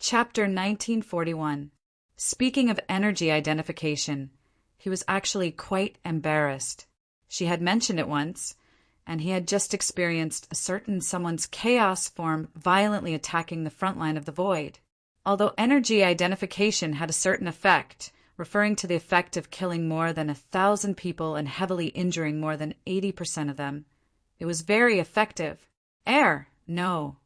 Chapter 1941. Speaking of energy identification, he was actually quite embarrassed. She had mentioned it once, and he had just experienced a certain someone's chaos form violently attacking the front line of the void. Although energy identification had a certain effect, referring to the effect of killing more than 1,000 people and heavily injuring more than 80% of them, it was very effective. No.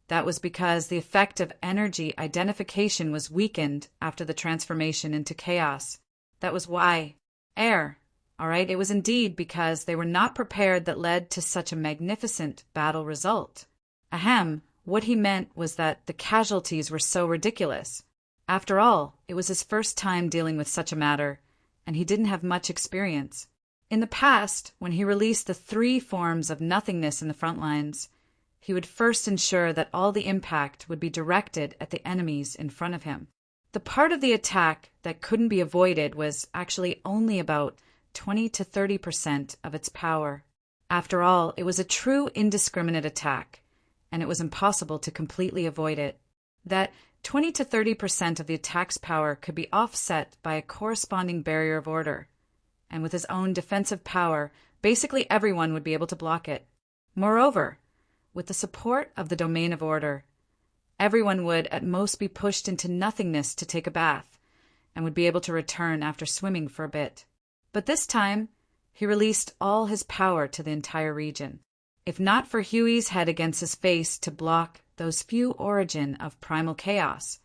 That was because the effect of energy identification was weakened after the transformation into chaos. That was why. All right, it was indeed because they were not prepared that led to such a magnificent battle result. What he meant was that the casualties were so ridiculous. After all, it was his first time dealing with such a matter, and he didn't have much experience. In the past, when he released the 3 forms of nothingness in the front lines, he would first ensure that all the impact would be directed at the enemies in front of him. The part of the attack that couldn't be avoided was actually only about 20 to 30% of its power. After all, it was a true indiscriminate attack, and it was impossible to completely avoid it. That 20 to 30% of the attack's power could be offset by a corresponding barrier of order, and with his own defensive power, basically everyone would be able to block it. Moreover, with the support of the domain of order, everyone would at most be pushed into nothingness to take a bath, and would be able to return after swimming for a bit. But this time, he released all his power to the entire region. If not for Huey's head against his face to block those few origin of primal chaos,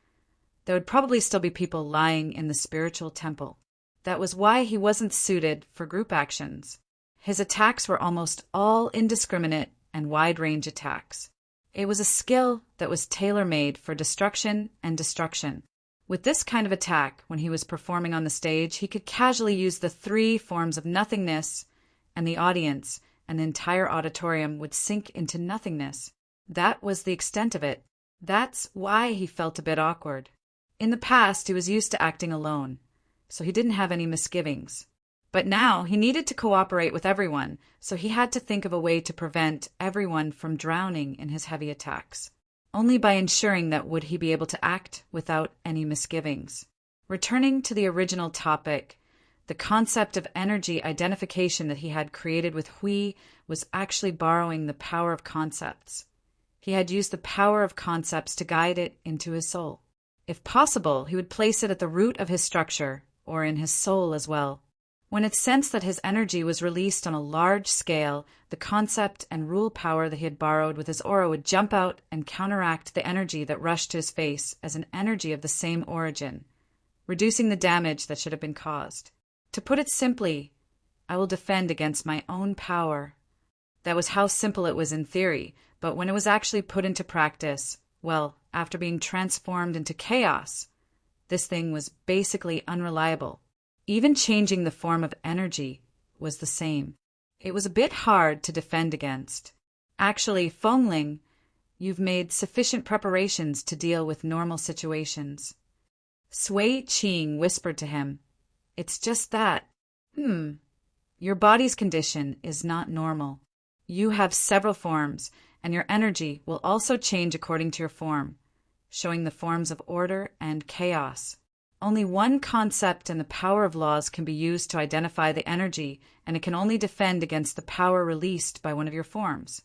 there would probably still be people lying in the spiritual temple. That was why he wasn't suited for group actions. His attacks were almost all indiscriminate and wide-range attacks. It was a skill that was tailor-made for destruction and destruction. With this kind of attack, when he was performing on the stage, he could casually use the 3 forms of nothingness, and the audience and the entire auditorium would sink into nothingness. That was the extent of it. That's why he felt a bit awkward. In the past, he was used to acting alone, so he didn't have any misgivings. But now he needed to cooperate with everyone, so he had to think of a way to prevent everyone from drowning in his heavy attacks. Only by ensuring that would he be able to act without any misgivings. Returning to the original topic, the concept of energy identification that he had created with Hui was actually borrowing the power of concepts. He had used the power of concepts to guide it into his soul. If possible, he would place it at the root of his structure, or in his soul as well. When it sensed that his energy was released on a large scale, the concept and rule power that he had borrowed with his aura would jump out and counteract the energy that rushed to his face as an energy of the same origin, reducing the damage that should have been caused. To put it simply, I will defend against my own power. That was how simple it was in theory, but when it was actually put into practice, well, after being transformed into chaos, this thing was basically unreliable. Even changing the form of energy was the same. It was a bit hard to defend against. Actually, Fengling, you've made sufficient preparations to deal with normal situations. Sui Qing whispered to him, "It's just that. Your body's condition is not normal. You have several forms, and your energy will also change according to your form, showing the forms of order and chaos. Only one concept and the power of laws can be used to identify the energy, and it can only defend against the power released by one of your forms.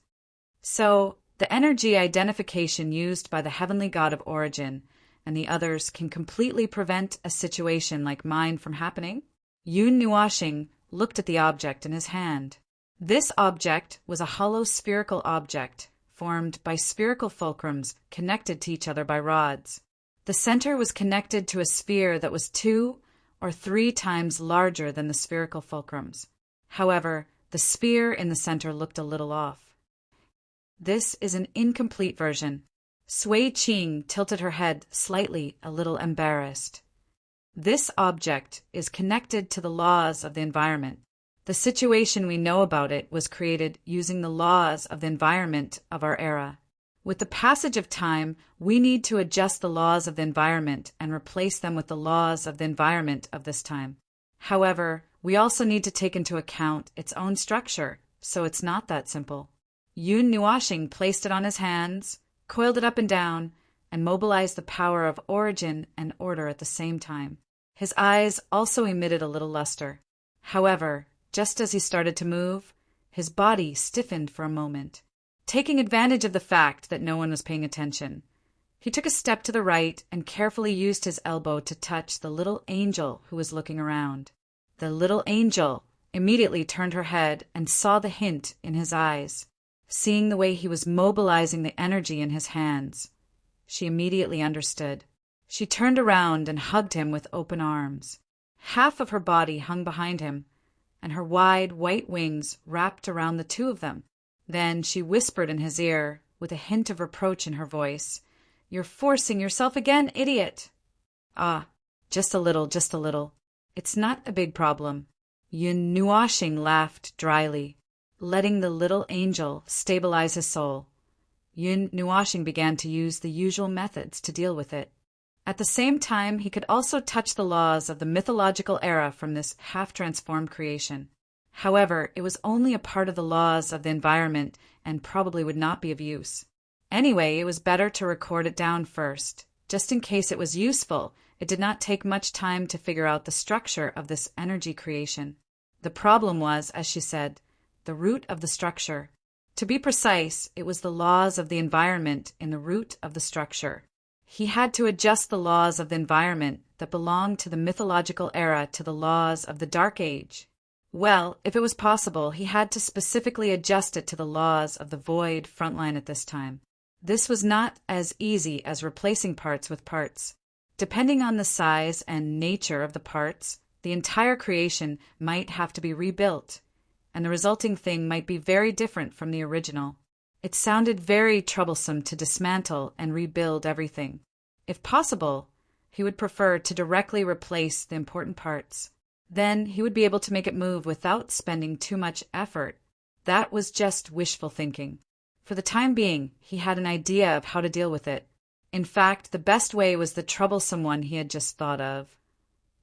So, the energy identification used by the heavenly god of origin and the others can completely prevent a situation like mine from happening?" Yun Nuoxing looked at the object in his hand. This object was a hollow spherical object formed by spherical fulcrums connected to each other by rods. The center was connected to a sphere that was 2 or 3 times larger than the spherical fulcrums. However, the sphere in the center looked a little off. This is an incomplete version. Sui Qing tilted her head slightly, a little embarrassed. This object is connected to the laws of the environment. The situation we know about it was created using the laws of the environment of our era. With the passage of time, we need to adjust the laws of the environment and replace them with the laws of the environment of this time. However, we also need to take into account its own structure, so it's not that simple. Yun Nuoxing placed it on his hands, coiled it up and down, and mobilized the power of origin and order at the same time. His eyes also emitted a little luster. However, just as he started to move, his body stiffened for a moment. Taking advantage of the fact that no one was paying attention, he took a step to the right and carefully used his elbow to touch the little angel who was looking around. The little angel immediately turned her head and saw the hint in his eyes. Seeing the way he was mobilizing the energy in his hands, she immediately understood. She turned around and hugged him with open arms. Half of her body hung behind him, and her wide white wings wrapped around the two of them. Then she whispered in his ear, with a hint of reproach in her voice, "You're forcing yourself again, idiot!" "Ah, just a little, just a little. It's not a big problem." Yun Nuashing laughed dryly, letting the little angel stabilize his soul. Yun Nuashing began to use the usual methods to deal with it. At the same time, he could also touch the laws of the mythological era from this half-transformed creation. However, it was only a part of the laws of the environment and probably would not be of use. Anyway, it was better to record it down first. Just in case it was useful, it did not take much time to figure out the structure of this energy creation. The problem was, as she said, the root of the structure. To be precise, it was the laws of the environment in the root of the structure. He had to adjust the laws of the environment that belonged to the mythological era to the laws of the Dark Age. Well, if it was possible, he had to specifically adjust it to the laws of the void frontline at this time. This was not as easy as replacing parts with parts. Depending on the size and nature of the parts, the entire creation might have to be rebuilt, and the resulting thing might be very different from the original. It sounded very troublesome to dismantle and rebuild everything. If possible, he would prefer to directly replace the important parts. Then he would be able to make it move without spending too much effort. That was just wishful thinking. For the time being, he had an idea of how to deal with it. In fact, the best way was the troublesome one he had just thought of.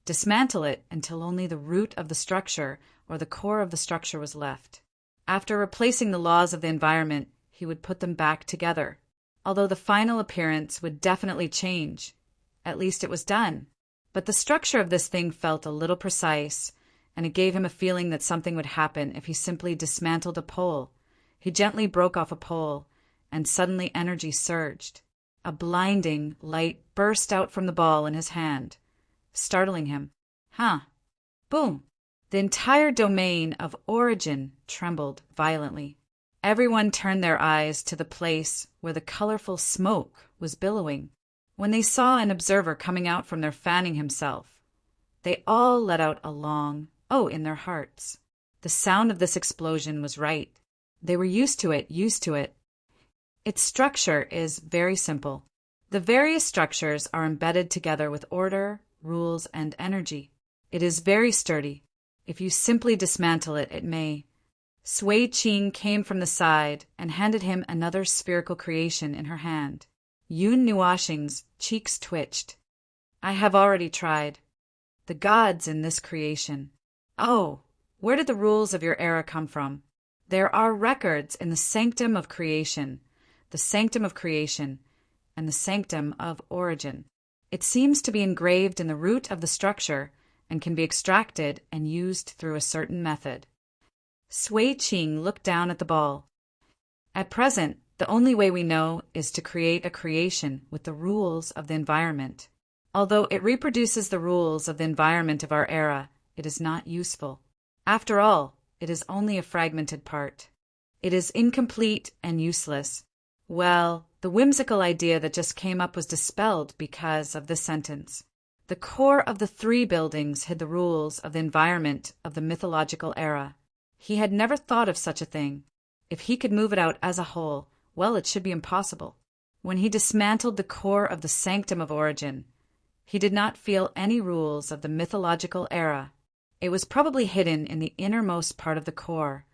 Dismantle it until only the root of the structure or the core of the structure was left. After replacing the laws of the environment, he would put them back together. Although the final appearance would definitely change. At least it was done. But the structure of this thing felt a little precise, and it gave him a feeling that something would happen if he simply dismantled a pole. He gently broke off a pole, and suddenly energy surged. A blinding light burst out from the ball in his hand, startling him. Boom! The entire domain of origin trembled violently. Everyone turned their eyes to the place where the colorful smoke was billowing. When they saw an observer coming out from there fanning himself, they all let out a long "oh" in their hearts. The sound of this explosion was right. They were used to it. Its structure is very simple. The various structures are embedded together with order, rules, and energy. It is very sturdy. If you simply dismantle it, it may. Sui Qing came from the side and handed him another spherical creation in her hand. Yun Nuashing's cheeks twitched. "I have already tried. The gods in this creation." "Oh, where did the rules of your era come from?" "There are records in the sanctum of creation, the sanctum of creation, and the sanctum of origin. It seems to be engraved in the root of the structure and can be extracted and used through a certain method." Sui Qing looked down at the ball. "At present, the only way we know is to create a creation with the rules of the environment. Although it reproduces the rules of the environment of our era, it is not useful. After all, it is only a fragmented part. It is incomplete and useless." Well, the whimsical idea that just came up was dispelled because of this sentence. The core of the three buildings hid the rules of the environment of the mythological era. He had never thought of such a thing. If he could move it out as a whole, well, it should be impossible. When he dismantled the core of the sanctum of origin, he did not feel any rules of the mythological era. It was probably hidden in the innermost part of the core,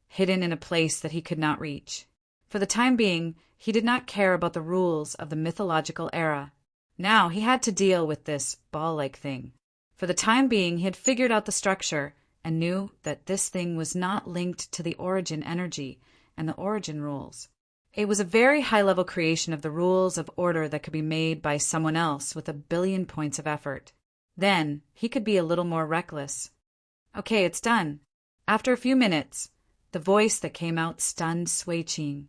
hidden in a place that he could not reach. For the time being, he did not care about the rules of the mythological era. Now he had to deal with this ball-like thing. For the time being, he had figured out the structure and knew that this thing was not linked to the origin energy and the origin rules. It was a very high-level creation of the rules of order that could be made by someone else with a billion points of effort. Then, he could be a little more reckless. Okay, it's done. After a few minutes, the voice that came out stunned Sui Qing.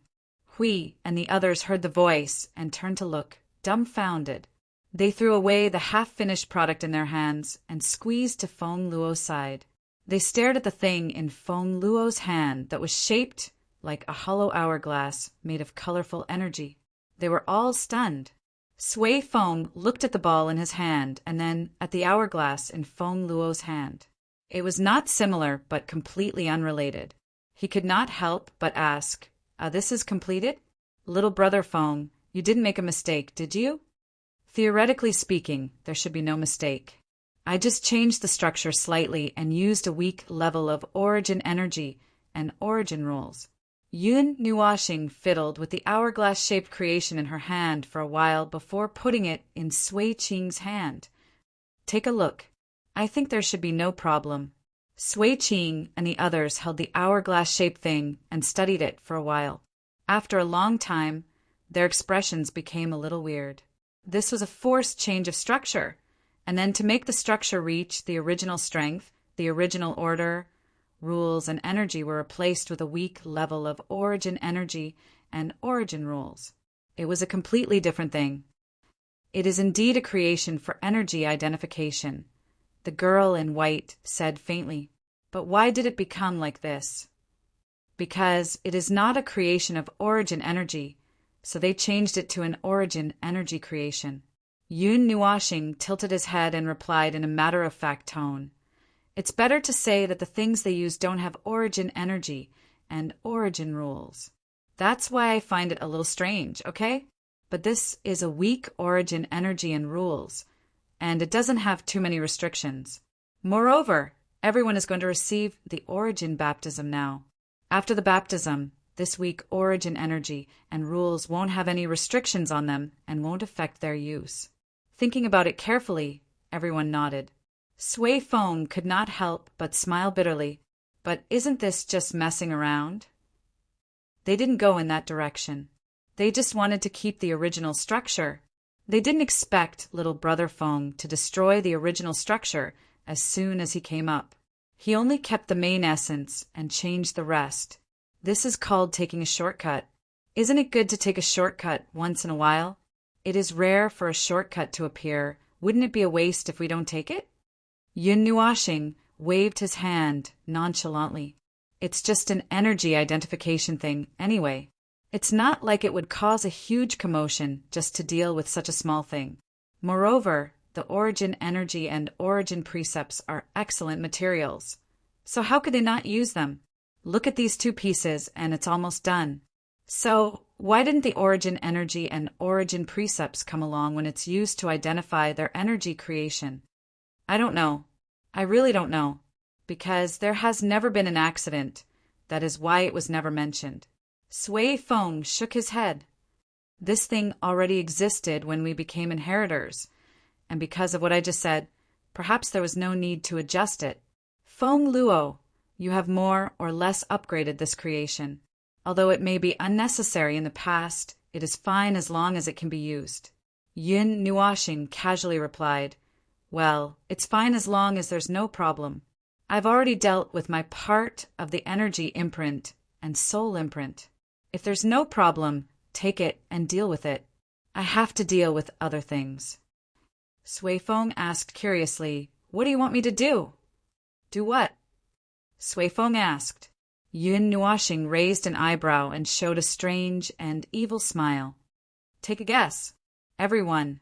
Hui and the others heard the voice and turned to look, dumbfounded. They threw away the half-finished product in their hands and squeezed to Feng Luo's side. They stared at the thing in Feng Luo's hand that was shaped like a hollow hourglass made of colorful energy. They were all stunned. Sui Feng looked at the ball in his hand and then at the hourglass in Feng Luo's hand. It was not similar but completely unrelated. He could not help but ask, this is completed? Little brother Feng, you didn't make a mistake, did you? Theoretically speaking, there should be no mistake. I just changed the structure slightly and used a weak level of origin energy and origin rules. Yun Nuoxing fiddled with the hourglass-shaped creation in her hand for a while before putting it in Sui Qing's hand. Take a look. I think there should be no problem. Sui Qing and the others held the hourglass-shaped thing and studied it for a while. After a long time, their expressions became a little weird. This was a forced change of structure, and then to make the structure reach the original strength, the original order, rules and energy were replaced with a weak level of origin energy and origin rules. It was a completely different thing. It is indeed a creation for energy identification, the girl in white said faintly. But why did it become like this? Because it is not a creation of origin energy, so they changed it to an origin energy creation. Yun Nuoxing tilted his head and replied in a matter-of-fact tone. It's better to say that the things they use don't have origin energy and origin rules. That's why I find it a little strange, okay? But this is a weak origin energy and rules, and it doesn't have too many restrictions. Moreover, everyone is going to receive the origin baptism now. After the baptism, this weak origin energy and rules won't have any restrictions on them and won't affect their use. Thinking about it carefully, everyone nodded. Sui Feng could not help but smile bitterly. But isn't this just messing around? They didn't go in that direction. They just wanted to keep the original structure. They didn't expect little brother Feng to destroy the original structure as soon as he came up. He only kept the main essence and changed the rest. This is called taking a shortcut. Isn't it good to take a shortcut once in a while? It is rare for a shortcut to appear. Wouldn't it be a waste if we don't take it? Yun Nuoxing waved his hand nonchalantly. It's just an energy identification thing anyway. It's not like it would cause a huge commotion just to deal with such a small thing. Moreover, the origin energy and origin precepts are excellent materials. So how could they not use them? Look at these two pieces and it's almost done. So why didn't the origin energy and origin precepts come along when it's used to identify their energy creation? I don't know. I really don't know. Because there has never been an accident. That is why it was never mentioned. Sui Feng shook his head. This thing already existed when we became inheritors, and because of what I just said, perhaps there was no need to adjust it. Feng Luo, you have more or less upgraded this creation. Although it may be unnecessary in the past, it is fine as long as it can be used. Yun Nuoxing casually replied, Well, it's fine as long as there's no problem. I've already dealt with my part of the energy imprint and soul imprint. If there's no problem, take it and deal with it. I have to deal with other things. Sui Feng asked curiously, What do you want me to do? Do what? Sui Feng asked. Yun Nuoxing raised an eyebrow and showed a strange and evil smile. Take a guess. Everyone.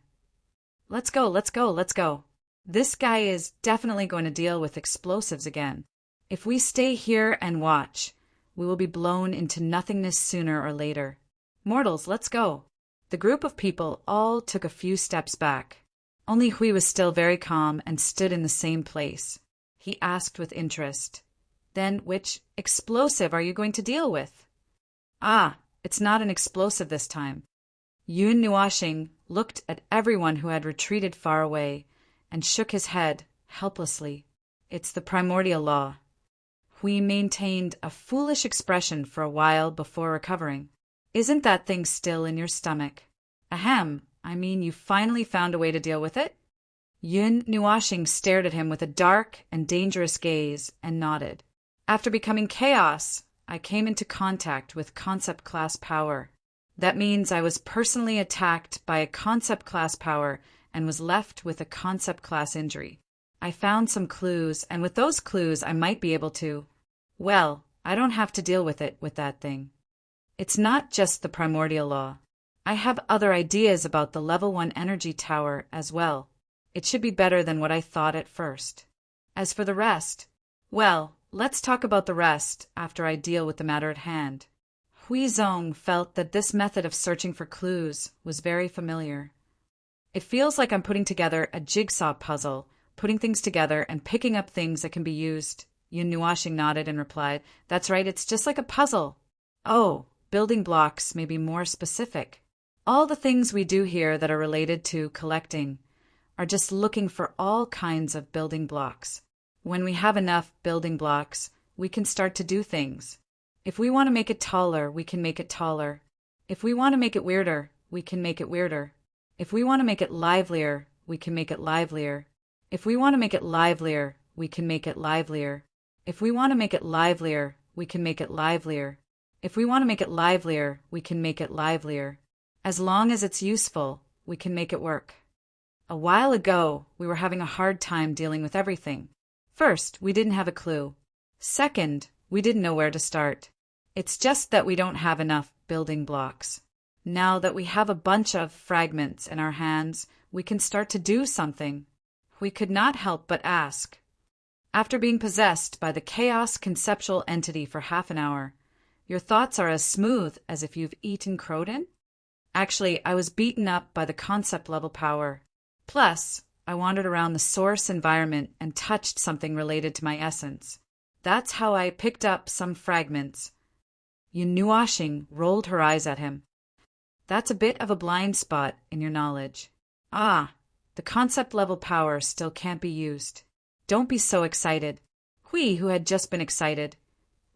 Let's go, let's go, let's go. This guy is definitely going to deal with explosives again. If we stay here and watch, we will be blown into nothingness sooner or later. Mortals, let's go. The group of people all took a few steps back. Only Hui was still very calm and stood in the same place. He asked with interest, Then which explosive are you going to deal with? Ah, it's not an explosive this time. Yun Nuoxing looked at everyone who had retreated far away and shook his head helplessly. It's the primordial law. Hui maintained a foolish expression for a while before recovering. Isn't that thing still in your stomach? Ahem, I mean you finally found a way to deal with it? Yun Nuashing stared at him with a dark and dangerous gaze and nodded. After becoming chaos, I came into contact with concept class power. That means I was personally attacked by a concept class power and was left with a concept class injury. I found some clues, and with those clues I might be able to… Well, I don't have to deal with it with that thing. It's not just the primordial law. I have other ideas about the level 1 energy tower as well. It should be better than what I thought at first. As for the rest, well, let's talk about the rest after I deal with the matter at hand. Huizong felt that this method of searching for clues was very familiar. It feels like I'm putting together a jigsaw puzzle, putting things together and picking up things that can be used. Yun Nuashing nodded and replied, That's right, it's just like a puzzle. Oh, building blocks may be more specific. All the things we do here that are related to collecting are just looking for all kinds of building blocks. When we have enough building blocks, we can start to do things. If we want to make it taller, we can make it taller. If we want to make it weirder, we can make it weirder. If we want to make it livelier, we can make it livelier. If we want to make it livelier, we can make it livelier. If we want to make it livelier, we can make it livelier. If we want to make it livelier, we can make it livelier. As long as it's useful, we can make it work. A while ago, we were having a hard time dealing with everything. First, we didn't have a clue. Second, we didn't know where to start. It's just that we don't have enough building blocks. Now that we have a bunch of fragments in our hands, we can start to do something. We could not help but ask. After being possessed by the chaos conceptual entity for half an hour, your thoughts are as smooth as if you've eaten Croton? Actually, I was beaten up by the concept level power. Plus, I wandered around the source environment and touched something related to my essence. That's how I picked up some fragments. Yun Nuashing rolled her eyes at him. That's a bit of a blind spot in your knowledge. Ah, the concept level power still can't be used. Don't be so excited. Hui, who had just been excited,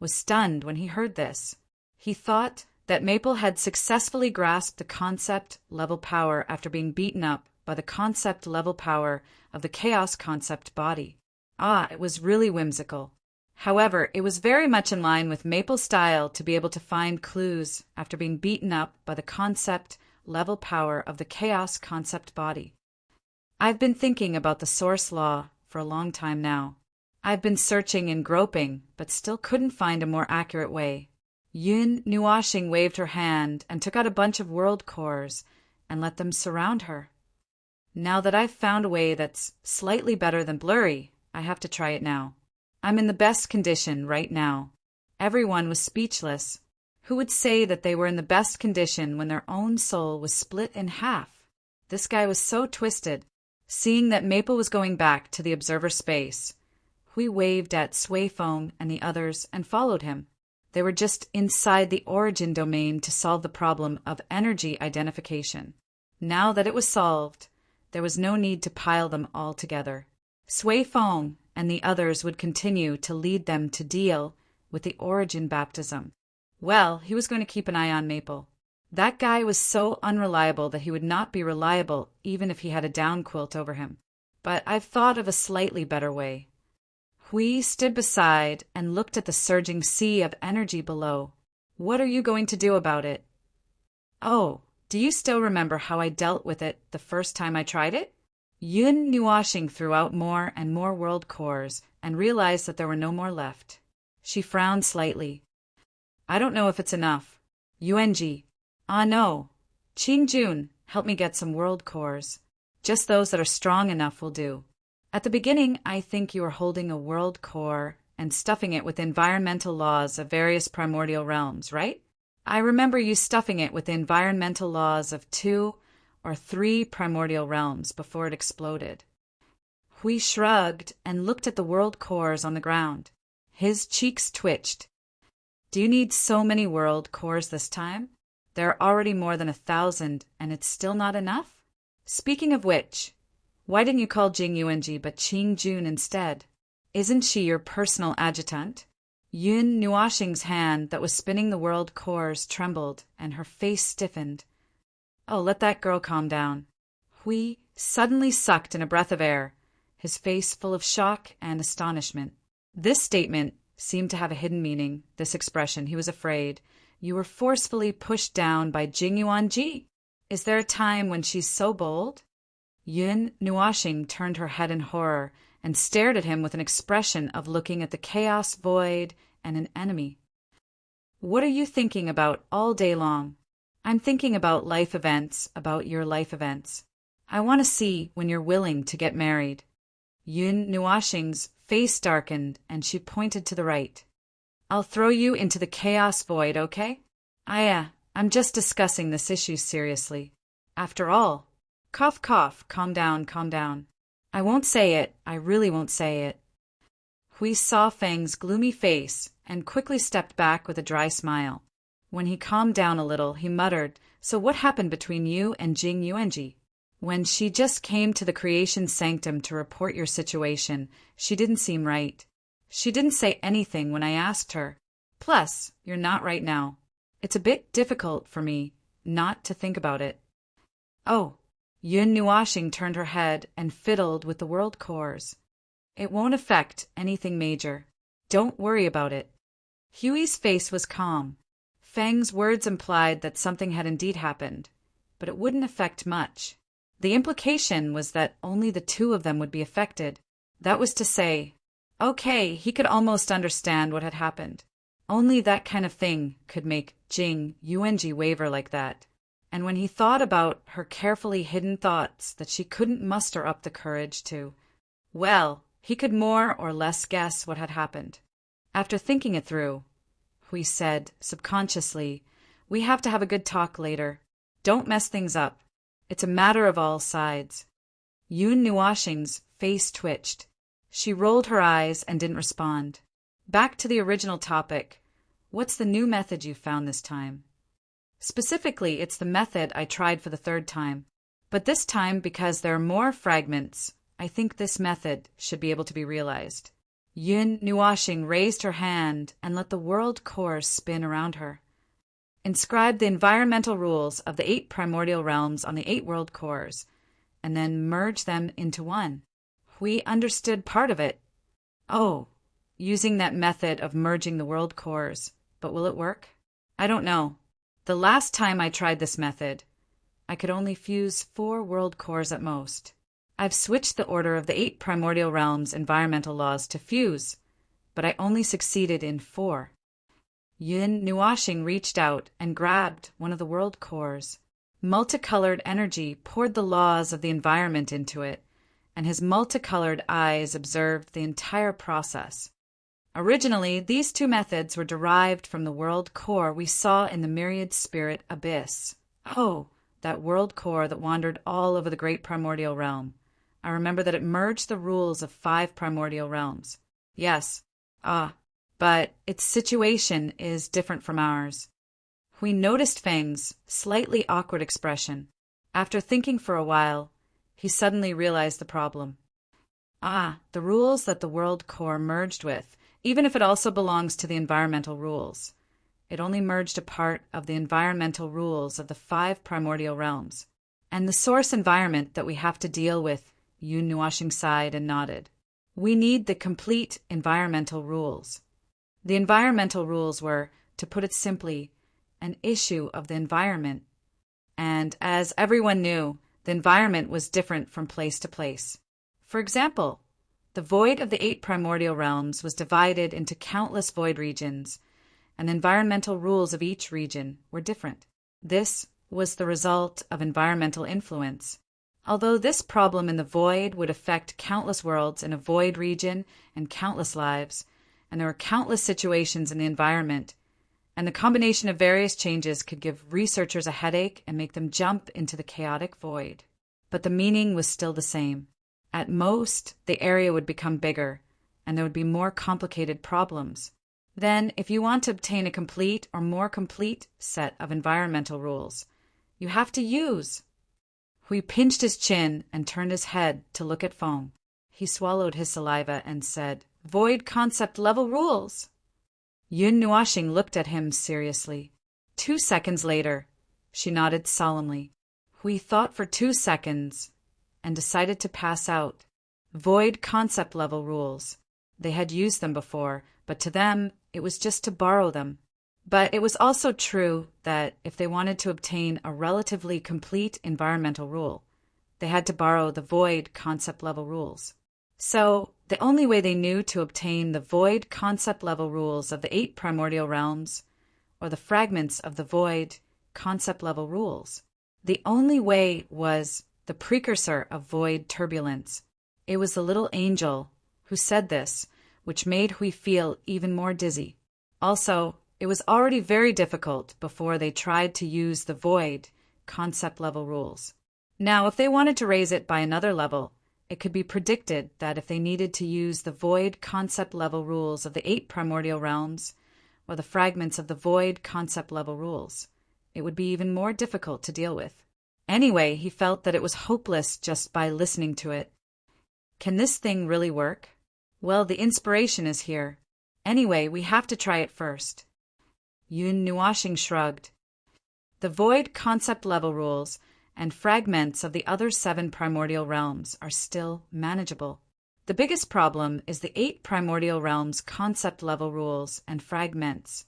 was stunned when he heard this. He thought that Maple had successfully grasped the concept level power after being beaten up by the concept level power of the chaos concept body. Ah, it was really whimsical. However, it was very much in line with Maple's style to be able to find clues after being beaten up by the concept level power of the chaos concept body. I've been thinking about the source law for a long time now. I've been searching and groping, but still couldn't find a more accurate way. Yun Nuashing waved her hand and took out a bunch of world cores and let them surround her. Now that I've found a way that's slightly better than blurry, I have to try it now. I'm in the best condition right now. Everyone was speechless. Who would say that they were in the best condition when their own soul was split in half? This guy was so twisted. Seeing that Maple was going back to the observer space, Hui waved at Suifeng and the others and followed him. They were just inside the origin domain to solve the problem of energy identification. Now that it was solved, there was no need to pile them all together. Suifeng and the others would continue to lead them to deal with the origin baptism. Well, he was going to keep an eye on Maple. That guy was so unreliable that he would not be reliable even if he had a down quilt over him. But I've thought of a slightly better way. Hui stood beside and looked at the surging sea of energy below. What are you going to do about it? Oh, do you still remember how I dealt with it the first time I tried it? Yun Nuashing threw out more and more world cores and realized that there were no more left. She frowned slightly. I don't know if it's enough. UNG. Ah, no. Qingjun, help me get some world cores. Just those that are strong enough will do. At the beginning, I think you were holding a world core and stuffing it with environmental laws of various primordial realms, right? I remember you stuffing it with the environmental laws of 2 or 3 primordial realms before it exploded. Hui shrugged and looked at the world cores on the ground. His cheeks twitched. Do you need so many world cores this time? There are already more than 1,000, and it's still not enough? Speaking of which, why didn't you call Jing Yuanji but Qing Jun instead? Isn't she your personal adjutant? Yun Nuashing's hand that was spinning the world cores trembled, and her face stiffened. Oh, let that girl calm down. Hui suddenly sucked in a breath of air, his face full of shock and astonishment. This statement seemed to have a hidden meaning, this expression. He was afraid. You were forcefully pushed down by Jing Yuanji. Is there a time when she's so bold? Yun Nuashing turned her head in horror and stared at him with an expression of looking at the chaos void and an enemy. What are you thinking about all day long? I'm thinking about life events, about your life events. I want to see when you're willing to get married. Yun Nuashing's face darkened and she pointed to the right. I'll throw you into the chaos void, okay? I'm just discussing this issue seriously. After all, cough, cough, calm down, calm down. I won't say it, I really won't say it. Hui saw Feng's gloomy face and quickly stepped back with a dry smile. When he calmed down a little, he muttered, So what happened between you and Jing Yuanji? When she just came to the creation sanctum to report your situation, she didn't seem right. She didn't say anything when I asked her. Plus, you're not right now. It's a bit difficult for me not to think about it. Oh, Yun Nuashing turned her head and fiddled with the world cores. It won't affect anything major. Don't worry about it. Huey's face was calm. Feng's words implied that something had indeed happened, but it wouldn't affect much. The implication was that only the two of them would be affected. That was to say, okay, he could almost understand what had happened. Only that kind of thing could make Jing Yuanji waver like that. And when he thought about her carefully hidden thoughts that she couldn't muster up the courage to, well, he could more or less guess what had happened. After thinking it through, Hui said, subconsciously, we have to have a good talk later. Don't mess things up. It's a matter of all sides. Yun Nuashing's face twitched. She rolled her eyes and didn't respond. Back to the original topic. What's the new method you found this time? Specifically, it's the method I tried for the third time. But this time, because there are more fragments, I think this method should be able to be realized. Yun Nuashing raised her hand and let the world cores spin around her. Inscribe the environmental rules of the 8 primordial realms on the 8 world cores, and then merge them into one. We understood part of it. Oh, using that method of merging the world cores. But will it work? I don't know. The last time I tried this method, I could only fuse 4 world cores at most. I've switched the order of the 8 primordial realms' environmental laws to fuse, but I only succeeded in 4. Yun Nuashing reached out and grabbed one of the world cores. Multicolored energy poured the laws of the environment into it, and his multicolored eyes observed the entire process. Originally, these 2 methods were derived from the world core we saw in the myriad spirit abyss. Oh, that world core that wandered all over the great primordial realm. I remember that it merged the rules of 5 primordial realms. Yes. But its situation is different from ours. We noticed Feng's slightly awkward expression. After thinking for a while, he suddenly realized the problem. The rules that the world core merged with, even if it also belongs to the environmental rules. It only merged a part of the environmental rules of the 5 primordial realms. And the source environment that we have to deal with, Yun Nuashing sighed and nodded. We need the complete environmental rules. The environmental rules were, to put it simply, an issue of the environment. And as everyone knew, the environment was different from place to place. For example, the void of the 8 primordial realms was divided into countless void regions, and the environmental rules of each region were different. This was the result of environmental influence. Although this problem in the void would affect countless worlds in a void region and countless lives, and there were countless situations in the environment, and the combination of various changes could give researchers a headache and make them jump into the chaotic void. But the meaning was still the same. At most, the area would become bigger, and there would be more complicated problems. Then, if you want to obtain a complete or more complete set of environmental rules, you have to use. Hui pinched his chin and turned his head to look at Feng. He swallowed his saliva and said, Void concept level rules. Yun Nuashing looked at him seriously. 2 seconds later, she nodded solemnly. We thought for 2 seconds and decided to pass out. Void concept level rules. They had used them before, but to them, it was just to borrow them. But it was also true that if they wanted to obtain a relatively complete environmental rule, they had to borrow the void concept level rules. So, the only way they knew to obtain the void concept level rules of the 8 primordial realms, or the fragments of the void concept level rules, the only way was the precursor of void turbulence. It was the little angel who said this, which made Hui feel even more dizzy. Also, it was already very difficult before they tried to use the void concept level rules. Now, if they wanted to raise it by another level, it could be predicted that if they needed to use the void concept level rules of the 8 primordial realms, or the fragments of the void concept level rules, it would be even more difficult to deal with. Anyway, he felt that it was hopeless just by listening to it. Can this thing really work? Well, the inspiration is here. Anyway, we have to try it first. Yun Nuashing shrugged. The void concept level rules and fragments of the other 7 primordial realms are still manageable. The biggest problem is the 8 primordial realms concept level rules and fragments.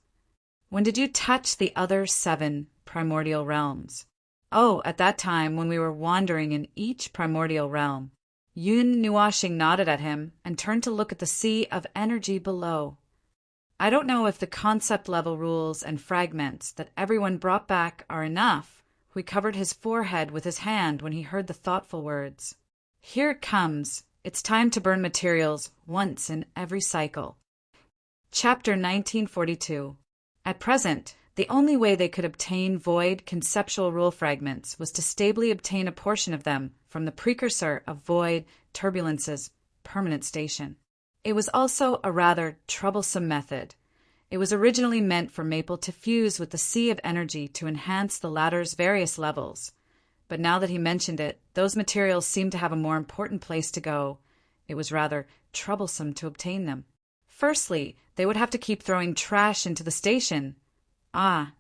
When did you touch the other 7 primordial realms? Oh, at that time when we were wandering in each primordial realm. Yun Nuashing nodded at him and turned to look at the sea of energy below. I don't know if the concept level rules and fragments that everyone brought back are enough. He covered his forehead with his hand when he heard the thoughtful words. Here it comes. It's time to burn materials once in every cycle. Chapter 1942. At present, the only way they could obtain void conceptual rule fragments was to stably obtain a portion of them from the precursor of void turbulence's permanent station. It was also a rather troublesome method. It was originally meant for Maple to fuse with the sea of energy to enhance the latter's various levels. But now that he mentioned it, those materials seemed to have a more important place to go. It was rather troublesome to obtain them. Firstly, they would have to keep throwing trash into the station.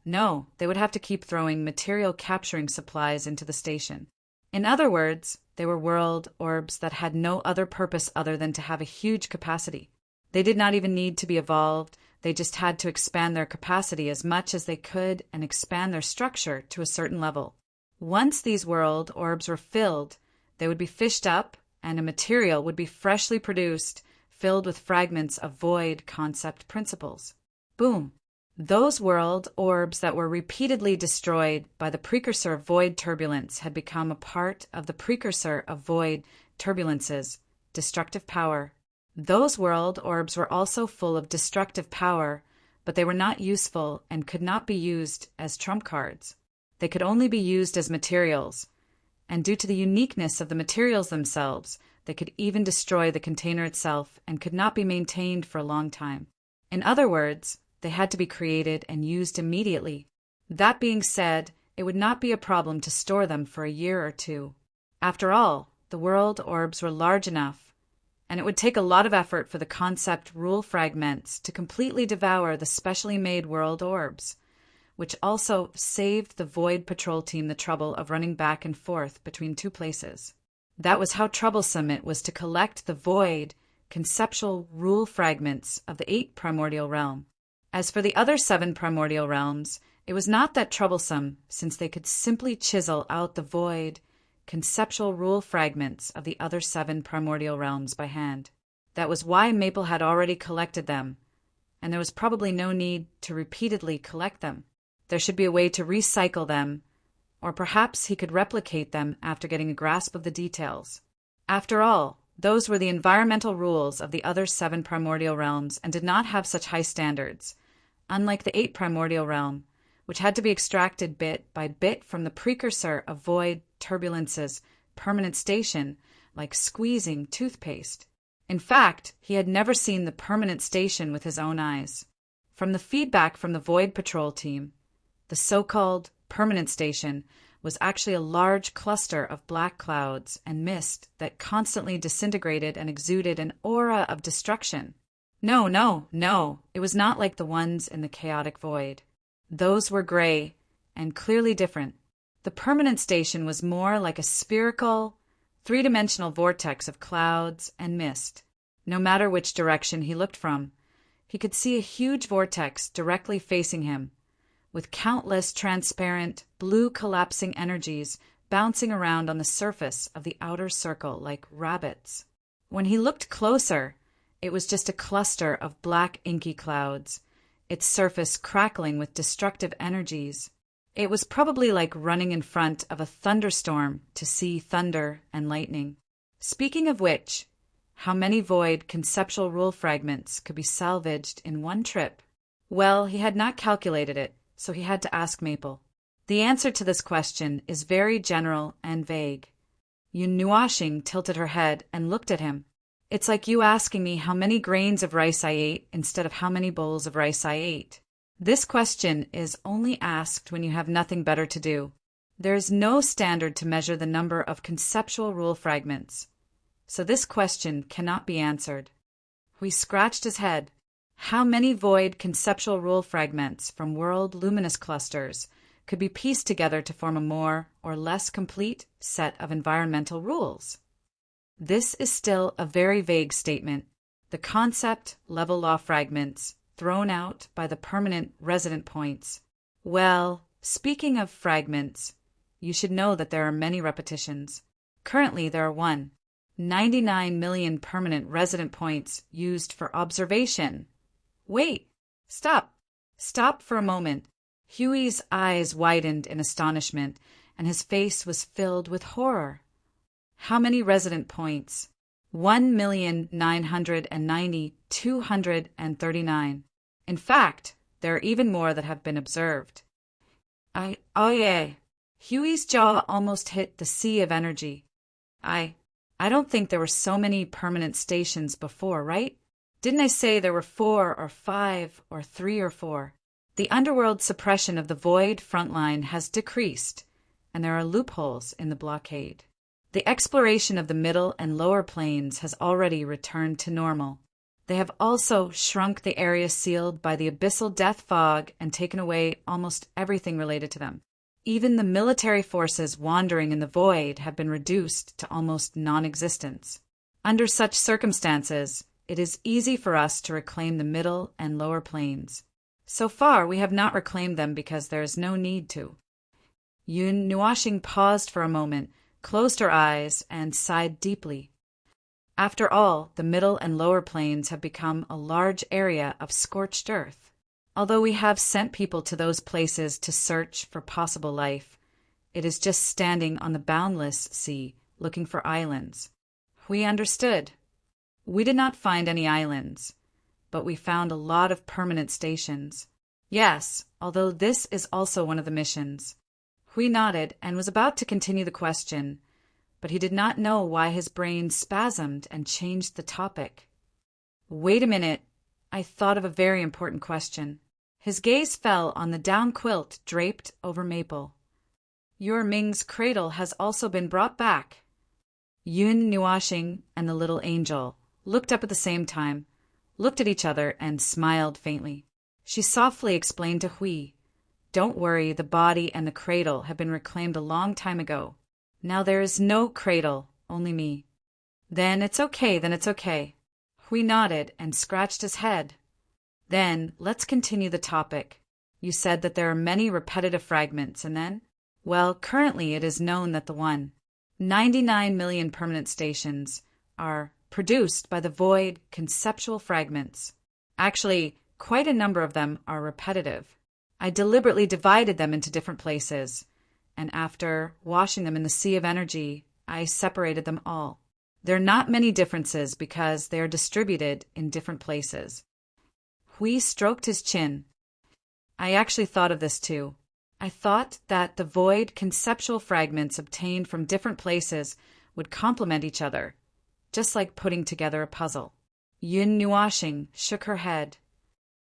No, they would have to keep throwing material capturing supplies into the station. In other words, they were world orbs that had no other purpose other than to have a huge capacity. They did not even need to be evolved, they just had to expand their capacity as much as they could and expand their structure to a certain level. Once these world orbs were filled, they would be fished up and a material would be freshly produced, filled with fragments of void concept principles. Boom! Those world orbs that were repeatedly destroyed by the precursor of void turbulence had become a part of the precursor of void turbulence's destructive power. Those world orbs were also full of destructive power, but they were not useful and could not be used as trump cards. They could only be used as materials, and due to the uniqueness of the materials themselves, they could even destroy the container itself and could not be maintained for a long time. In other words, they had to be created and used immediately. That being said, it would not be a problem to store them for a year or 2. After all, the world orbs were large enough, and it would take a lot of effort for the concept rule fragments to completely devour the specially made world orbs, which also saved the Void Patrol team the trouble of running back and forth between 2 places. That was how troublesome it was to collect the void conceptual rule fragments of the 8 primordial realm. As for the other 7 primordial realms, it was not that troublesome, since they could simply chisel out the void conceptual rule fragments of the other 7 primordial realms by hand. That was why Maple had already collected them, and there was probably no need to repeatedly collect them. There should be a way to recycle them, or perhaps he could replicate them after getting a grasp of the details. After all, those were the environmental rules of the other 7 primordial realms and did not have such high standards, unlike the 8 primordial realm, which had to be extracted bit by bit from the precursor of void turbulence's permanent station, like squeezing toothpaste. In fact, he had never seen the permanent station with his own eyes. From the feedback from the Void Patrol team, the so-called permanent station was actually a large cluster of black clouds and mist that constantly disintegrated and exuded an aura of destruction. No, no, no, it was not like the ones in the chaotic void. Those were gray and clearly different. The permanent station was more like a spherical, three-dimensional vortex of clouds and mist. No matter which direction he looked from, he could see a huge vortex directly facing him, with countless transparent, blue collapsing energies bouncing around on the surface of the outer circle like rabbits. When he looked closer, it was just a cluster of black inky clouds, its surface crackling with destructive energies. It was probably like running in front of a thunderstorm to see thunder and lightning. Speaking of which, how many void conceptual rule fragments could be salvaged in one trip? Well, he had not calculated it, so he had to ask Maple. The answer to this question is very general and vague. Yun Nuashing tilted her head and looked at him. It's like you asking me how many grains of rice I ate instead of how many bowls of rice I ate. This question is only asked when you have nothing better to do. There is no standard to measure the number of conceptual rule fragments, so this question cannot be answered. He scratched his head. How many void conceptual rule fragments from world luminous clusters could be pieced together to form a more or less complete set of environmental rules? This is still a very vague statement. The concept level law fragments thrown out by the permanent resident points. Well, speaking of fragments, you should know that there are many repetitions. Currently, there are 99 million permanent resident points used for observation. Wait, stop for a moment. Huey's eyes widened in astonishment, and his face was filled with horror. How many resident points? 1,990,239. In fact, there are even more that have been observed. Oh yeah. Huey's jaw almost hit the sea of energy. I don't think there were so many permanent stations before, right? Didn't I say there were 4 or 5 or 3 or 4? The underworld suppression of the void frontline has decreased, and there are loopholes in the blockade. The exploration of the middle and lower planes has already returned to normal. They have also shrunk the area sealed by the abyssal death fog and taken away almost everything related to them. Even the military forces wandering in the void have been reduced to almost non-existence. Under such circumstances, it is easy for us to reclaim the middle and lower planes. So far, we have not reclaimed them because there is no need to. Yun Nuashing paused for a moment, closed her eyes, and sighed deeply. After all, the middle and lower planes have become a large area of scorched earth. Although we have sent people to those places to search for possible life, it is just standing on the boundless sea looking for islands. We understood. We did not find any islands, but we found a lot of permanent stations. Yes, although this is also one of the missions. Hui nodded and was about to continue the question, but he did not know why his brain spasmed and changed the topic. Wait a minute, I thought of a very important question. His gaze fell on the down quilt draped over Maple. Your Ming's cradle has also been brought back. Yun Nuashing and the little angel looked up at the same time, looked at each other, and smiled faintly. She softly explained to Hui, "Don't worry, the body and the cradle have been reclaimed a long time ago. Now there is no cradle, only me." Then it's okay. Hui nodded and scratched his head. Then, let's continue the topic. You said that there are many repetitive fragments, and then? Well, currently it is known that the 99 million permanent stations are produced by the void conceptual fragments. Actually, quite a number of them are repetitive. I deliberately divided them into different places, and after washing them in the sea of energy, I separated them all. There are not many differences because they are distributed in different places. Hui stroked his chin. I actually thought of this too. I thought that the void conceptual fragments obtained from different places would complement each other, just like putting together a puzzle. Yun Nuashing shook her head.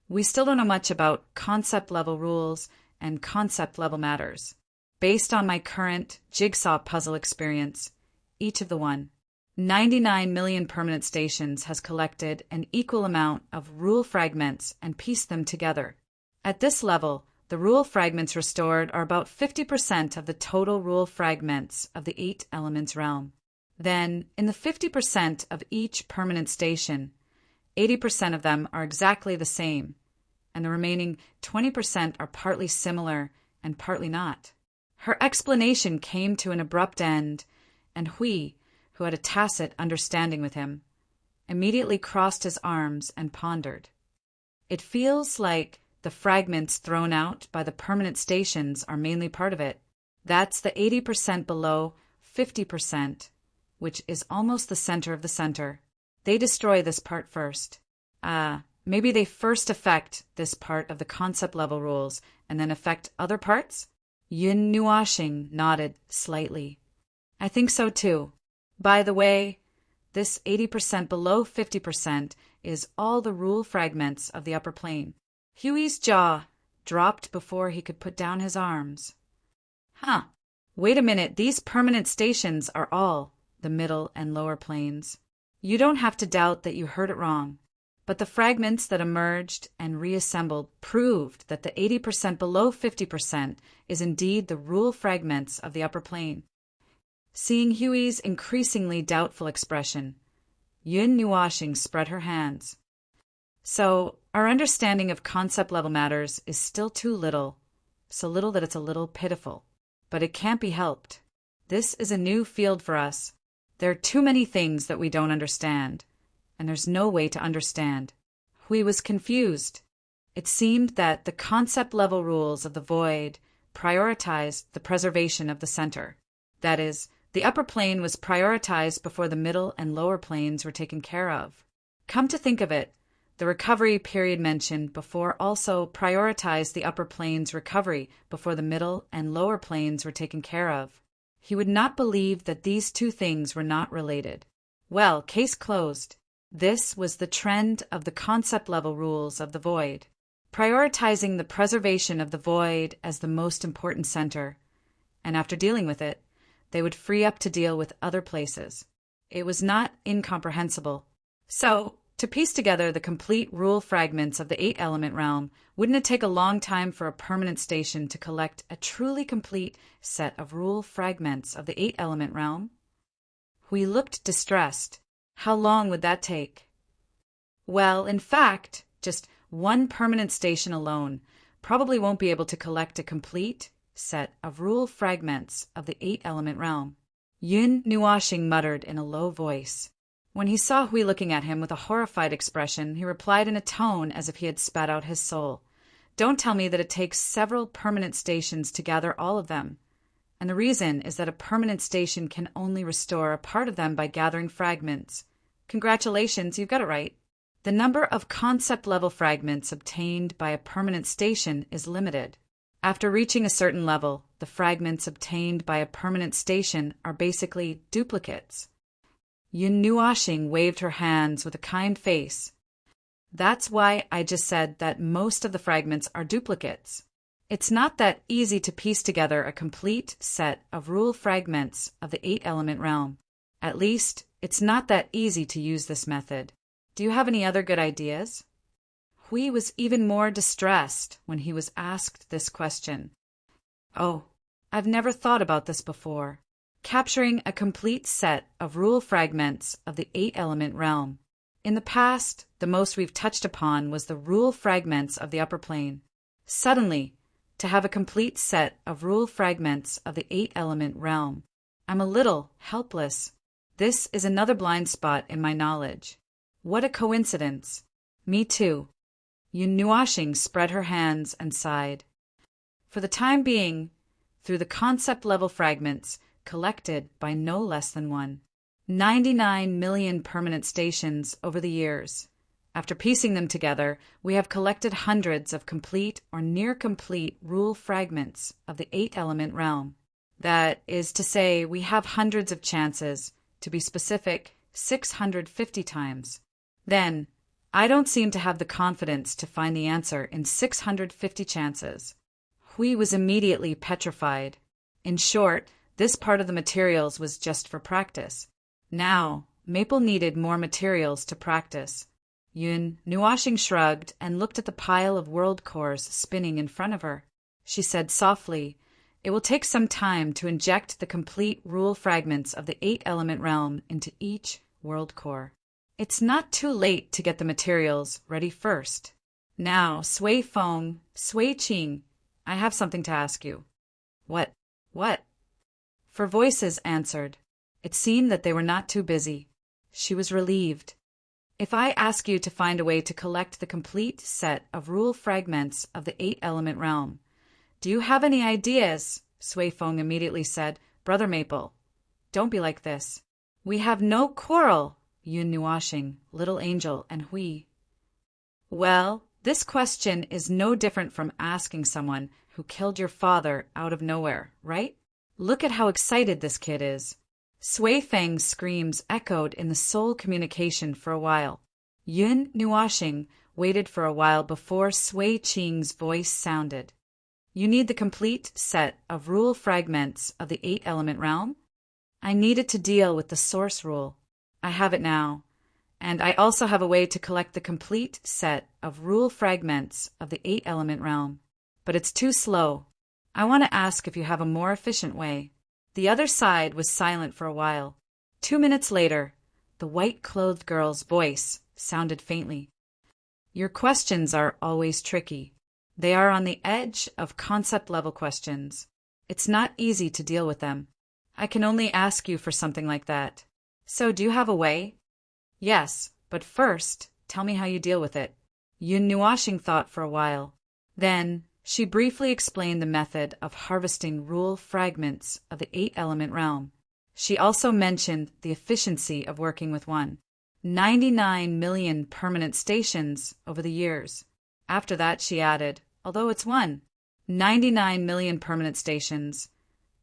We still don't know much about concept-level rules and concept-level matters. Based on my current jigsaw puzzle experience, each of the 99 million permanent stations has collected an equal amount of rule fragments and pieced them together. At this level, the rule fragments restored are about 50% of the total rule fragments of the 8 elements realm. Then, in the 50% of each permanent station, 80% of them are exactly the same, and the remaining 20% are partly similar and partly not. Her explanation came to an abrupt end, and Hui, who had a tacit understanding with him, immediately crossed his arms and pondered. It feels like the fragments thrown out by the permanent stations are mainly part of it. That's the 80% below 50%, which is almost the center of the center. They destroy this part first. Maybe they first affect this part of the concept level rules and then affect other parts? Yun Nuashing nodded slightly. I think so too. By the way, this 80% below 50% is all the rule fragments of the upper plane. Huey's jaw dropped before he could put down his arms. Wait a minute, these permanent stations are all the middle and lower planes. You don't have to doubt that you heard it wrong. But the fragments that emerged and reassembled proved that the 80% below 50% is indeed the rule fragments of the upper plane. Seeing Huey's increasingly doubtful expression, Yun Nuashing spread her hands. So, our understanding of concept level matters is still too little, so little that it's a little pitiful. But it can't be helped. This is a new field for us. There are too many things that we don't understand, and there's no way to understand. Hui was confused. It seemed that the concept level rules of the void prioritized the preservation of the center. That is, the upper plane was prioritized before the middle and lower planes were taken care of. Come to think of it, the recovery period mentioned before also prioritized the upper plane's recovery before the middle and lower planes were taken care of. He would not believe that these two things were not related. Well, case closed. This was the trend of the concept level rules of the void, prioritizing the preservation of the void as the most important center, and after dealing with it, they would free up to deal with other places. It was not incomprehensible. So, to piece together the complete rule fragments of the 8-element realm, wouldn't it take a long time for a permanent station to collect a truly complete set of rule fragments of the 8-element realm? We looked distressed. How long would that take? Well, in fact, just one permanent station alone probably won't be able to collect a complete set of rule fragments of the 8-element realm. Yun Nuashing muttered in a low voice. When he saw Hui looking at him with a horrified expression, he replied in a tone as if he had spat out his soul. Don't tell me that it takes several permanent stations to gather all of them. And the reason is that a permanent station can only restore a part of them by gathering fragments. Congratulations, you've got it right. The number of concept-level fragments obtained by a permanent station is limited. After reaching a certain level, the fragments obtained by a permanent station are basically duplicates. Yun Nuashing waved her hands with a kind face. That's why I just said that most of the fragments are duplicates. It's not that easy to piece together a complete set of rule fragments of the 8-element realm. At least, it's not that easy to use this method. Do you have any other good ideas? Hui was even more distressed when he was asked this question. Oh, I've never thought about this before. Capturing a complete set of rule fragments of the 8-element realm. In the past, the most we've touched upon was the rule fragments of the upper plane. Suddenly, to have a complete set of rule fragments of the 8-element realm, I'm a little helpless. This is another blind spot in my knowledge. What a coincidence. Me too. Yun Nuashing spread her hands and sighed. For the time being, through the concept-level fragments collected by no less than 99 million permanent stations over the years, after piecing them together, we have collected hundreds of complete or near-complete rule fragments of the 8-element realm. That is to say, we have hundreds of chances, to be specific, 650 times. Then, I don't seem to have the confidence to find the answer in 650 chances. Hui was immediately petrified. In short, this part of the materials was just for practice. Now, Maple needed more materials to practice. Yun Nuashing shrugged and looked at the pile of world cores spinning in front of her. She said softly, "It will take some time to inject the complete rule fragments of the 8-element realm into each world core. It's not too late to get the materials ready first. Now, Sui Feng, Sui Qing, I have something to ask you." What? What? For voices answered. It seemed that they were not too busy. She was relieved. "If I ask you to find a way to collect the complete set of rule fragments of the 8-element realm, do you have any ideas?" Sui Feng immediately said. "Brother Maple, don't be like this. We have no quarrel." Yun Nuashing, Little Angel, and Hui. "Well, this question is no different from asking someone who killed your father out of nowhere, right? Look at how excited this kid is." Sui Feng's screams echoed in the soul communication for a while. Yun Nuashing waited for a while before Sui Qing's voice sounded. "You need the complete set of rule fragments of the 8-element realm?" "I needed to deal with the source rule. I have it now. And I also have a way to collect the complete set of rule fragments of the 8-element realm. But it's too slow. I want to ask if you have a more efficient way." The other side was silent for a while. 2 minutes later, the white-clothed girl's voice sounded faintly. "Your questions are always tricky. They are on the edge of concept-level questions. It's not easy to deal with them. I can only ask you for something like that. So do you have a way?" "Yes, but first, tell me how you deal with it." Yun Nuashing thought for a while. Then she briefly explained the method of harvesting rule fragments of the 8-element realm. She also mentioned the efficiency of working with 99 million permanent stations over the years. After that, she added, although it's 99 million permanent stations,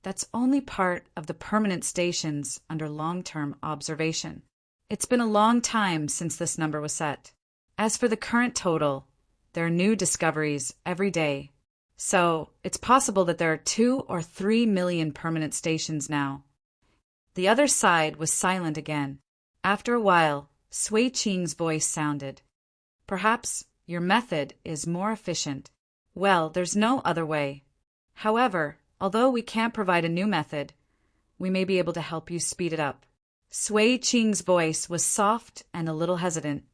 that's only part of the permanent stations under long-term observation. It's been a long time since this number was set. As for the current total, there are new discoveries every day. So it's possible that there are 2 or 3 million permanent stations now. The other side was silent again. After a while, Sui Qing's voice sounded. "Perhaps your method is more efficient." "Well, there's no other way. However, although we can't provide a new method, we may be able to help you speed it up." Sui Qing's voice was soft and a little hesitant.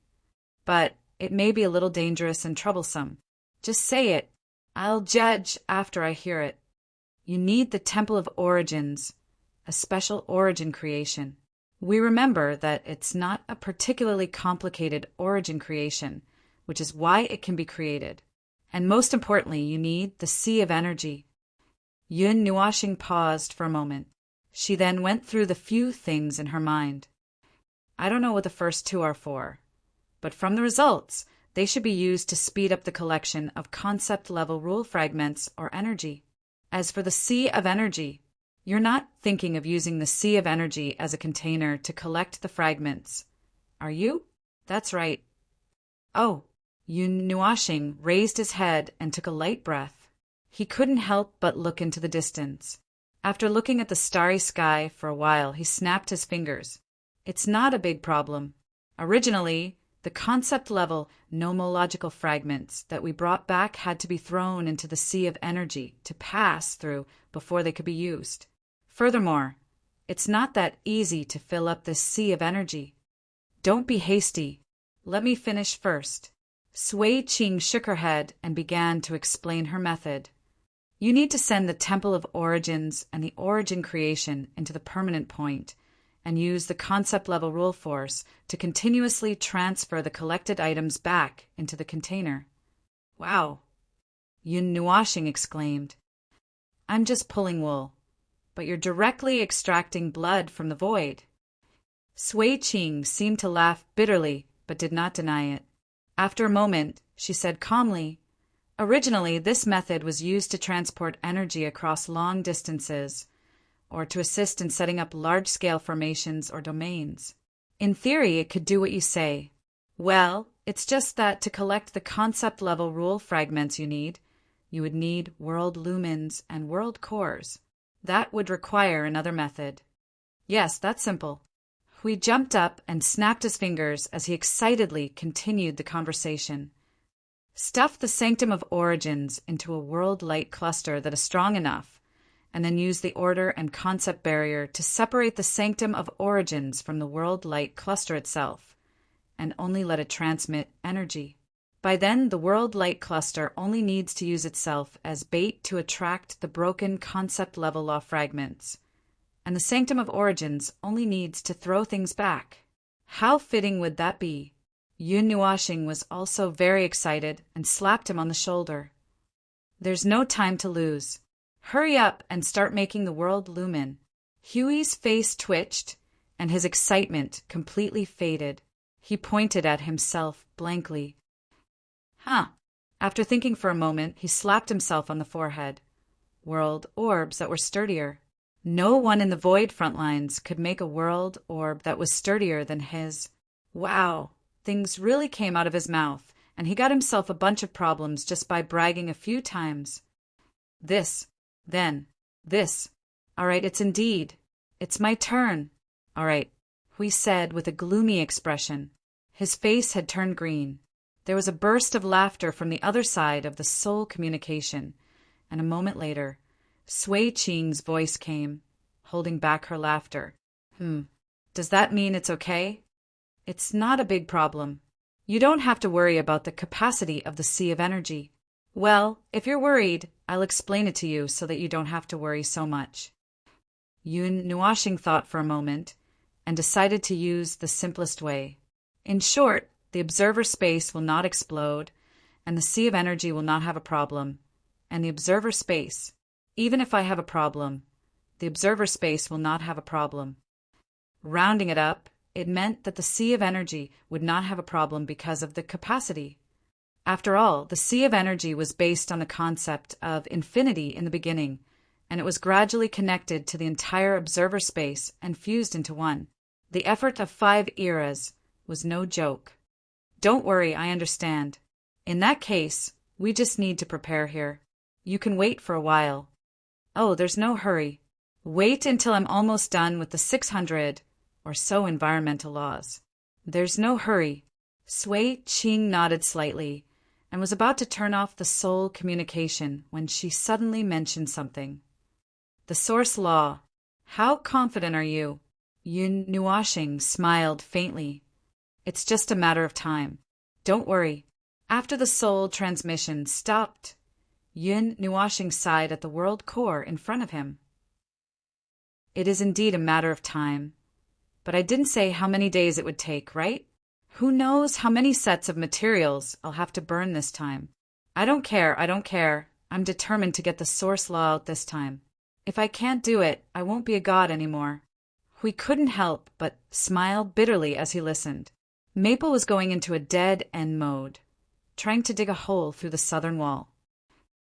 "But it may be a little dangerous and troublesome. Just say it. I'll judge after I hear it." "You need the Temple of Origins, a special origin creation. We remember that it's not a particularly complicated origin creation, which is why it can be created. And most importantly, you need the Sea of Energy." Yun Nuashing paused for a moment. She then went through the few things in her mind. "I don't know what the first 2 are for, but from the results, they should be used to speed up the collection of concept-level rule fragments or energy. As for the Sea of Energy, you're not thinking of using the Sea of Energy as a container to collect the fragments, are you?" "That's right." "Oh." Yun Nuashing raised his head and took a light breath. He couldn't help but look into the distance. After looking at the starry sky for a while, he snapped his fingers. "It's not a big problem. Originally, the concept-level nomological fragments that we brought back had to be thrown into the Sea of Energy to pass through before they could be used. Furthermore, it's not that easy to fill up this Sea of Energy. Don't be hasty. Let me finish first." Sui Qing shook her head and began to explain her method. "You need to send the Temple of Origins and the Origin Creation into the permanent point and use the concept-level rule force to continuously transfer the collected items back into the container." "Wow!" Yun Nuashing exclaimed. "I'm just pulling wool, but you're directly extracting blood from the void." Sui Qing seemed to laugh bitterly but did not deny it. After a moment, she said calmly, "Originally, this method was used to transport energy across long distances or to assist in setting up large-scale formations or domains. In theory, it could do what you say. Well, it's just that to collect the concept-level rule fragments you would need world lumens and world cores. That would require another method." "Yes, that's simple." Hui jumped up and snapped his fingers as he excitedly continued the conversation. Stuff the sanctum of origins into a world light cluster that is strong enough, and then use the order and concept barrier to separate the sanctum of origins from the world light cluster itself, and only let it transmit energy. By then, the world light cluster only needs to use itself as bait to attract the broken concept level law fragments, and the sanctum of origins only needs to throw things back. How fitting would that be? Yun Nuashing was also very excited and slapped him on the shoulder. There's no time to lose. Hurry up and start making the world lumen. Huey's face twitched, and his excitement completely faded. He pointed at himself blankly. After thinking for a moment, he slapped himself on the forehead. World orbs that were sturdier. No one in the void front lines could make a world orb that was sturdier than his. Wow, things really came out of his mouth, and he got himself a bunch of problems just by bragging a few times. This, then, this. All right, it's indeed. It's my turn. All right, Hui said with a gloomy expression. His face had turned green. There was a burst of laughter from the other side of the soul communication, and a moment later, Sui Qing's voice came, holding back her laughter. Does that mean it's okay? It's not a big problem. You don't have to worry about the capacity of the sea of energy. Well, if you're worried, I'll explain it to you so that you don't have to worry so much. Yun Nuashing thought for a moment and decided to use the simplest way. In short, the observer space will not explode, and the sea of energy will not have a problem. And the observer space, even if I have a problem, the observer space will not have a problem. Rounding it up, it meant that the sea of energy would not have a problem because of the capacity. After all, the sea of energy was based on the concept of infinity in the beginning, and it was gradually connected to the entire observer space and fused into one. The effort of 5 eras was no joke. Don't worry, I understand. In that case, we just need to prepare here. You can wait for a while. Oh, there's no hurry. Wait until I'm almost done with the 600 or so environmental laws. There's no hurry. Sui Qing nodded slightly and was about to turn off the soul communication when she suddenly mentioned something. The source law. How confident are you? Yun Nuashing smiled faintly. It's just a matter of time. Don't worry. After the soul transmission stopped, Yun Nuashing sighed at the world core in front of him. It is indeed a matter of time. But I didn't say how many days it would take, right? Who knows how many sets of materials I'll have to burn this time. I don't care. I'm determined to get the source law out this time. If I can't do it, I won't be a god anymore. Hui couldn't help but smile bitterly as he listened. Maple was going into a dead end mode, trying to dig a hole through the southern wall.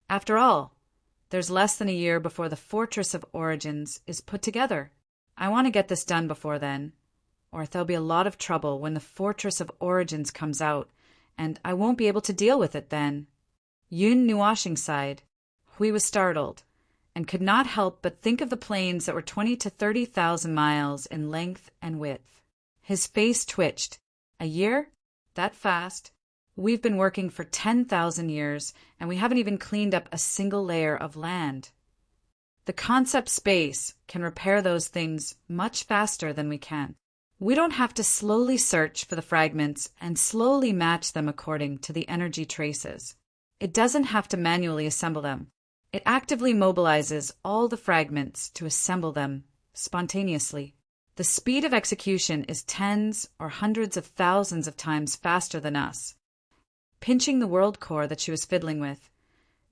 After all, there's less than a year before the Fortress of Origins is put together. I want to get this done before then, or there'll be a lot of trouble when the Fortress of Origins comes out, and I won't be able to deal with it then. Yun Nuashing sighed. Hui was startled, and could not help but think of the planes that were 20 to 30,000 miles in length and width. His face twitched. A year? That fast? We've been working for 10,000 years, and we haven't even cleaned up a single layer of land. The concept space can repair those things much faster than we can. We don't have to slowly search for the fragments and slowly match them according to the energy traces. It doesn't have to manually assemble them. It actively mobilizes all the fragments to assemble them spontaneously. The speed of execution is tens or hundreds of thousands of times faster than us. Pinching the world core that she was fiddling with,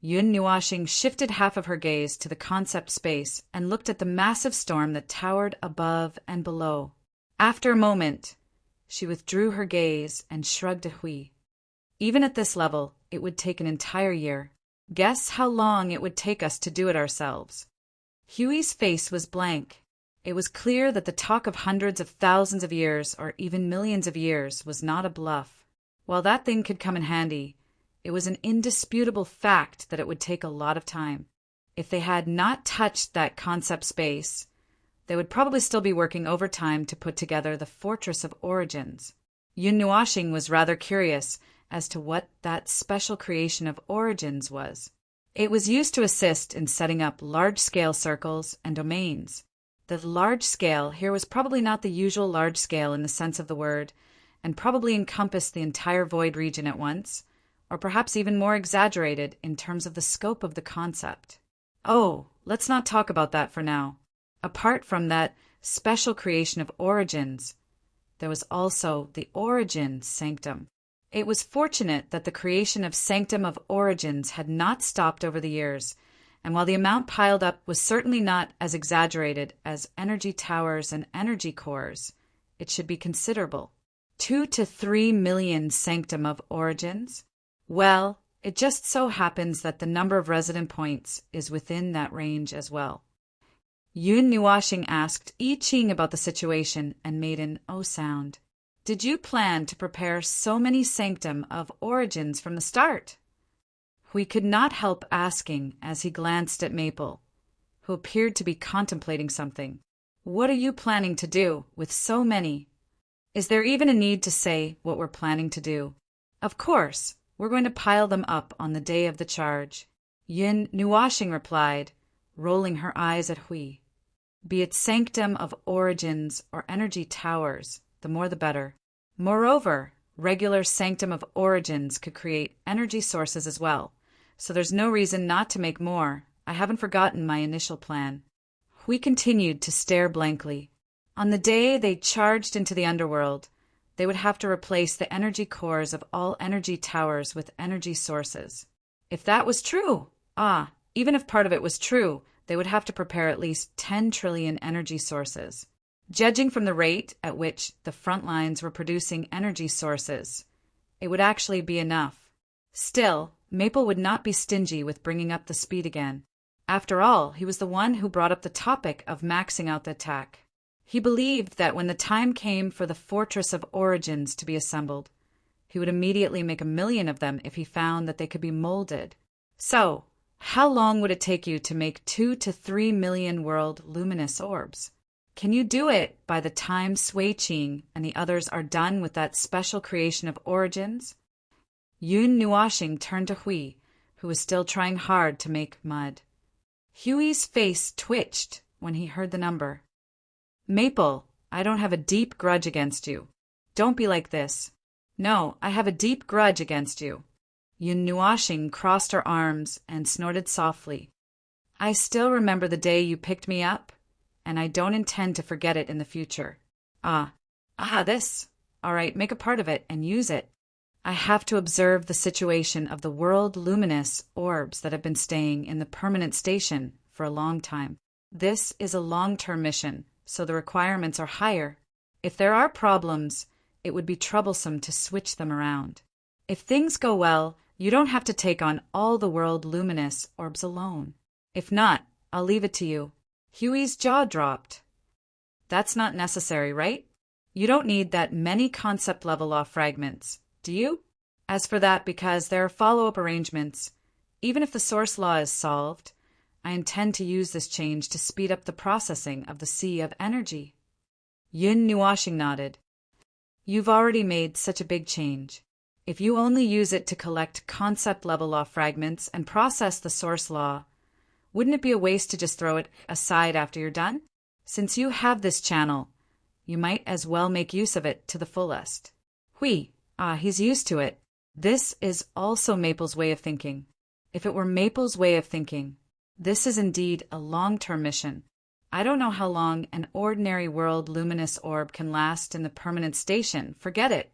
Yun Nuashing shifted half of her gaze to the concept space and looked at the massive storm that towered above and below. After a moment, she withdrew her gaze and shrugged a hui. Even at this level, it would take an entire year. Guess how long it would take us to do it ourselves. Huey's face was blank. It was clear that the talk of hundreds of thousands of years or even millions of years was not a bluff. While that thing could come in handy, it was an indisputable fact that it would take a lot of time. If they had not touched that concept space, they would probably still be working overtime to put together the Fortress of Origins. Yun Nuashing was rather curious as to what that special creation of Origins was. It was used to assist in setting up large-scale circles and domains. The large scale here was probably not the usual large scale in the sense of the word, and probably encompassed the entire void region at once, or perhaps even more exaggerated in terms of the scope of the concept. Oh, let's not talk about that for now. Apart from that special creation of Origins, there was also the Origin Sanctum. It was fortunate that the creation of Sanctum of Origins had not stopped over the years, and while the amount piled up was certainly not as exaggerated as energy towers and energy cores, it should be considerable. 2 to 3 million Sanctum of Origins? Well, it just so happens that the number of resident points is within that range as well. Yun Nuashing asked I Ching about the situation and made an O sound. Did you plan to prepare so many Sanctum of Origins from the start? Hui could not help asking as he glanced at Maple, who appeared to be contemplating something. What are you planning to do with so many? Is there even a need to say what we're planning to do? Of course, we're going to pile them up on the day of the charge. Yun Nuashing replied, rolling her eyes at Hui. Be it Sanctum of Origins or energy towers, the more the better. Moreover, regular Sanctum of Origins could create energy sources as well, so there's no reason not to make more. I haven't forgotten my initial plan. Hui continued to stare blankly. On the day they charged into the underworld, they would have to replace the energy cores of all energy towers with energy sources. If that was true, even if part of it was true, they would have to prepare at least 10 trillion energy sources. Judging from the rate at which the front lines were producing energy sources, it would actually be enough. Still, Maple would not be stingy with bringing up the speed again. After all, he was the one who brought up the topic of maxing out the attack. He believed that when the time came for the Fortress of Origins to be assembled, he would immediately make 1 million of them if he found that they could be molded. So, how long would it take you to make 2 to 3 million world luminous orbs? Can you do it by the time Sui Ching and the others are done with that special creation of Origins? Yun Nuashing turned to Hui, who was still trying hard to make mud. Huey's face twitched when he heard the number. Maple, I don't have a deep grudge against you. Don't be like this. No, I have a deep grudge against you. Yun Nuashing crossed her arms and snorted softly. I still remember the day you picked me up, and I don't intend to forget it in the future. This. All right, make a part of it and use it. I have to observe the situation of the world luminous orbs that have been staying in the permanent station for a long time. This is a long-term mission, so the requirements are higher. If there are problems, it would be troublesome to switch them around. If things go well, you don't have to take on all the world luminous orbs alone. If not, I'll leave it to you. Huey's jaw dropped. That's not necessary, right? You don't need that many concept level law fragments, do you? As for that, because there are follow-up arrangements, even if the source law is solved, I intend to use this change to speed up the processing of the sea of energy. Yun Nuashing nodded. You've already made such a big change. If you only use it to collect concept level law fragments and process the source law, wouldn't it be a waste to just throw it aside after you're done? Since you have this channel, you might as well make use of it to the fullest. Hui, he's used to it. This is also Maple's way of thinking. If it were Maple's way of thinking, this is indeed a long-term mission. I don't know how long an ordinary world luminous orb can last in the permanent station. Forget it.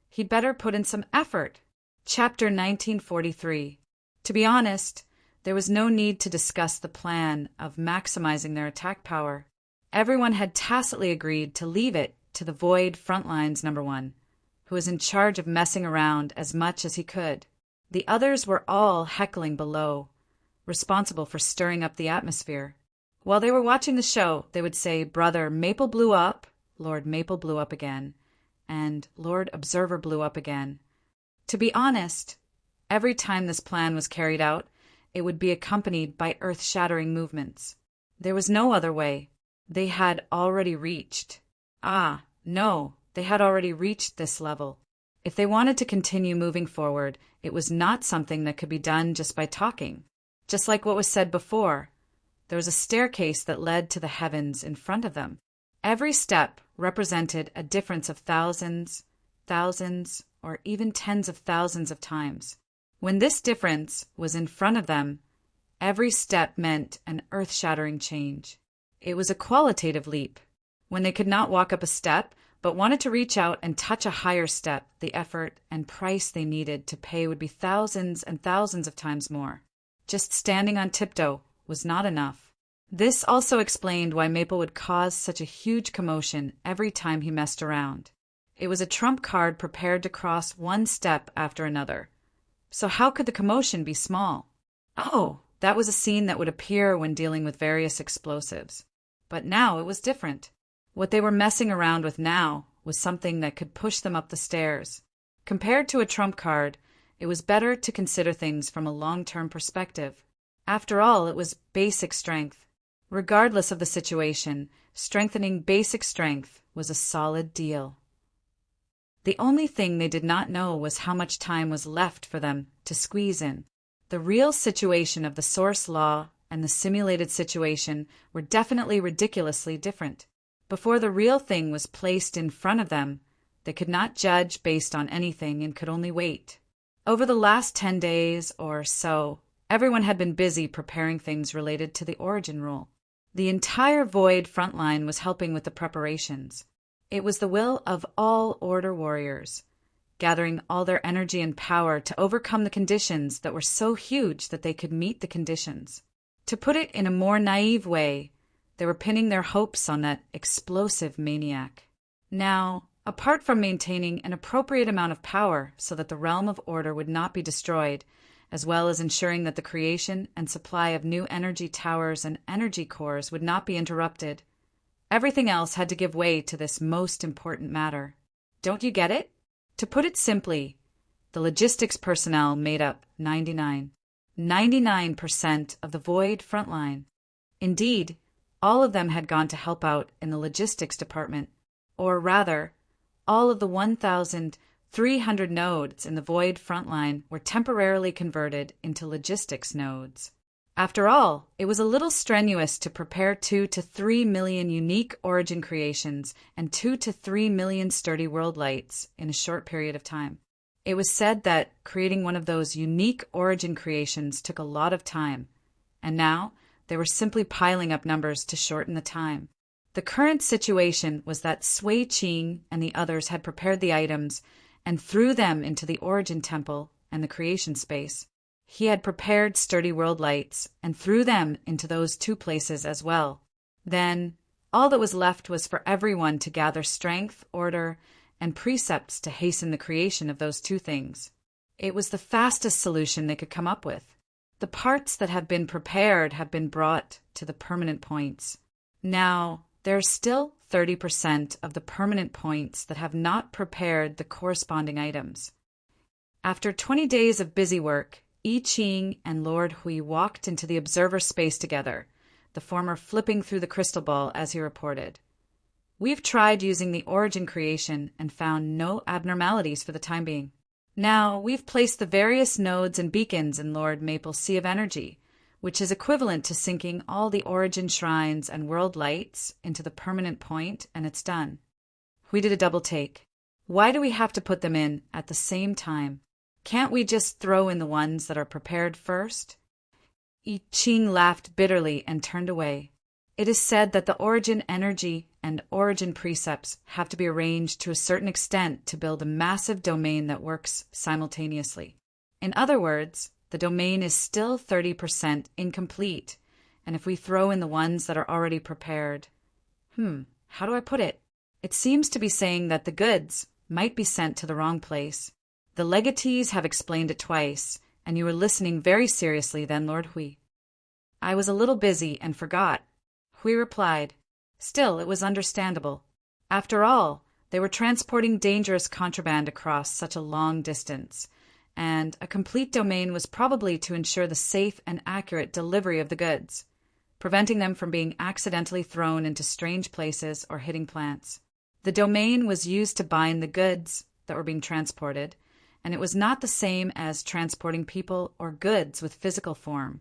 He'd better put in some effort. Chapter 1943. To be honest, there was no need to discuss the plan of maximizing their attack power. Everyone had tacitly agreed to leave it to the Void Frontlines No. 1, who was in charge of messing around as much as he could. The others were all heckling below, responsible for stirring up the atmosphere. While they were watching the show, they would say, Brother Maple blew up, Lord Maple blew up again, and Lord Observer blew up again. To be honest, every time this plan was carried out, it would be accompanied by earth-shattering movements. There was no other way. they had already reached. Ah, no, they had already reached this level. If they wanted to continue moving forward, it was not something that could be done just by talking. Just like what was said before, there was a staircase that led to the heavens in front of them. Every step represented a difference of thousands, or even tens of thousands of times. When this difference was in front of them, every step meant an earth-shattering change. It was a qualitative leap. When they could not walk up a step, but wanted to reach out and touch a higher step, the effort and price they needed to pay would be thousands and thousands of times more. Just standing on tiptoe was not enough. This also explained why Maple would cause such a huge commotion every time he messed around. It was a trump card prepared to cross one step after another. So how could the commotion be small? Oh, that was a scene that would appear when dealing with various explosives. But now it was different. What they were messing around with now was something that could push them up the stairs. Compared to a trump card, it was better to consider things from a long-term perspective. After all, it was basic strength. Regardless of the situation, strengthening basic strength was a solid deal. The only thing they did not know was how much time was left for them to squeeze in. The real situation of the source law and the simulated situation were definitely ridiculously different. Before the real thing was placed in front of them, they could not judge based on anything and could only wait. Over the last 10 days or so, everyone had been busy preparing things related to the origin rule. The entire Void frontline was helping with the preparations. It was the will of all Order warriors, gathering all their energy and power to overcome the conditions that were so huge that they could meet the conditions. To put it in a more naive way, they were pinning their hopes on that explosive maniac. Now, apart from maintaining an appropriate amount of power so that the realm of order would not be destroyed, as well as ensuring that the creation and supply of new energy towers and energy cores would not be interrupted, everything else had to give way to this most important matter. Don't you get it? To put it simply, the logistics personnel made up 99% of the Void frontline. Indeed, all of them had gone to help out in the logistics department, or rather, all of the 1,300 nodes in the Void frontline were temporarily converted into logistics nodes. After all, it was a little strenuous to prepare 2 to 3 million unique origin creations and 2 to 3 million sturdy world lights in a short period of time. It was said that creating one of those unique origin creations took a lot of time, and now they were simply piling up numbers to shorten the time. The current situation was that Sui Qing and the others had prepared the items and threw them into the origin temple and the creation space. He had prepared sturdy world lights and threw them into those two places as well. Then, all that was left was for everyone to gather strength, order, and precepts to hasten the creation of those two things. It was the fastest solution they could come up with. The parts that have been prepared have been brought to the permanent points. Now, there are still 30% of the permanent points that have not prepared the corresponding items. After 20 days of busy work, I Ching and Lord Hui walked into the observer space together, the former flipping through the crystal ball as he reported. We've tried using the origin creation and found no abnormalities for the time being. Now, we've placed the various nodes and beacons in Lord Maple's Sea of Energy, which is equivalent to sinking all the origin shrines and world lights into the permanent point, and it's done. We did a double take. Why do we have to put them in at the same time? Can't we just throw in the ones that are prepared first? I Ching laughed bitterly and turned away. It is said that the origin energy and origin precepts have to be arranged to a certain extent to build a massive domain that works simultaneously. In other words, the domain is still 30% incomplete, and if we throw in the ones that are already prepared... how do I put it? It seems to be saying that the goods might be sent to the wrong place. The legatees have explained it twice, and you were listening very seriously then, Lord Hui. I was a little busy and forgot. Hui replied. Still, it was understandable. After all, they were transporting dangerous contraband across such a long distance, and a complete domain was probably to ensure the safe and accurate delivery of the goods. preventing them from being accidentally thrown into strange places or hitting plants. The domain was used to bind the goods that were being transported, and it was not the same as transporting people or goods with physical form,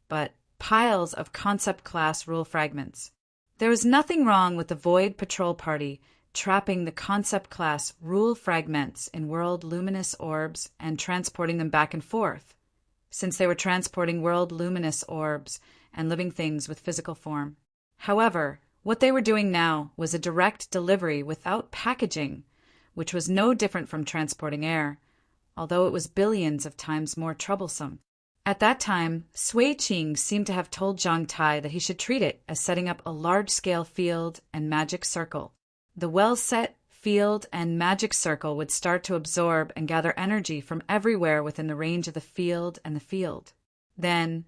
but piles of concept class rule fragments. There was nothing wrong with the Void Patrol Party trapping the concept class rule fragments in world luminous orbs and transporting them back and forth, since they were transporting world luminous orbs and living things with physical form. However, what they were doing now was a direct delivery without packaging, which was no different from transporting air, although it was billions of times more troublesome. At that time, Sui Qing seemed to have told Zhang Tai that he should treat it as setting up a large-scale field and magic circle. The well-set field and magic circle would start to absorb and gather energy from everywhere within the range of the field and the field. Then,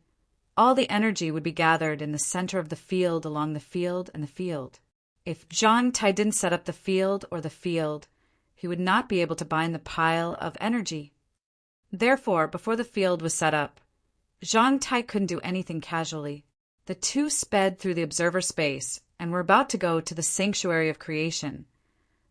all the energy would be gathered in the center of the field along the field and the field. If Zhang Tai didn't set up the field or the field, he would not be able to bind the pile of energy. Therefore, before the field was set up, Zhang Tai couldn't do anything casually. The two sped through the observer space and were about to go to the sanctuary of creation.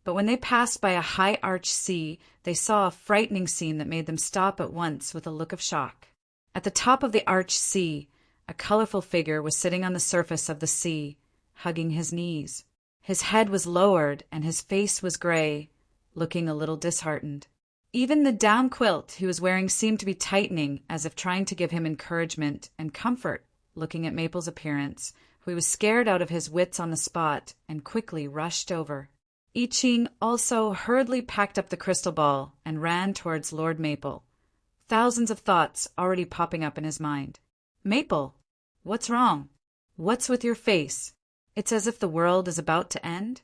But when they passed by a high arch sea, they saw a frightening scene that made them stop at once with a look of shock. At the top of the arch sea, a colorful figure was sitting on the surface of the sea, hugging his knees. His head was lowered and his face was gray, looking a little disheartened. Even the down quilt he was wearing seemed to be tightening, as if trying to give him encouragement and comfort. Looking at Maple's appearance, who was scared out of his wits on the spot and quickly rushed over. I Ching also hurriedly packed up the crystal ball and ran towards Lord Maple, thousands of thoughts already popping up in his mind. Maple, what's wrong? What's with your face? It's as if the world is about to end?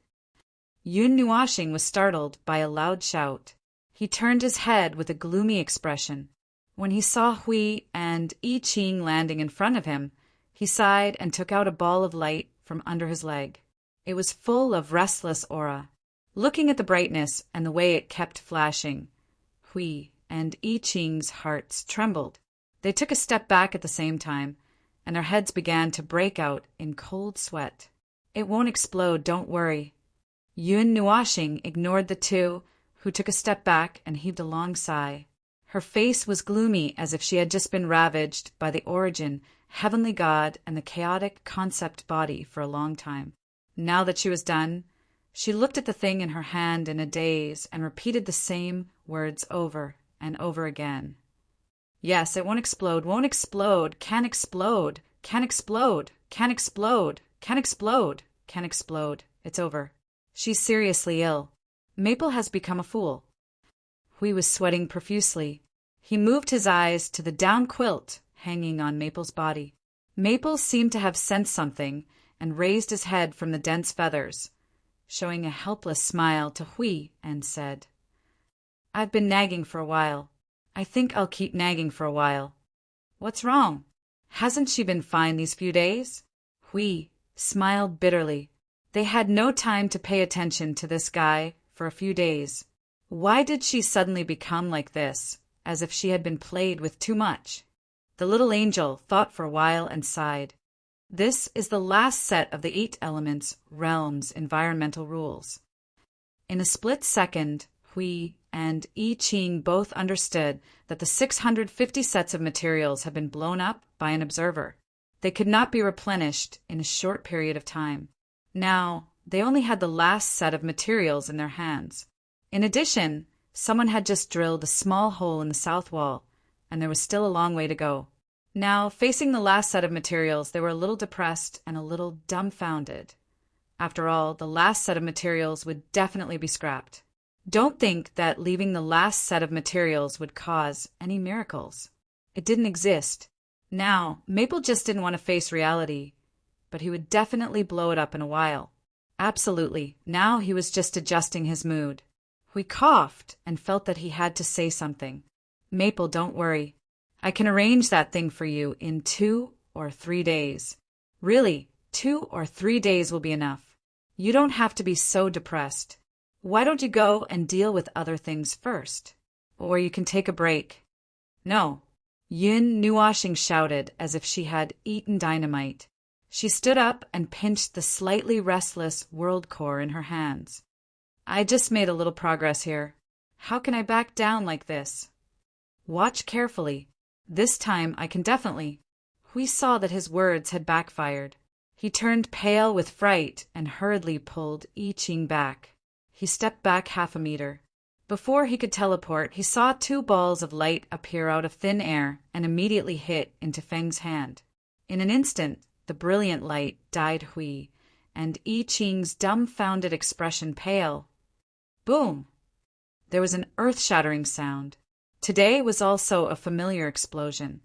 Yun Nuashing was startled by a loud shout. He turned his head with a gloomy expression. When he saw Hui and I Ching landing in front of him, he sighed and took out a ball of light from under his leg. It was full of restless aura. Looking at the brightness and the way it kept flashing, Hui and I Ching's hearts trembled. They took a step back at the same time, and their heads began to break out in cold sweat. It won't explode, don't worry. Yun Nuashing ignored the two, who took a step back and heaved a long sigh. Her face was gloomy, as if she had just been ravaged by the origin, heavenly God, and the chaotic concept body for a long time. Now that she was done, she looked at the thing in her hand in a daze and repeated the same words over and over again. Yes, it won't explode, can't explode, can't explode, can't explode, can't explode, can't explode. It's over. She's seriously ill. Maple has become a fool. Hui was sweating profusely. He moved his eyes to the down quilt hanging on Maple's body. Maple seemed to have sensed something and raised his head from the dense feathers, showing a helpless smile to Hui, and said, I've been nagging for a while. I think I'll keep nagging for a while. What's wrong? Hasn't she been fine these few days? Hui smiled bitterly. They had no time to pay attention to this guy for a few days. Why did she suddenly become like this, as if she had been played with too much? The little angel thought for a while and sighed. This is the last set of the 8 elements, realms, environmental rules. In a split second, Hui and I Ching both understood that the 650 sets of materials had been blown up by an observer. They could not be replenished in a short period of time. Now, they only had the last set of materials in their hands. In addition, someone had just drilled a small hole in the south wall, and there was still a long way to go. Now, facing the last set of materials, they were a little depressed and a little dumbfounded. After all, the last set of materials would definitely be scrapped. Don't think that leaving the last set of materials would cause any miracles. It didn't exist. Now, Maple just didn't want to face reality, but he would definitely blow it up in a while. Absolutely. Now he was just adjusting his mood. He coughed and felt that he had to say something. Maple, don't worry. I can arrange that thing for you in 2 or 3 days. Really, 2 or 3 days will be enough. You don't have to be so depressed. Why don't you go and deal with other things first? Or you can take a break. No. Yun Nuashing shouted as if she had eaten dynamite. She stood up and pinched the slightly restless world core in her hands. I just made a little progress here. How can I back down like this? Watch carefully. This time I can definitely. Hui saw that his words had backfired. He turned pale with fright and hurriedly pulled I Ching back. He stepped back 1/2 meter. Before he could teleport, he saw 2 balls of light appear out of thin air and immediately hit into Feng's hand. In an instant, the brilliant light dyed Hui, and I Ching's dumbfounded expression pale. Boom! There was an earth-shattering sound. Today was also a familiar explosion.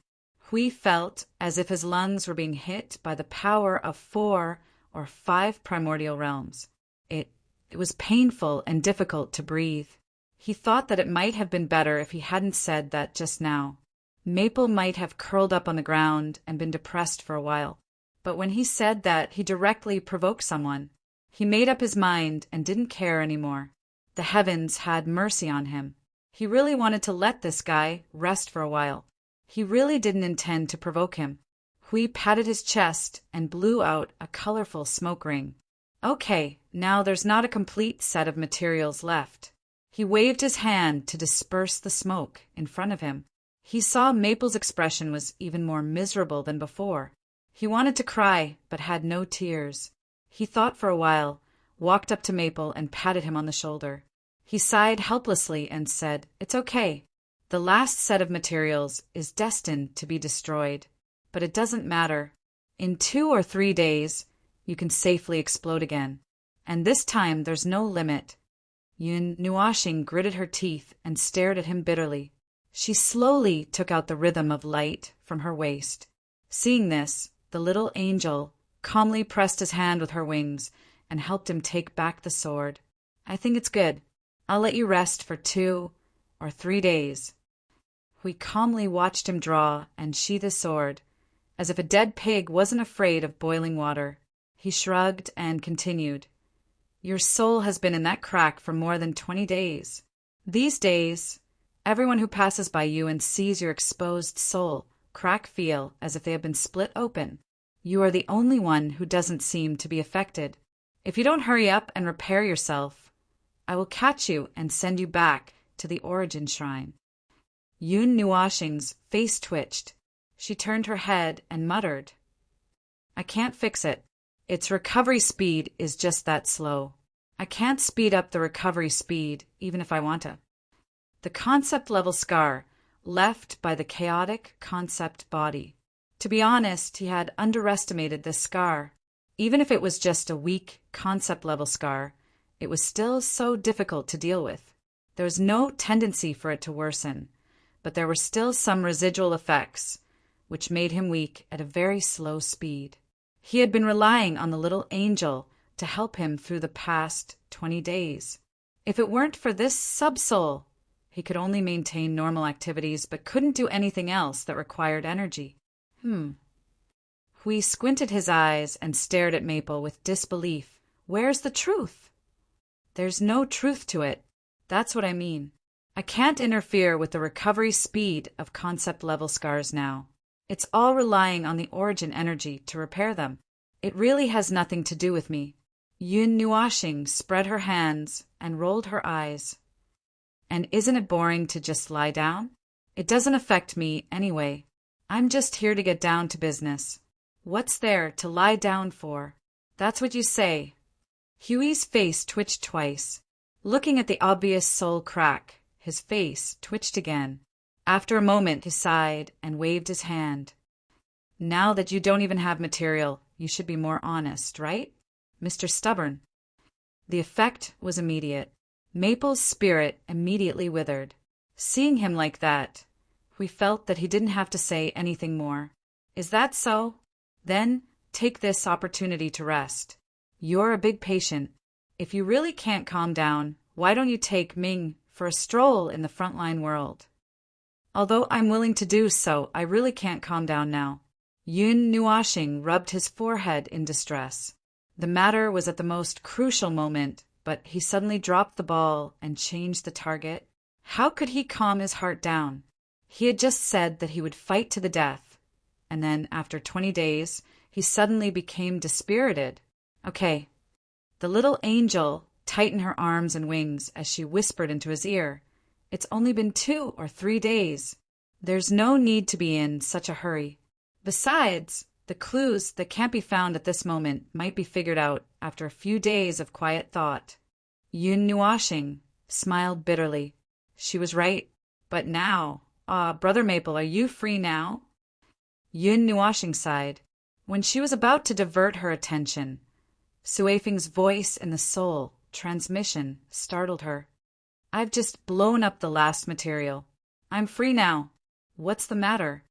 Hui felt as if his lungs were being hit by the power of 4 or 5 primordial realms. It was painful and difficult to breathe. He thought that it might have been better if he hadn't said that just now. Maple might have curled up on the ground and been depressed for a while. But when he said that, he directly provoked someone. He made up his mind and didn't care anymore. The heavens had mercy on him. He really wanted to let this guy rest for a while. He really didn't intend to provoke him. Hui patted his chest and blew out a colorful smoke ring. Okay, now there's not a complete set of materials left. He waved his hand to disperse the smoke in front of him. He saw Maple's expression was even more miserable than before. He wanted to cry, but had no tears. He thought for a while, walked up to Maple and patted him on the shoulder. He sighed helplessly and said, "It's okay. The last set of materials is destined to be destroyed. But it doesn't matter. In 2 or 3 days, you can safely explode again. And this time there's no limit." Yun Nuashing gritted her teeth and stared at him bitterly. She slowly took out the rhythm of light from her waist. Seeing this, the little angel calmly pressed his hand with her wings and helped him take back the sword. "I think it's good. I'll let you rest for 2 or 3 days." We calmly watched him draw and sheath his sword, as if a dead pig wasn't afraid of boiling water. He shrugged and continued. "Your soul has been in that crack for more than 20 days. These days, everyone who passes by you and sees your exposed soul crack feel as if they have been split open. You are the only one who doesn't seem to be affected. If you don't hurry up and repair yourself, I will catch you and send you back to the origin shrine." Yun Nuashing's face twitched. She turned her head and muttered, "I can't fix it. Its recovery speed is just that slow. I can't speed up the recovery speed, even if I want to." The concept level scar left by the chaotic concept body. To be honest, he had underestimated this scar. Even if it was just a weak concept level scar, it was still so difficult to deal with. There was no tendency for it to worsen, but there were still some residual effects, which made him weak at a very slow speed. He had been relying on the little angel to help him through the past 20 days. If it weren't for this subsoul, he could only maintain normal activities but couldn't do anything else that required energy. Hui squinted his eyes and stared at Maple with disbelief. "Where's the truth?" "There's no truth to it. That's what I mean. I can't interfere with the recovery speed of concept level scars now. It's all relying on the origin energy to repair them. It really has nothing to do with me." Yun Nuashing spread her hands and rolled her eyes. "And isn't it boring to just lie down? It doesn't affect me anyway. I'm just here to get down to business. What's there to lie down for?" "That's what you say." Huey's face twitched twice. Looking at the obvious soul crack, his face twitched again. After a moment, he sighed and waved his hand. "Now that you don't even have material, you should be more honest, right, Mr. Stubborn?" The effect was immediate. Maple's spirit immediately withered. Seeing him like that, we felt that he didn't have to say anything more. "Is that so? Then take this opportunity to rest. You're a big patient. If you really can't calm down, why don't you take Ming for a stroll in the frontline world?" "Although I'm willing to do so, I really can't calm down now." Yun Nuashing rubbed his forehead in distress. The matter was at the most crucial moment, but he suddenly dropped the ball and changed the target. How could he calm his heart down? He had just said that he would fight to the death, and then, after 20 days, He suddenly became dispirited. Okay. The little angel tightened her arms and wings as she whispered into his ear. It's only been 2 or 3 days. There's no need to be in such a hurry. Besides, the clues that can't be found at this moment might be figured out after a few days of quiet thought. Yun Nuashing smiled bitterly. She was right. But now, Brother Maple, are you free now? Yun Nuashing sighed. When she was about to divert her attention, Suifeng's voice in the soul transmission startled her. I've just blown up the last material. I'm free now. What's the matter?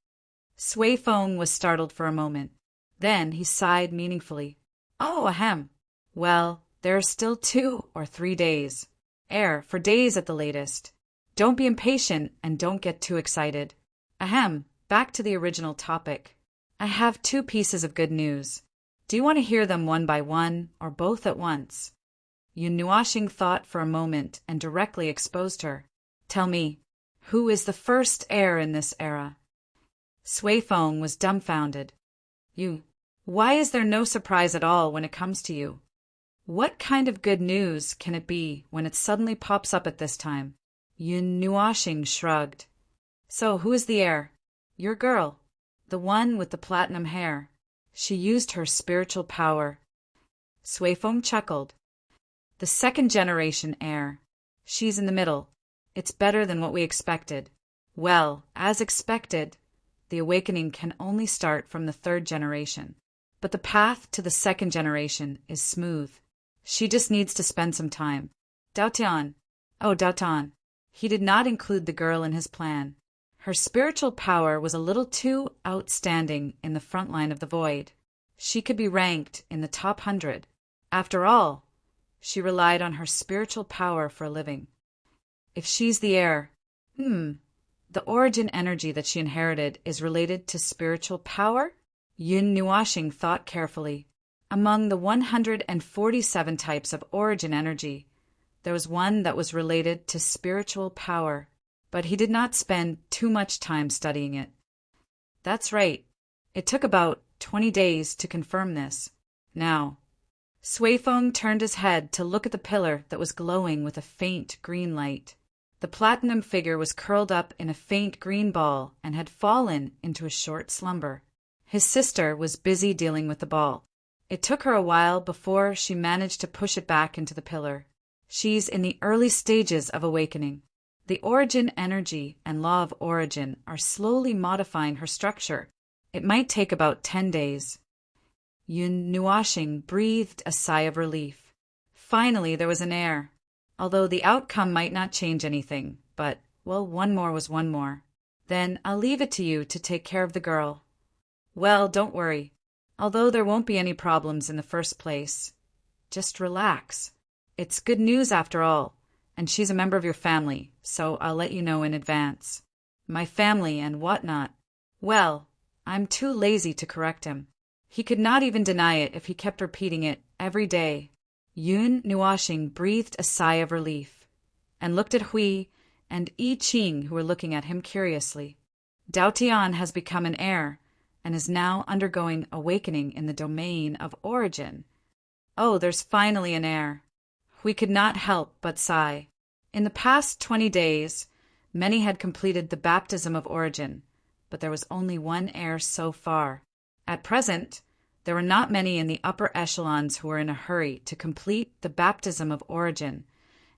Suifeng was startled for a moment. Then he sighed meaningfully. Oh, ahem. Well, there are still 2 or 3 days. For days at the latest. Don't be impatient and don't get too excited. Ahem, back to the original topic. I have 2 pieces of good news. Do you want to hear them one by one or both at once? Yun Nuashing thought for a moment and directly exposed her. Tell me, who is the first heir in this era? Suifeng was dumbfounded. Why is there no surprise at all when it comes to you? What kind of good news can it be when it suddenly pops up at this time? Yun Nuashing shrugged. So who is the heir? Your girl. The one with the platinum hair. She used her spiritual power. Suifeng chuckled. The 2nd generation heir. She's in the middle. It's better than what we expected. Well, as expected, the awakening can only start from the 3rd generation. But the path to the 2nd generation is smooth. She just needs to spend some time. Daotian. Oh, Daotan. He did not include the girl in his plan. Her spiritual power was a little too outstanding in the front line of the void. She could be ranked in the top 100. After all, she relied on her spiritual power for a living. If she's the heir, the origin energy that she inherited is related to spiritual power? Yun Nuashing thought carefully. Among the 147 types of origin energy, there was one that was related to spiritual power, but he did not spend too much time studying it. That's right. It took about 20 days to confirm this. Now, Suifeng turned his head to look at the pillar that was glowing with a faint green light. The platinum figure was curled up in a faint green ball and had fallen into a short slumber. His sister was busy dealing with the ball. It took her a while before she managed to push it back into the pillar. She's in the early stages of awakening. The origin energy and law of origin are slowly modifying her structure. It might take about 10 days. Yun Nuashing breathed a sigh of relief. Finally, there was an heir. Although the outcome might not change anything, but, well, one more was one more. Then I'll leave it to you to take care of the girl. Well, don't worry. Although there won't be any problems in the first place, just relax. It's good news after all, and she's a member of your family, so I'll let you know in advance. My family and whatnot. Well, I'm too lazy to correct him. He could not even deny it if he kept repeating it every day. Yun Nuashing breathed a sigh of relief, and looked at Hui and I Ching, who were looking at him curiously. Daotian has become an heir, and is now undergoing awakening in the domain of origin. Oh, there's finally an heir. We could not help but sigh. In the past 20 days, many had completed the baptism of origin, but there was only one heir so far. At present, there were not many in the upper echelons who were in a hurry to complete the baptism of origin,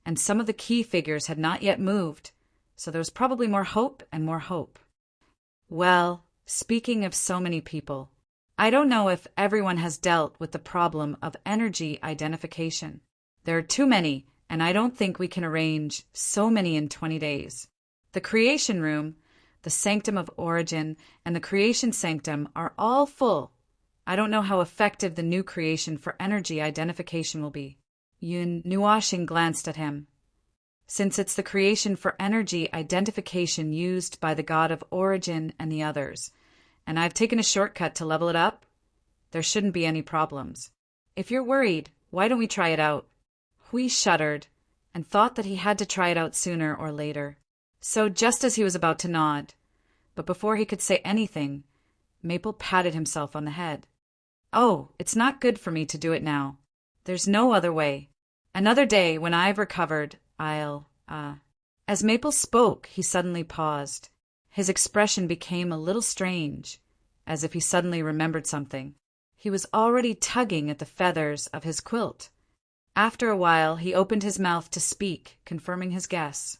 and some of the key figures had not yet moved, so there was probably more hope and more hope. Well, speaking of so many people, I don't know if everyone has dealt with the problem of energy identification. There are too many, and I don't think we can arrange so many in 20 days. The creation room, the sanctum of origin, and the creation sanctum are all full. I don't know how effective the new creation for energy identification will be. Yun Nuashing glanced at him. Since it's the creation for energy identification used by the god of origin and the others, and I've taken a shortcut to level it up, there shouldn't be any problems. If you're worried, why don't we try it out? Hui shuddered and thought that he had to try it out sooner or later. So just as he was about to nod, but before he could say anything, Maple patted himself on the head. Oh, it's not good for me to do it now. There's no other way. Another day, when I've recovered, As Maple spoke, he suddenly paused. His expression became a little strange, as if he suddenly remembered something. He was already tugging at the feathers of his quilt. After a while, he opened his mouth to speak, confirming his guess.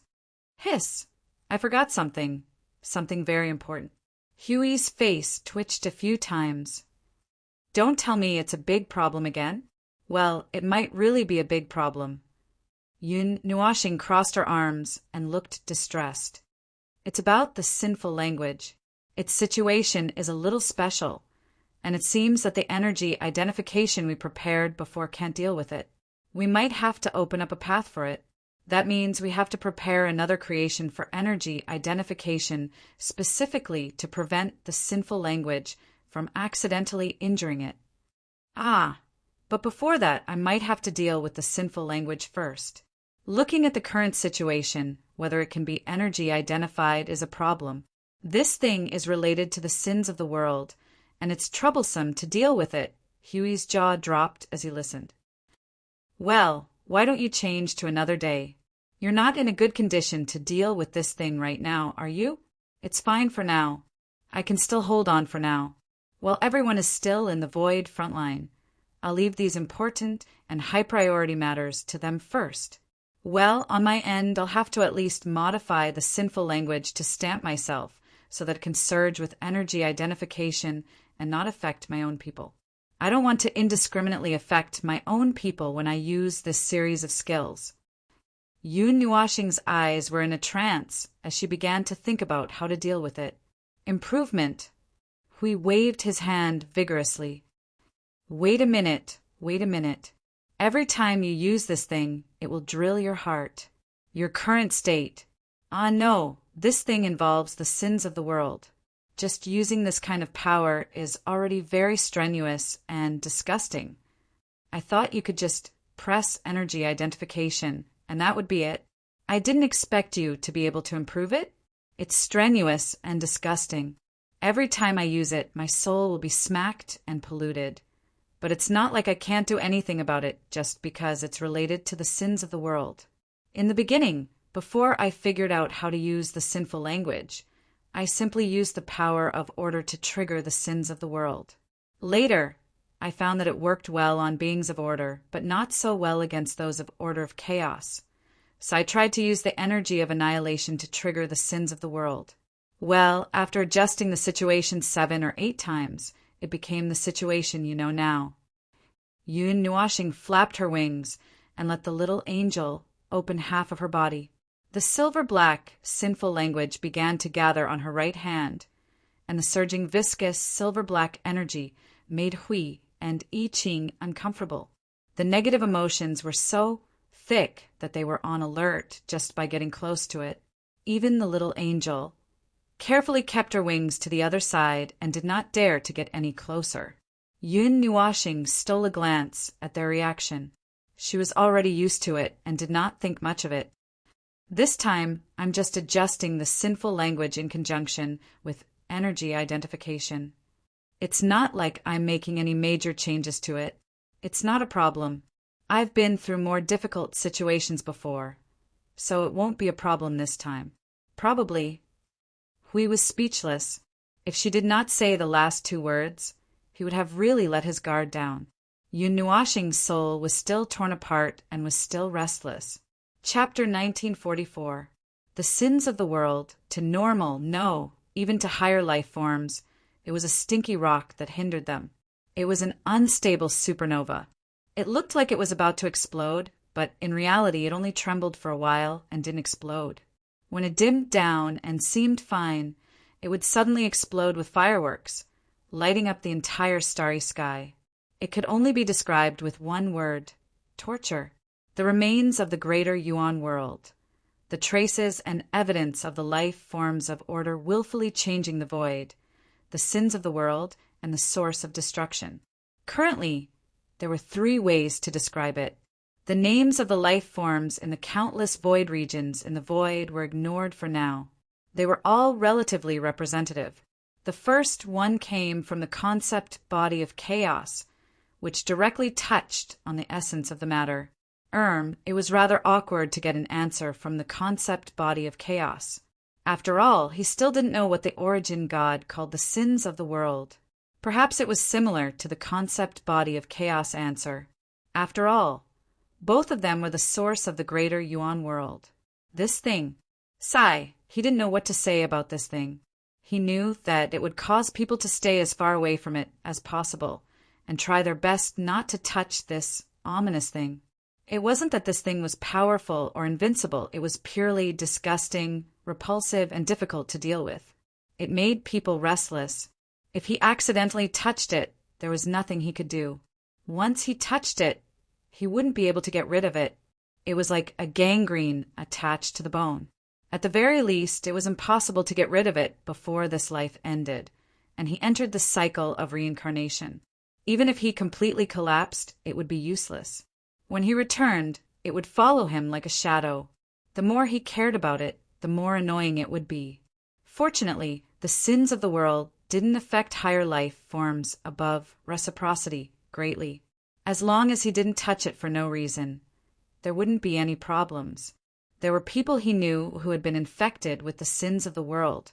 Hiss! I forgot something. Something very important. Huey's face twitched a few times. Don't tell me it's a big problem again. Well, it might really be a big problem. Yun Nuashing crossed her arms and looked distressed. It's about the sinful language. Its situation is a little special, and it seems that the energy identification we prepared before can't deal with it. We might have to open up a path for it. That means we have to prepare another creation for energy identification specifically to prevent the sinful language from accidentally injuring it. But before that, I might have to deal with the sinful language first. Looking at the current situation, whether it can be energy identified is a problem. This thing is related to the sins of the world, and it's troublesome to deal with it. Huey's jaw dropped as he listened. Well, why don't you change to another day? You're not in a good condition to deal with this thing right now, are you? It's fine for now. I can still hold on for now. While everyone is still in the void front line, I'll leave these important and high-priority matters to them first. Well, on my end, I'll have to at least modify the sinful language to stamp myself so that it can surge with energy identification and not affect my own people. I don't want to indiscriminately affect my own people when I use this series of skills. Yun Nuashing's eyes were in a trance as she began to think about how to deal with it. Improvement. Hui waved his hand vigorously. Wait a minute. Every time you use this thing, it will drill your heart. Your current state. No, this thing involves the sins of the world. Just using this kind of power is already very strenuous and disgusting. I thought you could just press energy identification, and that would be it. I didn't expect you to be able to improve it. It's strenuous and disgusting. Every time I use it, my soul will be smacked and polluted. But it's not like I can't do anything about it just because it's related to the sins of the world. In the beginning, before I figured out how to use the sinful language, I simply used the power of order to trigger the sins of the world. Later, I found that it worked well on beings of order, but not so well against those of order of chaos. So I tried to use the energy of annihilation to trigger the sins of the world. Well, after adjusting the situation 7 or 8 times, it became the situation you know now. Yun Nuashing flapped her wings and let the little angel open half of her body. The silver-black, sinful language began to gather on her right hand, and the surging viscous silver-black energy made Hui and I Ching uncomfortable. The negative emotions were so thick that they were on alert just by getting close to it. Even the little angel carefully kept her wings to the other side and did not dare to get any closer. Yun Nuashing stole a glance at their reaction. She was already used to it and did not think much of it. This time, I'm just adjusting the sinful language in conjunction with energy identification. It's not like I'm making any major changes to it. It's not a problem. I've been through more difficult situations before, so it won't be a problem this time. Probably. Hui was speechless. If she did not say the last 2 words, he would have really let his guard down. Yun Nuashing's soul was still torn apart and was still restless. Chapter 1944. The sins of the world, to normal, no, even to higher life forms, it was a stinky rock that hindered them. It was an unstable supernova. It looked like it was about to explode, but in reality it only trembled for a while and didn't explode. When it dimmed down and seemed fine, it would suddenly explode with fireworks, lighting up the entire starry sky. It could only be described with one word: torture. The remains of the greater Yuan world. The traces and evidence of the life forms of order willfully changing the void, the sins of the world, and the source of destruction. Currently, there were 3 ways to describe it. The names of the life forms in the countless void regions in the void were ignored for now. They were all relatively representative. The first one came from the concept body of chaos, which directly touched on the essence of the matter. It was rather awkward to get an answer from the concept body of chaos. After all, he still didn't know what the origin god called the sins of the world. Perhaps it was similar to the concept body of chaos answer. After all, both of them were the source of the greater Yuan world. This thing. He didn't know what to say about this thing. He knew that it would cause people to stay as far away from it as possible and try their best not to touch this ominous thing. It wasn't that this thing was powerful or invincible. It was purely disgusting, repulsive, and difficult to deal with. It made people restless. If he accidentally touched it, there was nothing he could do. Once he touched it, he wouldn't be able to get rid of it. It was like a gangrene attached to the bone. At the very least, it was impossible to get rid of it before this life ended, and he entered the cycle of reincarnation. Even if he completely collapsed, it would be useless. When he returned, it would follow him like a shadow. The more he cared about it, the more annoying it would be. Fortunately, the sins of the world didn't affect higher life forms above reciprocity greatly. As long as he didn't touch it for no reason, there wouldn't be any problems. There were people he knew who had been infected with the sins of the world,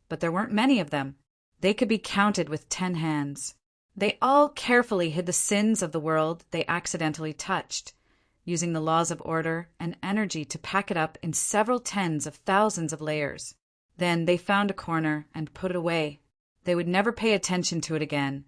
but there weren't many of them. They could be counted with 10 hands. They all carefully hid the sins of the world they accidentally touched, using the laws of order and energy to pack it up in several tens of thousands of layers. Then they found a corner and put it away. They would never pay attention to it again,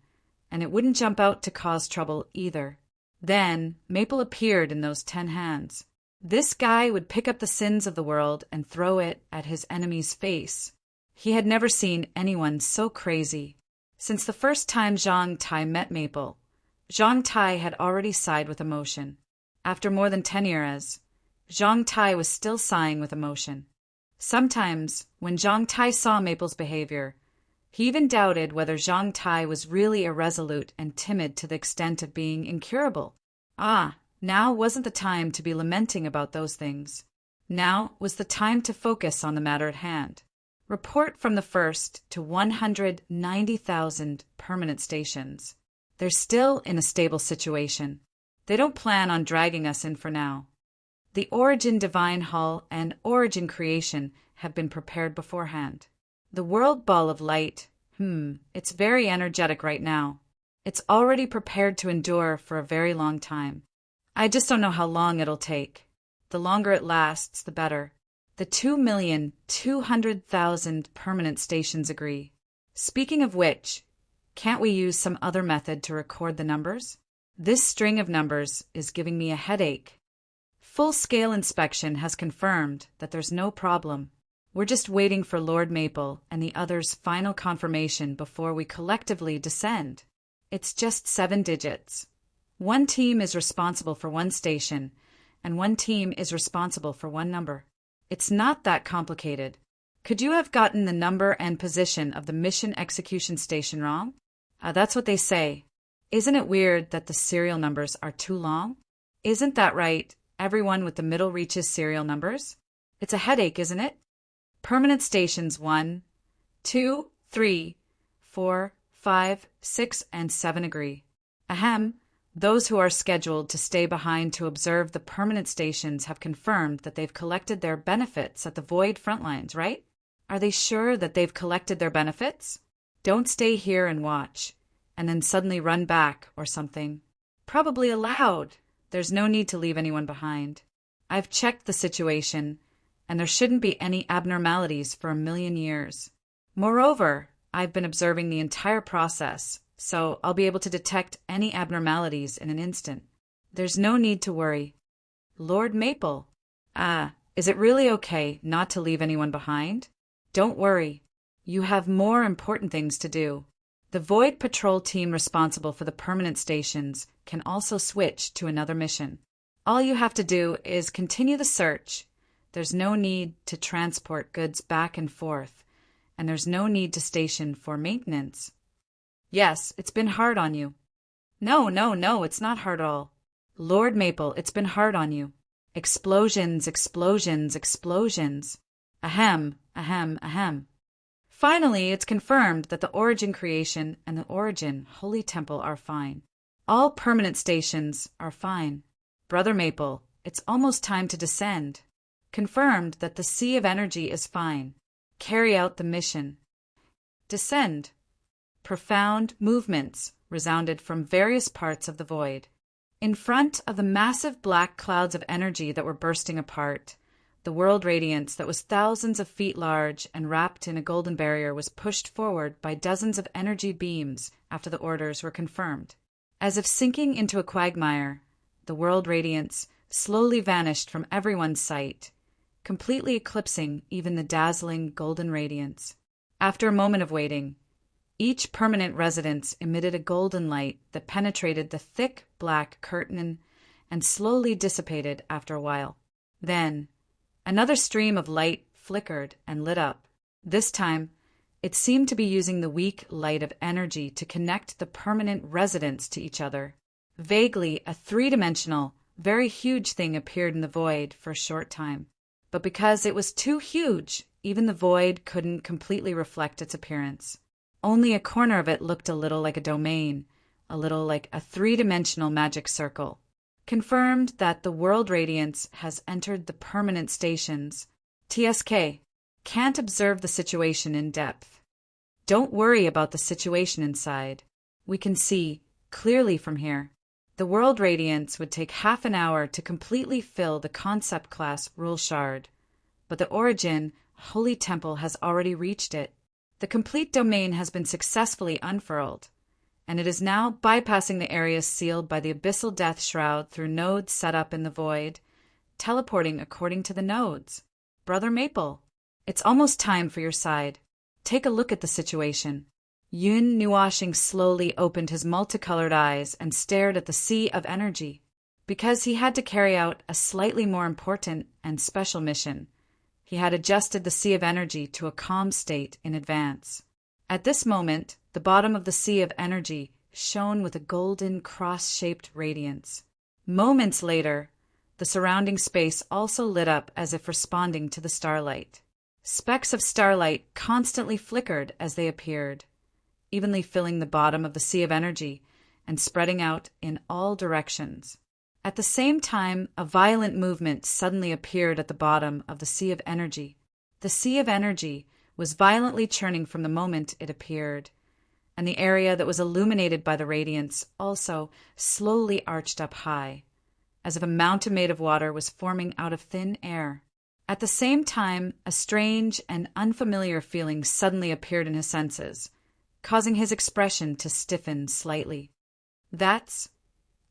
and it wouldn't jump out to cause trouble either. Then Maple appeared in those 10 hands. This guy would pick up the sins of the world and throw it at his enemy's face. He had never seen anyone so crazy. Since the first time Zhang Tai met Maple, Zhang Tai had already sighed with emotion. After more than 10 years, Zhang Tai was still sighing with emotion. Sometimes, when Zhang Tai saw Maple's behavior, he even doubted whether Zhang Tai was really irresolute and timid to the extent of being incurable. Now wasn't the time to be lamenting about those things. Now was the time to focus on the matter at hand. Report from the 1st to 190,000 permanent stations. They're still in a stable situation. They don't plan on dragging us in for now. The Origin Divine Hall and Origin Creation have been prepared beforehand. The World Ball of Light, it's very energetic right now. It's already prepared to endure for a very long time. I just don't know how long it'll take. The longer it lasts, the better. The 2,200,000 permanent stations agree. Speaking of which, can't we use some other method to record the numbers? This string of numbers is giving me a headache. Full-scale inspection has confirmed that there's no problem. We're just waiting for Lord Maple and the others' final confirmation before we collectively descend. It's just 7 digits. One team is responsible for one station, and one team is responsible for one number. It's not that complicated. Could you have gotten the number and position of the mission execution station wrong? That's what they say. Isn't it weird that the serial numbers are too long? Isn't that right? Everyone with the middle reaches serial numbers? It's a headache, isn't it? Permanent stations 1, 2, 3, 4, 5, 6, and 7 agree. Those who are scheduled to stay behind to observe the permanent stations have confirmed that they've collected their benefits at the Void Frontlines, right? Are they sure that they've collected their benefits? Don't stay here and watch, and then suddenly run back or something. Probably allowed. There's no need to leave anyone behind. I've checked the situation, and there shouldn't be any abnormalities for 1,000,000 years. Moreover, I've been observing the entire process, so I'll be able to detect any abnormalities in an instant. There's no need to worry. Lord Maple. Is it really okay not to leave anyone behind? Don't worry. You have more important things to do. The Void Patrol team responsible for the permanent stations can also switch to another mission. All you have to do is continue the search. There's no need to transport goods back and forth, and there's no need to station for maintenance. Yes, it's been hard on you. No, it's not hard at all. Lord Maple, it's been hard on you. Explosions, explosions, explosions. Ahem. Finally, it's confirmed that the origin creation and the origin holy temple are fine. All permanent stations are fine. Brother Maple, it's almost time to descend. Confirmed that the sea of energy is fine. Carry out the mission. Descend. Profound movements resounded from various parts of the void. In front of the massive black clouds of energy that were bursting apart, the world radiance that was thousands of feet large and wrapped in a golden barrier was pushed forward by dozens of energy beams after the orders were confirmed. As if sinking into a quagmire, the world radiance slowly vanished from everyone's sight, completely eclipsing even the dazzling golden radiance. After a moment of waiting, each permanent residence emitted a golden light that penetrated the thick black curtain and slowly dissipated after a while. Then, another stream of light flickered and lit up. This time, it seemed to be using the weak light of energy to connect the permanent residents to each other. Vaguely, a three-dimensional, very huge thing appeared in the void for a short time. But because it was too huge, even the void couldn't completely reflect its appearance. Only a corner of it looked a little like a domain, a little like a three-dimensional magic circle. Confirmed that the world radiance has entered the permanent stations. TSK. Can't observe the situation in depth. Don't worry about the situation inside. We can see clearly from here. The world radiance would take half an hour to completely fill the concept class rule shard, but the origin holy temple has already reached it. The complete domain has been successfully unfurled, and it is now bypassing the areas sealed by the abyssal death shroud through nodes set up in the void, teleporting according to the nodes. Brother Maple, it's almost time for your side. Take a look at the situation. Yun Nuashing slowly opened his multicolored eyes and stared at the sea of energy. Because he had to carry out a slightly more important and special mission, he had adjusted the sea of energy to a calm state in advance. At this moment, the bottom of the sea of energy shone with a golden cross-shaped radiance. Moments later, the surrounding space also lit up as if responding to the starlight. Specks of starlight constantly flickered as they appeared, evenly filling the bottom of the sea of energy and spreading out in all directions. At the same time, a violent movement suddenly appeared at the bottom of the sea of energy. The sea of energy was violently churning from the moment it appeared, and the area that was illuminated by the radiance also slowly arched up high, as if a mountain made of water was forming out of thin air. At the same time, a strange and unfamiliar feeling suddenly appeared in his senses, causing his expression to stiffen slightly.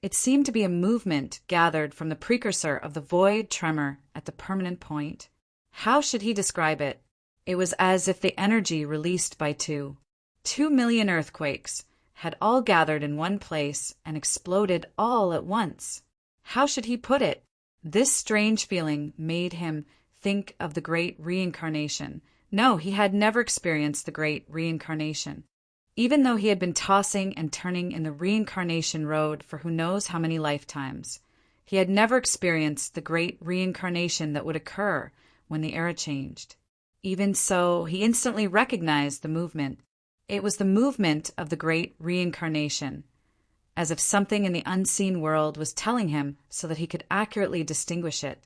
It seemed to be a movement gathered from the precursor of the void tremor at the permanent point. How should he describe it? It was as if the energy released by 2 million earthquakes had all gathered in one place and exploded all at once. How should he put it? This strange feeling made him think of the great reincarnation. No, he had never experienced the great reincarnation. Even though he had been tossing and turning in the reincarnation road for who knows how many lifetimes, he had never experienced the great reincarnation that would occur when the era changed. Even so, he instantly recognized the movement. It was the movement of the great reincarnation, as if something in the unseen world was telling him so that he could accurately distinguish it.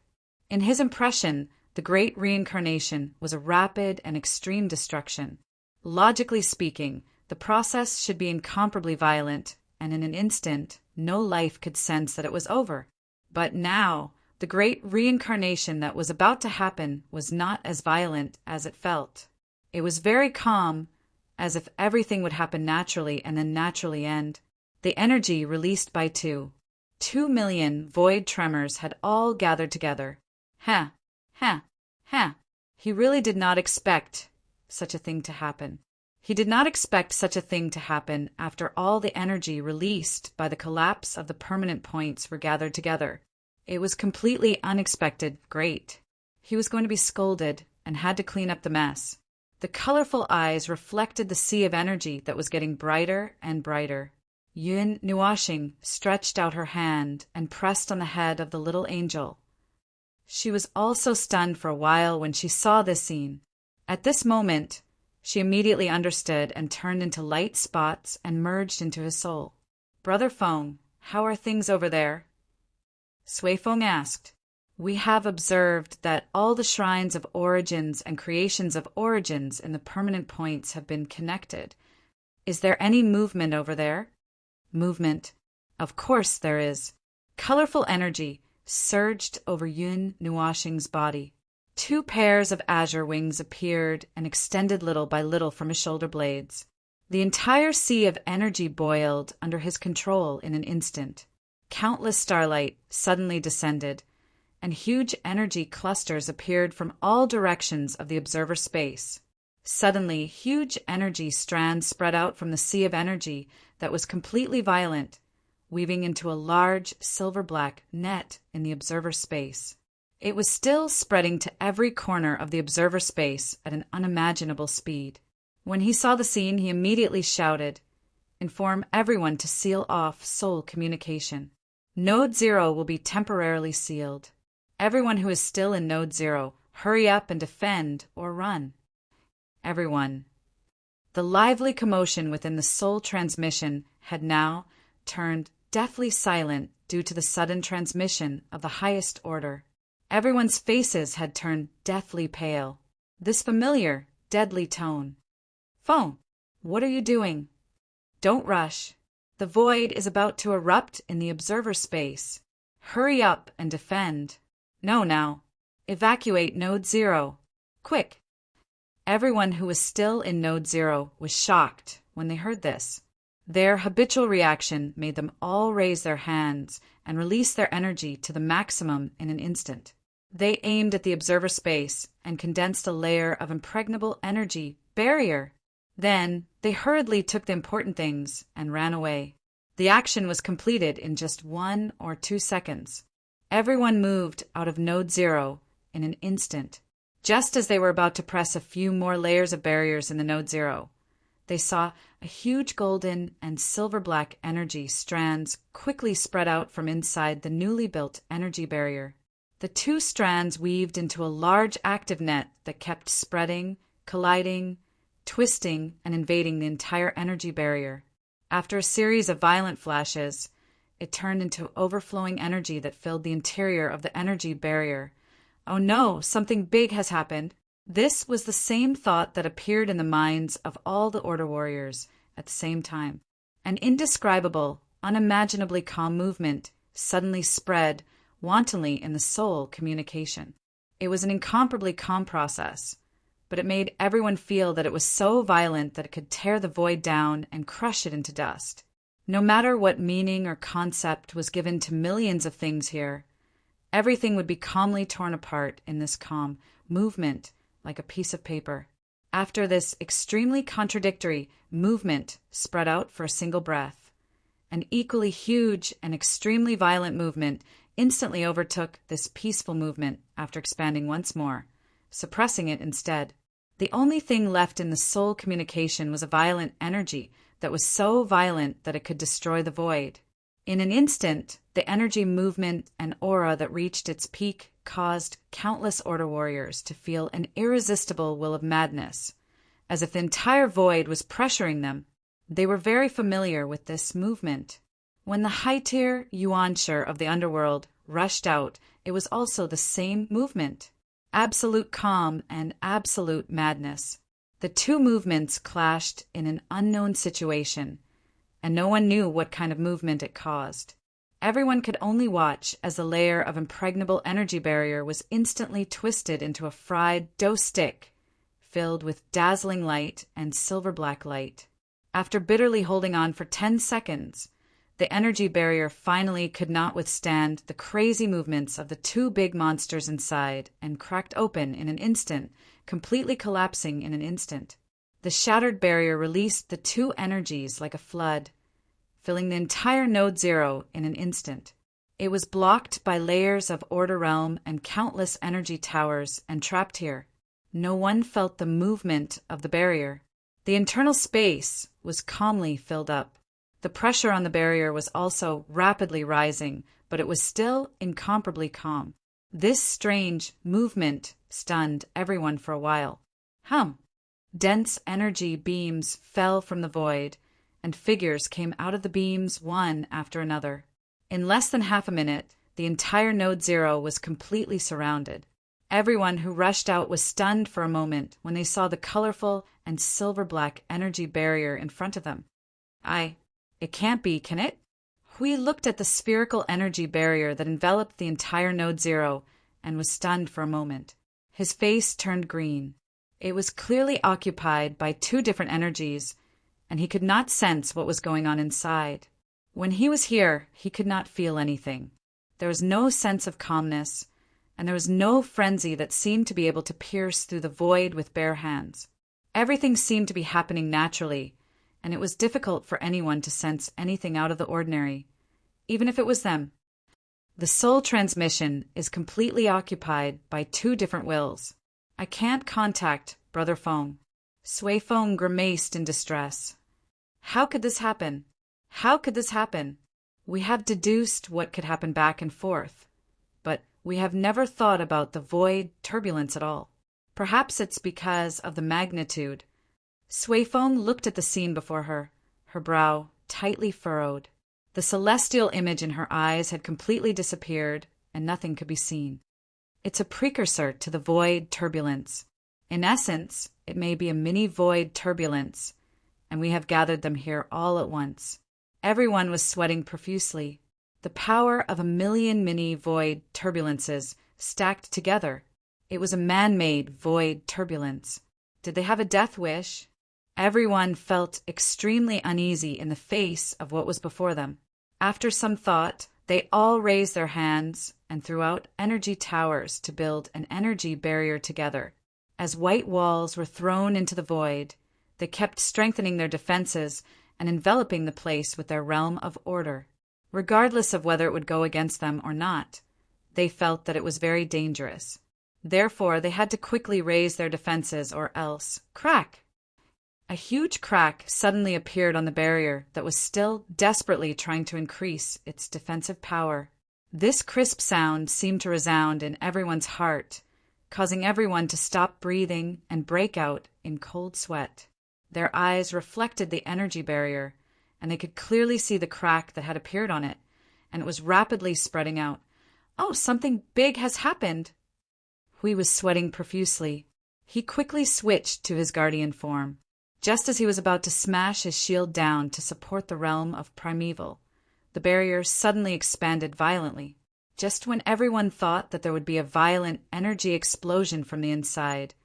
In his impression, the great reincarnation was a rapid and extreme destruction. Logically speaking, the process should be incomparably violent, and in an instant, no life could sense that it was over. But now, the great reincarnation that was about to happen was not as violent as it felt. It was very calm, as if everything would happen naturally and then naturally end. The energy released by 2 million void tremors had all gathered together. He really did not expect such a thing to happen. He did not expect such a thing to happen after all the energy released by the collapse of the permanent points were gathered together. It was completely unexpected, great. He was going to be scolded and had to clean up the mess. The colorful eyes reflected the sea of energy that was getting brighter and brighter. Yun Nuashing stretched out her hand and pressed on the head of the little angel. She was also stunned for a while when she saw this scene. At this moment, She immediately understood and turned into light spots and merged into his soul. "Brother Feng, how are things over there?" Sui Feng asked. "We have observed that all the shrines of origins and creations of origins in the permanent points have been connected. Is there any movement over there?" Movement. Of course there is. Colorful energy surged over Yun Nuoxing's body. 2 pairs of azure wings appeared and extended little by little from his shoulder blades. The entire sea of energy boiled under his control in an instant. Countless starlight suddenly descended, and huge energy clusters appeared from all directions of the observer space. Suddenly, huge energy strands spread out from the sea of energy that was completely violent, weaving into a large silver-black net in the observer space. It was still spreading to every corner of the observer space at an unimaginable speed. When he saw the scene, he immediately shouted, "Inform everyone to seal off soul communication. Node 0 will be temporarily sealed. Everyone who is still in Node 0, hurry up and defend or run." Everyone. The lively commotion within the soul transmission had now turned deathly silent due to the sudden transmission of the highest order. Everyone's faces had turned deathly pale. This familiar, deadly tone. "Feng, what are you doing? Don't rush. The void is about to erupt in the observer space. Hurry up and defend. No, now. Evacuate Node 0. Quick." Everyone who was still in Node 0 was shocked when they heard this. Their habitual reaction made them all raise their hands and release their energy to the maximum in an instant. They aimed at the observer space and condensed a layer of impregnable energy barrier. Then they hurriedly took the important things and ran away. The action was completed in just 1 or 2 seconds. Everyone moved out of Node 0 in an instant. Just as they were about to press a few more layers of barriers in the Node 0, they saw a huge golden and silver-black energy strands quickly spread out from inside the newly built energy barrier. The 2 strands weaved into a large active net that kept spreading, colliding, twisting, and invading the entire energy barrier. After a series of violent flashes, it turned into overflowing energy that filled the interior of the energy barrier. "Oh no, something big has happened." This was the same thought that appeared in the minds of all the Order warriors at the same time. An indescribable, unimaginably calm movement suddenly spread wantonly in the soul communication. It was an incomparably calm process, but it made everyone feel that it was so violent that it could tear the void down and crush it into dust. No matter what meaning or concept was given to millions of things here, everything would be calmly torn apart in this calm movement like a piece of paper. After this extremely contradictory movement spread out for a single breath, an equally huge and extremely violent movement instantly overtook this peaceful movement after expanding once more, suppressing it instead. The only thing left in the soul communication was a violent energy that was so violent that it could destroy the void. In an instant, the energy movement and aura that reached its peak caused countless Order warriors to feel an irresistible will of madness, as if the entire void was pressuring them. They were very familiar with this movement. When the high-tier Yuanshi of the underworld rushed out, it was also the same movement. Absolute calm and absolute madness. The 2 movements clashed in an unknown situation, and no one knew what kind of movement it caused. Everyone could only watch as the layer of impregnable energy barrier was instantly twisted into a fried dough stick filled with dazzling light and silver-black light. After bitterly holding on for 10 seconds, the energy barrier finally could not withstand the crazy movements of the 2 big monsters inside and cracked open in an instant, completely collapsing in an instant. The shattered barrier released the 2 energies like a flood, filling the entire Node 0 in an instant. It was blocked by layers of Order realm and countless energy towers and trapped here. No one felt the movement of the barrier. The internal space was calmly filled up. The pressure on the barrier was also rapidly rising, but it was still incomparably calm. This strange movement stunned everyone for a while. Dense energy beams fell from the void, and figures came out of the beams one after another. In less than half a minute, the entire Node Zero was completely surrounded. Everyone who rushed out was stunned for a moment when they saw the colorful and silver-black energy barrier in front of them. It can't be, can it? Hui looked at the spherical energy barrier that enveloped the entire Node Zero and was stunned for a moment. His face turned green. It was clearly occupied by two different energies, and he could not sense what was going on inside. When he was here, he could not feel anything. There was no sense of calmness, and there was no frenzy that seemed to be able to pierce through the void with bare hands. Everything seemed to be happening naturally, and it was difficult for anyone to sense anything out of the ordinary, even if it was them. The soul transmission is completely occupied by two different wills. I can't contact Brother Feng. Sui Feng grimaced in distress. How could this happen? How could this happen? We have deduced what could happen back and forth, but we have never thought about the void turbulence at all. Perhaps it's because of the magnitude. Sui Feng looked at the scene before her, her brow tightly furrowed. The celestial image in her eyes had completely disappeared, and nothing could be seen. It's a precursor to the void turbulence. In essence, it may be a mini void turbulence, and we have gathered them here all at once. Everyone was sweating profusely. The power of 1,000,000 mini void turbulences stacked together. It was a man-made void turbulence. Did they have a death wish? Everyone felt extremely uneasy in the face of what was before them. After some thought, they all raised their hands and threw out energy towers to build an energy barrier together. As white walls were thrown into the void, they kept strengthening their defenses and enveloping the place with their realm of order. Regardless of whether it would go against them or not, they felt that it was very dangerous. Therefore, they had to quickly raise their defenses or else crack. A huge crack suddenly appeared on the barrier that was still desperately trying to increase its defensive power. This crisp sound seemed to resound in everyone's heart, causing everyone to stop breathing and break out in cold sweat. Their eyes reflected the energy barrier, and they could clearly see the crack that had appeared on it, and it was rapidly spreading out. Oh, something big has happened! Hui was sweating profusely. He quickly switched to his guardian form. Just as he was about to smash his shield down to support the realm of primeval, the barrier suddenly expanded violently. Just when everyone thought that there would be a violent energy explosion from the inside,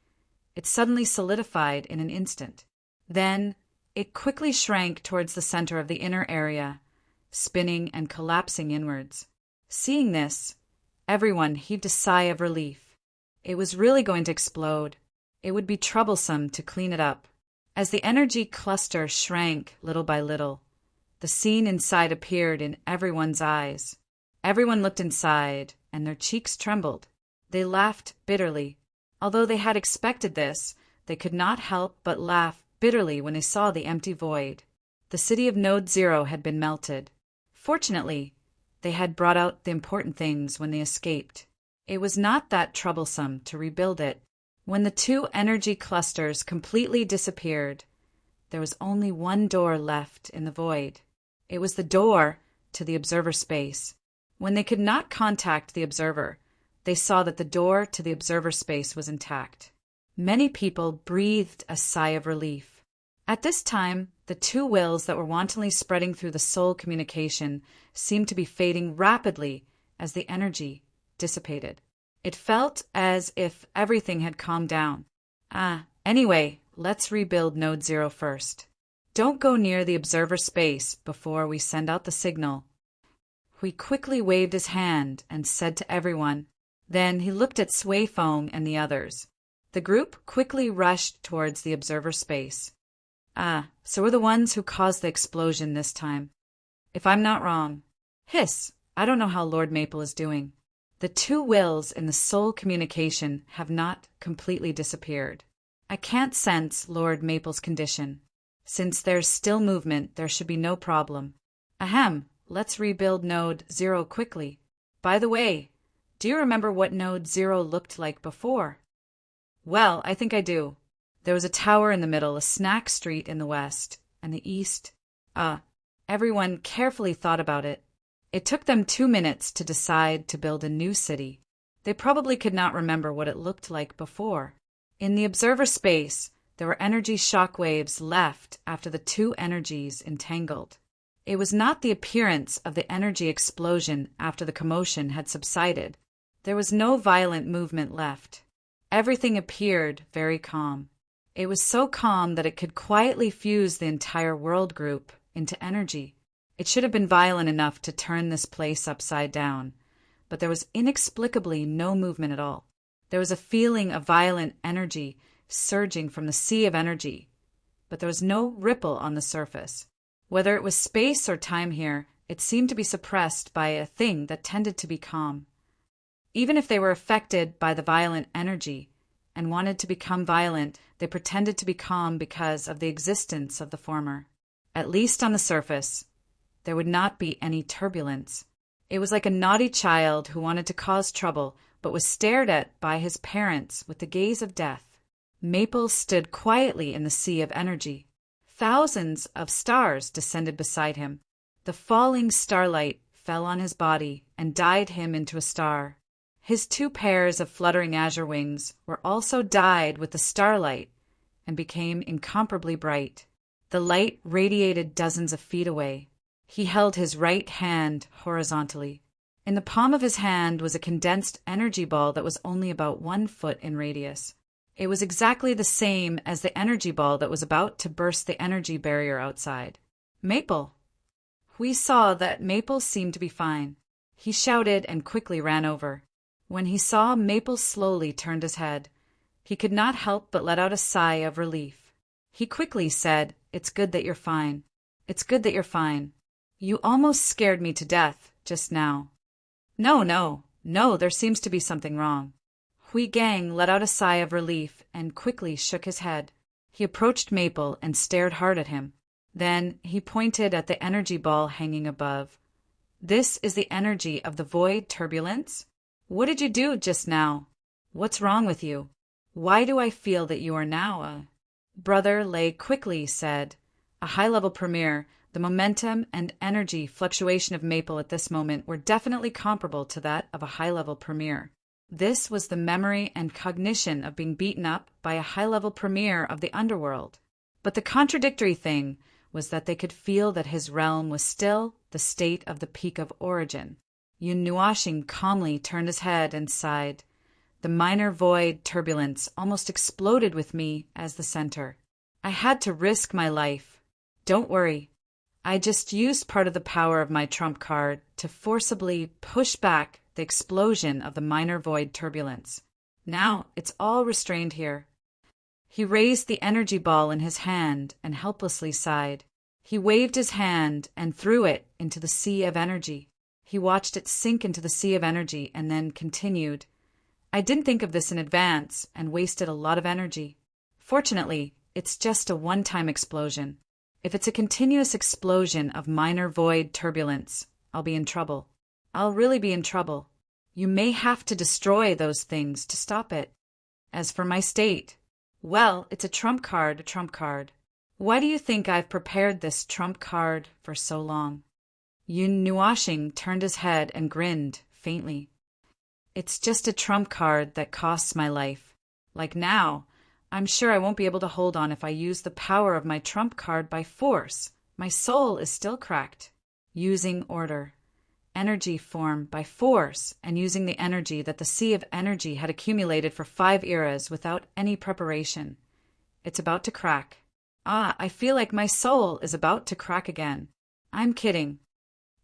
it suddenly solidified in an instant. Then, it quickly shrank towards the center of the inner area, spinning and collapsing inwards. Seeing this, everyone heaved a sigh of relief. It was really going to explode. It would be troublesome to clean it up. As the energy cluster shrank little by little, the scene inside appeared in everyone's eyes. Everyone looked inside, and their cheeks trembled. They laughed bitterly. Although they had expected this, they could not help but laugh bitterly when they saw the empty void. The city of Node Zero had been melted. Fortunately, they had brought out the important things when they escaped. It was not that troublesome to rebuild it. When the two energy clusters completely disappeared, there was only one door left in the void. It was the door to the observer space. When they could not contact the observer, they saw that the door to the observer space was intact. Many people breathed a sigh of relief. At this time, the two wills that were wantonly spreading through the soul communication seemed to be fading rapidly as the energy dissipated. It felt as if everything had calmed down. Anyway, let's rebuild Node Zero first. Don't go near the observer space before we send out the signal. Hui quickly waved his hand and said to everyone. Then he looked at Sui Feng and the others. The group quickly rushed towards the observer space. So we're the ones who caused the explosion this time. If I'm not wrong. Hiss, I don't know how Lord Maple is doing. The two wills in the soul communication have not completely disappeared. I can't sense Lord Maple's condition. Since there's still movement, there should be no problem. Ahem, let's rebuild Node Zero quickly. By the way, do you remember what Node Zero looked like before? Well, I think I do. There was a tower in the middle, a snack street in the west, and the east. Everyone carefully thought about it. It took them 2 minutes to decide to build a new city. They probably could not remember what it looked like before. In the observer space, there were energy shock waves left after the two energies entangled. It was not the appearance of the energy explosion after the commotion had subsided. There was no violent movement left. Everything appeared very calm. It was so calm that it could quietly fuse the entire world group into energy. It should have been violent enough to turn this place upside down, but there was inexplicably no movement at all. There was a feeling of violent energy surging from the sea of energy, but there was no ripple on the surface. Whether it was space or time here, it seemed to be suppressed by a thing that tended to be calm. Even if they were affected by the violent energy and wanted to become violent, they pretended to be calm because of the existence of the former. At least on the surface, there would not be any turbulence. It was like a naughty child who wanted to cause trouble but was stared at by his parents with the gaze of death. Maple stood quietly in the sea of energy. Thousands of stars descended beside him. The falling starlight fell on his body and dyed him into a star. His 2 pairs of fluttering azure wings were also dyed with the starlight and became incomparably bright. The light radiated dozens of feet away. He held his right hand horizontally. In the palm of his hand was a condensed energy ball that was only about 1 foot in radius. It was exactly the same as the energy ball that was about to burst the energy barrier outside. Maple! We saw that Maple seemed to be fine. He shouted and quickly ran over. When he saw Maple slowly turned his head, he could not help but let out a sigh of relief. He quickly said, "It's good that you're fine. It's good that you're fine. You almost scared me to death just now." No, there seems to be something wrong. Hui Gang let out a sigh of relief and quickly shook his head. He approached Maple and stared hard at him. Then he pointed at the energy ball hanging above. "This is the energy of the void turbulence? What did you do just now? What's wrong with you? Why do I feel that you are now a—" Brother Lei quickly said, "A high-level premier. The momentum and energy fluctuation of Maple at this moment were definitely comparable to that of a high-level premier. This was the memory and cognition of being beaten up by a high-level premier of the underworld. But the contradictory thing was that they could feel that his realm was still the state of the peak of origin." Yun Nuashing calmly turned his head and sighed. "The minor void turbulence almost exploded with me as the center. I had to risk my life. Don't worry. I just used part of the power of my trump card to forcibly push back the explosion of the minor void turbulence. Now it's all restrained here." He raised the energy ball in his hand and helplessly sighed. He waved his hand and threw it into the sea of energy. He watched it sink into the sea of energy and then continued, "I didn't think of this in advance and wasted a lot of energy. Fortunately, it's just a one-time explosion. If it's a continuous explosion of minor void turbulence, I'll be in trouble. I'll really be in trouble. You may have to destroy those things to stop it. As for my state, well, it's a trump card. Why do you think I've prepared this trump card for so long?" Yun Nuashing turned his head and grinned faintly. "It's just a trump card that costs my life. Like now, I'm sure I won't be able to hold on if I use the power of my trump card by force. My soul is still cracked. Using order. Energy form by force and using the energy that the sea of energy had accumulated for 5 eras without any preparation. It's about to crack. I feel like my soul is about to crack again. I'm kidding."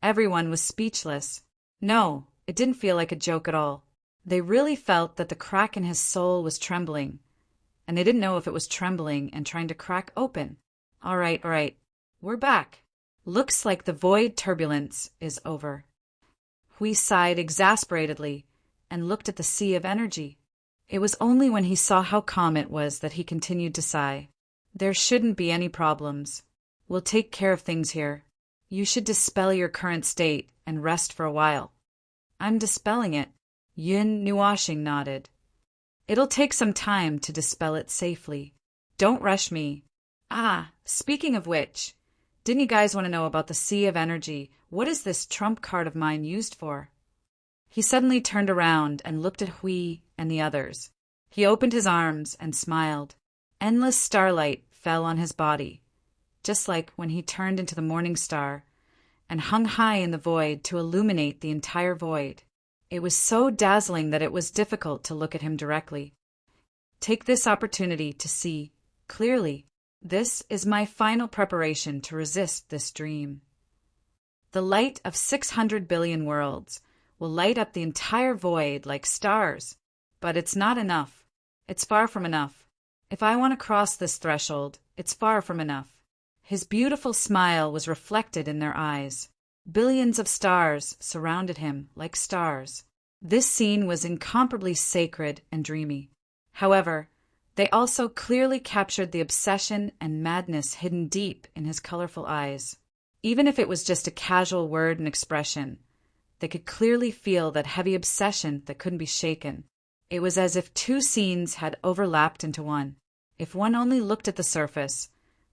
Everyone was speechless. No, it didn't feel like a joke at all. They really felt that the crack in his soul was trembling, and they didn't know if it was trembling and trying to crack open. All right. We're back. Looks like the void turbulence is over." Hui sighed exasperatedly and looked at the sea of energy. It was only when he saw how calm it was that he continued to sigh. "There shouldn't be any problems. We'll take care of things here. You should dispel your current state and rest for a while." "I'm dispelling it." Yun Nuashing nodded. "It'll take some time to dispel it safely. Don't rush me. Ah, speaking of which, didn't you guys want to know about the sea of energy? What is this trump card of mine used for? He suddenly turned around and looked at Hui and the others. He opened his arms and smiled. Endless starlight fell on his body, just like when he turned into the morning star and hung high in the void to illuminate the entire void. It was so dazzling that it was difficult to look at him directly. Take this opportunity to see clearly. This is my final preparation to resist this dream. The light of 600 billion worlds will light up the entire void like stars, but it's not enough. It's far from enough. If I want to cross this threshold, it's far from enough. His beautiful smile was reflected in their eyes. Billions of stars surrounded him like stars. This scene was incomparably sacred and dreamy. However, they also clearly captured the obsession and madness hidden deep in his colorful eyes. Even if it was just a casual word and expression, they could clearly feel that heavy obsession that couldn't be shaken. It was as if two scenes had overlapped into one. If one only looked at the surface,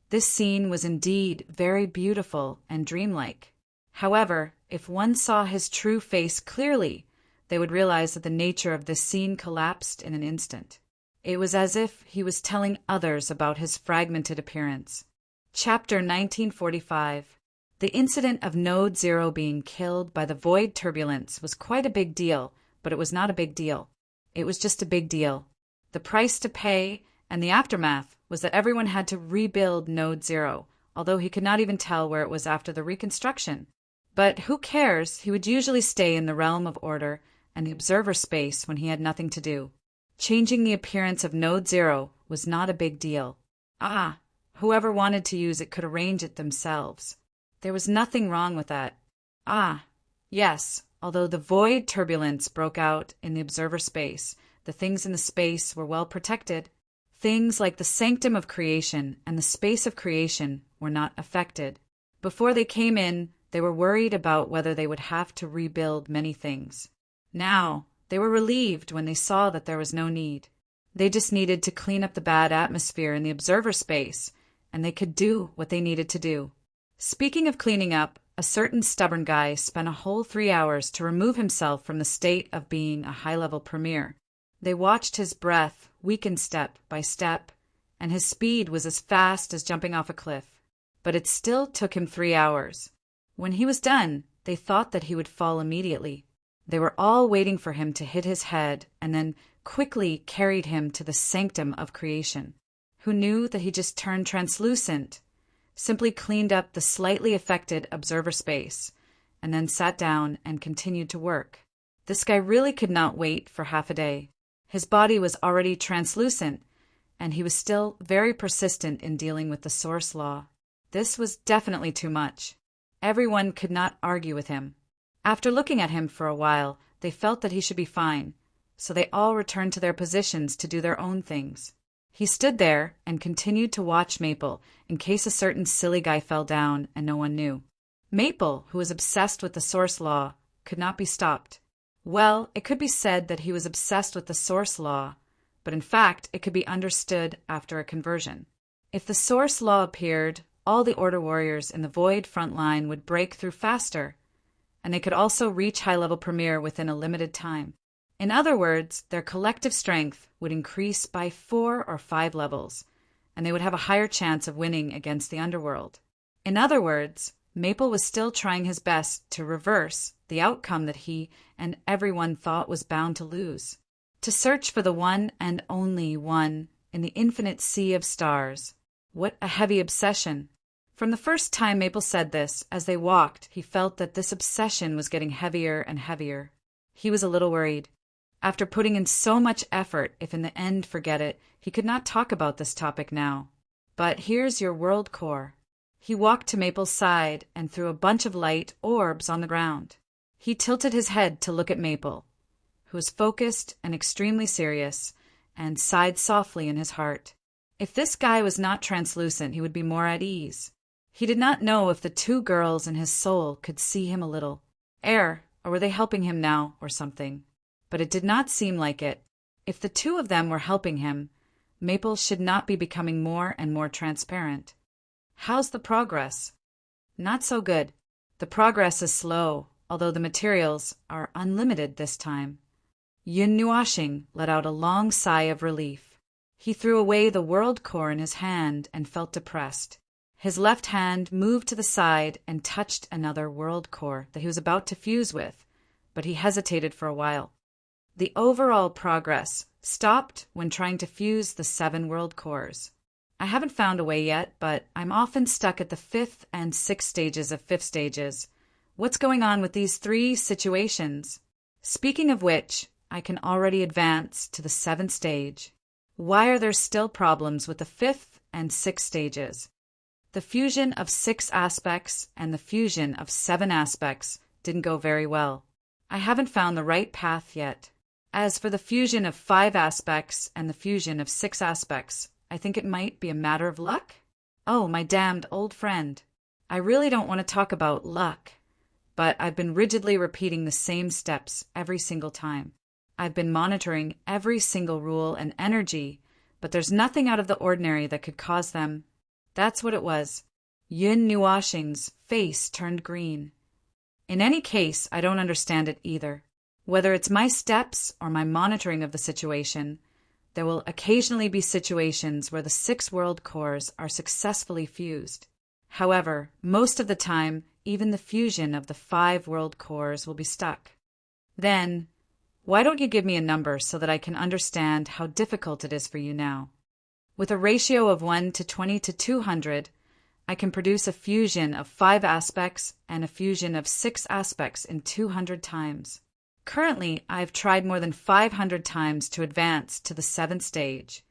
this scene was indeed very beautiful and dreamlike. However, if one saw his true face clearly, they would realize that the nature of this scene collapsed in an instant. It was as if he was telling others about his fragmented appearance. Chapter 1945. The incident of Node Zero being killed by the void turbulence was quite a big deal, but it was not a big deal. It was just a big deal. The price to pay and the aftermath was that everyone had to rebuild Node Zero, although he could not even tell where it was after the reconstruction. But who cares? He would usually stay in the realm of order and the observer space when he had nothing to do. Changing the appearance of Node Zero was not a big deal. Whoever wanted to use it could arrange it themselves. There was nothing wrong with that. Yes, although the void turbulence broke out in the observer space, the things in the space were well protected. Things like the sanctum of creation and the space of creation were not affected. Before they came in, they were worried about whether they would have to rebuild many things. Now, they were relieved when they saw that there was no need. They just needed to clean up the bad atmosphere in the observer space, and they could do what they needed to do. Speaking of cleaning up, a certain stubborn guy spent a whole 3 hours to remove himself from the state of being a high-level premier. They watched his breath weaken step by step, and his speed was as fast as jumping off a cliff. But it still took him 3 hours. When he was done, they thought that he would fall immediately. They were all waiting for him to hit his head and then quickly carried him to the sanctum of creation. Who knew that he just turned translucent, simply cleaned up the slightly affected observer space, and then sat down and continued to work. This guy really could not wait for half a day. His body was already translucent, and he was still very persistent in dealing with the source law. This was definitely too much. Everyone could not argue with him. After looking at him for a while, they felt that he should be fine, so they all returned to their positions to do their own things. He stood there and continued to watch Maple in case a certain silly guy fell down and no one knew. Maple, who was obsessed with the source law, could not be stopped. Well, it could be said that he was obsessed with the source law, but in fact it could be understood after a conversion. If the source law appeared, all the Order warriors in the Void front line would break through faster, and they could also reach high-level Premier within a limited time. In other words, their collective strength would increase by 4 or 5 levels, and they would have a higher chance of winning against the underworld. In other words, Maple was still trying his best to reverse the outcome that he and everyone thought was bound to lose. To search for the one and only one in the infinite sea of stars. What a heavy obsession. From the first time Maple said this, as they walked, he felt that this obsession was getting heavier and heavier. He was a little worried. After putting in so much effort, if in the end, forget it, he could not talk about this topic now. But here's your world core. He walked to Maple's side and threw a bunch of light orbs on the ground. He tilted his head to look at Maple, who was focused and extremely serious, and sighed softly in his heart. If this guy was not translucent, he would be more at ease. He did not know if the 2 girls in his soul could see him a little. Or were they helping him now or something? But it did not seem like it. If the 2 of them were helping him, Maple should not be becoming more and more transparent. How's the progress? Not so good. The progress is slow, although the materials are unlimited this time. Yun Nuashing let out a long sigh of relief. He threw away the world core in his hand and felt depressed. His left hand moved to the side and touched another world core that he was about to fuse with, but he hesitated for a while. The overall progress stopped when trying to fuse the 7 world cores. I haven't found a way yet, but I'm often stuck at the 5th and 6th stages of 5th stages. What's going on with these 3 situations? Speaking of which, I can already advance to the 7th stage. Why are there still problems with the 5th and 6th stages? The fusion of 6 aspects and the fusion of 7 aspects didn't go very well. I haven't found the right path yet. As for the fusion of 5 aspects and the fusion of 6 aspects, I think it might be a matter of luck. Oh, my damned old friend. I really don't want to talk about luck, but I've been rigidly repeating the same steps every single time. I've been monitoring every single rule and energy, but there's nothing out of the ordinary that could cause them. That's what it was. Yun Nuashing's face turned green. In any case, I don't understand it either. Whether it's my steps or my monitoring of the situation, there will occasionally be situations where the 6 world cores are successfully fused. However, most of the time, even the fusion of the 5 world cores will be stuck. Then, why don't you give me a number so that I can understand how difficult it is for you now? With a ratio of 1 to 20 to 200, I can produce a fusion of 5 aspects and a fusion of 6 aspects in 200 times. Currently, I've tried more than 500 times to advance to the 7th stage,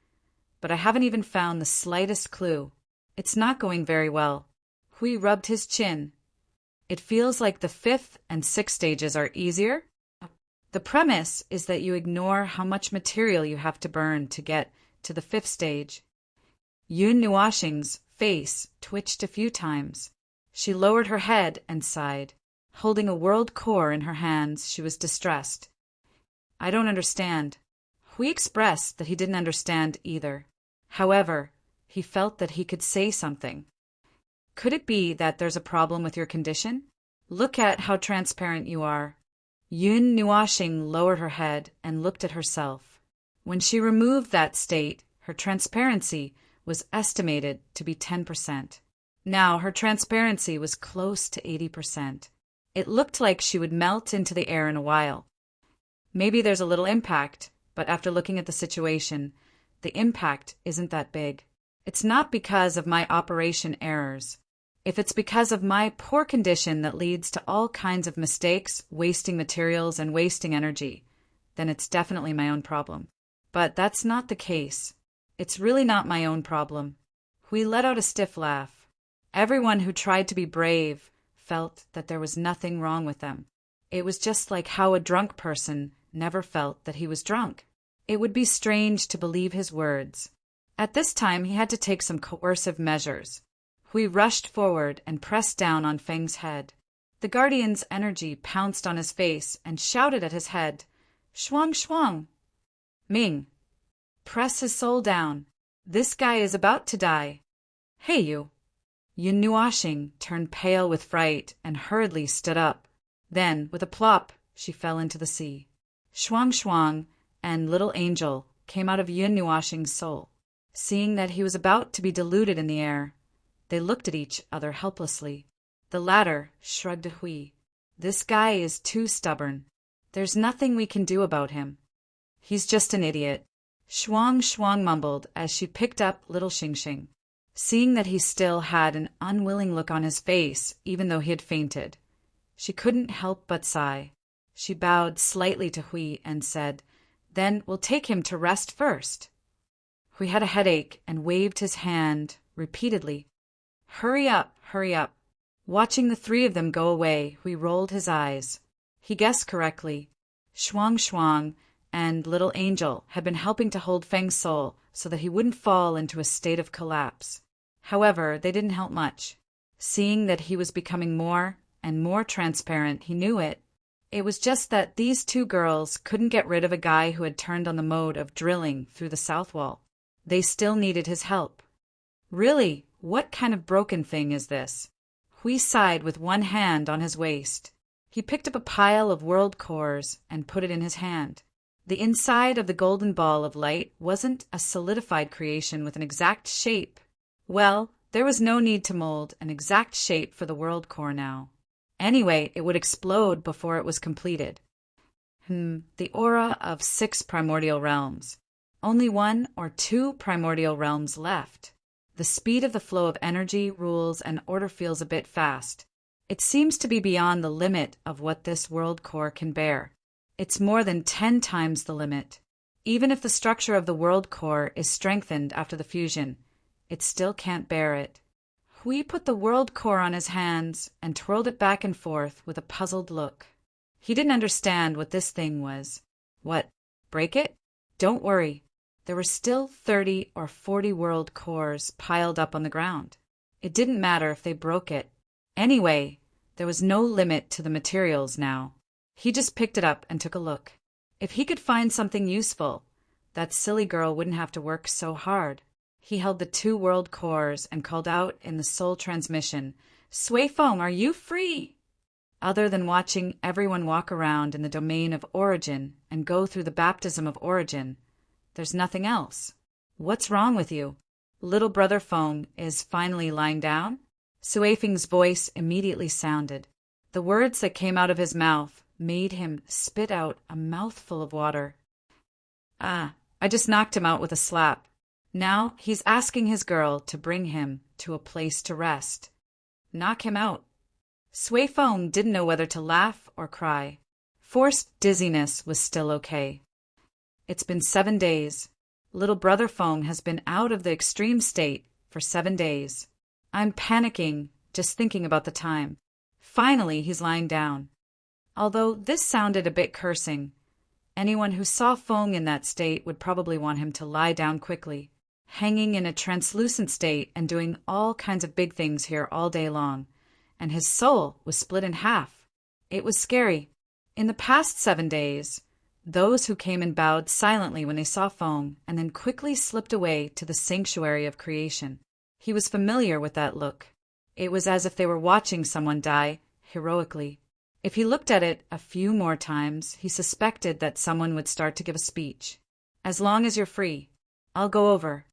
but I haven't even found the slightest clue. It's not going very well. Hui rubbed his chin. It feels like the 5th and 6th stages are easier. The premise is that you ignore how much material you have to burn to get to the 5th stage. Yun Nuashing's face twitched a few times. She lowered her head and sighed. Holding a world core in her hands, she was distressed. I don't understand. Hui expressed that he didn't understand either. However, he felt that he could say something. Could it be that there's a problem with your condition? Look at how transparent you are. Yun Nuashing lowered her head and looked at herself. When she removed that state, her transparency was estimated to be 10%. Now her transparency was close to 80%. It looked like she would melt into the air in a while. Maybe there's a little impact, but after looking at the situation, the impact isn't that big. It's not because of my operation errors. If it's because of my poor condition that leads to all kinds of mistakes, wasting materials and wasting energy, then it's definitely my own problem. But that's not the case. It's really not my own problem. We let out a stiff laugh. Everyone who tried to be brave felt that there was nothing wrong with them. It was just like how a drunk person never felt that he was drunk. It would be strange to believe his words. At this time, he had to take some coercive measures. Hui rushed forward and pressed down on Feng's head. The guardian's energy pounced on his face and shouted at his head, "Shuang shuang!" Ming, press his soul down. This guy is about to die. Hey, you. Yun Nuashing turned pale with fright and hurriedly stood up. Then, with a plop, she fell into the sea. Shuang Shuang and Little Angel came out of Yun Nuashing's soul. Seeing that he was about to be diluted in the air, they looked at each other helplessly. The latter shrugged at Hui. This guy is too stubborn. There's nothing we can do about him. He's just an idiot. Shuang Shuang mumbled as she picked up Little Xing Xing. Seeing that he still had an unwilling look on his face, even though he had fainted, she couldn't help but sigh. She bowed slightly to Hui and said, "Then we'll take him to rest first." Hui had a headache and waved his hand repeatedly. Hurry up, hurry up." Watching the 3 of them go away, Hui rolled his eyes. He guessed correctly. Shuang Shuang and Little Angel had been helping to hold Feng's soul so that he wouldn't fall into a state of collapse. However, they didn't help much. Seeing that he was becoming more and more transparent, he knew it. It was just that these 2 girls couldn't get rid of a guy who had turned on the mode of drilling through the south wall. They still needed his help. Really, what kind of broken thing is this? Hui sighed with one hand on his waist. He picked up a pile of world cores and put it in his hand. The inside of the golden ball of light wasn't a solidified creation with an exact shape. Well, there was no need to mold an exact shape for the world core now. Anyway, it would explode before it was completed. The aura of 6 primordial realms. Only 1 or 2 primordial realms left. The speed of the flow of energy, rules, and order feels a bit fast. It seems to be beyond the limit of what this world core can bear. It's more than 10 times the limit. Even if the structure of the world core is strengthened after the fusion, it still can't bear it. Hui put the world core on his hands and twirled it back and forth with a puzzled look. He didn't understand what this thing was. What, break it? Don't worry. There were still 30 or 40 world cores piled up on the ground. It didn't matter if they broke it. Anyway, there was no limit to the materials now. He just picked it up and took a look. If he could find something useful, that silly girl wouldn't have to work so hard. He held the 2 world cores and called out in the soul transmission, "Sui Feng, are you free?" Other than watching everyone walk around in the domain of origin and go through the baptism of origin, there's nothing else. What's wrong with you? Little brother Feng is finally lying down? Sui Feng's voice immediately sounded. The words that came out of his mouth made him spit out a mouthful of water. I just knocked him out with a slap. Now he's asking his girl to bring him to a place to rest. Knock him out. Sui Feng didn't know whether to laugh or cry. Forced dizziness was still okay. It's been 7 days. Little brother Feng has been out of the extreme state for 7 days. I'm panicking just thinking about the time. Finally, he's lying down. Although this sounded a bit cursing, anyone who saw Feng in that state would probably want him to lie down quickly, hanging in a translucent state and doing all kinds of big things here all day long. And his soul was split in half. It was scary. In the past 7 days, those who came and bowed silently when they saw Feng and then quickly slipped away to the sanctuary of creation. He was familiar with that look. It was as if they were watching someone die heroically. If he looked at it a few more times, he suspected that someone would start to give a speech. As long as you're free, I'll go over.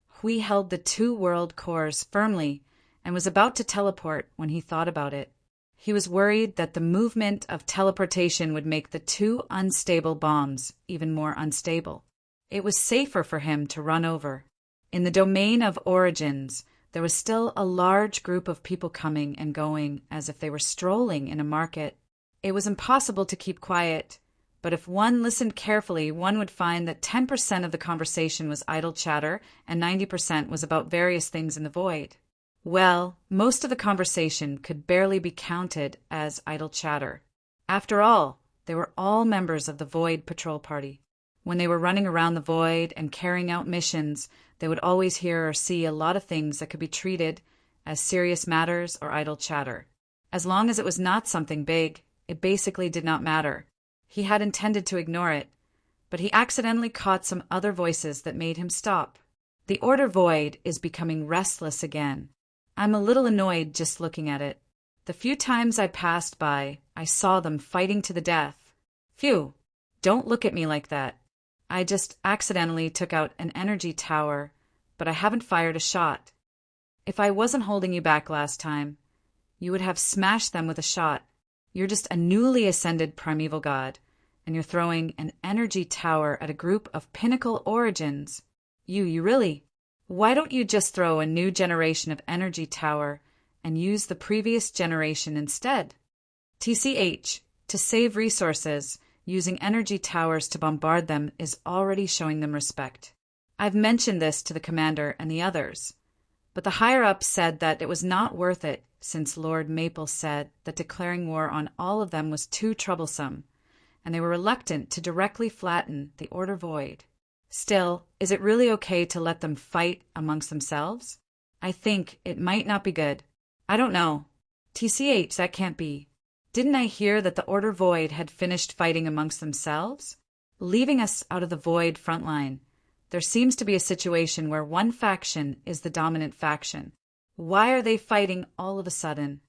Hui held the 2 world cores firmly and was about to teleport when he thought about it. He was worried that the movement of teleportation would make the 2 unstable bombs even more unstable. It was safer for him to run over. In the domain of origins, there was still a large group of people coming and going as if they were strolling in a market. It was impossible to keep quiet, but if one listened carefully, one would find that 10% of the conversation was idle chatter and 90% was about various things in the void. Well, most of the conversation could barely be counted as idle chatter. After all, they were all members of the Void Patrol Party. When they were running around the void and carrying out missions, they would always hear or see a lot of things that could be treated as serious matters or idle chatter. As long as it was not something big, it basically did not matter. He had intended to ignore it, but he accidentally caught some other voices that made him stop. The Order Void is becoming restless again. I'm a little annoyed just looking at it. The few times I passed by, I saw them fighting to the death. Phew, don't look at me like that. I just accidentally took out an energy tower, but I haven't fired a shot. If I wasn't holding you back last time, you would have smashed them with a shot. You're just a newly ascended primeval god, and you're throwing an energy tower at a group of pinnacle origins. You really? Why don't you just throw a new generation of energy tower and use the previous generation instead? TCH, to save resources, using energy towers to bombard them is already showing them respect. I've mentioned this to the commander and the others, but the higher-ups said that it was not worth it since Lord Maple said that declaring war on all of them was too troublesome, and they were reluctant to directly flatten the Order Void. Still, is it really okay to let them fight amongst themselves? I think it might not be good. I don't know. TCH, that can't be. Didn't I hear that the Order Void had finished fighting amongst themselves? Leaving us out of the Void front line. There seems to be a situation where one faction is the dominant faction. Why are they fighting all of a sudden?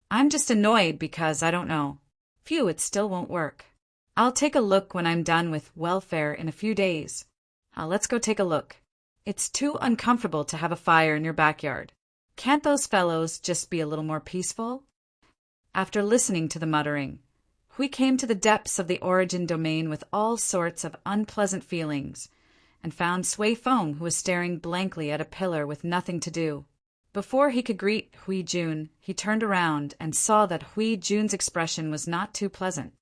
I'm just annoyed because I don't know. Phew, it still won't work. I'll take a look when I'm done with welfare in a few days. Let's go take a look. It's too uncomfortable to have a fire in your backyard. Can't those fellows just be a little more peaceful? After listening to the muttering, we came to the depths of the origin domain with all sorts of unpleasant feelings, and found Sui Feng, who was staring blankly at a pillar with nothing to do. Before he could greet Hui Jun, he turned around and saw that Hui Jun's expression was not too pleasant.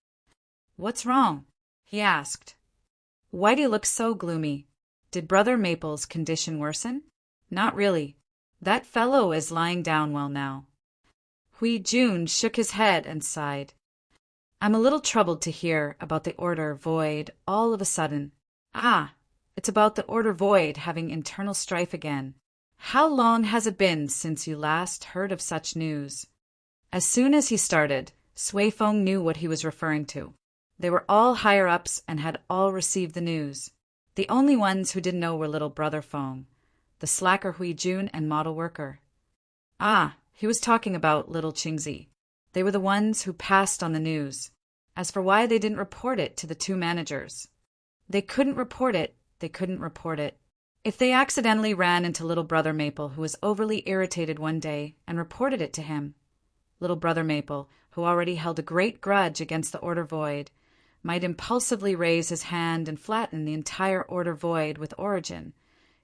"What's wrong?" he asked. "Why do you look so gloomy? Did Brother Maple's condition worsen?" "Not really. That fellow is lying down well now." Hui Jun shook his head and sighed. "I'm a little troubled to hear about the Order Void all of a sudden." It's about the Order Void having internal strife again. How long has it been since you last heard of such news?" As soon as he started, Sui Feng knew what he was referring to. They were all higher-ups and had all received the news. The only ones who didn't know were little Brother Feng, the slacker Hui Jun, and model worker. He was talking about little Qingzi. They were the ones who passed on the news. As for why they didn't report it to the two managers, they couldn't report it. If they accidentally ran into little Brother Maple, who was overly irritated one day, and reported it to him, little Brother Maple, who already held a great grudge against the Order Void, might impulsively raise his hand and flatten the entire Order Void with origin.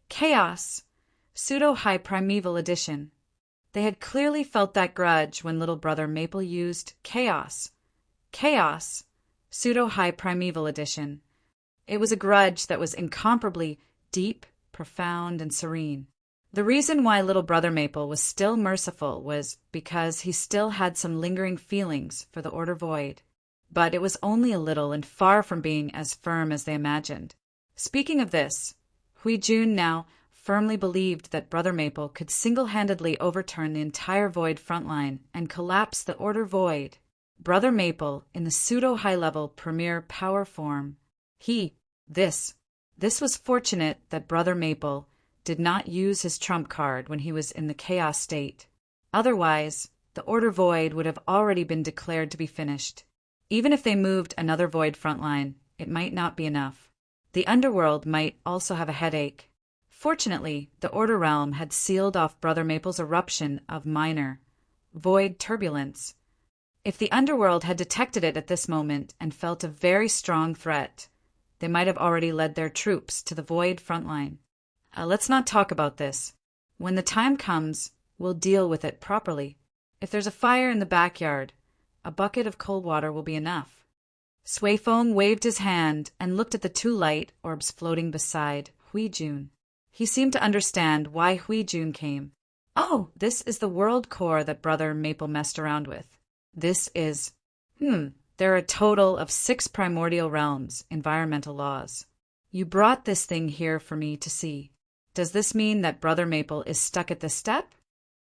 Chaos! Pseudo-High Primeval Edition. They had clearly felt that grudge when little Brother Maple used Chaos. Chaos! Pseudo-High Primeval Edition. It was a grudge that was incomparably deep, profound, and serene. The reason why little Brother Maple was still merciful was because he still had some lingering feelings for the Order Void. But it was only a little and far from being as firm as they imagined. Speaking of this, Hui Jun now firmly believed that Brother Maple could single-handedly overturn the entire Void frontline and collapse the Order Void. Brother Maple in the pseudo-high-level premier power form. This was fortunate that Brother Maple did not use his trump card when he was in the chaos state. Otherwise, the Order Void would have already been declared to be finished. Even if they moved another Void frontline, it might not be enough. The underworld might also have a headache. Fortunately, the Order Realm had sealed off Brother Maple's eruption of minor Void turbulence. If the underworld had detected it at this moment and felt a very strong threat, they might have already led their troops to the Void frontline. Let's not talk about this. When the time comes, we'll deal with it properly. If there's a fire in the backyard, a bucket of cold water will be enough. Sui Feng waved his hand and looked at the two light orbs floating beside Hui Jun. He seemed to understand why Hui Jun came. "Oh, this is the world core that Brother Maple messed around with. This is... There are a total of 6 primordial realms, environmental laws. You brought this thing here for me to see. Does this mean that Brother Maple is stuck at this step?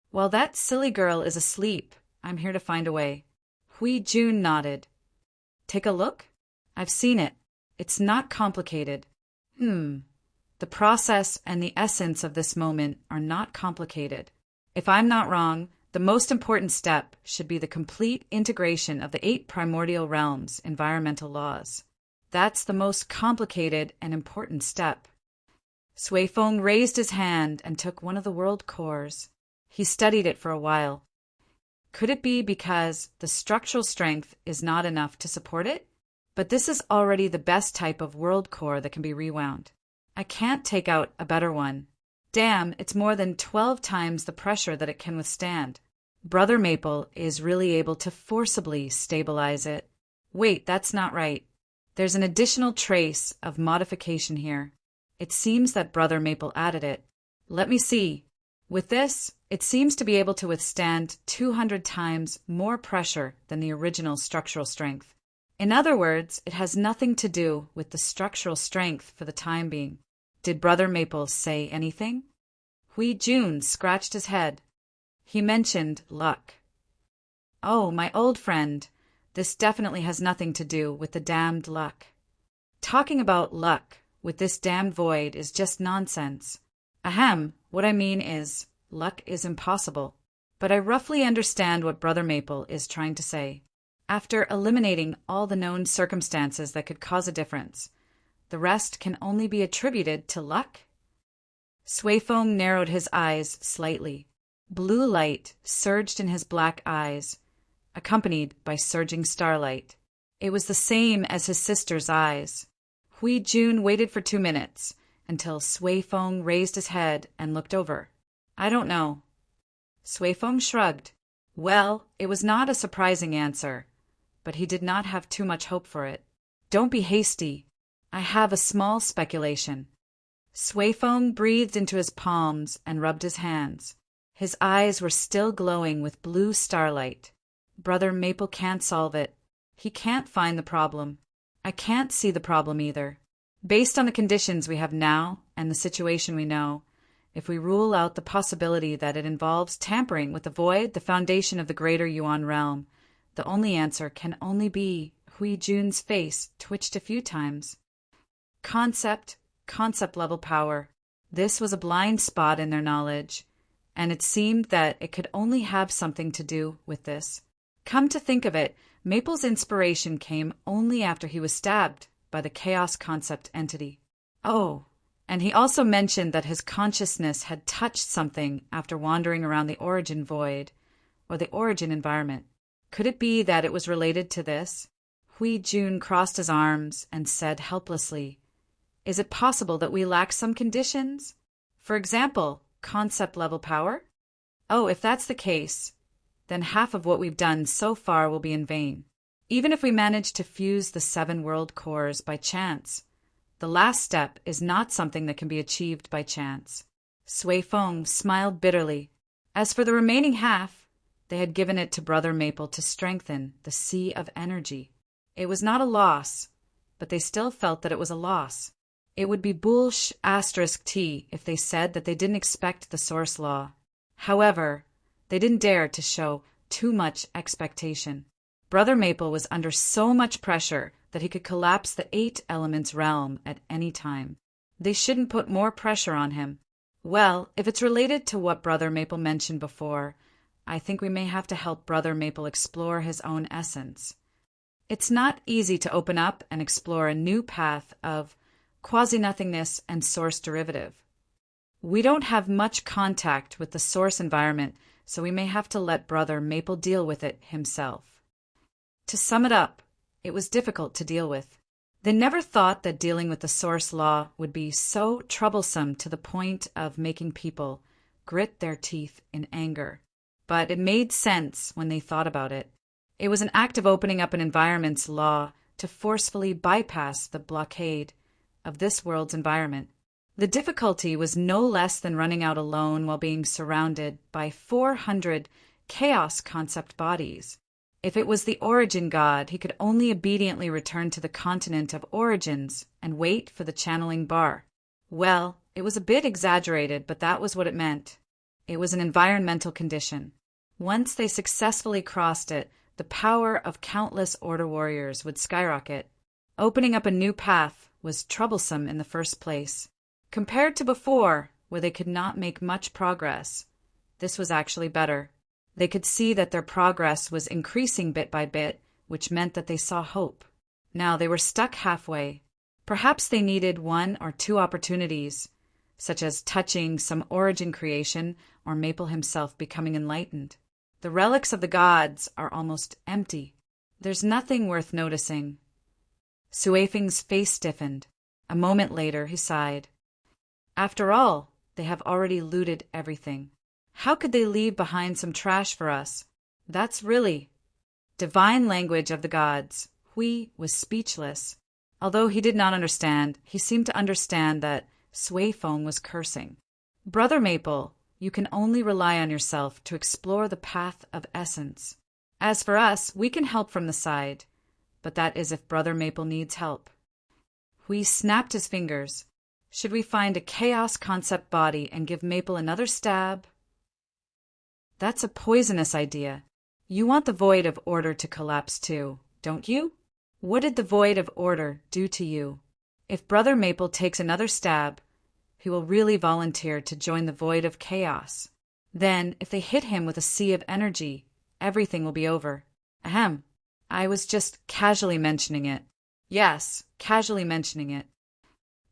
While that silly girl is asleep, I'm here to find a way." Hui Jun nodded. "Take a look? I've seen it. It's not complicated." The process and the essence of this moment are not complicated. If I'm not wrong, the most important step should be the complete integration of the 8 primordial realms' environmental laws. That's the most complicated and important step. Sui Feng raised his hand and took one of the world cores. He studied it for a while. Could it be because the structural strength is not enough to support it? But this is already the best type of world core that can be rewound. I can't take out a better one. Damn, it's more than 12 times the pressure that it can withstand. Brother Maple is really able to forcibly stabilize it. Wait, that's not right. There's an additional trace of modification here. It seems that Brother Maple added it. Let me see. With this, it seems to be able to withstand 200 times more pressure than the original structural strength. In other words, it has nothing to do with the structural strength for the time being. Did Brother Maple say anything? Hui Jun scratched his head. He mentioned luck. "Oh, my old friend, this definitely has nothing to do with the damned luck." Talking about luck with this damned void is just nonsense. Ahem, what I mean is, luck is impossible. But I roughly understand what Brother Maple is trying to say. After eliminating all the known circumstances that could cause a difference, the rest can only be attributed to luck? Sui Fong narrowed his eyes slightly. Blue light surged in his black eyes, accompanied by surging starlight. It was the same as his sister's eyes. Hui Jun waited for 2 minutes, until Sui Fong raised his head and looked over. I don't know. Sui Fong shrugged. Well, it was not a surprising answer, but he did not have too much hope for it. Don't be hasty. I have a small speculation. Sui Fong breathed into his palms and rubbed his hands. His eyes were still glowing with blue starlight. Brother Maple can't solve it. He can't find the problem. I can't see the problem either. Based on the conditions we have now and the situation we know, if we rule out the possibility that it involves tampering with the void, the foundation of the greater Yuan realm, the only answer can only be. Hui Jun's face twitched a few times. Concept level power. This was a blind spot in their knowledge, and it seemed that it could only have something to do with this. Come to think of it, Maple's inspiration came only after he was stabbed by the chaos concept entity. Oh, and he also mentioned that his consciousness had touched something after wandering around the origin void, or the origin environment. Could it be that it was related to this? Hui Jun crossed his arms and said helplessly, Is it possible that we lack some conditions? For example, concept-level power? Oh, if that's the case, then half of what we've done so far will be in vain. Even if we manage to fuse the 7 world cores by chance, the last step is not something that can be achieved by chance. Sui Fong smiled bitterly. As for the remaining half, they had given it to Brother Maple to strengthen the sea of energy. It was not a loss, but they still felt that it was a loss. It would be **T if they said that they didn't expect the source law. However, they didn't dare to show too much expectation. Brother Maple was under so much pressure that he could collapse the 8 elements realm at any time. They shouldn't put more pressure on him. Well, if it's related to what Brother Maple mentioned before, I think we may have to help Brother Maple explore his own essence. It's not easy to open up and explore a new path of quasi-nothingness and source derivative. We don't have much contact with the source environment, so we may have to let Brother Maple deal with it himself. To sum it up, it was difficult to deal with. They never thought that dealing with the source law would be so troublesome to the point of making people grit their teeth in anger. But it made sense when they thought about it. It was an act of opening up an environment's law to forcefully bypass the blockade of this world's environment. The difficulty was no less than running out alone while being surrounded by 400 chaos concept bodies. If it was the origin god, he could only obediently return to the continent of origins and wait for the channeling bar. Well, it was a bit exaggerated, but that was what it meant. It was an environmental condition. Once they successfully crossed it, the power of countless order warriors would skyrocket. Opening up a new path was troublesome in the first place. Compared to before, where they could not make much progress, this was actually better. They could see that their progress was increasing bit by bit, which meant that they saw hope. Now they were stuck halfway. Perhaps they needed 1 or 2 opportunities, such as touching some origin creation or Maple himself becoming enlightened. The relics of the gods are almost empty. There's nothing worth noticing. Sui Feng's face stiffened. A moment later, he sighed. After all, they have already looted everything. How could they leave behind some trash for us? That's really divine language of the gods. Hui was speechless. Although he did not understand, he seemed to understand that Sui Feng was cursing. Brother Maple, you can only rely on yourself to explore the path of essence. As for us, we can help from the side, but that is if Brother Maple needs help. Hui snapped his fingers. Should we find a chaos concept body and give Maple another stab? That's a poisonous idea. You want the void of order to collapse too, don't you? What did the void of order do to you? If Brother Maple takes another stab, he will really volunteer to join the void of chaos. Then, if they hit him with a sea of energy, everything will be over. Ahem. I was just casually mentioning it. Yes, casually mentioning it.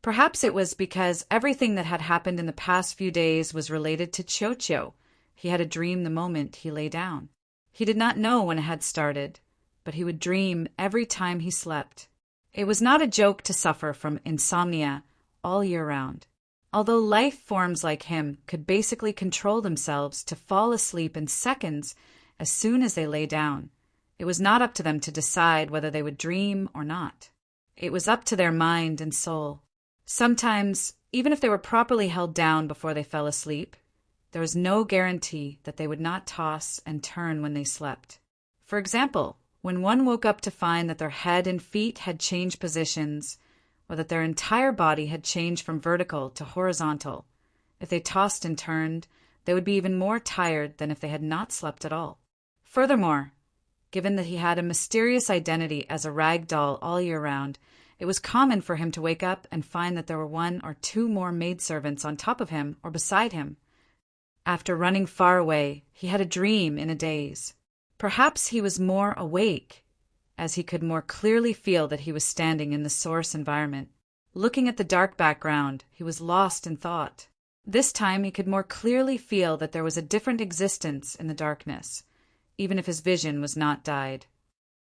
Perhaps it was because everything that had happened in the past few days was related to Cho-Cho. He had a dream the moment he lay down. He did not know when it had started, but he would dream every time he slept. It was not a joke to suffer from insomnia all year round. Although life forms like him could basically control themselves to fall asleep in seconds as soon as they lay down, it was not up to them to decide whether they would dream or not. It was up to their mind and soul. Sometimes, even if they were properly held down before they fell asleep, there was no guarantee that they would not toss and turn when they slept. For example, when one woke up to find that their head and feet had changed positions, or that their entire body had changed from vertical to horizontal, if they tossed and turned, they would be even more tired than if they had not slept at all. Furthermore, given that he had a mysterious identity as a rag doll all year round, it was common for him to wake up and find that there were 1 or 2 more maidservants on top of him or beside him. After running far away, he had a dream in a daze. Perhaps he was more awake, as he could more clearly feel that he was standing in the source environment. Looking at the dark background, he was lost in thought. This time he could more clearly feel that there was a different existence in the darkness, even if his vision was not dyed.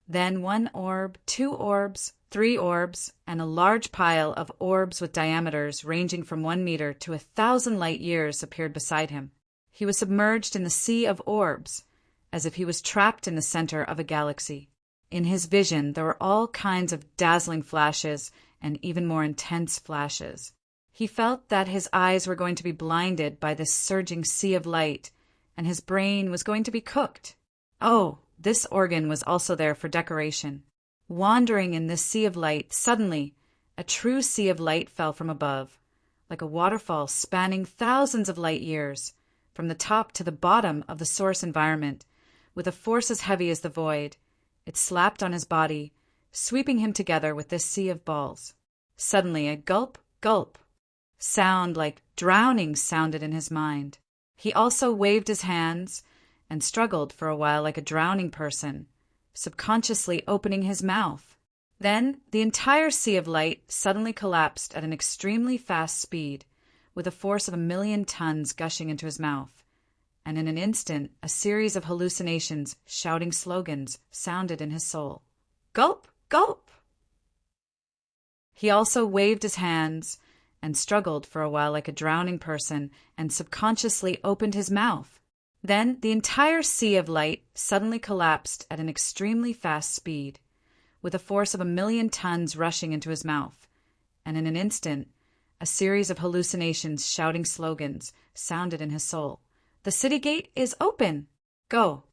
Then 1 orb, 2 orbs, 3 orbs, and a large pile of orbs with diameters ranging from 1 meter to 1,000 light years appeared beside him. He was submerged in the sea of orbs, as if he was trapped in the center of a galaxy. In his vision, there were all kinds of dazzling flashes and even more intense flashes. He felt that his eyes were going to be blinded by this surging sea of light, and his brain was going to be cooked. Oh, this organ was also there for decoration. Wandering in this sea of light, suddenly, a true sea of light fell from above, like a waterfall spanning thousands of light years, from the top to the bottom of the source environment, with a force as heavy as the void. It slapped on his body, sweeping him together with this sea of balls. Suddenly, a gulp, gulp sound like drowning sounded in his mind. He also waved his hands and struggled for a while like a drowning person, subconsciously opening his mouth. Then the entire sea of light suddenly collapsed at an extremely fast speed, with a force of 1,000,000 tons gushing into his mouth, and in an instant a series of hallucinations, shouting slogans, sounded in his soul. Gulp! Gulp! He also waved his hands and struggled for a while like a drowning person and subconsciously opened his mouth. Then the entire sea of light suddenly collapsed at an extremely fast speed, with a force of 1,000,000 tons rushing into his mouth, and in an instant a series of hallucinations, shouting slogans, sounded in his soul. The city gate is open! Go!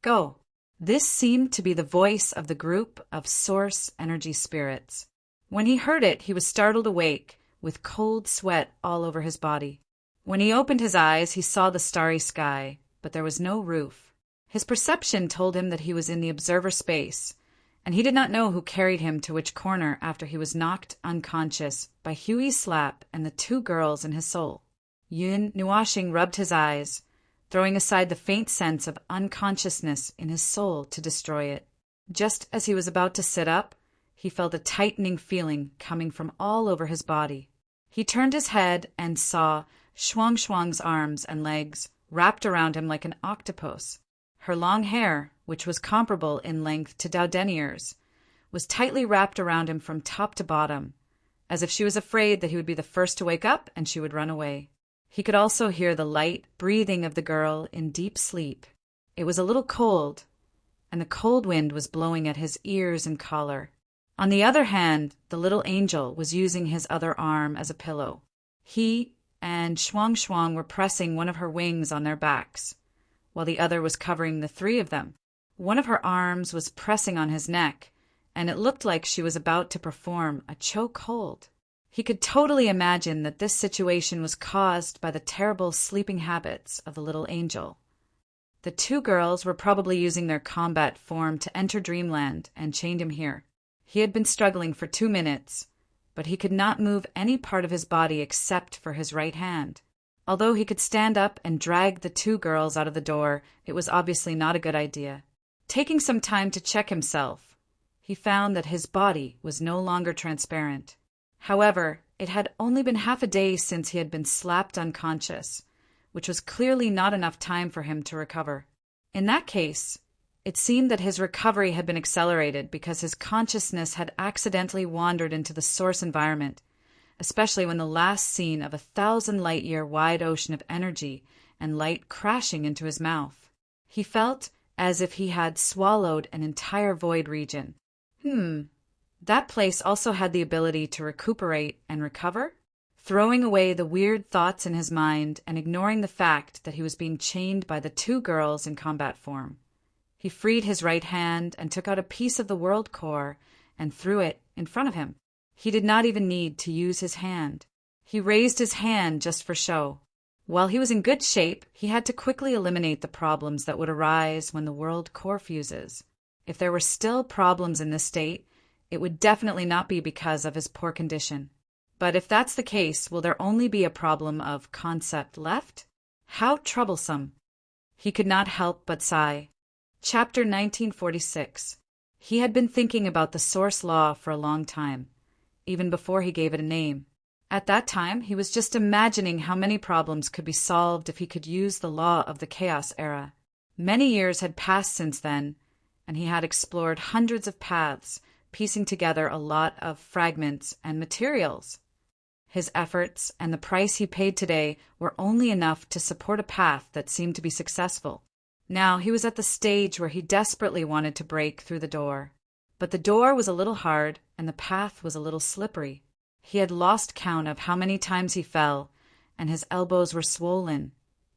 Go! This seemed to be the voice of the group of source energy spirits. When he heard it, he was startled awake, with cold sweat all over his body. When he opened his eyes, he saw the starry sky, but there was no roof. His perception told him that he was in the observer space, and he did not know who carried him to which corner after he was knocked unconscious by Huey's slap and the 2 girls in his soul. Yun Nuashing rubbed his eyes, throwing aside the faint sense of unconsciousness in his soul to destroy it. Just as he was about to sit up, he felt a tightening feeling coming from all over his body. He turned his head and saw Shuang Shuang's arms and legs wrapped around him like an octopus. Her long hair, which was comparable in length to Dowdeniers, was tightly wrapped around him from top to bottom, as if she was afraid that he would be the first to wake up and she would run away. He could also hear the light breathing of the girl in deep sleep. It was a little cold, and the cold wind was blowing at his ears and collar. On the other hand, the little angel was using his other arm as a pillow. He and Shuang Shuang were pressing one of her wings on their backs, while the other was covering the 3 of them. One of her arms was pressing on his neck, and it looked like she was about to perform a choke hold. He could totally imagine that this situation was caused by the terrible sleeping habits of the little angel. The 2 girls were probably using their combat form to enter Dreamland and chained him here. He had been struggling for 2 minutes, but but he could not move any part of his body except for his right hand. Although he could stand up and drag the two girls out of the door, it was obviously not a good idea. Taking some time to check himself, he found that his body was no longer transparent. However, it had only been half a day since he had been slapped unconscious, which was clearly not enough time for him to recover. In that case, it seemed that his recovery had been accelerated because his consciousness had accidentally wandered into the source environment, especially when the last scene of 1,000 light-year wide ocean of energy and light crashing into his mouth. He felt as if he had swallowed an entire void region. That place also had the ability to recuperate and recover? Throwing away the weird thoughts in his mind and ignoring the fact that he was being chained by the two girls in combat form, he freed his right hand and took out a piece of the world core and threw it in front of him. He did not even need to use his hand. He raised his hand just for show. While he was in good shape, he had to quickly eliminate the problems that would arise when the world core fuses. If there were still problems in this state, it would definitely not be because of his poor condition. But if that's the case, will there only be a problem of concept left? How troublesome! He could not help but sigh. Chapter 1946. He had been thinking about the source law for a long time, even before he gave it a name. At that time, he was just imagining how many problems could be solved if he could use the law of the chaos era. Many years had passed since then, and he had explored hundreds of paths, piecing together a lot of fragments and materials. His efforts and the price he paid today were only enough to support a path that seemed to be successful. Now he was at the stage where he desperately wanted to break through the door. But the door was a little hard, and the path was a little slippery. He had lost count of how many times he fell, and his elbows were swollen,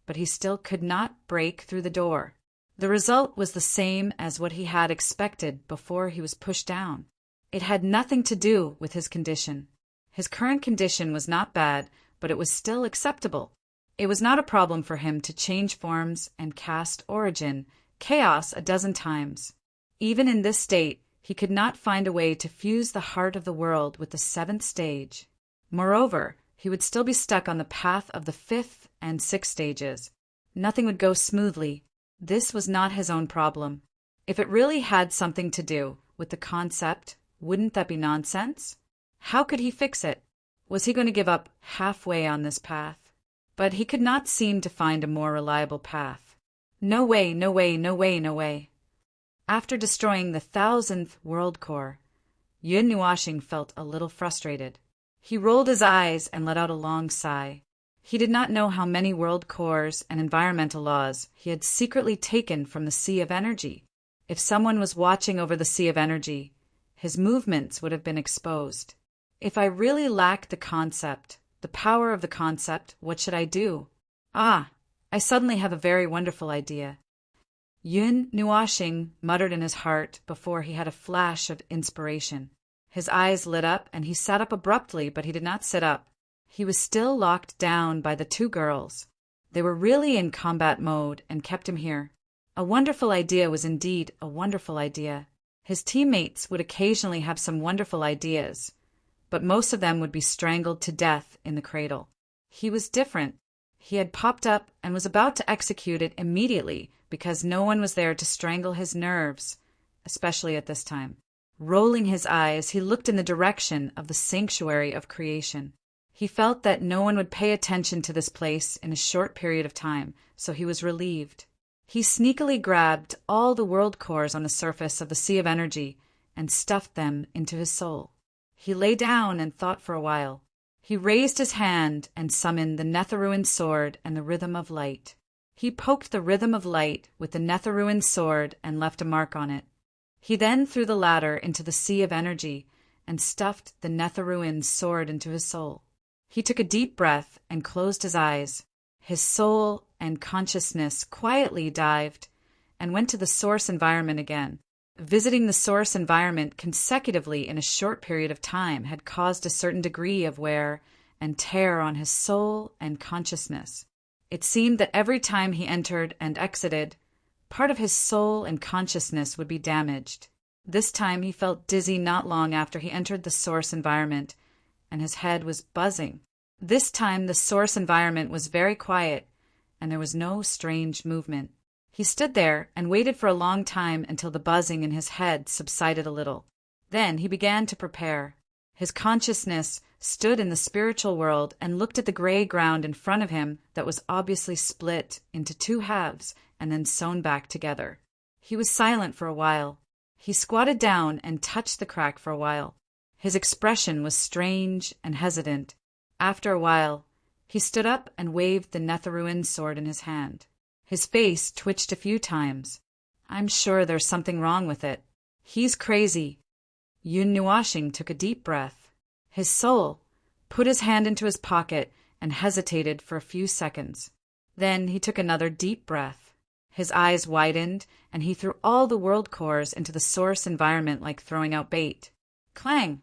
but he still could not break through the door. The result was the same as what he had expected before he was pushed down. It had nothing to do with his condition. His current condition was not bad, but it was still acceptable. It was not a problem for him to change forms and cast origin, chaos a dozen times. Even in this state, he could not find a way to fuse the heart of the world with the seventh stage. Moreover, he would still be stuck on the path of the fifth and sixth stages. Nothing would go smoothly. This was not his own problem. If it really had something to do with the concept, wouldn't that be nonsense? How could he fix it? Was he going to give up halfway on this path? But he could not seem to find a more reliable path. No way, no way, no way, no way. After destroying the 1,000th world core, Yun Nuashing felt a little frustrated. He rolled his eyes and let out a long sigh. He did not know how many world cores and environmental laws he had secretly taken from the Sea of Energy. If someone was watching over the Sea of Energy, his movements would have been exposed. If I really lacked the concept, the power of the concept, what should I do? I suddenly have a very wonderful idea. Yun Nuashing muttered in his heart before he had a flash of inspiration. His eyes lit up and he sat up abruptly, but he did not sit up. He was still locked down by the two girls. They were really in combat mode and kept him here. A wonderful idea was indeed a wonderful idea. His teammates would occasionally have some wonderful ideas, but most of them would be strangled to death in the cradle. He was different. He had popped up and was about to execute it immediately because no one was there to strangle his nerves, especially at this time. Rolling his eyes, he looked in the direction of the sanctuary of creation. He felt that no one would pay attention to this place in a short period of time, so he was relieved. He sneakily grabbed all the world cores on the surface of the Sea of Energy and stuffed them into his soul. He lay down and thought for a while. He raised his hand and summoned the Netherruin sword and the rhythm of light. He poked the rhythm of light with the Netherruin sword and left a mark on it. He then threw the latter into the Sea of Energy and stuffed the Netherruin sword into his soul. He took a deep breath and closed his eyes. His soul and consciousness quietly dived and went to the source environment again. Visiting the source environment consecutively in a short period of time had caused a certain degree of wear and tear on his soul and consciousness. It seemed that every time he entered and exited, part of his soul and consciousness would be damaged. This time he felt dizzy not long after he entered the source environment, and his head was buzzing. This time the source environment was very quiet, and there was no strange movement. He stood there and waited for a long time until the buzzing in his head subsided a little. Then he began to prepare. His consciousness stood in the spiritual world and looked at the gray ground in front of him that was obviously split into two halves and then sewn back together. He was silent for a while. He squatted down and touched the crack for a while. His expression was strange and hesitant. After a while, he stood up and waved the Netherruin sword in his hand. His face twitched a few times. "I'm sure there's something wrong with it. He's crazy." Yun Nuashing took a deep breath. His soul put his hand into his pocket and hesitated for a few seconds. Then he took another deep breath. His eyes widened, and he threw all the world cores into the source environment like throwing out bait. Clang!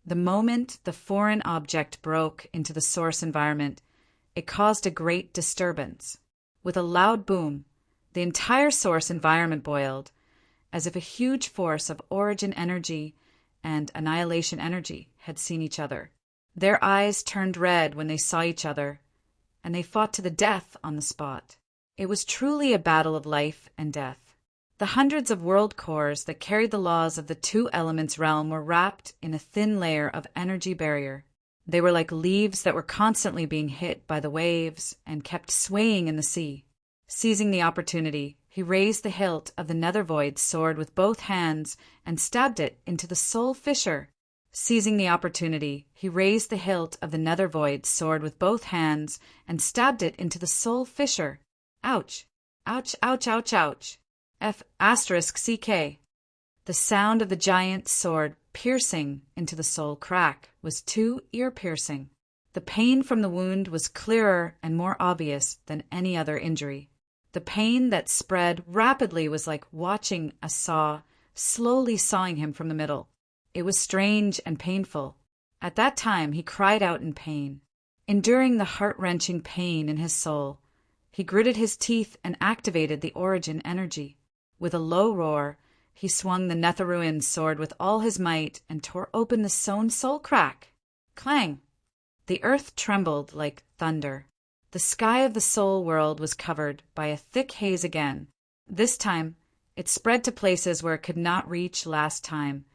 The moment the foreign object broke into the source environment, it caused a great disturbance. With a loud boom, the entire source environment boiled, as if a huge force of origin energy and annihilation energy had seen each other. Their eyes turned red when they saw each other, and they fought to the death on the spot. It was truly a battle of life and death. The hundreds of world cores that carried the laws of the two elements realm were wrapped in a thin layer of energy barrier. They were like leaves that were constantly being hit by the waves and kept swaying in the sea. Seizing the opportunity, he raised the hilt of the Nethervoid sword with both hands and stabbed it into the soul fissure. Seizing the opportunity, he raised the hilt of the Nethervoid sword with both hands and stabbed it into the soul fissure. Ouch! Ouch! Ouch! Ouch! Ouch! F***CK. The sound of the giant sword piercing into the soul crack was too ear-piercing. The pain from the wound was clearer and more obvious than any other injury. The pain that spread rapidly was like watching a saw slowly sawing him from the middle. It was strange and painful. At that time he cried out in pain. Enduring the heart-wrenching pain in his soul, he gritted his teeth and activated the origin energy. With a low roar, he swung the Netherruin sword with all his might and tore open the sewn soul crack. Clang! The earth trembled like thunder. The sky of the soul world was covered by a thick haze again. This time, it spread to places where it could not reach last time,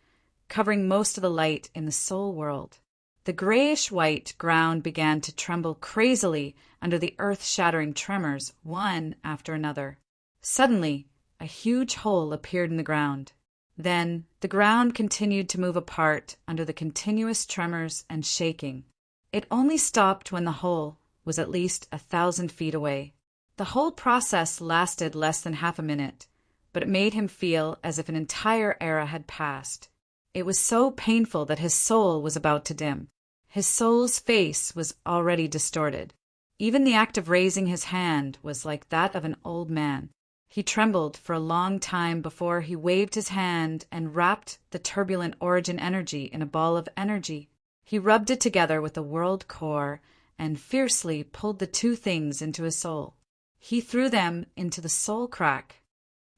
covering most of the light in the soul world. The grayish-white ground began to tremble crazily under the earth-shattering tremors, one after another. Suddenly, a huge hole appeared in the ground. Then, the ground continued to move apart under the continuous tremors and shaking. It only stopped when the hole was at least 1,000 feet away. The whole process lasted less than half a minute, but it made him feel as if an entire era had passed. It was so painful that his soul was about to dim. His soul's face was already distorted. Even the act of raising his hand was like that of an old man. He trembled for a long time before he waved his hand and wrapped the turbulent origin energy in a ball of energy. He rubbed it together with the world core and fiercely pulled the two things into his soul. He threw them into the soul crack.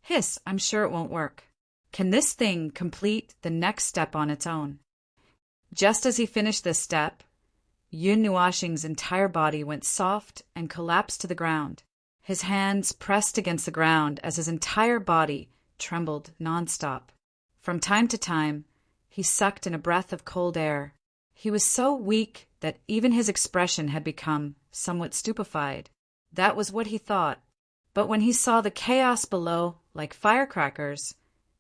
Hiss, I'm sure it won't work. Can this thing complete the next step on its own? Just as he finished this step, Yun Nuashing's entire body went soft and collapsed to the ground. His hands pressed against the ground as his entire body trembled nonstop. From time to time, he sucked in a breath of cold air. He was so weak that even his expression had become somewhat stupefied. That was what he thought. But when he saw the chaos below, like firecrackers,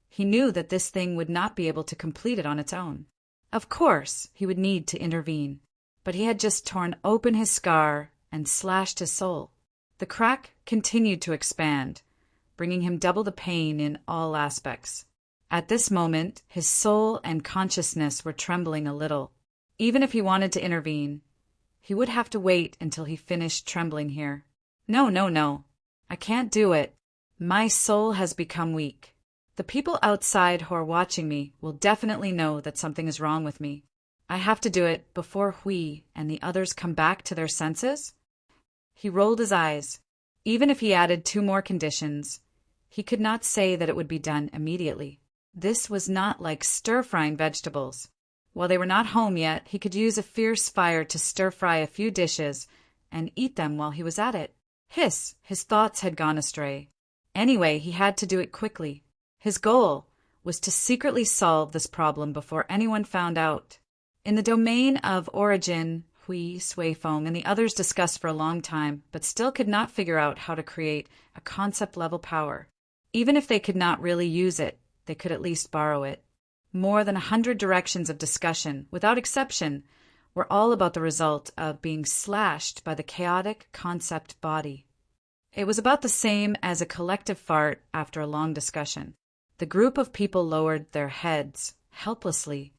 he knew that this thing would not be able to complete it on its own. Of course, he would need to intervene, but he had just torn open his scar and slashed his soul. The crack continued to expand, bringing him double the pain in all aspects. At this moment, his soul and consciousness were trembling a little. Even if he wanted to intervene, he would have to wait until he finished trembling here. No. I can't do it. My soul has become weak. The people outside who are watching me will definitely know that something is wrong with me. I have to do it before Hui and the others come back to their senses. He rolled his eyes. Even if he added 2 more conditions, he could not say that it would be done immediately. This was not like stir-frying vegetables. While they were not home yet, he could use a fierce fire to stir-fry a few dishes and eat them while he was at it. Hiss! His thoughts had gone astray. Anyway, he had to do it quickly. His goal was to secretly solve this problem before anyone found out. In the domain of origin, Hui, Sui Feng, and the others discussed for a long time, but still could not figure out how to create a concept-level power. Even if they could not really use it, they could at least borrow it. More than 100 directions of discussion, without exception, were all about the result of being slashed by the chaotic concept body. It was about the same as a collective fart after a long discussion. The group of people lowered their heads, helplessly.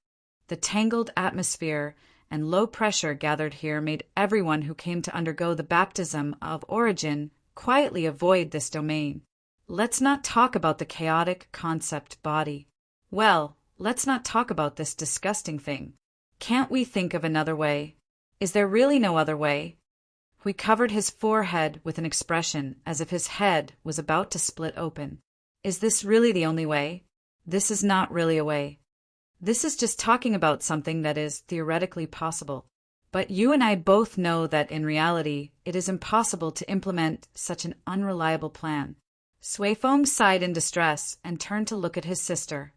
The tangled atmosphere and low pressure gathered here made everyone who came to undergo the baptism of origin quietly avoid this domain. Let's not talk about the chaotic concept body. Well, let's not talk about this disgusting thing. Can't we think of another way? Is there really no other way? He covered his forehead with an expression as if his head was about to split open. Is this really the only way? This is not really a way. This is just talking about something that is theoretically possible. But you and I both know that in reality, it is impossible to implement such an unreliable plan. Sui Feng sighed in distress and turned to look at his sister.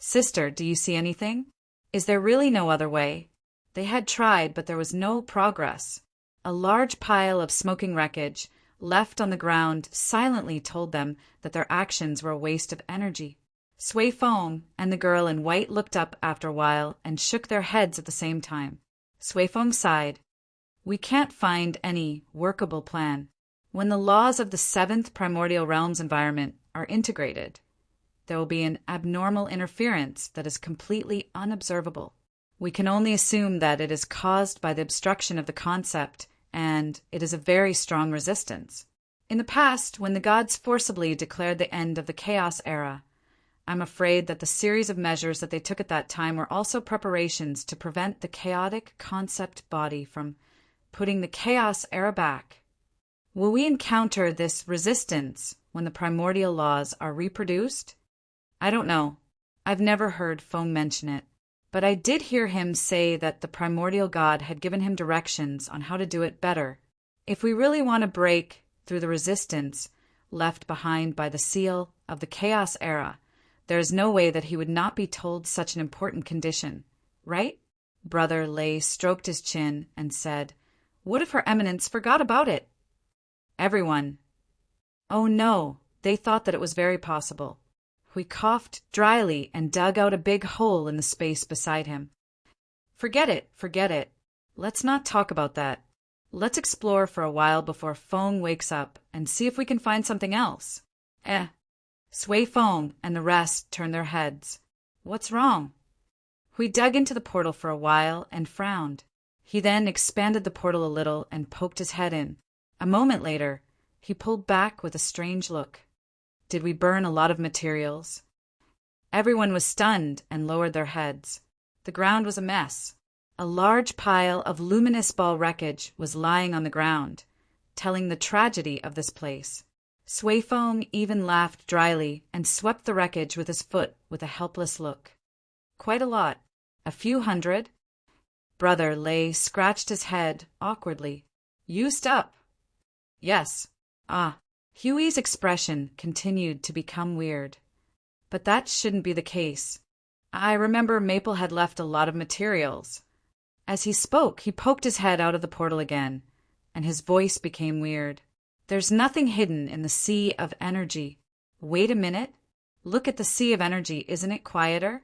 Sister, do you see anything? Is there really no other way? They had tried, but there was no progress. A large pile of smoking wreckage, left on the ground, silently told them that their actions were a waste of energy. Sui Feng and the girl in white looked up after a while and shook their heads at the same time. Sui Feng sighed. We can't find any workable plan. When the laws of the seventh primordial realms environment are integrated, there will be an abnormal interference that is completely unobservable. We can only assume that it is caused by the obstruction of the concept, and it is a very strong resistance. In the past, when the gods forcibly declared the end of the chaos era, I'm afraid that the series of measures that they took at that time were also preparations to prevent the chaotic concept body from putting the chaos era back. Will we encounter this resistance when the primordial laws are reproduced? I don't know. I've never heard Feng mention it. But I did hear him say that the primordial god had given him directions on how to do it better. If we really want to break through the resistance left behind by the seal of the chaos era, there is no way that he would not be told such an important condition, right? Brother Lei stroked his chin and said, What if Her Eminence forgot about it? Everyone. Oh no, they thought that it was very possible. He coughed dryly and dug out a big hole in the space beside him. Forget it. Let's not talk about that. Let's explore for a while before Feng wakes up and see if we can find something else. Sui Feng and the rest turned their heads. What's wrong? He dug into the portal for a while and frowned. He then expanded the portal a little and poked his head in. A moment later, he pulled back with a strange look. Did we burn a lot of materials? Everyone was stunned and lowered their heads. The ground was a mess. A large pile of luminous ball wreckage was lying on the ground, telling the tragedy of this place. Sui Feng even laughed dryly and swept the wreckage with his foot with a helpless look. Quite a lot. A few hundred. Brother Lei scratched his head awkwardly. Used up. Yes. Huey's expression continued to become weird. But that shouldn't be the case. I remember Maple had left a lot of materials. As he spoke, he poked his head out of the portal again, and his voice became weird. There's nothing hidden in the sea of energy. Wait a minute. Look at the sea of energy. Isn't it quieter?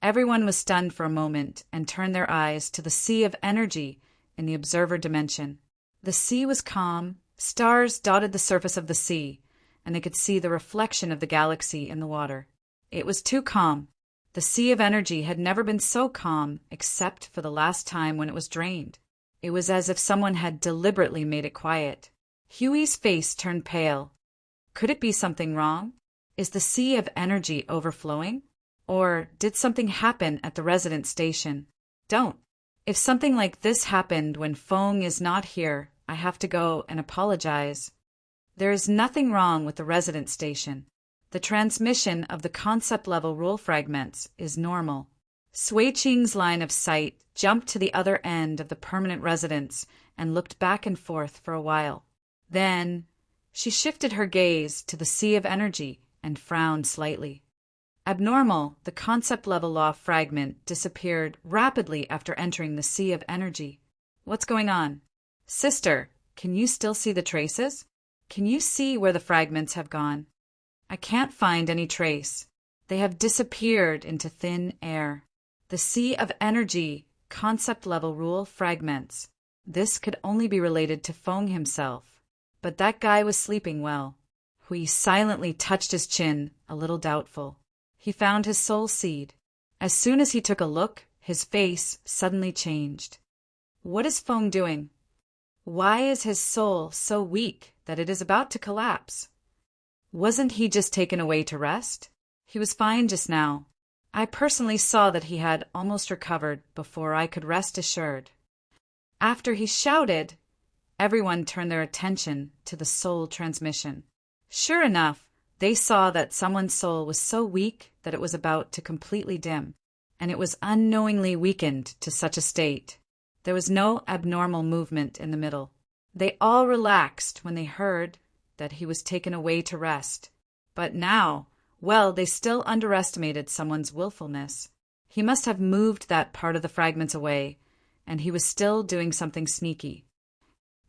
Everyone was stunned for a moment and turned their eyes to the sea of energy in the observer dimension. The sea was calm. Stars dotted the surface of the sea, and they could see the reflection of the galaxy in the water. It was too calm. The sea of energy had never been so calm except for the last time when it was drained. It was as if someone had deliberately made it quiet. Huey's face turned pale. Could it be something wrong? Is the sea of energy overflowing? Or did something happen at the resident station? Don't. If something like this happened when Feng is not here, I have to go and apologize. There is nothing wrong with the resident station. The transmission of the concept-level rule fragments is normal. Sui Qing's line of sight jumped to the other end of the permanent residence and looked back and forth for a while. Then she shifted her gaze to the sea of energy and frowned slightly. Abnormal, the concept-level law fragment disappeared rapidly after entering the sea of energy. What's going on? Sister, can you still see the traces? Can you see where the fragments have gone? I can't find any trace. They have disappeared into thin air. The sea of energy, concept-level rule fragments. This could only be related to Feng himself. But that guy was sleeping well. Hui silently touched his chin, a little doubtful. He found his soul seed. As soon as he took a look, his face suddenly changed. What is Feng doing? Why is his soul so weak that it is about to collapse? Wasn't he just taken away to rest? He was fine just now. I personally saw that he had almost recovered before I could rest assured. After he shouted, everyone turned their attention to the soul transmission. Sure enough, they saw that someone's soul was so weak that it was about to completely dim, and it was unknowingly weakened to such a state. There was no abnormal movement in the middle. They all relaxed when they heard that he was taken away to rest. But now, well, they still underestimated someone's willfulness. He must have moved that part of the fragments away, and he was still doing something sneaky.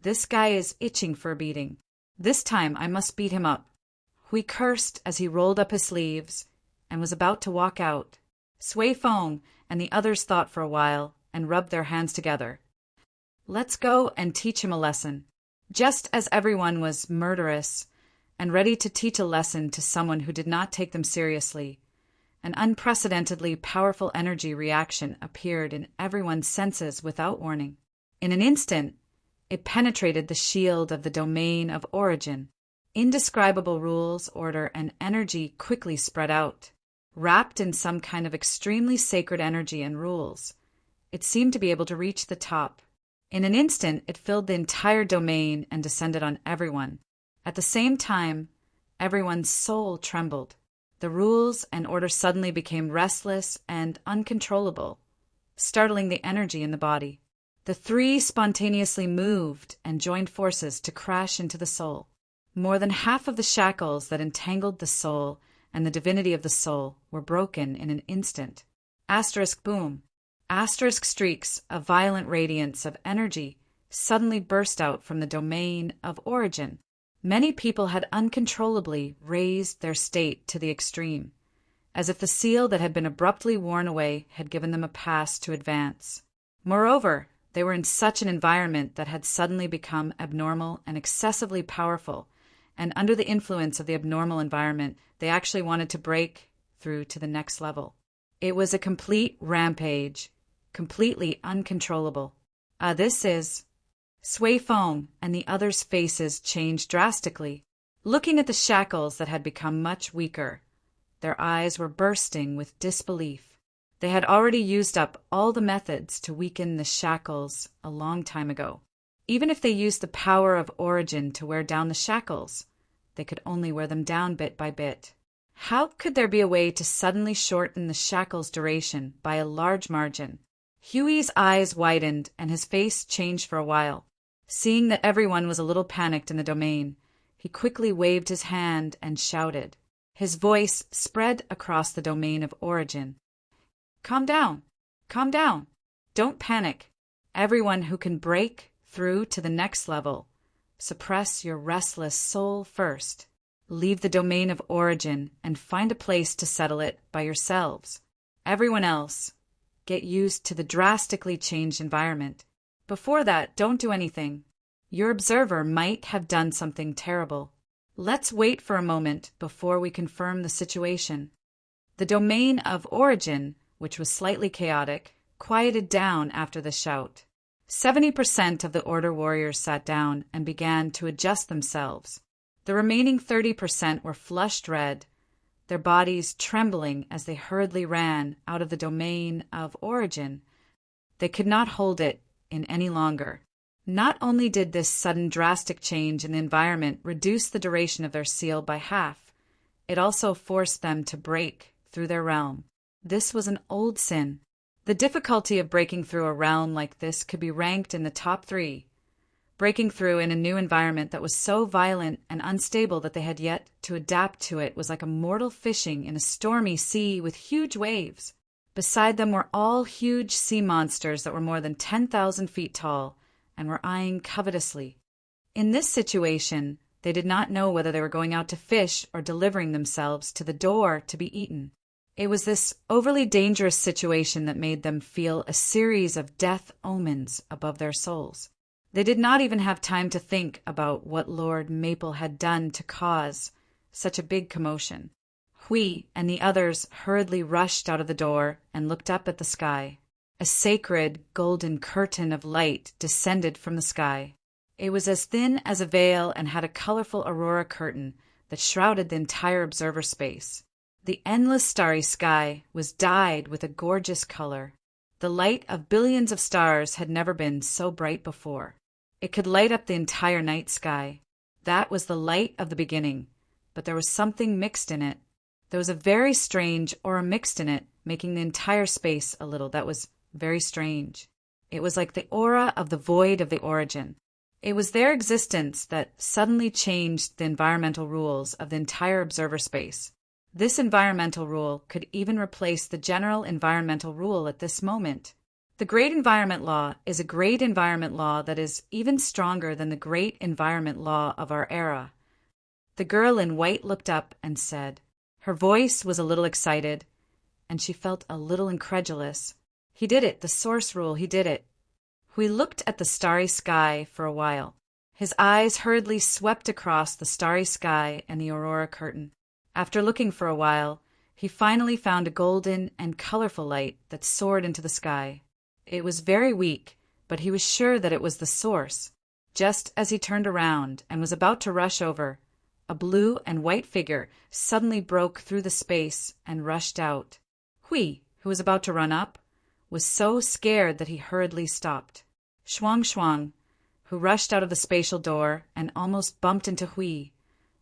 This guy is itching for a beating. This time I must beat him up. Hui cursed as he rolled up his sleeves and was about to walk out. Sui Feng and the others thought for a while and rubbed their hands together. Let's go and teach him a lesson. Just as everyone was murderous and ready to teach a lesson to someone who did not take them seriously, an unprecedentedly powerful energy reaction appeared in everyone's senses without warning. In an instant, it penetrated the shield of the domain of origin. Indescribable rules, order, and energy quickly spread out. Wrapped in some kind of extremely sacred energy and rules, it seemed to be able to reach the top. In an instant, it filled the entire domain and descended on everyone. At the same time, everyone's soul trembled. The rules and order suddenly became restless and uncontrollable, startling the energy in the body. The three spontaneously moved and joined forces to crash into the soul. More than half of the shackles that entangled the soul and the divinity of the soul were broken in an instant. Asterisk boom. Asterisk streaks of violent radiance of energy suddenly burst out from the domain of origin. Many people had uncontrollably raised their state to the extreme, as if the seal that had been abruptly worn away had given them a pass to advance. Moreover, they were in such an environment that had suddenly become abnormal and excessively powerful, and under the influence of the abnormal environment, they actually wanted to break through to the next level. It was a complete rampage, completely uncontrollable. This is... Sui Feng and the others' faces changed drastically. Looking at the shackles that had become much weaker, their eyes were bursting with disbelief. They had already used up all the methods to weaken the shackles a long time ago. Even if they used the power of origin to wear down the shackles, they could only wear them down bit by bit. How could there be a way to suddenly shorten the shackles' duration by a large margin? Huey's eyes widened and his face changed for a while. Seeing that everyone was a little panicked in the domain, he quickly waved his hand and shouted. His voice spread across the domain of origin. Calm down. Calm down. Don't panic. Everyone who can break through to the next level, suppress your restless soul first. Leave the domain of origin and find a place to settle it by yourselves. Everyone else, get used to the drastically changed environment. Before that, don't do anything. Your observer might have done something terrible. Let's wait for a moment before we confirm the situation. The domain of origin, which was slightly chaotic, quieted down after the shout. 70% of the Order warriors sat down and began to adjust themselves. The remaining 30% were flushed red, their bodies trembling as they hurriedly ran out of the domain of origin. They could not hold it in any longer. Not only did this sudden drastic change in the environment reduce the duration of their seal by half, it also forced them to break through their realm. This was an old sin. The difficulty of breaking through a realm like this could be ranked in the top 3. Breaking through in a new environment that was so violent and unstable that they had yet to adapt to it was like a mortal fishing in a stormy sea with huge waves. Beside them were all huge sea monsters that were more than 10,000 feet tall and were eyeing covetously. In this situation, they did not know whether they were going out to fish or delivering themselves to the door to be eaten. It was this overly dangerous situation that made them feel a series of death omens above their souls. They did not even have time to think about what Lord Maple had done to cause such a big commotion. Hui and the others hurriedly rushed out of the door and looked up at the sky. A sacred golden curtain of light descended from the sky. It was as thin as a veil and had a colorful aurora curtain that shrouded the entire observer space. The endless starry sky was dyed with a gorgeous color. The light of billions of stars had never been so bright before. It could light up the entire night sky. That was the light of the beginning, but there was something mixed in it. There was a very strange aura mixed in it, making the entire space a little. That was very strange. It was like the aura of the void of the origin. It was their existence that suddenly changed the environmental rules of the entire observer space. This environmental rule could even replace the general environmental rule at this moment. The Great Environment Law is a great environment law that is even stronger than the Great Environment Law of our era. The girl in white looked up and said, her voice was a little excited, and she felt a little incredulous. He did it, the source rule, he did it. Hui looked at the starry sky for a while. His eyes hurriedly swept across the starry sky and the aurora curtain. After looking for a while, he finally found a golden and colorful light that soared into the sky. It was very weak, but he was sure that it was the source. Just as he turned around and was about to rush over, a blue and white figure suddenly broke through the space and rushed out. Hui, who was about to run up, was so scared that he hurriedly stopped. Shuang, who rushed out of the spatial door and almost bumped into Hui,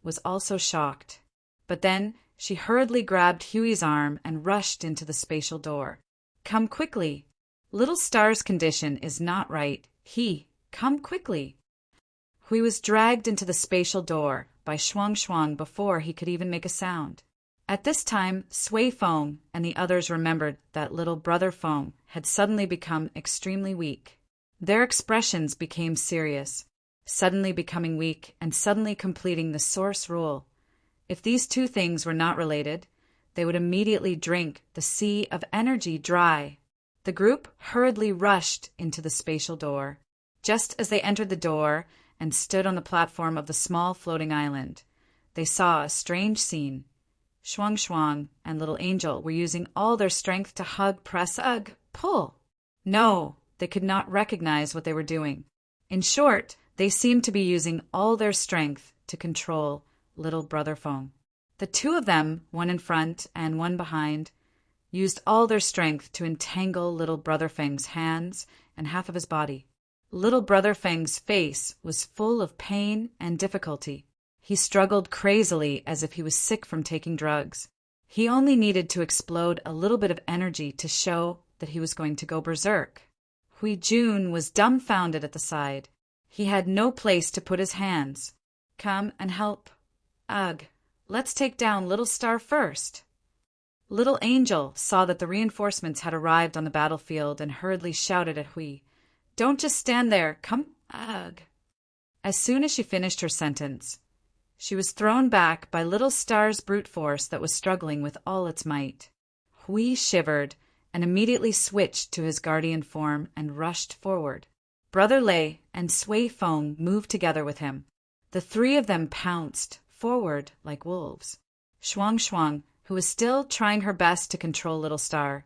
was also shocked. But then she hurriedly grabbed Huey's arm and rushed into the spatial door. Come quickly. Little Star's condition is not right. Come quickly. Hui was dragged into the spatial door by Shuang before he could even make a sound. At this time, Sui Feng and the others remembered that little brother Feng had suddenly become extremely weak. Their expressions became serious, suddenly becoming weak and suddenly completing the source rule. If these two things were not related, they would immediately drink the sea of energy dry. The group hurriedly rushed into the spatial door. Just as they entered the door and stood on the platform of the small floating island, they saw a strange scene. Shuang and Little Angel were using all their strength to hug, press, pull. No, they could not recognize what they were doing. In short, they seemed to be using all their strength to control little brother Feng. The two of them, one in front and one behind, used all their strength to entangle little brother Feng's hands and half of his body. Little brother Feng's face was full of pain and difficulty. He struggled crazily as if he was sick from taking drugs. He only needed to explode a little bit of energy to show that he was going to go berserk. Hui Jun was dumbfounded at the side. He had no place to put his hands. Come and help. Ugh, let's take down Little Star first. Little Angel saw that the reinforcements had arrived on the battlefield and hurriedly shouted at Hui, "Don't just stand there, come, ugh." As soon as she finished her sentence, she was thrown back by Little Star's brute force that was struggling with all its might. Hui shivered and immediately switched to his guardian form and rushed forward. Brother Lei and Sui Feng moved together with him. The three of them pounced forward like wolves. Shuang, who was still trying her best to control Little Star,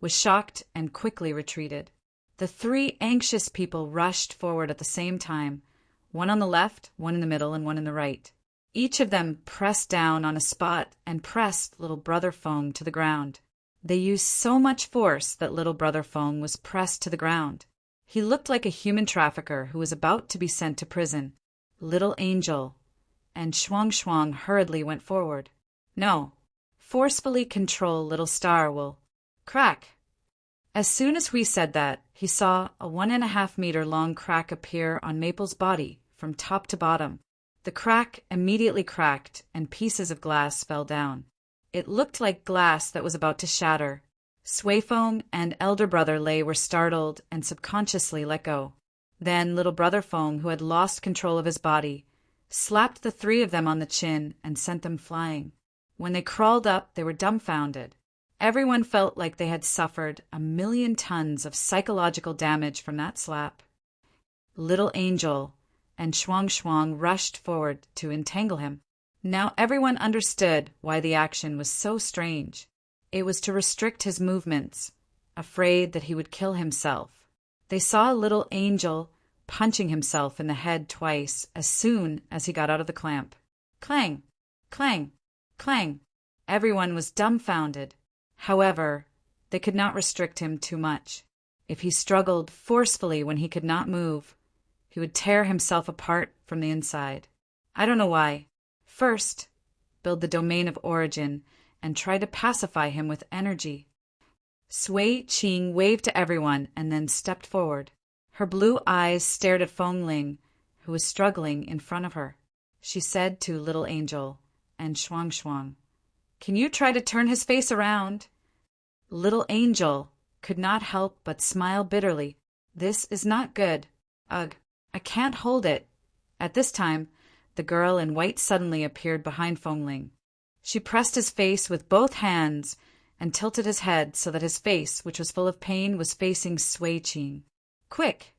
was shocked and quickly retreated. The three anxious people rushed forward at the same time, one on the left, one in the middle, and one in the right. Each of them pressed down on a spot and pressed little brother Feng to the ground. They used so much force that little brother Feng was pressed to the ground. He looked like a human trafficker who was about to be sent to prison. Little Angel and Shuang hurriedly went forward. No, forcefully control Little Star will crack. As soon as Hui said that, he saw a 1.5-meter long crack appear on Maple's body from top to bottom. The crack immediately cracked, and pieces of glass fell down. It looked like glass that was about to shatter. Swayfong and elder brother Lei were startled and subconsciously let go. Then little brother Fong, who had lost control of his body, slapped the three of them on the chin and sent them flying. When they crawled up, they were dumbfounded. Everyone felt like they had suffered 1,000,000 tons of psychological damage from that slap. Little Angel and Shuang rushed forward to entangle him. Now everyone understood why the action was so strange. It was to restrict his movements, afraid that he would kill himself. They saw Little Angel punching himself in the head twice as soon as he got out of the clamp. Clang! Clang! Clang! Everyone was dumbfounded. However, they could not restrict him too much. If he struggled forcefully when he could not move, he would tear himself apart from the inside. I don't know why. First, build the domain of origin and try to pacify him with energy. Sui Qing waved to everyone and then stepped forward. Her blue eyes stared at Fong Ling, who was struggling in front of her. She said to Little Angel and Shuang, "Can you try to turn his face around?" Little Angel could not help but smile bitterly. This is not good. Ugh, I can't hold it. At this time, the girl in white suddenly appeared behind Fong Ling. She pressed his face with both hands and tilted his head so that his face, which was full of pain, was facing Sui Qing. Quick!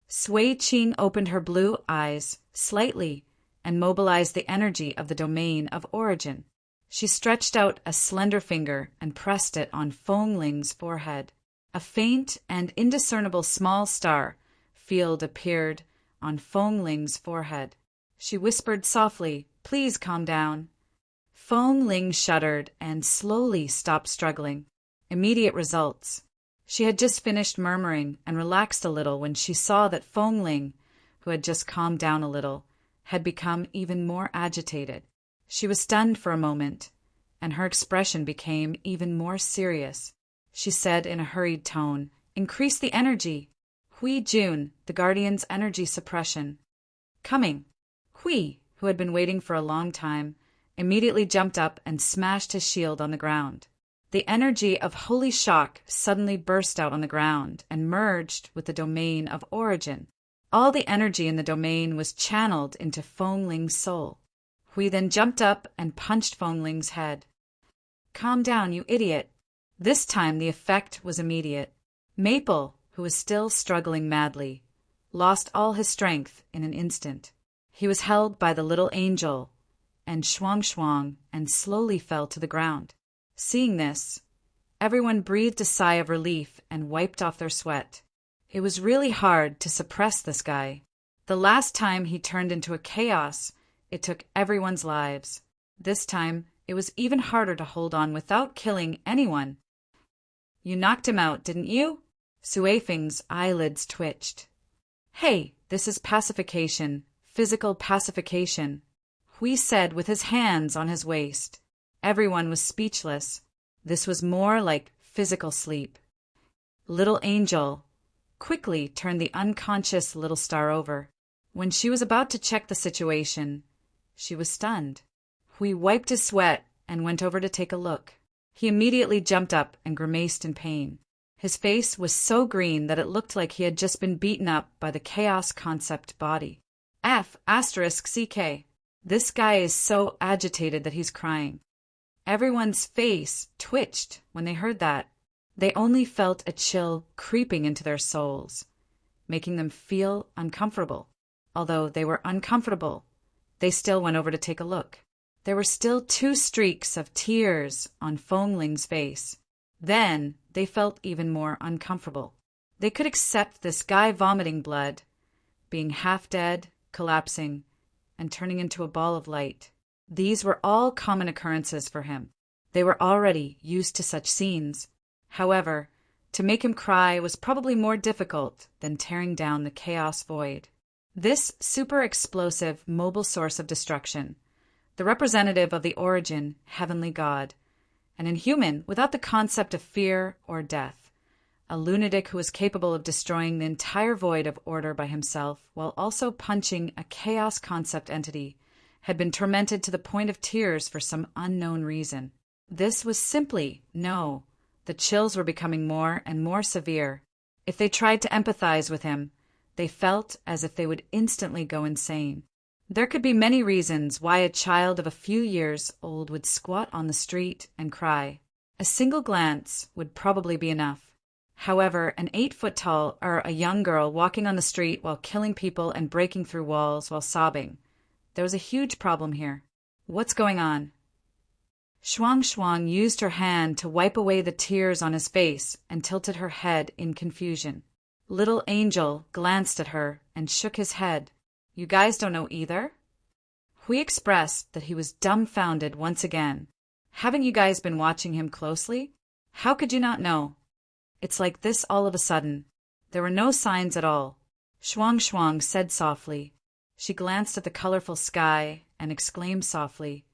Sui Qing opened her blue eyes slightly and mobilized the energy of the domain of origin. She stretched out a slender finger and pressed it on Fong Ling's forehead. A faint and indiscernible small star field appeared on Fong Ling's forehead. She whispered softly, "Please calm down." Fong Ling shuddered and slowly stopped struggling. Immediate results. She had just finished murmuring and relaxed a little when she saw that Fong Ling, who had just calmed down a little, had become even more agitated. She was stunned for a moment, and her expression became even more serious. She said in a hurried tone, "Increase the energy. Hui Jun, the Guardian's energy suppression." Coming. Hui, who had been waiting for a long time, immediately jumped up and smashed his shield on the ground. The energy of holy shock suddenly burst out on the ground and merged with the domain of origin. All the energy in the domain was channeled into Fong Ling's soul. Hui then jumped up and punched Fong Ling's head. "Calm down, you idiot." This time the effect was immediate. Maple, who was still struggling madly, lost all his strength in an instant. He was held by the Little Angel and Shuang and slowly fell to the ground. Seeing this, everyone breathed a sigh of relief and wiped off their sweat. It was really hard to suppress this guy. The last time he turned into a chaos, it took everyone's lives. This time, it was even harder to hold on without killing anyone. "You knocked him out, didn't you?" Suifeng's eyelids twitched. "Hey, this is pacification, physical pacification," Hui said with his hands on his waist. Everyone was speechless. This was more like physical sleep. Little Angel quickly turned the unconscious little star over. When she was about to check the situation, she was stunned. Hui wiped his sweat and went over to take a look. He immediately jumped up and grimaced in pain. His face was so green that it looked like he had just been beaten up by the chaos concept body. F***CK. This guy is so agitated that he's crying. Everyone's face twitched when they heard that. They only felt a chill creeping into their souls, making them feel uncomfortable. Although they were uncomfortable, they still went over to take a look. There were still 2 streaks of tears on Fong Ling's face. Then they felt even more uncomfortable. They could accept this guy vomiting blood, being half dead, collapsing, and turning into a ball of light. These were all common occurrences for him. They were already used to such scenes. However, to make him cry was probably more difficult than tearing down the chaos void. This super explosive mobile source of destruction, the representative of the origin, heavenly God, an inhuman without the concept of fear or death, a lunatic who was capable of destroying the entire void of order by himself while also punching a chaos concept entity, had been tormented to the point of tears for some unknown reason. This was simply no. The chills were becoming more and more severe. If they tried to empathize with him, they felt as if they would instantly go insane. There could be many reasons why a child of a few years old would squat on the street and cry. A single glance would probably be enough. However, an 8-foot-tall or a young girl walking on the street while killing people and breaking through walls while sobbing. There was a huge problem here. What's going on? Shuang Shuang used her hand to wipe away the tears on his face and tilted her head in confusion. Little Angel glanced at her and shook his head. You guys don't know either? Hui expressed that he was dumbfounded once again. Haven't you guys been watching him closely? How could you not know? It's like this all of a sudden. There were no signs at all. Shuang Shuang said softly. She glanced at the colorful sky and exclaimed softly,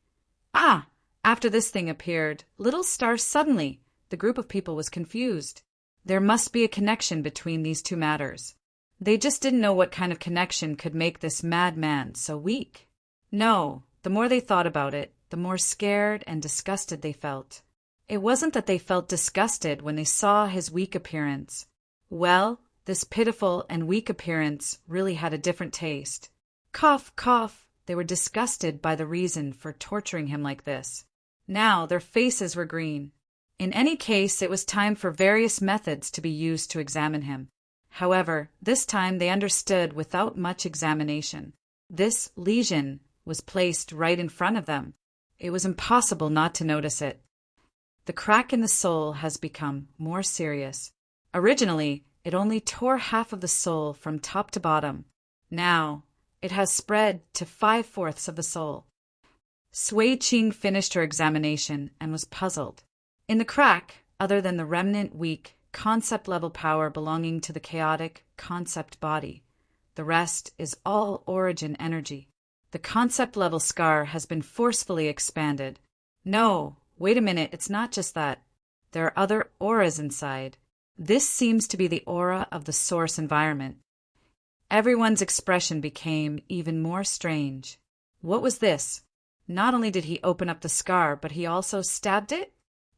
Ah! After this thing appeared, little star suddenly, the group of people was confused. There must be a connection between these two matters. They just didn't know what kind of connection could make this madman so weak. No, the more they thought about it, the more scared and disgusted they felt. It wasn't that they felt disgusted when they saw his weak appearance. Well, this pitiful and weak appearance really had a different taste. Cough, cough, they were disgusted by the reason for torturing him like this. Now their faces were green. In any case, it was time for various methods to be used to examine him. However, this time they understood without much examination. This lesion was placed right in front of them. It was impossible not to notice it. The crack in the sole has become more serious. Originally, it only tore half of the sole from top to bottom. Now, it has spread to 5/4 of the sole. Sui Qing finished her examination and was puzzled. In the crack, other than the remnant weak, concept-level power belonging to the chaotic concept body, the rest is all origin energy. The concept-level scar has been forcefully expanded. No, wait a minute, it's not just that. There are other auras inside. This seems to be the aura of the source environment. Everyone's expression became even more strange. What was this? Not only did he open up the scar, but he also stabbed it?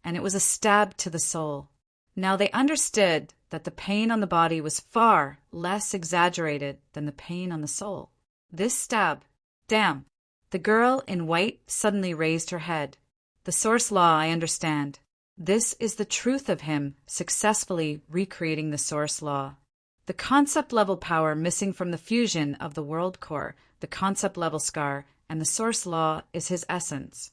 And it was a stab to the soul. Now they understood that the pain on the body was far less exaggerated than the pain on the soul. This stab, damn. The girl in white suddenly raised her head. The source law, I understand. This is the truth of him successfully recreating the source law. The concept-level power missing from the fusion of the world core, the concept-level scar, and the source law is his essence.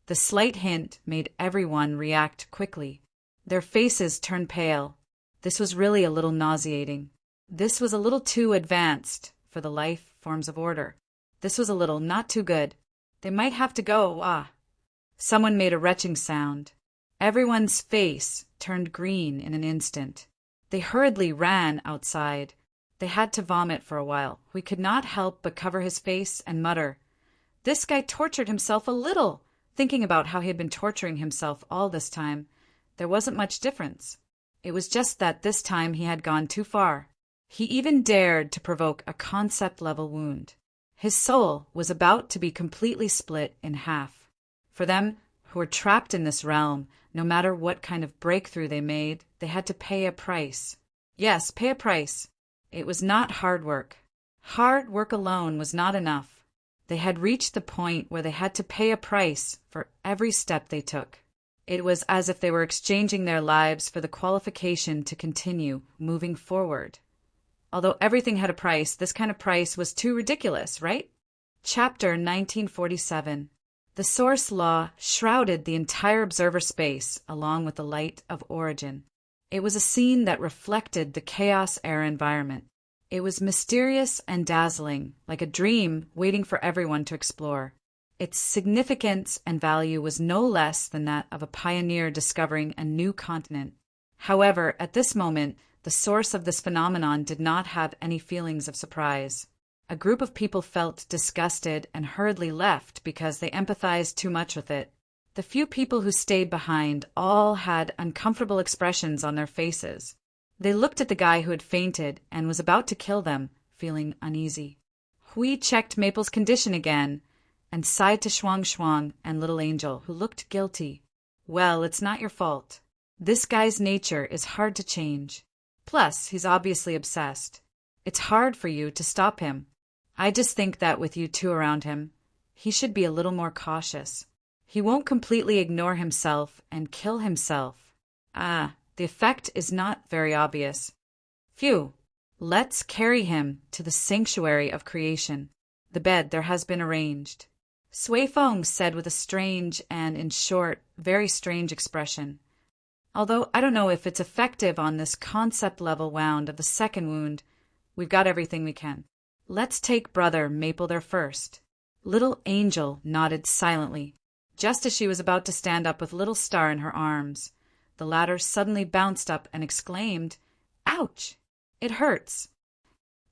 The slight hint made everyone react quickly. Their faces turned pale. This was really a little nauseating. This was a little too advanced for the life forms of order. This was a little not too good. They might have to go, Someone made a retching sound. Everyone's face turned green in an instant. They hurriedly ran outside. They had to vomit for a while. We could not help but cover his face and mutter, This guy tortured himself a little. Thinking about how he had been torturing himself all this time, there wasn't much difference. It was just that this time he had gone too far. He even dared to provoke a concept-level wound. His soul was about to be completely split in half. For them who were trapped in this realm, no matter what kind of breakthrough they made, they had to pay a price. Yes, pay a price. It was not hard work. Hard work alone was not enough. They had reached the point where they had to pay a price for every step they took. It was as if they were exchanging their lives for the qualification to continue moving forward. Although everything had a price, this kind of price was too ridiculous, right? Chapter 1947. The source law shrouded the entire observer space along with the light of origin. It was a scene that reflected the chaos-era environment. It was mysterious and dazzling, like a dream waiting for everyone to explore. Its significance and value was no less than that of a pioneer discovering a new continent. However, at this moment, the source of this phenomenon did not have any feelings of surprise. A group of people felt disgusted and hurriedly left because they empathized too much with it. The few people who stayed behind all had uncomfortable expressions on their faces. They looked at the guy who had fainted and was about to kill them, feeling uneasy. Hui checked Maple's condition again and sighed to Shuang Shuang and Little Angel, who looked guilty. Well, it's not your fault. This guy's nature is hard to change. Plus, he's obviously obsessed. It's hard for you to stop him. I just think that with you two around him, he should be a little more cautious. He won't completely ignore himself and kill himself. The effect is not very obvious. Phew. Let's carry him to the sanctuary of creation. The bed there has been arranged. Sui Feng said with a strange and, in short, very strange expression. Although I don't know if it's effective on this concept level wound of the second wound, we've got everything we can. Let's take Brother Maple there first. Little Angel nodded silently. Just as she was about to stand up with Little Star in her arms, the latter suddenly bounced up and exclaimed, "Ouch! It hurts."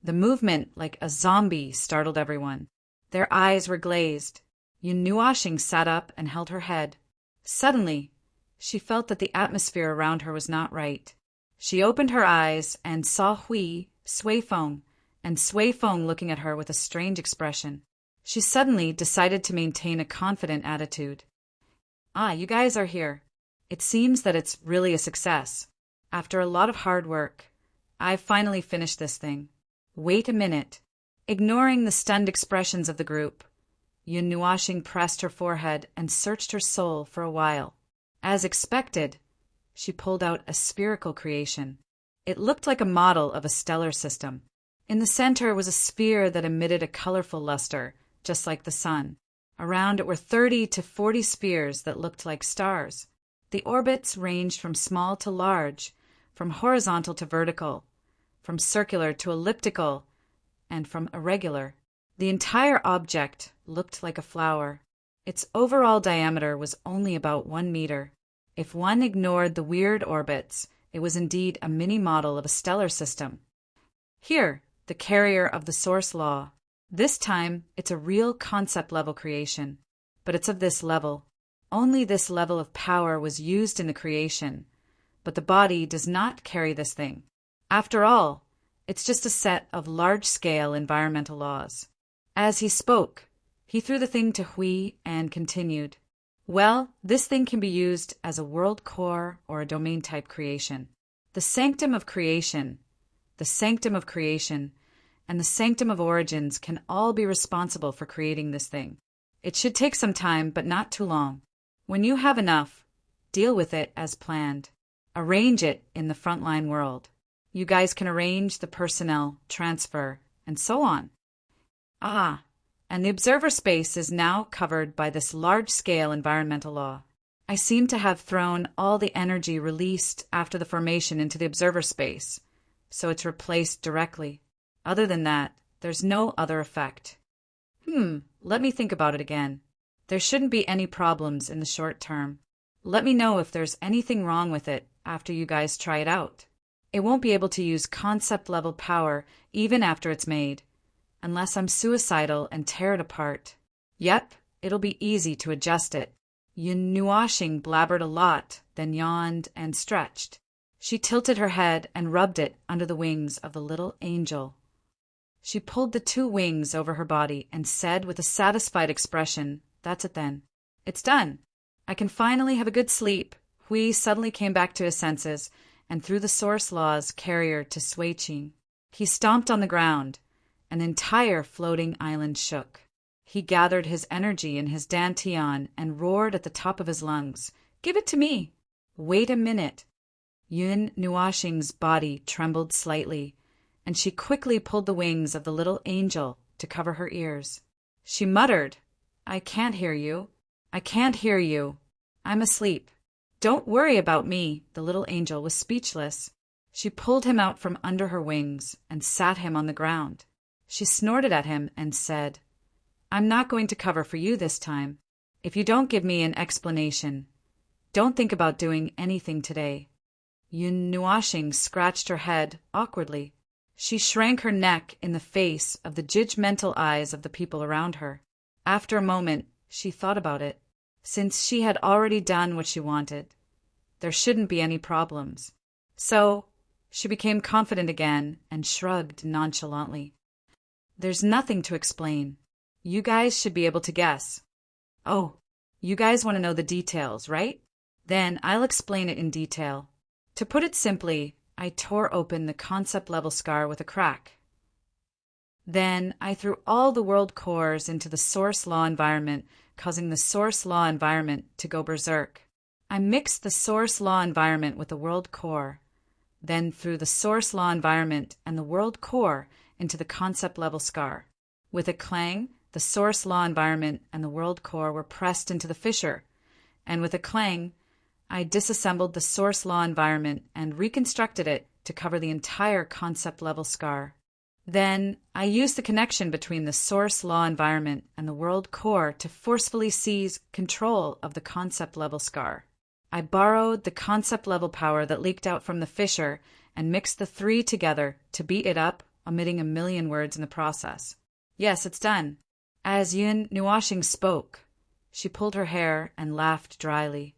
The movement, like a zombie, startled everyone. Their eyes were glazed. Yun Nuashing sat up and held her head. Suddenly, she felt that the atmosphere around her was not right. She opened her eyes and saw Hui, Sui Feng, and Sui Feng looking at her with a strange expression. She suddenly decided to maintain a confident attitude. You guys are here. It seems that it's really a success. After a lot of hard work, I've finally finished this thing. Wait a minute. Ignoring the stunned expressions of the group, Yun Nuashing pressed her forehead and searched her soul for a while. As expected, she pulled out a spherical creation. It looked like a model of a stellar system. In the center was a sphere that emitted a colorful luster, just like the sun. Around it were 30 to 40 spheres that looked like stars. The orbits ranged from small to large, from horizontal to vertical, from circular to elliptical, and from irregular. The entire object looked like a flower. Its overall diameter was only about 1 meter. If one ignored the weird orbits, it was indeed a mini-model of a stellar system. Here, the carrier of the source law. This time, it's a real concept-level creation. But it's of this level. Only this level of power was used in the creation. But the body does not carry this thing. After all, it's just a set of large-scale environmental laws. As he spoke, he threw the thing to Hui and continued. Well, this thing can be used as a world core or a domain-type creation. The sanctum of creation, and the sanctum of origins can all be responsible for creating this thing. It should take some time, but not too long. When you have enough, deal with it as planned. Arrange it in the frontline world. You guys can arrange the personnel, transfer, and so on. And the observer space is now covered by this large-scale environmental law. I seem to have thrown all the energy released after the formation into the observer space, so it's replaced directly. Other than that, there's no other effect. Let me think about it again. There shouldn't be any problems in the short term. Let me know if there's anything wrong with it after you guys try it out. It won't be able to use concept-level power even after it's made, unless I'm suicidal and tear it apart. Yep, it'll be easy to adjust it. Yun Nuashing blabbered a lot, then yawned and stretched. She tilted her head and rubbed it under the wings of the little angel. She pulled the 2 wings over her body and said with a satisfied expression, "That's it then. It's done. I can finally have a good sleep." Hui suddenly came back to his senses and threw the source law's carrier to Sui Qing. He stomped on the ground. An entire floating island shook. He gathered his energy in his dantian and roared at the top of his lungs, "Give it to me!" Wait a minute. Yun Nuashing's body trembled slightly, and she quickly pulled the wings of the little angel to cover her ears. She muttered, "I can't hear you. I can't hear you. I'm asleep." "Don't worry about me." The little angel was speechless. She pulled him out from under her wings and sat him on the ground. She snorted at him and said, "I'm not going to cover for you this time. If you don't give me an explanation, don't think about doing anything today." Yun Nuashing scratched her head awkwardly. She shrank her neck in the face of the judgmental eyes of the people around her. After a moment, she thought about it. since she had already done what she wanted. There shouldn't be any problems. So she became confident again and shrugged nonchalantly. There's nothing to explain. You guys should be able to guess. Oh, you guys want to know the details, right? Then I'll explain it in detail. To put it simply, I tore open the concept level scar with a crack. Then I threw all the world cores into the source law environment, causing the source law environment to go berserk. I mixed the source law environment with the world core, then threw the source law environment and the world core into the concept level scar. With a clang, the source law environment and the world core were pressed into the fissure, and with a clang, I disassembled the source law environment and reconstructed it to cover the entire concept level scar. Then I used the connection between the source law environment and the world core to forcefully seize control of the concept level scar. I borrowed the concept level power that leaked out from the fissure and mixed the three together to beat it up, omitting a million words in the process. Yes, it's done. As Yun Nuashing spoke, she pulled her hair and laughed dryly.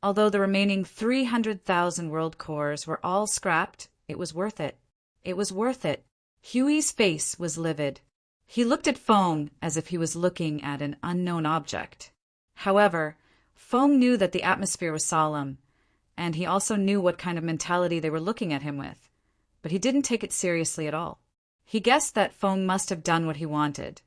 Although the remaining 300,000 world cores were all scrapped, it was worth it. It was worth it. Huey's face was livid. He looked at Feng as if he was looking at an unknown object. However, Feng knew that the atmosphere was solemn, and he also knew what kind of mentality they were looking at him with, but he didn't take it seriously at all. He guessed that Feng must have done what he wanted,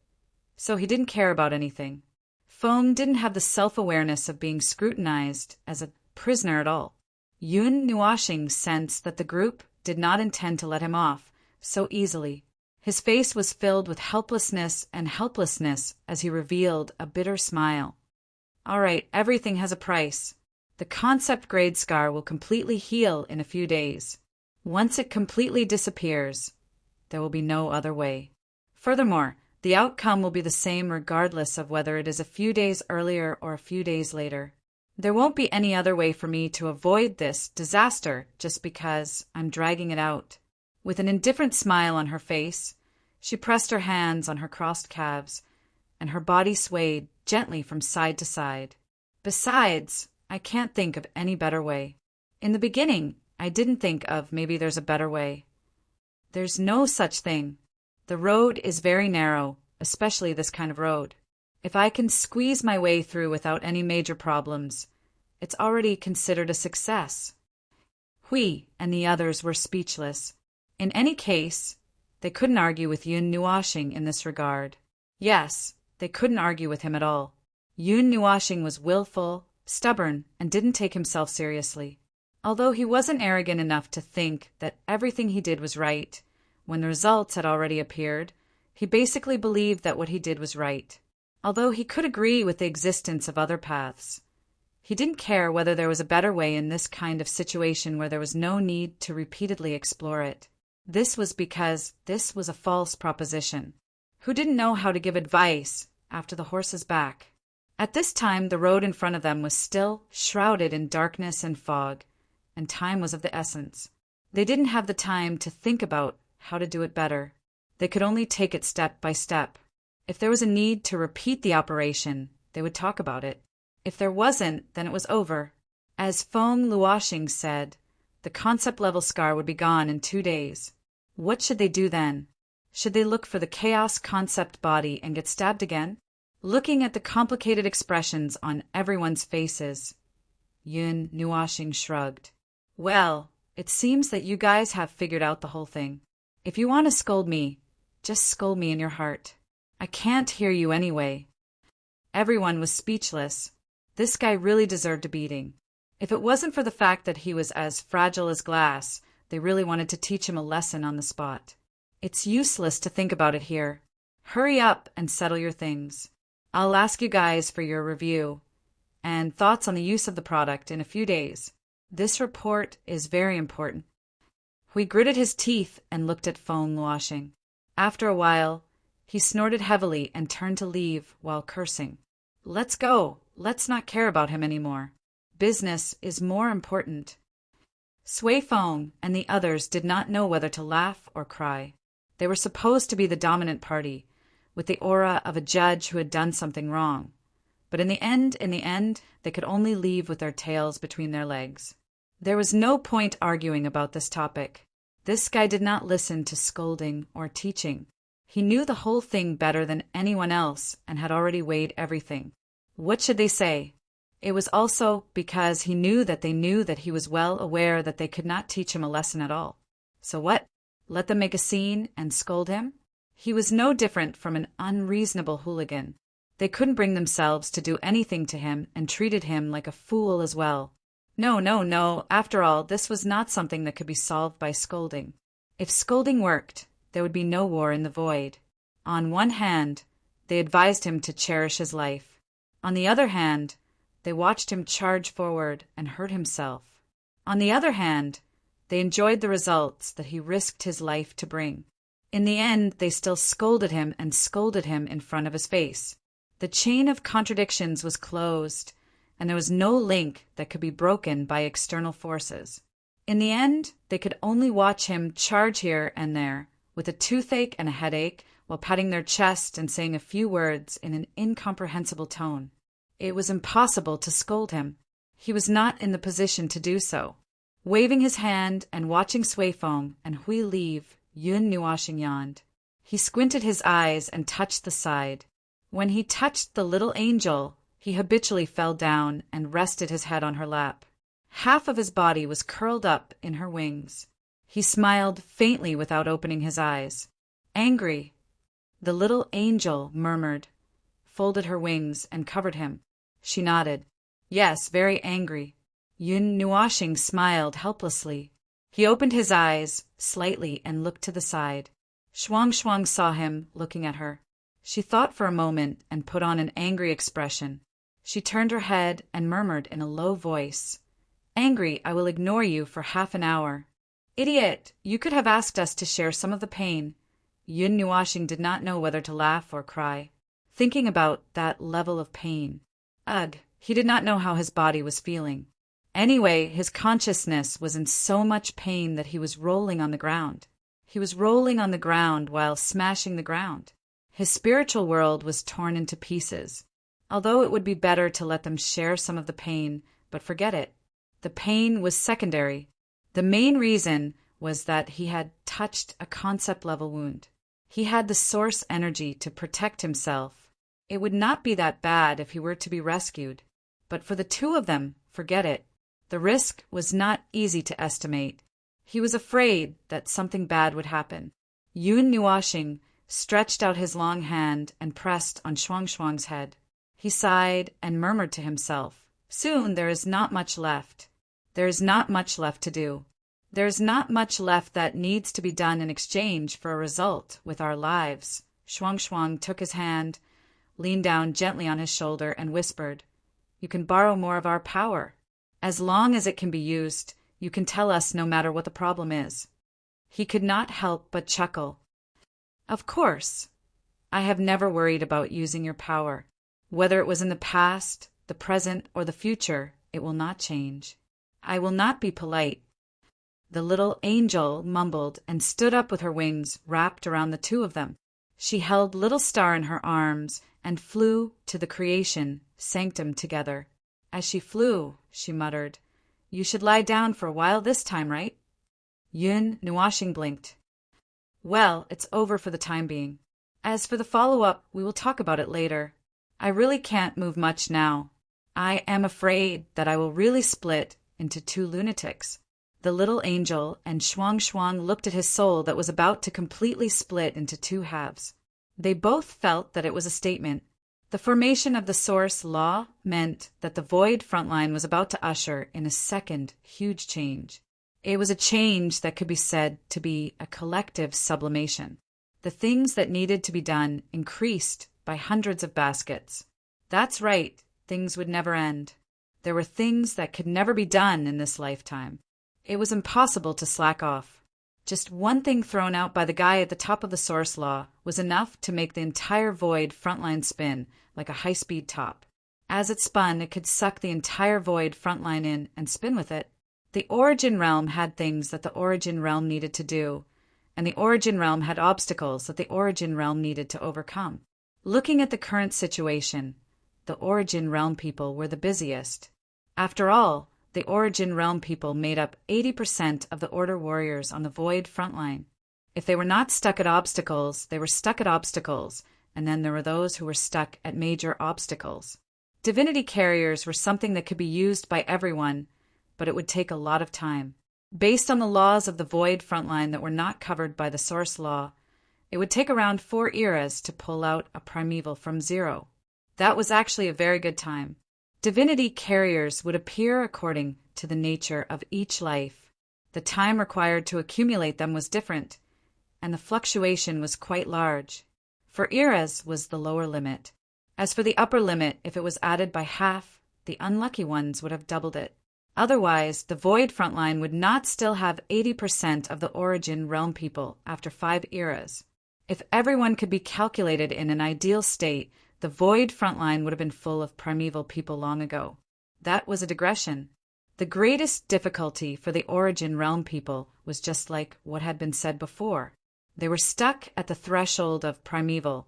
so he didn't care about anything. Feng didn't have the self-awareness of being scrutinized as a prisoner at all. Yun Nuashing sensed that the group did not intend to let him off so easily. His face was filled with helplessness as he revealed a bitter smile. All right, everything has a price. The concept grade scar will completely heal in a few days. Once it completely disappears, there will be no other way. Furthermore, the outcome will be the same regardless of whether it is a few days earlier or a few days later. There won't be any other way for me to avoid this disaster just because I'm dragging it out. With an indifferent smile on her face, she pressed her hands on her crossed calves, and her body swayed gently from side to side. Besides, I can't think of any better way. In the beginning, I didn't think of maybe there's a better way. There's no such thing. The road is very narrow, especially this kind of road. If I can squeeze my way through without any major problems, it's already considered a success. Hui and the others were speechless. In any case, they couldn't argue with Yun Nuashing in this regard. Yes, they couldn't argue with him at all. Yun Nuashing was willful, stubborn, and didn't take himself seriously. Although he wasn't arrogant enough to think that everything he did was right, when the results had already appeared, he basically believed that what he did was right. Although he could agree with the existence of other paths, he didn't care whether there was a better way in this kind of situation where there was no need to repeatedly explore it. This was because this was a false proposition. Who didn't know how to give advice after the horse's back? At this time, the road in front of them was still shrouded in darkness and fog, and time was of the essence. They didn't have the time to think about how to do it better. They could only take it step by step. If there was a need to repeat the operation, they would talk about it. If there wasn't, then it was over. As Feng Luoxing said, the concept level scar would be gone in 2 days. What should they do then? Should they look for the chaos concept body and get stabbed again? Looking at the complicated expressions on everyone's faces, Yun Nuashing shrugged. Well, it seems that you guys have figured out the whole thing. If you want to scold me, just scold me in your heart. I can't hear you anyway. Everyone was speechless. This guy really deserved a beating. If it wasn't for the fact that he was as fragile as glass, they really wanted to teach him a lesson on the spot. It's useless to think about it here. Hurry up and settle your things. I'll ask you guys for your review and thoughts on the use of the product in a few days. This report is very important. Hui gritted his teeth and looked at Feng Luoxing. After a while, he snorted heavily and turned to leave while cursing. Let's go. Let's not care about him anymore. Business is more important. Sui Feng and the others did not know whether to laugh or cry. They were supposed to be the dominant party, with the aura of a judge who had done something wrong. But in the end, they could only leave with their tails between their legs. There was no point arguing about this topic. This guy did not listen to scolding or teaching. He knew the whole thing better than anyone else and had already weighed everything. What should they say? It was also because he knew that he was well aware that they could not teach him a lesson at all. So what? Let them make a scene and scold him? He was no different from an unreasonable hooligan. They couldn't bring themselves to do anything to him and treated him like a fool as well. No. After all, this was not something that could be solved by scolding. If scolding worked, there would be no war in the void. On one hand, they advised him to cherish his life. On the other hand, they watched him charge forward and hurt himself. On the other hand, they enjoyed the results that he risked his life to bring. In the end, they still scolded him in front of his face. The chain of contradictions was closed, and there was no link that could be broken by external forces. In the end, they could only watch him charge here and there, with a toothache and a headache, while patting their chest and saying a few words in an incomprehensible tone. It was impossible to scold him. He was not in the position to do so. Waving his hand and watching Suifeng and Hui leave, Yun Nuashing yawned. He squinted his eyes and touched the side. When he touched the little angel, he habitually fell down and rested his head on her lap. Half of his body was curled up in her wings. He smiled faintly without opening his eyes. Angry, the little angel murmured, folded her wings, and covered him. She nodded. Yes, very angry. Yun Nuashing smiled helplessly. He opened his eyes slightly and looked to the side. Shuang saw him looking at her. She thought for a moment and put on an angry expression. She turned her head and murmured in a low voice, "Angry, I will ignore you for half an hour." "Idiot! You could have asked us to share some of the pain." Yun Nuashing did not know whether to laugh or cry, thinking about that level of pain. Ugh, he did not know how his body was feeling. Anyway, his consciousness was in so much pain that he was rolling on the ground. He was rolling on the ground while smashing the ground. His spiritual world was torn into pieces. Although it would be better to let them share some of the pain, but forget it. The pain was secondary. The main reason was that he had touched a concept-level wound. He had the source energy to protect himself. It would not be that bad if he were to be rescued. But for the two of them, forget it. The risk was not easy to estimate. He was afraid that something bad would happen. Yun Nuashing stretched out his long hand and pressed on Shuang's head. He sighed and murmured to himself, "Soon there is not much left. There is not much left to do. There is not much left that needs to be done in exchange for a result with our lives." Shuang took his hand, leaned down gently on his shoulder, and whispered, "You can borrow more of our power. As long as it can be used, you can tell us no matter what the problem is." He could not help but chuckle. "Of course. I have never worried about using your power. Whether it was in the past, the present, or the future, it will not change. I will not be polite." The little angel mumbled and stood up with her wings wrapped around the two of them. She held little Star in her arms and flew to the creation sanctum together. As she flew, she muttered, "You should lie down for a while this time, right?" Yun Nuashing blinked. "Well, it's over for the time being. As for the follow-up, we will talk about it later. I really can't move much now. I am afraid that I will really split into two lunatics." The little angel and Shuang looked at his soul that was about to completely split into two halves. They both felt that it was a statement. The formation of the source law meant that the void frontline was about to usher in a second huge change. It was a change that could be said to be a collective sublimation. The things that needed to be done increased by hundreds of baskets. That's right, things would never end. There were things that could never be done in this lifetime. It was impossible to slack off. Just one thing thrown out by the guy at the top of the source law was enough to make the entire void frontline spin like a high-speed top. As it spun, it could suck the entire void frontline in and spin with it. The origin realm had things that the origin realm needed to do, and the origin realm had obstacles that the origin realm needed to overcome. Looking at the current situation, the Origin Realm people were the busiest. After all, the Origin Realm people made up 80% of the Order warriors on the Void frontline. If they were not stuck at obstacles, they were stuck at obstacles, and then there were those who were stuck at major obstacles. Divinity carriers were something that could be used by everyone, but it would take a lot of time. Based on the laws of the Void frontline that were not covered by the Source Law, it would take around 4 eras to pull out a primeval from 0. That was actually a very good time. Divinity carriers would appear according to the nature of each life. The time required to accumulate them was different, and the fluctuation was quite large. 4 eras was the lower limit. As for the upper limit, if it was added by half, the unlucky ones would have doubled it. Otherwise, the Void frontline would not still have 80% of the Origin Realm people after 5 eras. If everyone could be calculated in an ideal state, the Void frontline would have been full of primeval people long ago. That was a digression. The greatest difficulty for the Origin Realm people was just like what had been said before. They were stuck at the threshold of primeval,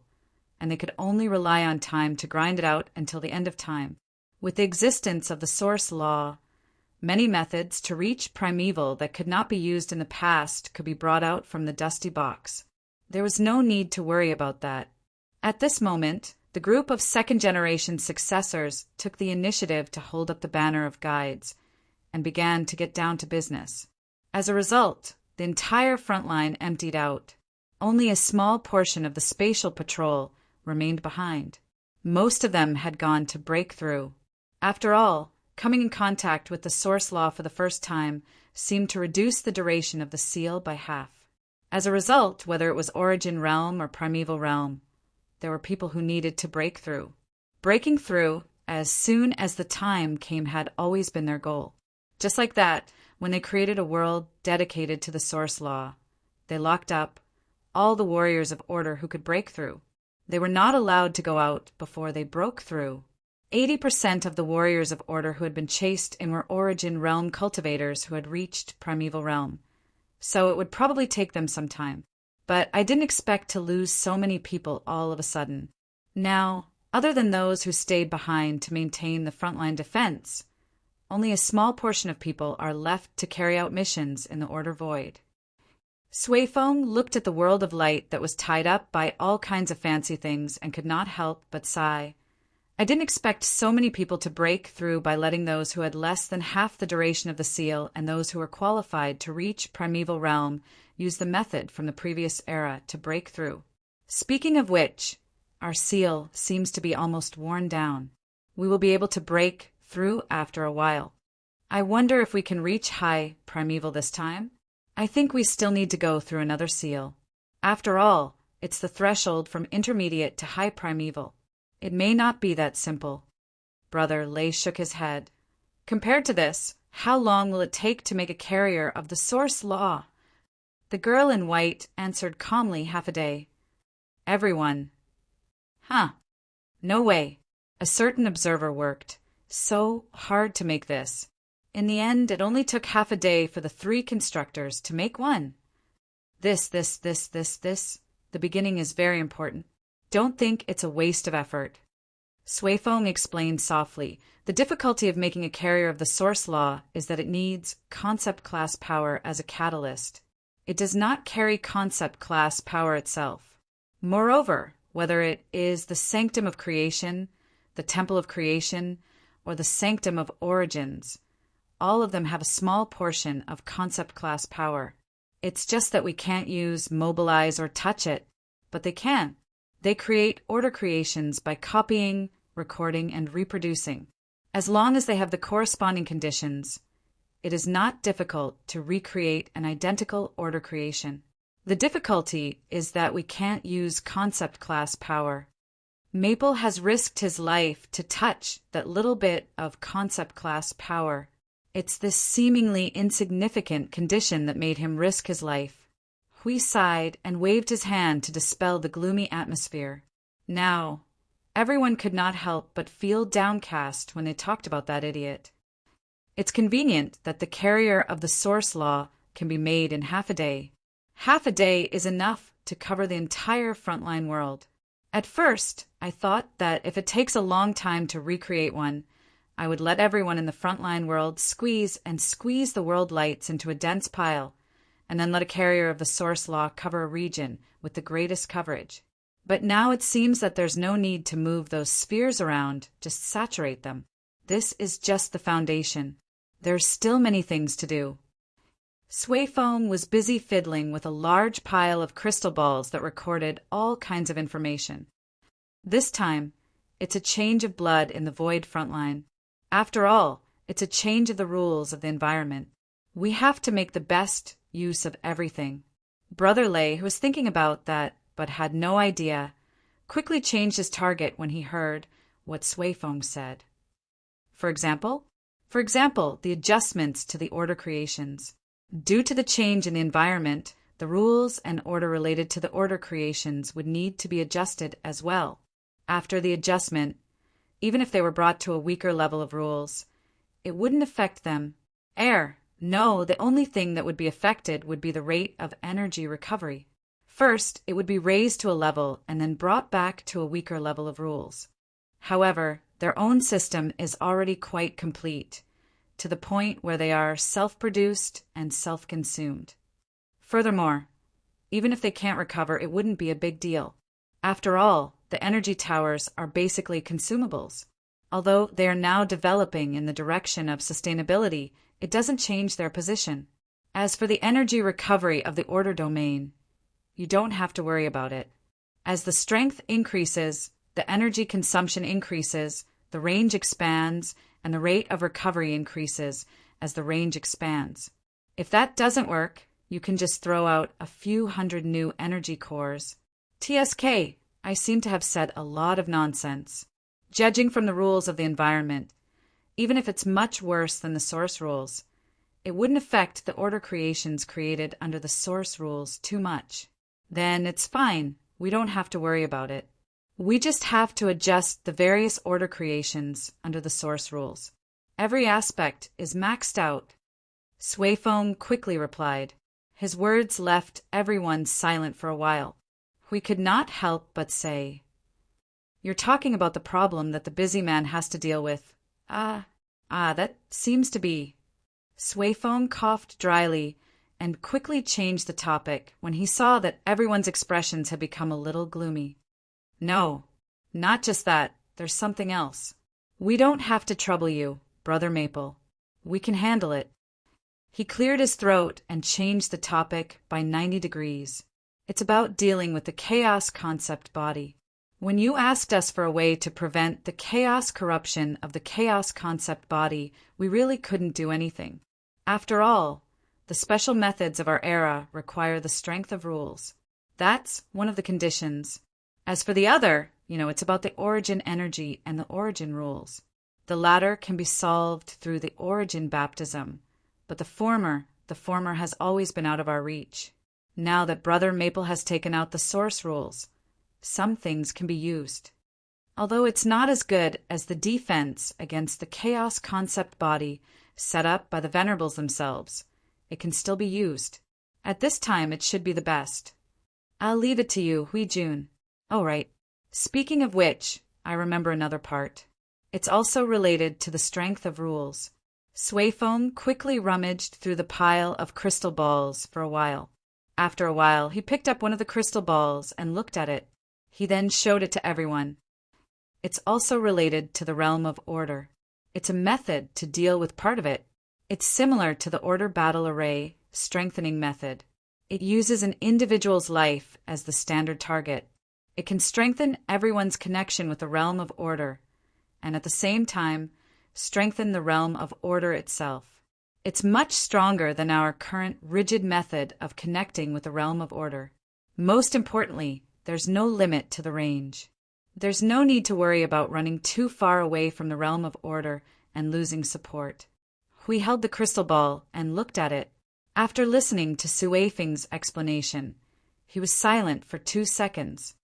and they could only rely on time to grind it out until the end of time. With the existence of the Source Law, many methods to reach primeval that could not be used in the past could be brought out from the dusty box. There was no need to worry about that. At this moment, the group of second-generation successors took the initiative to hold up the banner of guides and began to get down to business. As a result, the entire front line emptied out. Only a small portion of the spatial patrol remained behind. Most of them had gone to breakthrough. After all, coming in contact with the Source Law for the first time seemed to reduce the duration of the seal by half. As a result, whether it was Origin Realm or Primeval Realm, there were people who needed to break through. Breaking through as soon as the time came had always been their goal. Just like that, when they created a world dedicated to the Source Law, they locked up all the warriors of Order who could break through. They were not allowed to go out before they broke through. 80% of the warriors of Order who had been chased in were Origin Realm cultivators who had reached Primeval Realm. So it would probably take them some time. But I didn't expect to lose so many people all of a sudden. Now, other than those who stayed behind to maintain the frontline defense, only a small portion of people are left to carry out missions in the Order Void. Suifeng looked at the world of light that was tied up by all kinds of fancy things and could not help but sigh. I didn't expect so many people to break through by letting those who had less than half the duration of the seal and those who were qualified to reach Primeval Realm use the method from the previous era to break through. Speaking of which, our seal seems to be almost worn down. We will be able to break through after a while. I wonder if we can reach high Primeval this time? I think we still need to go through another seal. After all, it's the threshold from intermediate to high Primeval. It may not be that simple. Brother Lei shook his head. Compared to this, how long will it take to make a carrier of the Source Law? The girl in white answered calmly, half a day. Everyone. Huh. No way. A certain observer worked so hard to make this. In the end, it only took half a day for the 3 constructors to make one. This. The beginning is very important. Don't think it's a waste of effort. Suifeng explained softly. The difficulty of making a carrier of the Source Law is that it needs concept class power as a catalyst. It does not carry concept class power itself. Moreover, whether it is the Sanctum of Creation, the Temple of Creation, or the Sanctum of Origins, all of them have a small portion of concept class power. It's just that we can't use, mobilize, or touch it, but they can. They create order creations by copying, recording, and reproducing. As long as they have the corresponding conditions, it is not difficult to recreate an identical order creation. The difficulty is that we can't use concept class power. Maple has risked his life to touch that little bit of concept class power. It's this seemingly insignificant condition that made him risk his life. Hui sighed and waved his hand to dispel the gloomy atmosphere. Now, everyone could not help but feel downcast when they talked about that idiot. It's convenient that the carrier of the Source Law can be made in half a day. Half a day is enough to cover the entire frontline world. At first, I thought that if it takes a long time to recreate one, I would let everyone in the frontline world squeeze the world lights into a dense pile, and then let a carrier of the source law cover a region with the greatest coverage. But now it seems that there's no need to move those spheres around, just saturate them. This is just the foundation. There's still many things to do. Sway Foam was busy fiddling with a large pile of crystal balls that recorded all kinds of information. This time, it's a change of blood in the void frontline. After all, it's a change of the rules of the environment. We have to make the best use of everything. Brother Lay, who was thinking about that but had no idea, quickly changed his target when he heard what Sway Foam said. For example, the adjustments to the order creations. Due to the change in the environment, the rules and order related to the order creations would need to be adjusted as well. After the adjustment, even if they were brought to a weaker level of rules, it wouldn't affect them. No, the only thing that would be affected would be the rate of energy recovery. First, it would be raised to a level and then brought back to a weaker level of rules. However, their own system is already quite complete, to the point where they are self-produced and self-consumed. Furthermore, even if they can't recover, it wouldn't be a big deal. After all, the energy towers are basically consumables. Although they are now developing in the direction of sustainability, it doesn't change their position. As for the energy recovery of the order domain, you don't have to worry about it. As the strength increases, the energy consumption increases, the range expands, and the rate of recovery increases as the range expands. If that doesn't work, you can just throw out a few hundred new energy cores. TSK, I seem to have said a lot of nonsense. Judging from the rules of the environment, even if it's much worse than the source rules, it wouldn't affect the order creations created under the source rules too much. Then it's fine. We don't have to worry about it. We just have to adjust the various order creations under the source rules. Every aspect is maxed out. Sway Foam quickly replied. His words left everyone silent for a while. We could not help but say, "You're talking about the problem that the busy man has to deal with." That seems to be. Sway Foam coughed dryly and quickly changed the topic when he saw that everyone's expressions had become a little gloomy. No, not just that. There's something else. We don't have to trouble you, Brother Maple. We can handle it. He cleared his throat and changed the topic by 90 degrees. It's about dealing with the chaos concept body. When you asked us for a way to prevent the chaos corruption of the chaos concept body, we really couldn't do anything. After all, the special methods of our era require the strength of rules. That's one of the conditions. As for the other, it's about the origin energy and the origin rules. The latter can be solved through the origin baptism, but the former has always been out of our reach. Now that Brother Maple has taken out the source rules, some things can be used. Although it's not as good as the defense against the chaos concept body set up by the Venerables themselves, it can still be used. At this time, it should be the best. I'll leave it to you, Hui Jun. Oh, right. Speaking of which, I remember another part. It's also related to the strength of rules. Sway Foam quickly rummaged through the pile of crystal balls for a while. After a while, he picked up one of the crystal balls and looked at it. He then showed it to everyone. It's also related to the realm of order. It's a method to deal with part of it. It's similar to the order battle array strengthening method. It uses an individual's life as the standard target. It can strengthen everyone's connection with the realm of order, and at the same time, strengthen the realm of order itself. It's much stronger than our current rigid method of connecting with the realm of order. Most importantly, there's no limit to the range. There's no need to worry about running too far away from the realm of order and losing support. We held the crystal ball and looked at it. After listening to Su Weifeng's explanation, he was silent for 2 seconds.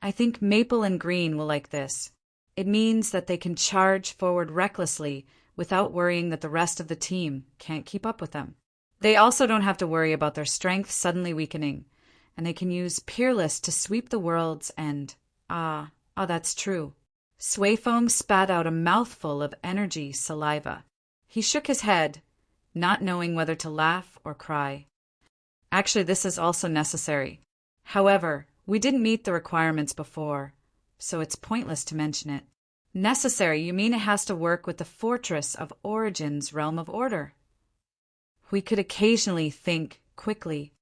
I think Maple and Green will like this. It means that they can charge forward recklessly without worrying that the rest of the team can't keep up with them. They also don't have to worry about their strength suddenly weakening, and they can use Peerless to sweep the worlds and, Oh, that's true. Sui Feng spat out a mouthful of energy saliva. He shook his head, not knowing whether to laugh or cry. Actually, this is also necessary. However, we didn't meet the requirements before, so it's pointless to mention it. Necessary, you mean it has to work with the Fortress of Origin's realm of order? We could occasionally think quickly.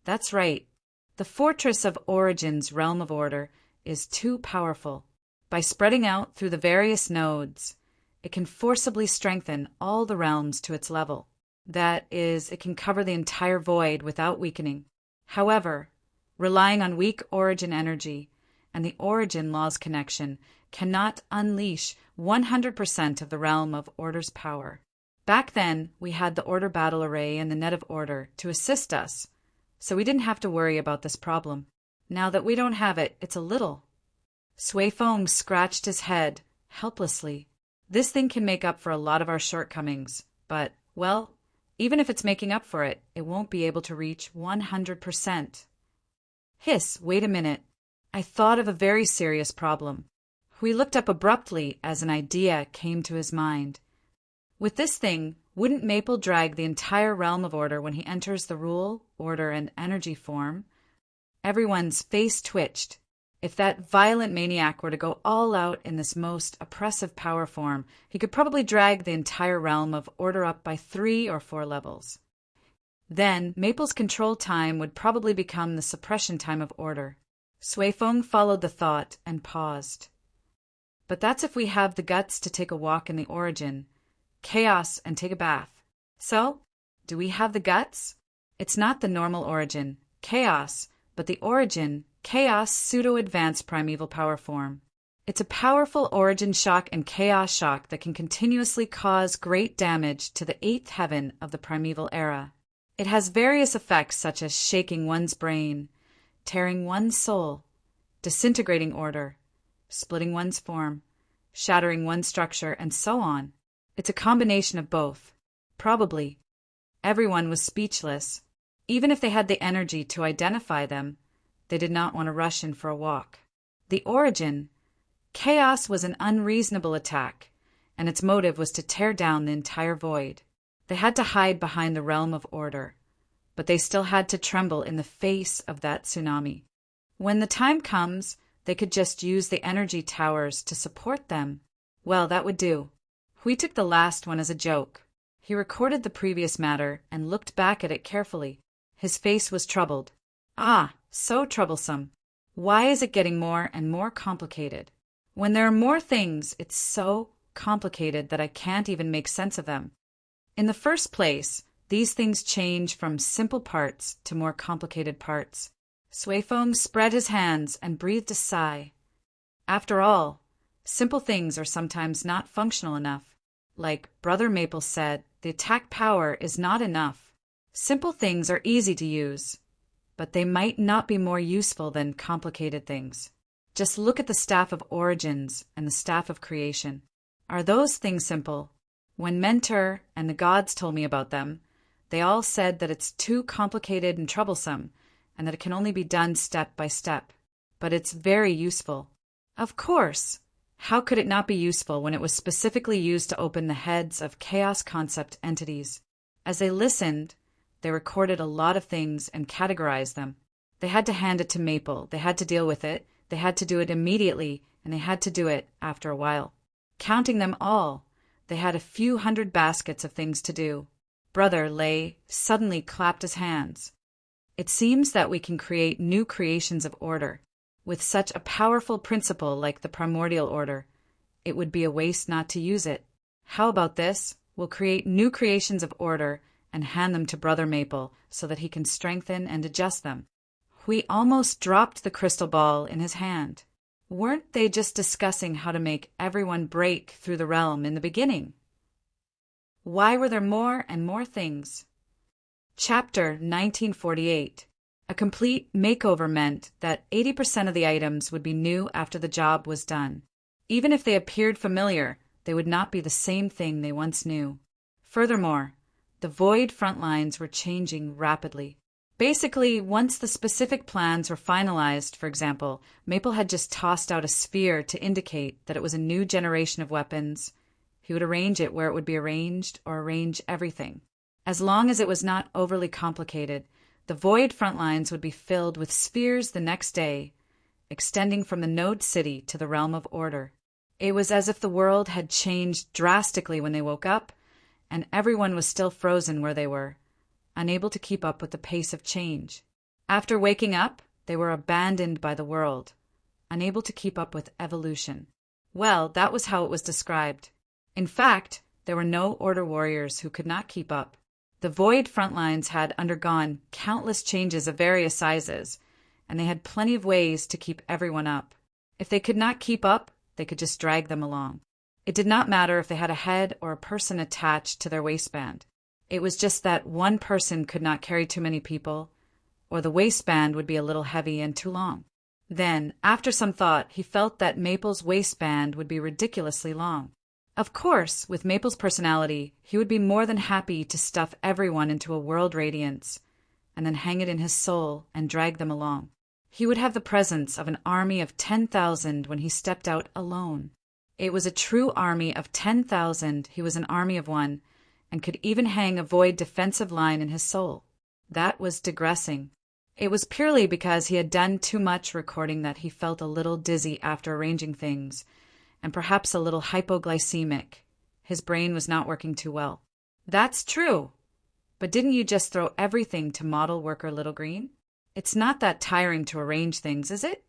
That's right. The Fortress of Origin's realm of order is too powerful. By spreading out through the various nodes, it can forcibly strengthen all the realms to its level. That is, it can cover the entire void without weakening. However, relying on weak origin energy and the origin law's connection cannot unleash 100% of the realm of order's power. Back then, we had the order battle array and the net of order to assist us, so we didn't have to worry about this problem. Now that we don't have it, it's a little. Sui Feng scratched his head, helplessly. This thing can make up for a lot of our shortcomings, but, well, even if it's making up for it, it won't be able to reach 100%. Hiss, wait a minute. I thought of a very serious problem. He looked up abruptly as an idea came to his mind. With this thing, wouldn't Maple drag the entire realm of order when he enters the rule, order, and energy form? Everyone's face twitched. If that violent maniac were to go all out in this most oppressive power form, he could probably drag the entire realm of order up by 3 or 4 levels. Then, Maple's control time would probably become the suppression time of order. Sui Feng followed the thought and paused. But that's if we have the guts to take a walk in the origin, chaos, and take a bath. So, do we have the guts? It's not the normal origin, chaos, but the origin, chaos pseudo-advanced primeval power form. It's a powerful origin shock and chaos shock that can continuously cause great damage to the 8th heaven of the primeval era. It has various effects such as shaking one's brain, tearing one's soul, disintegrating order, splitting one's form, shattering one's structure, and so on. It's a combination of both. Probably. Everyone was speechless. Even if they had the energy to identify them, they did not want to rush in for a walk. The origin, chaos, was an unreasonable attack, and its motive was to tear down the entire void. They had to hide behind the realm of order, but they still had to tremble in the face of that tsunami. When the time comes, they could just use the energy towers to support them. Well, that would do. We took the last one as a joke. He recorded the previous matter and looked back at it carefully. His face was troubled. Ah, so troublesome. Why is it getting more and more complicated? When there are more things, it's so complicated that I can't even make sense of them. In the first place, these things change from simple parts to more complicated parts. Sui Feng spread his hands and breathed a sigh. After all, simple things are sometimes not functional enough. Like Brother Maple said, the attack power is not enough. Simple things are easy to use, but they might not be more useful than complicated things. Just look at the Staff of Origins and the Staff of Creation. Are those things simple? When Mentor and the gods told me about them, they all said that it's too complicated and troublesome, and that it can only be done step by step. But it's very useful. Of course! How could it not be useful when it was specifically used to open the heads of chaos concept entities? As they listened, they recorded a lot of things and categorized them. They had to hand it to Maple, they had to deal with it, they had to do it immediately, and they had to do it after a while. Counting them all, they had a few hundred baskets of things to do. Brother Lay suddenly clapped his hands. It seems that we can create new creations of order. With such a powerful principle like the primordial order, it would be a waste not to use it. How about this? We'll create new creations of order and hand them to Brother Maple so that he can strengthen and adjust them. We almost dropped the crystal ball in his hand. Weren't they just discussing how to make everyone break through the realm in the beginning? Why were there more and more things? Chapter 1948. A complete makeover meant that 80% of the items would be new after the job was done. Even if they appeared familiar, they would not be the same thing they once knew. Furthermore, the void front lines were changing rapidly. Basically, once the specific plans were finalized, for example, Maple had just tossed out a sphere to indicate that it was a new generation of weapons. He would arrange it where it would be arranged, or arrange everything. As long as it was not overly complicated, the void front lines would be filled with spheres the next day, extending from the node city to the realm of order. It was as if the world had changed drastically when they woke up, and everyone was still frozen where they were, unable to keep up with the pace of change. After waking up, they were abandoned by the world, unable to keep up with evolution. Well, that was how it was described. In fact, there were no Order warriors who could not keep up. The void front lines had undergone countless changes of various sizes, and they had plenty of ways to keep everyone up. If they could not keep up, they could just drag them along. It did not matter if they had a head or a person attached to their waistband. It was just that one person could not carry too many people, or the waistband would be a little heavy and too long. Then, after some thought, he felt that Maple's waistband would be ridiculously long. Of course, with Maple's personality, he would be more than happy to stuff everyone into a world radiance, and then hang it in his soul and drag them along. He would have the presence of an army of 10,000 when he stepped out alone. It was a true army of 10,000. He was an army of one, and could even hang a void defensive line in his soul. That was digressing. It was purely because he had done too much recording that he felt a little dizzy after arranging things, and perhaps a little hypoglycemic. His brain was not working too well. That's true. But didn't you just throw everything to model worker Little Green? It's not that tiring to arrange things, is it?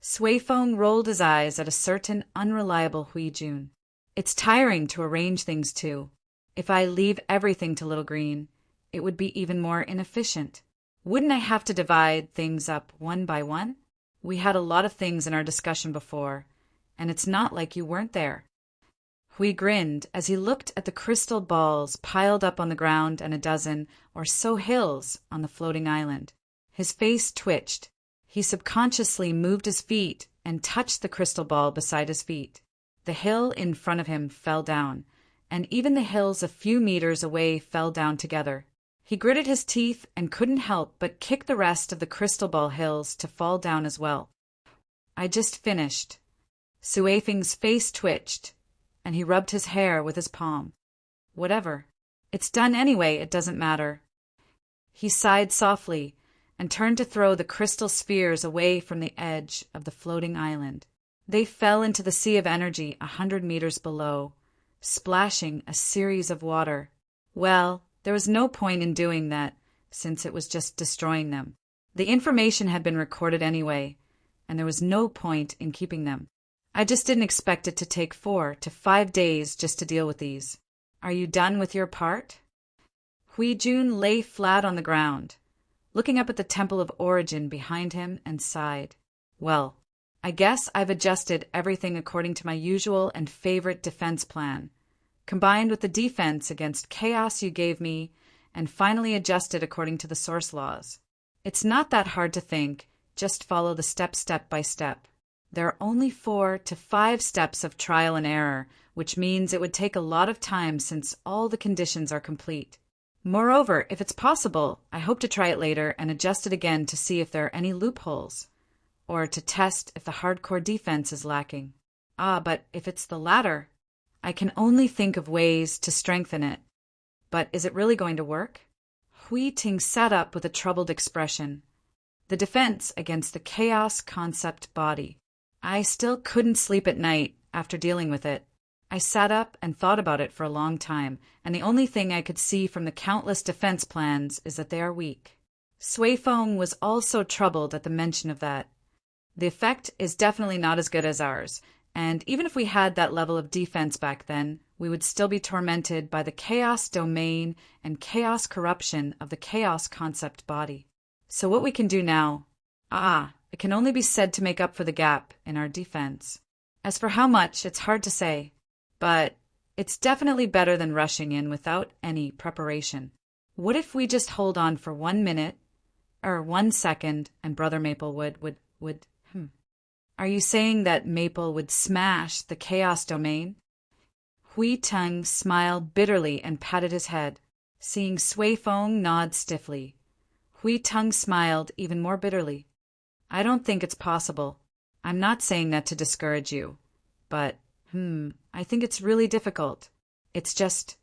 Suifeng rolled his eyes at a certain unreliable Hui Jun. It's tiring to arrange things too. If I leave everything to Little Green, it would be even more inefficient. Wouldn't I have to divide things up one by one? We had a lot of things in our discussion before, and it's not like you weren't there. Hui grinned as he looked at the crystal balls piled up on the ground and a dozen or so hills on the floating island. His face twitched. He subconsciously moved his feet and touched the crystal ball beside his feet. The hill in front of him fell down, and even the hills a few meters away fell down together. He gritted his teeth and couldn't help but kick the rest of the crystal ball hills to fall down as well. I just finished. Suifeng's face twitched, and he rubbed his hair with his palm. Whatever. It's done anyway, it doesn't matter. He sighed softly and turned to throw the crystal spheres away from the edge of the floating island. They fell into the sea of energy 100 meters below, splashing a series of water. Well, there was no point in doing that, since it was just destroying them. The information had been recorded anyway, and there was no point in keeping them. I just didn't expect it to take 4 to 5 days just to deal with these. Are you done with your part? Hui Jun lay flat on the ground, looking up at the Temple of Origin behind him, and sighed. Well, I guess I've adjusted everything according to my usual and favorite defense plan, combined with the defense against chaos you gave me, and finally adjusted according to the source laws. It's not that hard to think, just follow the step by step. There are only 4 to 5 steps of trial and error, which means it would take a lot of time since all the conditions are complete. Moreover, if it's possible, I hope to try it later and adjust it again to see if there are any loopholes, or to test if the hardcore defense is lacking. But if it's the latter, I can only think of ways to strengthen it. But is it really going to work? Hui Ting sat up with a troubled expression. The defense against the chaos concept body. I still couldn't sleep at night after dealing with it. I sat up and thought about it for a long time, and the only thing I could see from the countless defense plans is that they are weak. Suifeng was also troubled at the mention of that. The effect is definitely not as good as ours, and even if we had that level of defense back then, we would still be tormented by the chaos domain and chaos corruption of the chaos concept body. So what we can do now, it can only be said to make up for the gap in our defense. As for how much, it's hard to say, but it's definitely better than rushing in without any preparation. What if we just hold on for 1 minute, or 1 second, and Brother Maple would. Are you saying that Maple would smash the chaos domain? Hui Ting smiled bitterly and patted his head. Seeing Suifeng nod stiffly, Hui Tung smiled even more bitterly. I don't think it's possible. I'm not saying that to discourage you. But, I think it's really difficult. It's just,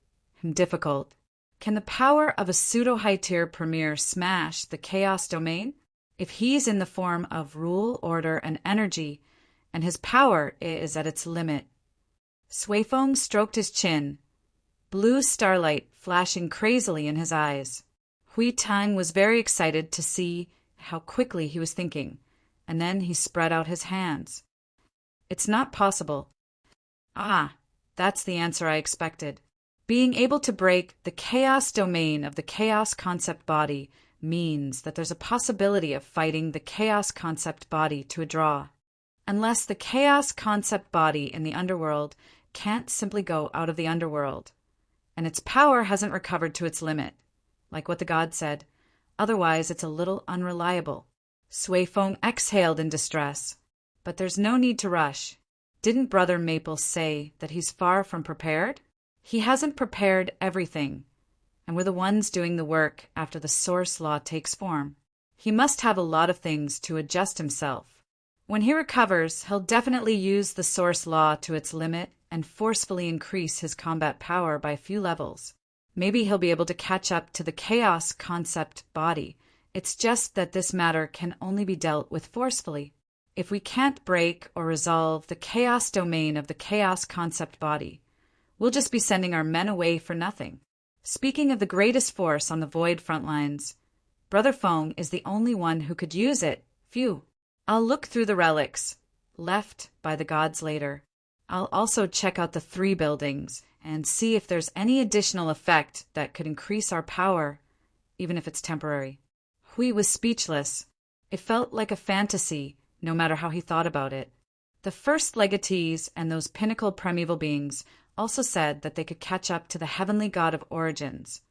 difficult. Can the power of a pseudo-high-tier premier smash the chaos domain? If he's in the form of rule, order, and energy, and his power is at its limit. Suifeng stroked his chin, blue starlight flashing crazily in his eyes. Hui Tang was very excited to see how quickly he was thinking, and then he spread out his hands. It's not possible. Ah, that's the answer I expected. Being able to break the chaos domain of the chaos concept body means that there's a possibility of fighting the chaos concept body to a draw. Unless the chaos concept body in the underworld can't simply go out of the underworld, and its power hasn't recovered to its limit, like what the god said. Otherwise, it's a little unreliable. Suifeng exhaled in distress. But there's no need to rush. Didn't Brother Maple say that he's far from prepared? He hasn't prepared everything, and we're the ones doing the work after the source law takes form. He must have a lot of things to adjust himself. When he recovers, he'll definitely use the source law to its limit and forcefully increase his combat power by a few levels. Maybe he'll be able to catch up to the chaos concept body. It's just that this matter can only be dealt with forcefully. If we can't break or resolve the chaos domain of the chaos concept body, we'll just be sending our men away for nothing. Speaking of the greatest force on the void front lines, Brother Feng is the only one who could use it. Phew. I'll look through the relics, left by the gods later. I'll also check out the 3 buildings and see if there's any additional effect that could increase our power, even if it's temporary. Hui was speechless. It felt like a fantasy, no matter how he thought about it. The first legatees and those pinnacle primeval beings also said that they could catch up to the heavenly god of origins.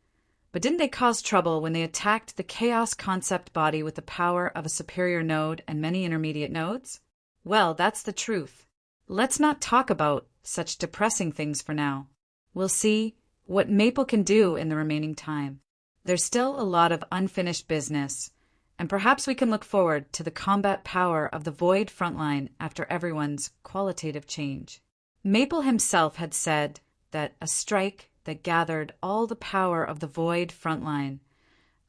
But didn't they cause trouble when they attacked the chaos concept body with the power of a superior node and many intermediate nodes? Well, that's the truth. Let's not talk about such depressing things for now. We'll see what Maple can do in the remaining time. There's still a lot of unfinished business, and perhaps we can look forward to the combat power of the Void frontline after everyone's qualitative change. Maple himself had said that a strike that gathered all the power of the Void frontline,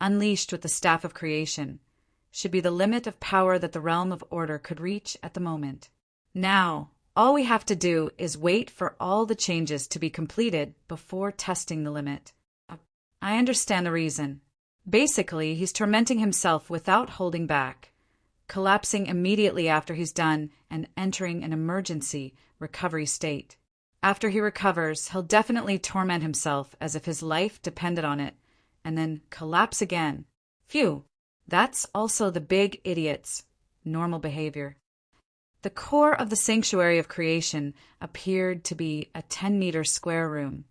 unleashed with the Staff of Creation, should be the limit of power that the Realm of Order could reach at the moment. Now, all we have to do is wait for all the changes to be completed before testing the limit. I understand the reason. Basically, he's tormenting himself without holding back, collapsing immediately after he's done and entering an emergency recovery state. After he recovers, he'll definitely torment himself as if his life depended on it, and then collapse again. Phew, that's also the big idiot's normal behavior. The core of the Sanctuary of Creation appeared to be a 10-meter square room,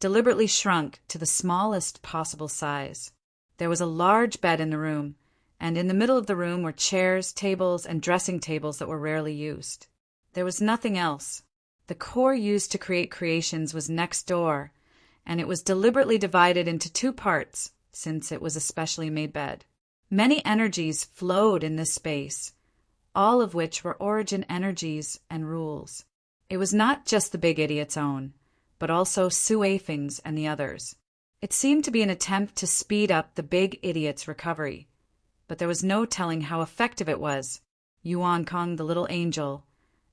deliberately shrunk to the smallest possible size. There was a large bed in the room, and in the middle of the room were chairs, tables, and dressing tables that were rarely used. There was nothing else. The core used to create creations was next door, and it was deliberately divided into 2 parts, since it was a specially made bed. Many energies flowed in this space, all of which were origin energies and rules. It was not just the big idiot's own, but also Suifeng's and the others. It seemed to be an attempt to speed up the big idiot's recovery, but there was no telling how effective it was. Yuan Kong, the little angel,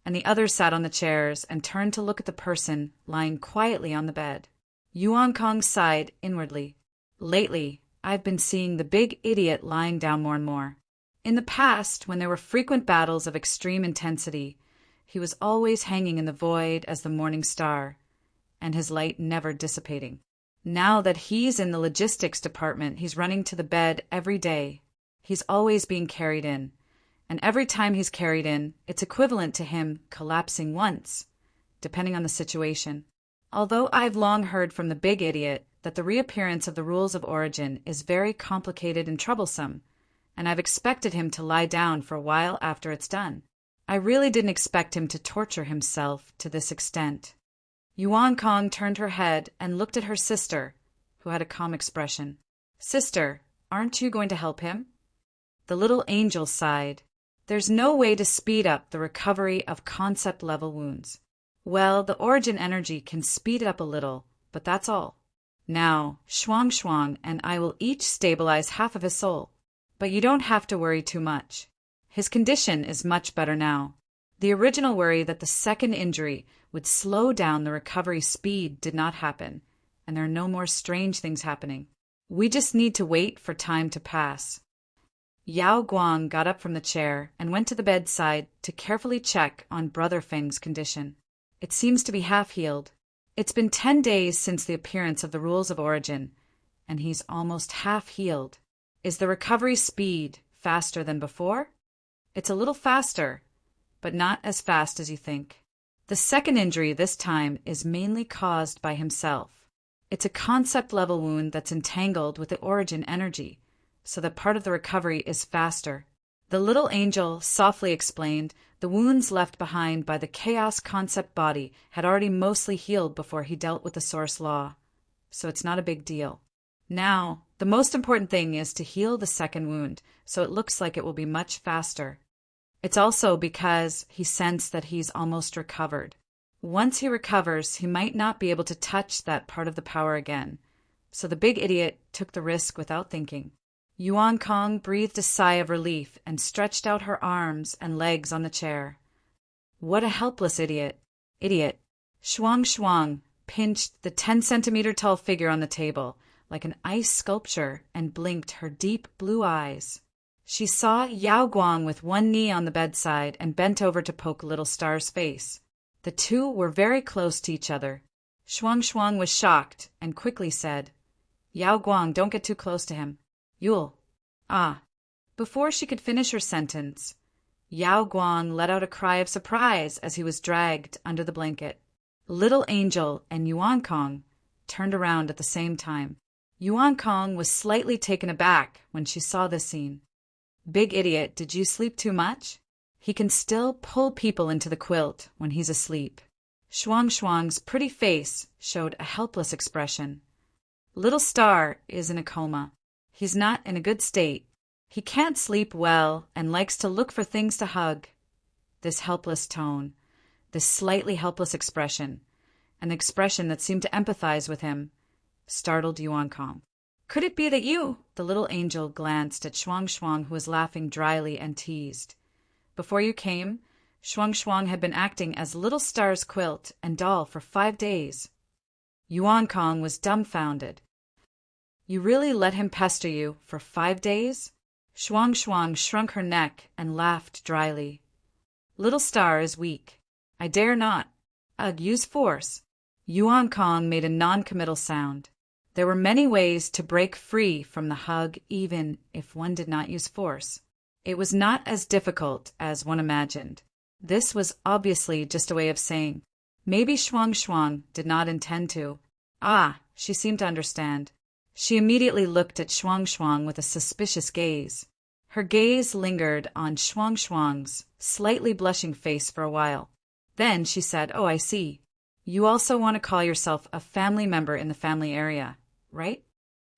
and the others sat on the chairs and turned to look at the person lying quietly on the bed. Yuan Kong sighed inwardly. Lately, I've been seeing the big idiot lying down more and more. In the past, when there were frequent battles of extreme intensity, he was always hanging in the void as the morning star, and his light never dissipating. Now that he's in the logistics department, he's running to the bed every day. He's always being carried in, and every time he's carried in, it's equivalent to him collapsing once, depending on the situation. Although I've long heard from the big idiot that the reappearance of the rules of origin is very complicated and troublesome, and I've expected him to lie down for a while after it's done. I really didn't expect him to torture himself to this extent. Yuan Kong turned her head and looked at her sister, who had a calm expression. Sister, Aren't you going to help him? The little angel sighed. There's no way to speed up the recovery of concept-level wounds. Well, the origin energy can speed it up a little, but that's all. Now, Shuang Shuang and I will each stabilize half of his soul. But you don't have to worry too much. His condition is much better now. The original worry that the second injury would slow down the recovery speed did not happen, and there are no more strange things happening. We just need to wait for time to pass. Yao Guang got up from the chair and went to the bedside to carefully check on Brother Feng's condition. It seems to be half-healed. It's been 10 days since the appearance of the rules of origin, and he's almost half-healed. Is the recovery speed faster than before? It's a little faster, but not as fast as you think. The second injury this time is mainly caused by himself. It's a concept-level wound that's entangled with the origin energy, so that part of the recovery is faster. The little angel softly explained the wounds left behind by the chaos concept body had already mostly healed before he dealt with the source law, so it's not a big deal. Now, the most important thing is to heal the second wound, so it looks like it will be much faster. It's also because he sensed that he's almost recovered. Once he recovers, he might not be able to touch that part of the power again, so the big idiot took the risk without thinking. Yuan Kong breathed a sigh of relief and stretched out her arms and legs on the chair. What a helpless idiot. Idiot. Shuang Shuang pinched the 10-centimeter tall figure on the table like an ice sculpture and blinked her deep blue eyes. She saw Yao Guang with one knee on the bedside and bent over to poke Little Star's face. The two were very close to each other. Shuang Shuang was shocked and quickly said, Yao Guang, don't get too close to him. You'll... Ah. Before she could finish her sentence, Yao Guang let out a cry of surprise as he was dragged under the blanket. Little Angel and Yuan Kong turned around at the same time. Yuan Kong was slightly taken aback when she saw this scene. Big idiot, did you sleep too much? He can still pull people into the quilt when he's asleep. Shuang Shuang's pretty face showed a helpless expression. Little Star is in a coma. He's not in a good state. He can't sleep well and likes to look for things to hug. This helpless tone, this slightly helpless expression, an expression that seemed to empathize with him, startled Yuan Kong. Could it be that you? The little angel glanced at Shuang Shuang, who was laughing dryly, and teased. Before you came, Shuang Shuang had been acting as Little Star's quilt and doll for 5 days. Yuan Kong was dumbfounded. You really let him pester you for 5 days? Shuang Shuang shrunk her neck and laughed dryly. Little Star is weak. I dare not. Ugh, use force. Yuan Kong made a non-committal sound. There were many ways to break free from the hug even if one did not use force. It was not as difficult as one imagined. This was obviously just a way of saying, maybe Shuang Shuang did not intend to. Ah, she seemed to understand. She immediately looked at Shuang Shuang with a suspicious gaze. Her gaze lingered on Shuang Shuang's slightly blushing face for a while. Then she said, Oh, I see. You also want to call yourself a family member in the family area, right?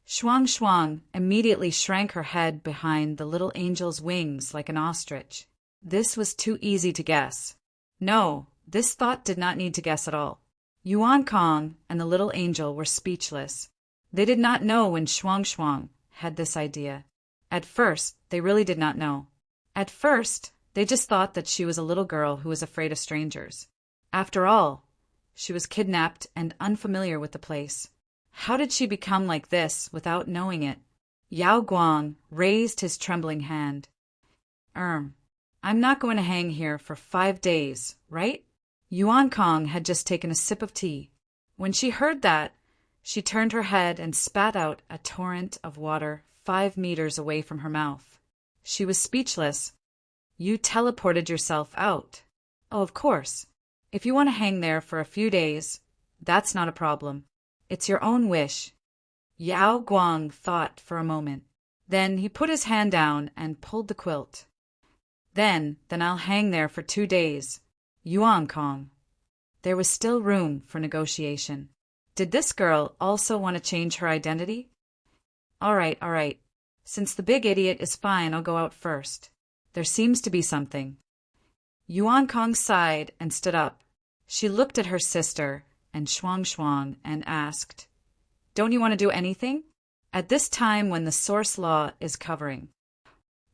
Shuang Shuang immediately shrank her head behind the little angel's wings like an ostrich. This was too easy to guess. No, this thought did not need to guess at all. Yuan Kong and the little angel were speechless. They did not know when Shuang Shuang had this idea. At first, they really did not know. At first, they just thought that she was a little girl who was afraid of strangers. After all, she was kidnapped and unfamiliar with the place. How did she become like this without knowing it? Yao Guang raised his trembling hand. I'm not going to hang here for 5 days, right? Yuan Kong had just taken a sip of tea. When she heard that, she turned her head and spat out a torrent of water 5 meters away from her mouth. She was speechless. You teleported yourself out. Oh, of course. If you want to hang there for a few days, that's not a problem. It's your own wish. Yao Guang thought for a moment. Then he put his hand down and pulled the quilt. Then I'll hang there for 2 days. Yuan Kong. There was still room for negotiation. Did this girl also want to change her identity? All right. Since the big idiot is fine, I'll go out first. There seems to be something. Yuan Kong sighed and stood up. She looked at her sister and Shuang and asked, "Don't you want to do anything? At this time when the source law is covering."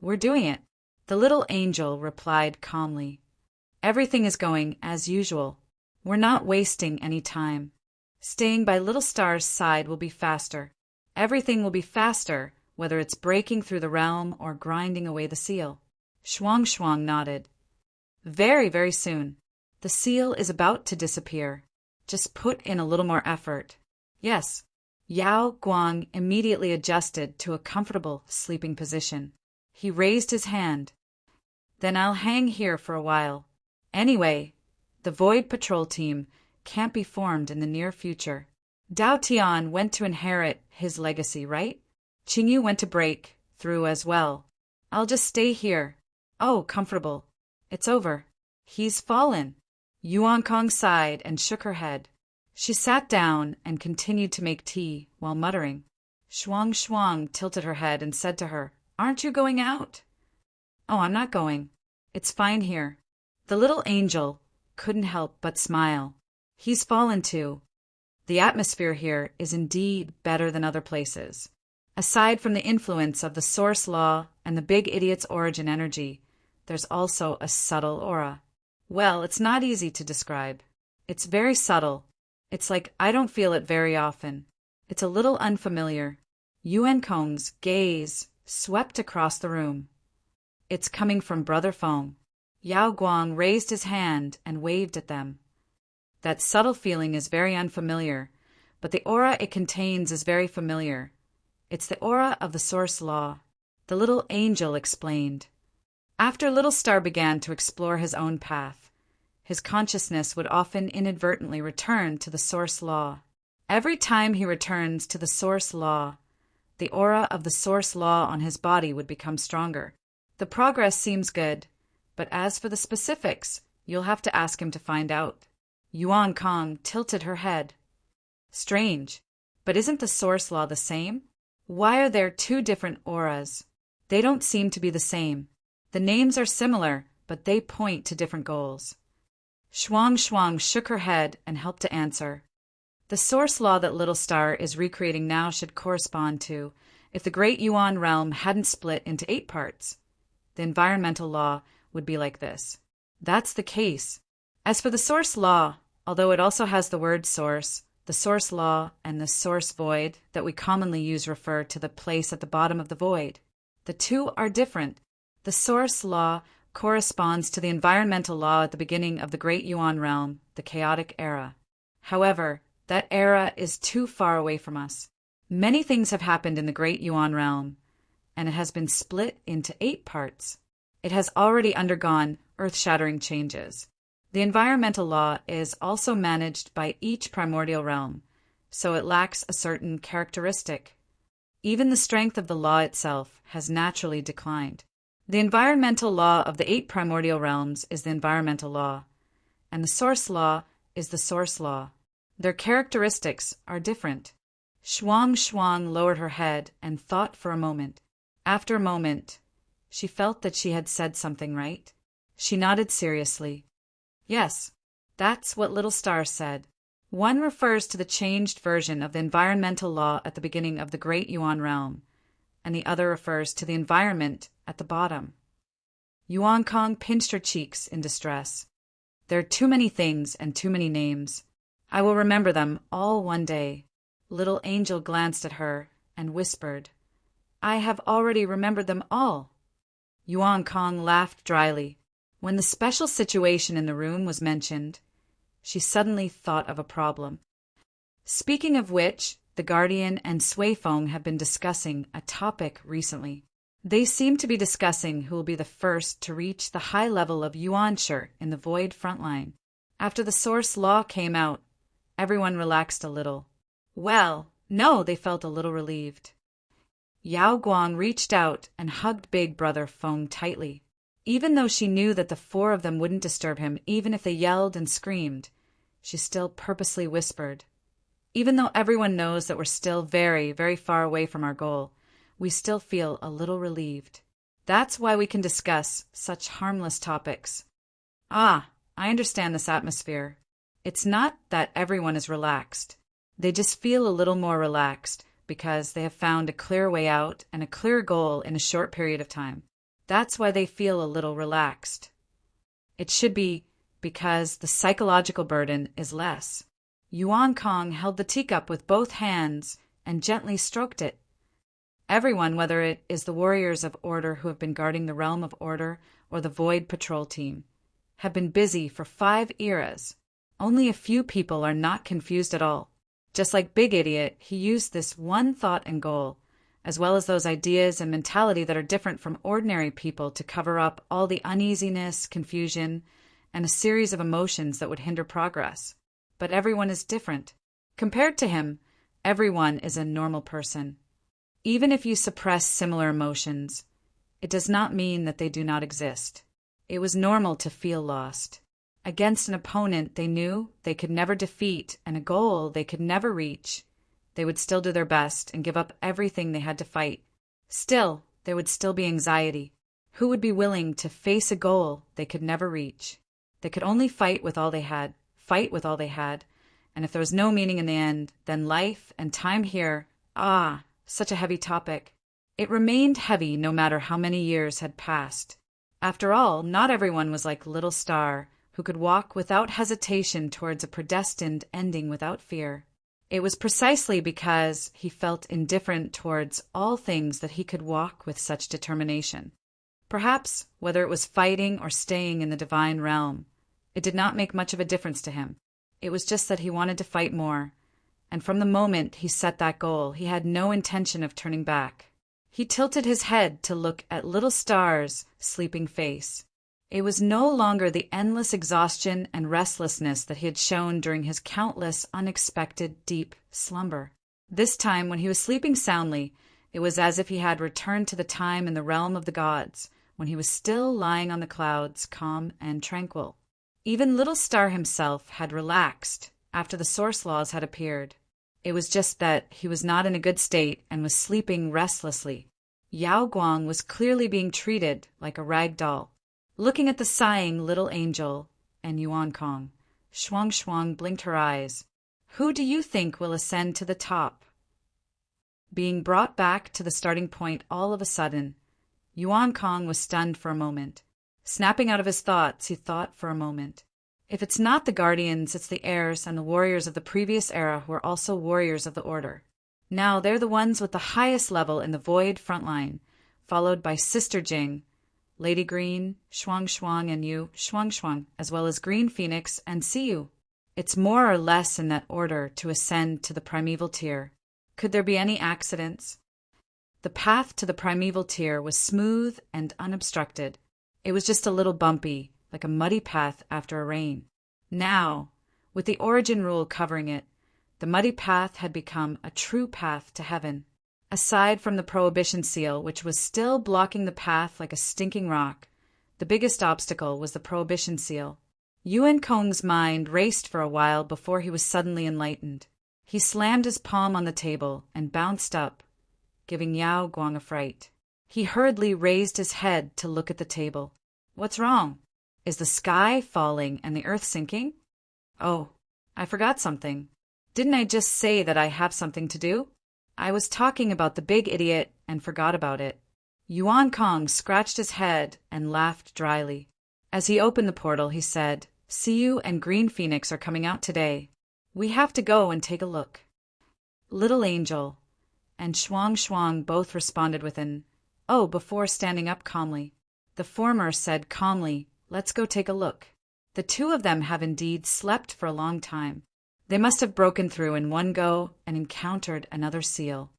"We're doing it," the little angel replied calmly. "Everything is going as usual. We're not wasting any time. Staying by Little Star's side will be faster. Everything will be faster, whether it's breaking through the realm or grinding away the seal." Shuang nodded. "Very, very soon. The seal is about to disappear. Just put in a little more effort." "Yes." Yao Guang immediately adjusted to a comfortable sleeping position. He raised his hand. "Then I'll hang here for a while. Anyway, the Void Patrol team can't be formed in the near future. Dao Tian went to inherit his legacy, right? Qingyu went to break through as well. I'll just stay here. Oh, comfortable. It's over. He's fallen." Yuan Kong sighed and shook her head. She sat down and continued to make tea while muttering. Shuang tilted her head and said to her, "Aren't you going out?" "Oh, I'm not going. It's fine here." The little angel couldn't help but smile. "He's fallen too. The atmosphere here is indeed better than other places. Aside from the influence of the source law and the big idiot's origin energy, there's also a subtle aura. Well, it's not easy to describe. It's very subtle. It's like I don't feel it very often. It's a little unfamiliar." Yuan Kong's gaze swept across the room. "It's coming from Brother Feng." Yao Guang raised his hand and waved at them. "That subtle feeling is very unfamiliar, but the aura it contains is very familiar. It's the aura of the source law," the little angel explained. After Little Star began to explore his own path, his consciousness would often inadvertently return to the source law. Every time he returns to the source law, the aura of the source law on his body would become stronger. The progress seems good, but as for the specifics, you'll have to ask him to find out. Yuan Kong tilted her head. "Strange, but isn't the source law the same? Why are there two different auras? They don't seem to be the same. The names are similar, but they point to different goals." Shuang shook her head and helped to answer. "The source law that Little Star is recreating now should correspond to if the Great Yuan realm hadn't split into 8 parts. The environmental law would be like this. That's the case. As for the source law, although it also has the word source, the source law and the source void that we commonly use refer to the place at the bottom of the void. The two are different. The source law corresponds to the environmental law at the beginning of the Great Yuan realm, the chaotic era. However, that era is too far away from us. Many things have happened in the Great Yuan realm, and it has been split into 8 parts. It has already undergone earth-shattering changes. The environmental law is also managed by each primordial realm, so it lacks a certain characteristic. Even the strength of the law itself has naturally declined. The environmental law of the 8 primordial realms is the environmental law, and the source law is the source law. Their characteristics are different. Shuang lowered her head and thought for a moment. After a moment, she felt that she had said something right. She nodded seriously. "Yes, that's what Little Star said. One refers to the changed version of the environmental law at the beginning of the Great Yuan realm, and the other refers to the environment at the bottom." Yuan Kong pinched her cheeks in distress. "There are too many things and too many names. I will remember them all one day." Little Angel glanced at her and whispered, "I have already remembered them all." Yuan Kong laughed dryly. When the special situation in the room was mentioned, she suddenly thought of a problem. Speaking of which, the Guardian and Sui Feng have been discussing a topic recently. They seem to be discussing who will be the first to reach the high level of Yuanshi in the Void frontline. After the source law came out, everyone relaxed a little. Well, no, they felt a little relieved. Yao Guang reached out and hugged Big Brother Feng tightly. Even though she knew that the 4 of them wouldn't disturb him even if they yelled and screamed, she still purposely whispered, "Even though everyone knows that we're still very, very far away from our goal, we still feel a little relieved. That's why we can discuss such harmless topics. Ah, I understand this atmosphere. It's not that everyone is relaxed. They just feel a little more relaxed because they have found a clear way out and a clear goal in a short period of time. That's why they feel a little relaxed. It should be because the psychological burden is less. Yuan Kong held the teacup with both hands and gently stroked it. Everyone, whether it is the warriors of order who have been guarding the realm of order or the Void Patrol team, have been busy for 5 eras. Only a few people are not confused at all. Just like Big Idiot, he used this one thought and goal, as well as those ideas and mentality that are different from ordinary people, to cover up all the uneasiness, confusion, and a series of emotions that would hinder progress. But everyone is different. Compared to him, everyone is a normal person. Even if you suppress similar emotions, it does not mean that they do not exist. It was normal to feel lost. Against an opponent they knew they could never defeat and a goal they could never reach, they would still do their best and give up everything they had to fight. Still, there would still be anxiety. Who would be willing to face a goal they could never reach? They could only fight with all they had, and if there was no meaning in the end, then life and time here, such a heavy topic. It remained heavy no matter how many years had passed. After all, not everyone was like Little Star, who could walk without hesitation towards a predestined ending without fear. It was precisely because he felt indifferent towards all things that he could walk with such determination. Perhaps, whether it was fighting or staying in the divine realm, it did not make much of a difference to him. It was just that he wanted to fight more, and from the moment he set that goal, he had no intention of turning back. He tilted his head to look at Little Star's sleeping face. It was no longer the endless exhaustion and restlessness that he had shown during his countless unexpected deep slumber. This time, when he was sleeping soundly, it was as if he had returned to the time in the realm of the gods, when he was still lying on the clouds, calm and tranquil. Even Little Star himself had relaxed after the source laws had appeared. It was just that he was not in a good state and was sleeping restlessly. Yao Guang was clearly being treated like a rag doll. Looking at the sighing little angel and Yuan Kong, Shuang Shuang blinked her eyes. Who do you think will ascend to the top? Being brought back to the starting point all of a sudden, Yuan Kong was stunned for a moment. Snapping out of his thoughts, he thought for a moment. If it's not the guardians, it's the heirs and the warriors of the previous era who are also warriors of the order. Now they're the ones with the highest level in the Void front line, followed by Sister Jing, Lady Green, Shuang Shuang, and Yu, Shuang Shuang, as well as Green Phoenix and Siyu. It's more or less in that order to ascend to the primeval tier. Could there be any accidents? The path to the primeval tier was smooth and unobstructed. It was just a little bumpy, like a muddy path after a rain. Now, with the origin rule covering it, the muddy path had become a true path to heaven. Aside from the prohibition seal, which was still blocking the path like a stinking rock, the biggest obstacle was the prohibition seal. Yuan Kong's mind raced for a while before he was suddenly enlightened. He slammed his palm on the table and bounced up, giving Yao Guang a fright. He hurriedly raised his head to look at the table. What's wrong? Is the sky falling and the earth sinking? Oh, I forgot something. Didn't I just say that I have something to do? I was talking about the Big Idiot and forgot about it. Yuan Kong scratched his head and laughed dryly. As he opened the portal, he said, Siyu and Green Phoenix are coming out today. We have to go and take a look. Little Angel and Shuang Shuang both responded with an, "Oh," before standing up calmly. The former said calmly, "Let's go take a look." The two of them have indeed slept for a long time. They must have broken through in one go and encountered another seal.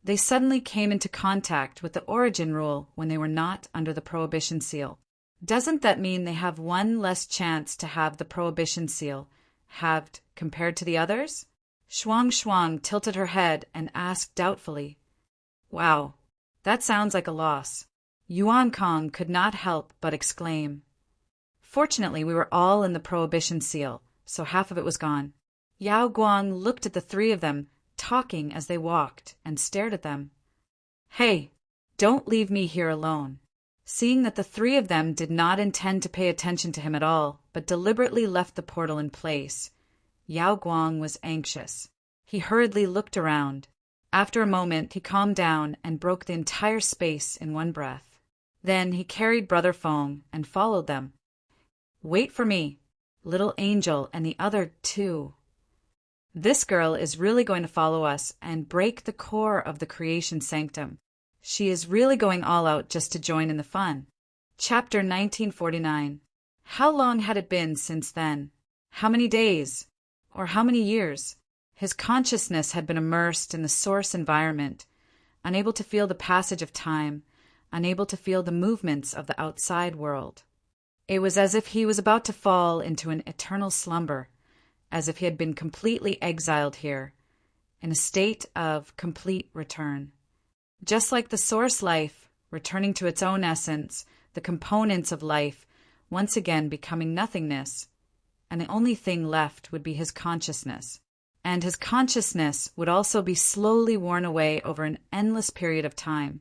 They suddenly came into contact with the origin rule when they were not under the prohibition seal. Doesn't that mean they have one less chance to have the prohibition seal halved compared to the others? Shuang Shuang tilted her head and asked doubtfully, "Wow, that sounds like a loss." Yuan Kong could not help but exclaim. Fortunately, we were all in the prohibition seal, so half of it was gone. Yao Guang looked at the three of them, talking as they walked, and stared at them. Hey, don't leave me here alone. Seeing that the three of them did not intend to pay attention to him at all, but deliberately left the portal in place, Yao Guang was anxious. He hurriedly looked around. After a moment, he calmed down and broke the entire space in one breath. Then he carried Brother Feng and followed them. Wait for me, little angel and the other two. This girl is really going to follow us and break the core of the creation sanctum. She is really going all out just to join in the fun. Chapter 1949. How long had it been since then? How many days? Or how many years? His consciousness had been immersed in the source environment, unable to feel the passage of time, unable to feel the movements of the outside world. It was as if he was about to fall into an eternal slumber, as if he had been completely exiled here, in a state of complete return. Just like the source life, returning to its own essence, the components of life, once again becoming nothingness, and the only thing left would be his consciousness. And his consciousness would also be slowly worn away over an endless period of time,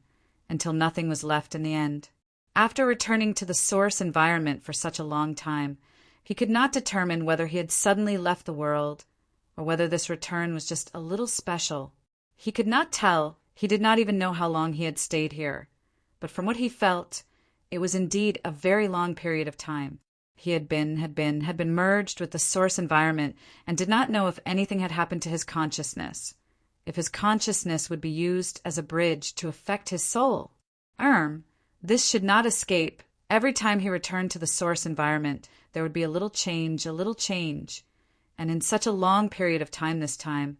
until nothing was left in the end. After returning to the source environment for such a long time, he could not determine whether he had suddenly left the world, or whether this return was just a little special. He could not tell. He did not even know how long he had stayed here, but from what he felt, it was indeed a very long period of time. He had been merged with the source environment and did not know if anything had happened to his consciousness, if his consciousness would be used as a bridge to affect his soul. This should not escape. Every time he returned to the source environment, there would be a little change, and in such a long period of time this time,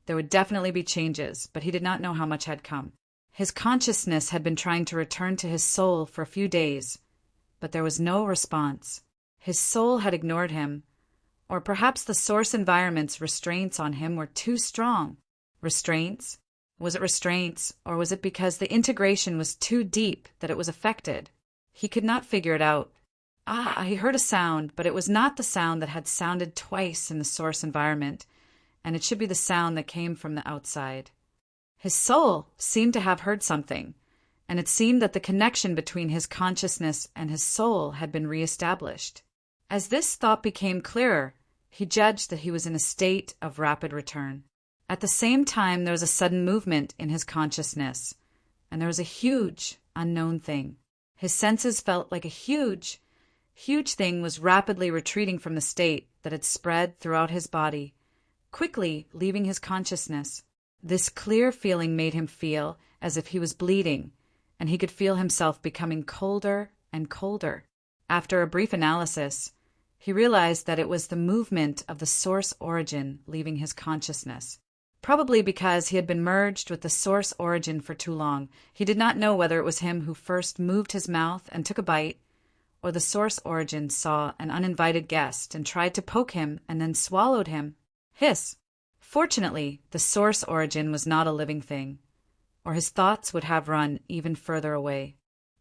there would definitely be changes, but he did not know how much had come. His consciousness had been trying to return to his soul for a few days, but there was no response. His soul had ignored him, or perhaps the source environment's restraints on him were too strong. Restraints? Was it restraints, or was it because the integration was too deep that it was affected? He could not figure it out. He heard a sound, but it was not the sound that had sounded twice in the source environment, and it should be the sound that came from the outside. His soul seemed to have heard something, and it seemed that the connection between his consciousness and his soul had been reestablished. As this thought became clearer, he judged that he was in a state of rapid return. At the same time, there was a sudden movement in his consciousness, and there was a huge, unknown thing. His senses felt like a huge thing was rapidly retreating from the state that had spread throughout his body, quickly leaving his consciousness. This clear feeling made him feel as if he was bleeding, and he could feel himself becoming colder and colder. After a brief analysis, he realized that it was the movement of the source origin leaving his consciousness. Probably because he had been merged with the source origin for too long, he did not know whether it was him who first moved his mouth and took a bite, or the source origin saw an uninvited guest and tried to poke him and then swallowed him. Hiss! Fortunately, the source origin was not a living thing, or his thoughts would have run even further away.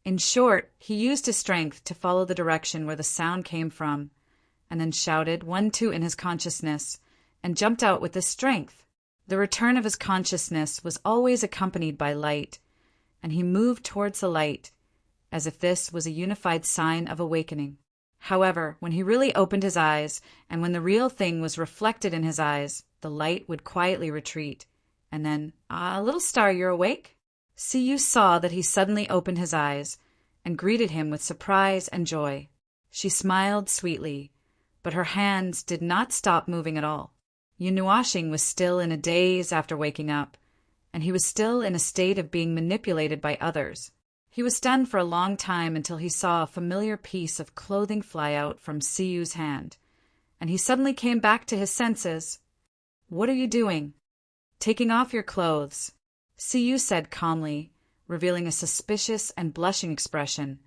In short, he used his strength to follow the direction where the sound came from, and then shouted 1-2 in his consciousness, and jumped out with this strength. The return of his consciousness was always accompanied by light, and he moved towards the light, as if this was a unified sign of awakening. However, when he really opened his eyes, and when the real thing was reflected in his eyes, the light would quietly retreat, and then, little star, you're awake? Siyu saw that he suddenly opened his eyes, and greeted him with surprise and joy. She smiled sweetly, but her hands did not stop moving at all. Yunuashing was still in a daze after waking up, and he was still in a state of being manipulated by others. He was stunned for a long time until he saw a familiar piece of clothing fly out from Siyu's hand, and he suddenly came back to his senses. "What are you doing?" "Taking off your clothes," Siyu said calmly, revealing a suspicious and blushing expression.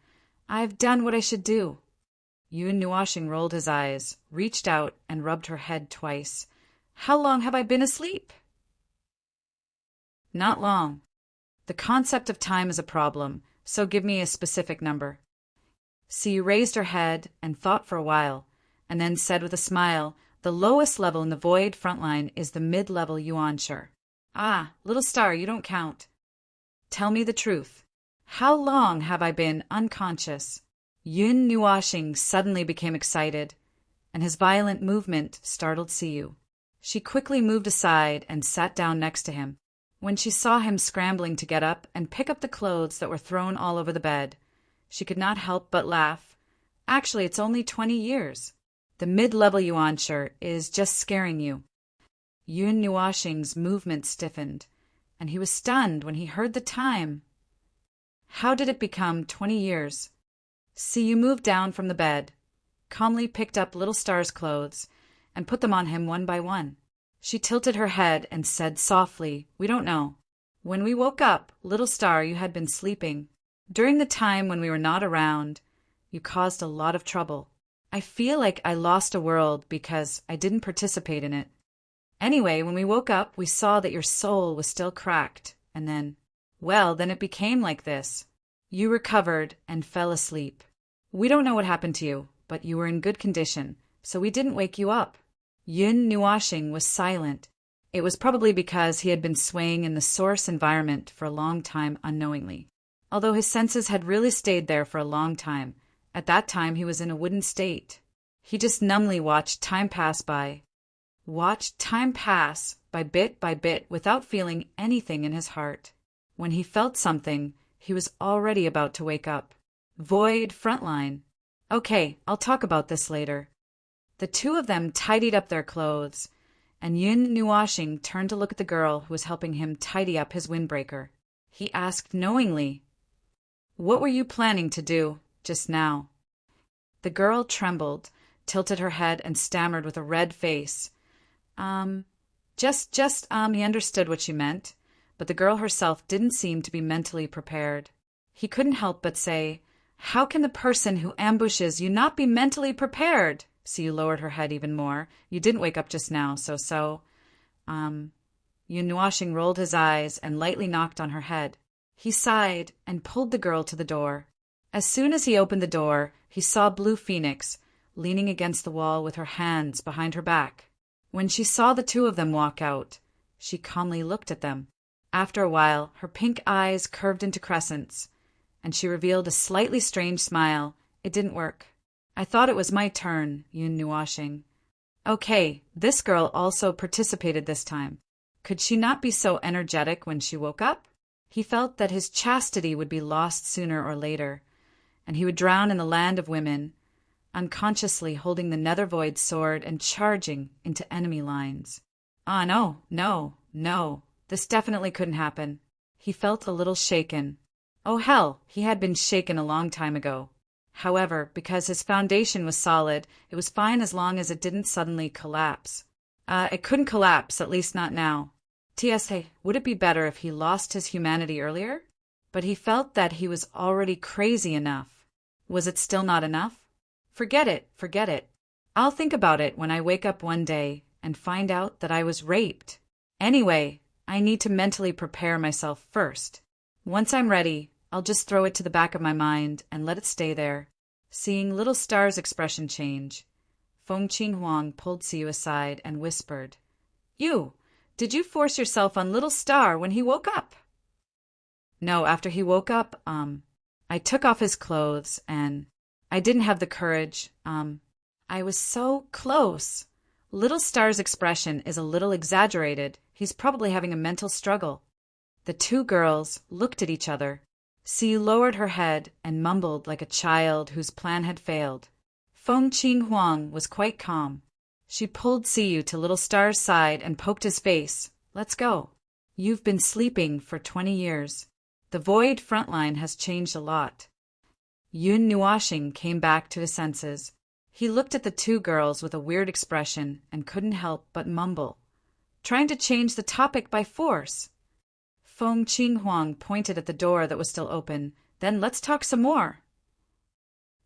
"I have done what I should do." Yunuashing rolled his eyes, reached out, and rubbed her head twice. "How long have I been asleep?" "Not long. The concept of time is a problem, so give me a specific number." Siyu raised her head and thought for a while, and then said with a smile, "The lowest level in the void front line is the mid-level Yuanshi." "Little star, you don't count." Tell me the truth. How long have I been unconscious?" Yun Nuashing suddenly became excited, and his violent movement startled Siyu. She quickly moved aside and sat down next to him. When she saw him scrambling to get up and pick up the clothes that were thrown all over the bed, she could not help but laugh. "Actually, it's only 20 years. The mid-level yuansher is just scaring you." Yun Nuashing's movement stiffened, and he was stunned when he heard the time. How did it become 20 years? Siyu moved down from the bed, calmly picked up Little Star's clothes, and put them on him one by one. She tilted her head and said softly, "We don't know. When we woke up, Little Star, you had been sleeping. During the time when we were not around, you caused a lot of trouble. I feel like I lost a world because I didn't participate in it. Anyway, when we woke up, we saw that your soul was still cracked, and then it became like this. You recovered and fell asleep. We don't know what happened to you, but you were in good condition, so we didn't wake you up." Yun Nuashing was silent. It was probably because he had been swaying in the source environment for a long time unknowingly. Although his senses had really stayed there for a long time, at that time he was in a wooden state. He just numbly watched time pass by bit by bit without feeling anything in his heart. When he felt something, he was already about to wake up. Void frontline. Okay, I'll talk about this later. The two of them tidied up their clothes, and Yun Nuashing turned to look at the girl who was helping him tidy up his windbreaker. He asked knowingly, "What were you planning to do just now?" The girl trembled, tilted her head, and stammered with a red face. He understood what she meant, but the girl herself didn't seem to be mentally prepared. He couldn't help but say, "How can the person who ambushes you not be mentally prepared?" Siyu lowered her head even more. "You didn't wake up just now, Yun Nuashing rolled his eyes and lightly knocked on her head. He sighed and pulled the girl to the door. As soon as he opened the door, he saw Blue Phoenix leaning against the wall with her hands behind her back. When she saw the two of them walk out, she calmly looked at them. After a while, her pink eyes curved into crescents, and she revealed a slightly strange smile. "It didn't work. I thought it was my turn, Yun Nuashing." Okay, this girl also participated this time. Could she not be so energetic when she woke up? He felt that his chastity would be lost sooner or later, and he would drown in the land of women, unconsciously holding the nether void sword and charging into enemy lines. Ah, no, this definitely couldn't happen. He felt a little shaken. Oh hell, he had been shaken a long time ago. However, because his foundation was solid, it was fine as long as it didn't suddenly collapse. It couldn't collapse, at least not now. TSA, would it be better if he lost his humanity earlier? But he felt that he was already crazy enough. Was it still not enough? Forget it. I'll think about it when I wake up one day and find out that I was raped. Anyway, I need to mentally prepare myself first. Once I'm ready, I'll just throw it to the back of my mind and let it stay there. Seeing Little Star's expression change, Feng Qinghuang pulled Siyu aside and whispered, Did you force yourself on Little Star when he woke up?" "No, after he woke up, I took off his clothes and I didn't have the courage. I was so close. Little Star's expression is a little exaggerated. He's probably having a mental struggle." The two girls looked at each other. Siyu lowered her head and mumbled like a child whose plan had failed. Feng Qinghuang was quite calm. She pulled Siyu to Little Star's side and poked his face. "Let's go. You've been sleeping for 20 years. The void frontline has changed a lot." Yun Nuashing came back to his senses. He looked at the two girls with a weird expression and couldn't help but mumble. "Trying to change the topic by force." Feng Qinghuang pointed at the door that was still open. "Then let's talk some more."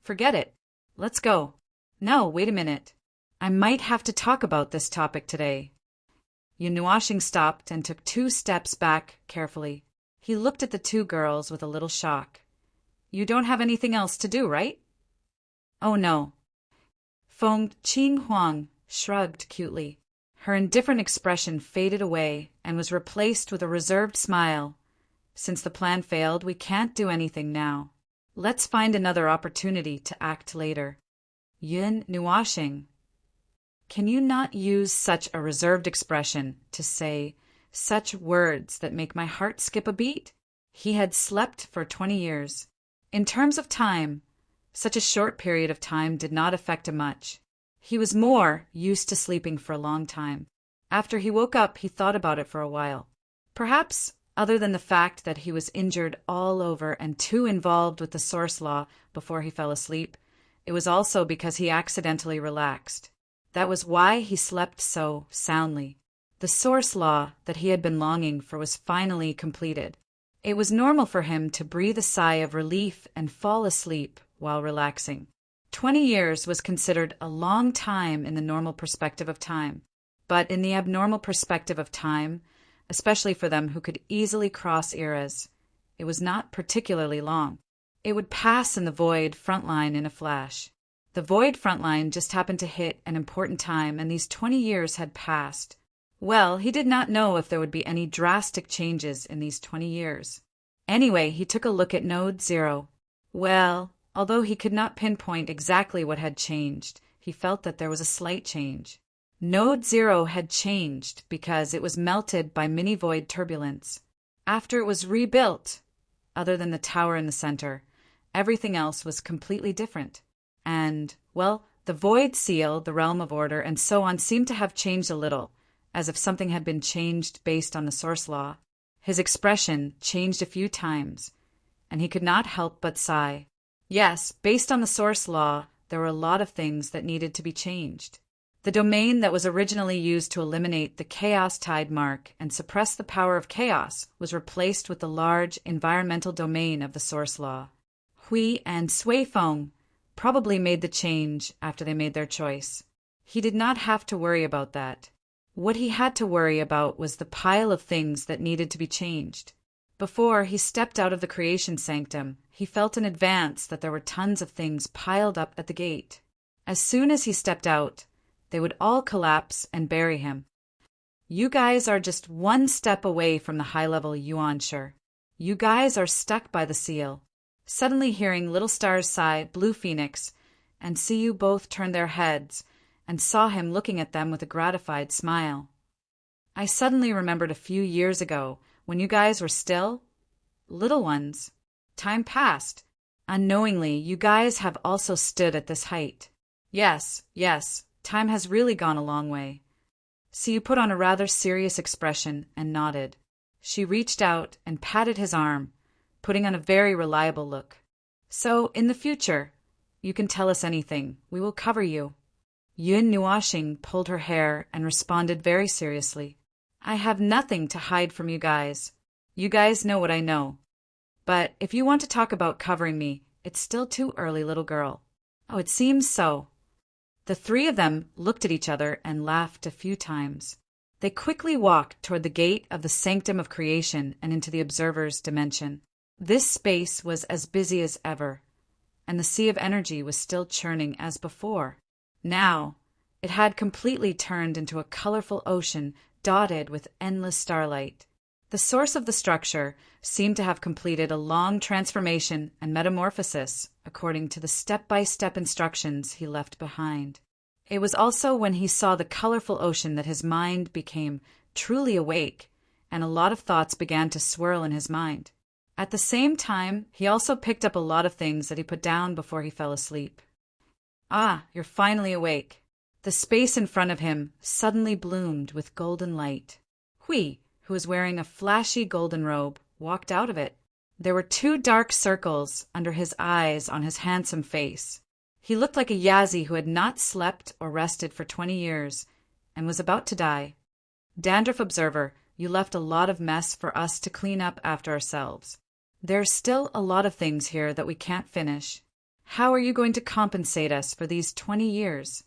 "Forget it. Let's go." "No, wait a minute. I might have to talk about this topic today." Yun Nuashing stopped and took 2 steps back carefully. He looked at the two girls with a little shock. "You don't have anything else to do, right?" "Oh no." Feng Qinghuang shrugged cutely. Her indifferent expression faded away and was replaced with a reserved smile. Since the plan failed, we can't do anything now. Let's find another opportunity to act later. Yun Nuashing. Can you not use such a reserved expression to say such words that make my heart skip a beat? He had slept for 20 years. In terms of time, such a short period of time did not affect him much. He was more used to sleeping for a long time. After he woke up, he thought about it for a while. Perhaps, other than the fact that he was injured all over and too involved with the source law before he fell asleep, it was also because he accidentally relaxed. That was why he slept so soundly. The source law that he had been longing for was finally completed. It was normal for him to breathe a sigh of relief and fall asleep while relaxing. 20 years was considered a long time in the normal perspective of time, but in the abnormal perspective of time, especially for them who could easily cross eras, it was not particularly long. It would pass in the void front line in a flash. The void front line just happened to hit an important time, and these 20 years had passed. Well, he did not know if there would be any drastic changes in these 20 years. Anyway, he took a look at Node 0. Well, although he could not pinpoint exactly what had changed, he felt that there was a slight change. Node 0 had changed because it was melted by mini-void turbulence. After it was rebuilt, other than the tower in the center, everything else was completely different. And, well, the void seal, the realm of order, and so on seemed to have changed a little, as if something had been changed based on the source law. His expression changed a few times, and he could not help but sigh. Yes, based on the source law, there were a lot of things that needed to be changed. The domain that was originally used to eliminate the chaos tide mark and suppress the power of chaos was replaced with the large environmental domain of the source law. Hui and Suifeng probably made the change after they made their choice. He did not have to worry about that. What he had to worry about was the pile of things that needed to be changed. Before he stepped out of the creation sanctum, he felt in advance that there were tons of things piled up at the gate. As soon as he stepped out, they would all collapse and bury him. You guys are just one step away from the high-level Yuan-Shi. You guys are stuck by the seal. Suddenly hearing Little Star's sigh, Blue Phoenix, and see you both turn their heads, and saw him looking at them with a gratified smile. I suddenly remembered a few years ago, when you guys were still little ones. Time passed. Unknowingly, you guys have also stood at this height. Yes, time has really gone a long way. So you put on a rather serious expression and nodded. She reached out and patted his arm, putting on a very reliable look. So, in the future, you can tell us anything. We will cover you. Yun Nuashing pulled her hair and responded very seriously. I have nothing to hide from you guys. You guys know what I know. But if you want to talk about covering me, it's still too early, little girl. Oh, it seems so. The three of them looked at each other and laughed a few times. They quickly walked toward the gate of the sanctum of creation and into the observer's dimension. This space was as busy as ever, and the sea of energy was still churning as before. Now, it had completely turned into a colorful ocean dotted with endless starlight. The source of the structure seemed to have completed a long transformation and metamorphosis according to the step-by-step instructions he left behind. It was also when he saw the colorful ocean that his mind became truly awake, and a lot of thoughts began to swirl in his mind. At the same time, he also picked up a lot of things that he put down before he fell asleep. Ah, you're finally awake. The space in front of him suddenly bloomed with golden light. Hui, who was wearing a flashy golden robe, walked out of it. There were 2 dark circles under his eyes on his handsome face. He looked like a Yazi who had not slept or rested for 20 years and was about to die. Dandruff Observer, you left a lot of mess for us to clean up after ourselves. There's still a lot of things here that we can't finish. How are you going to compensate us for these 20 years?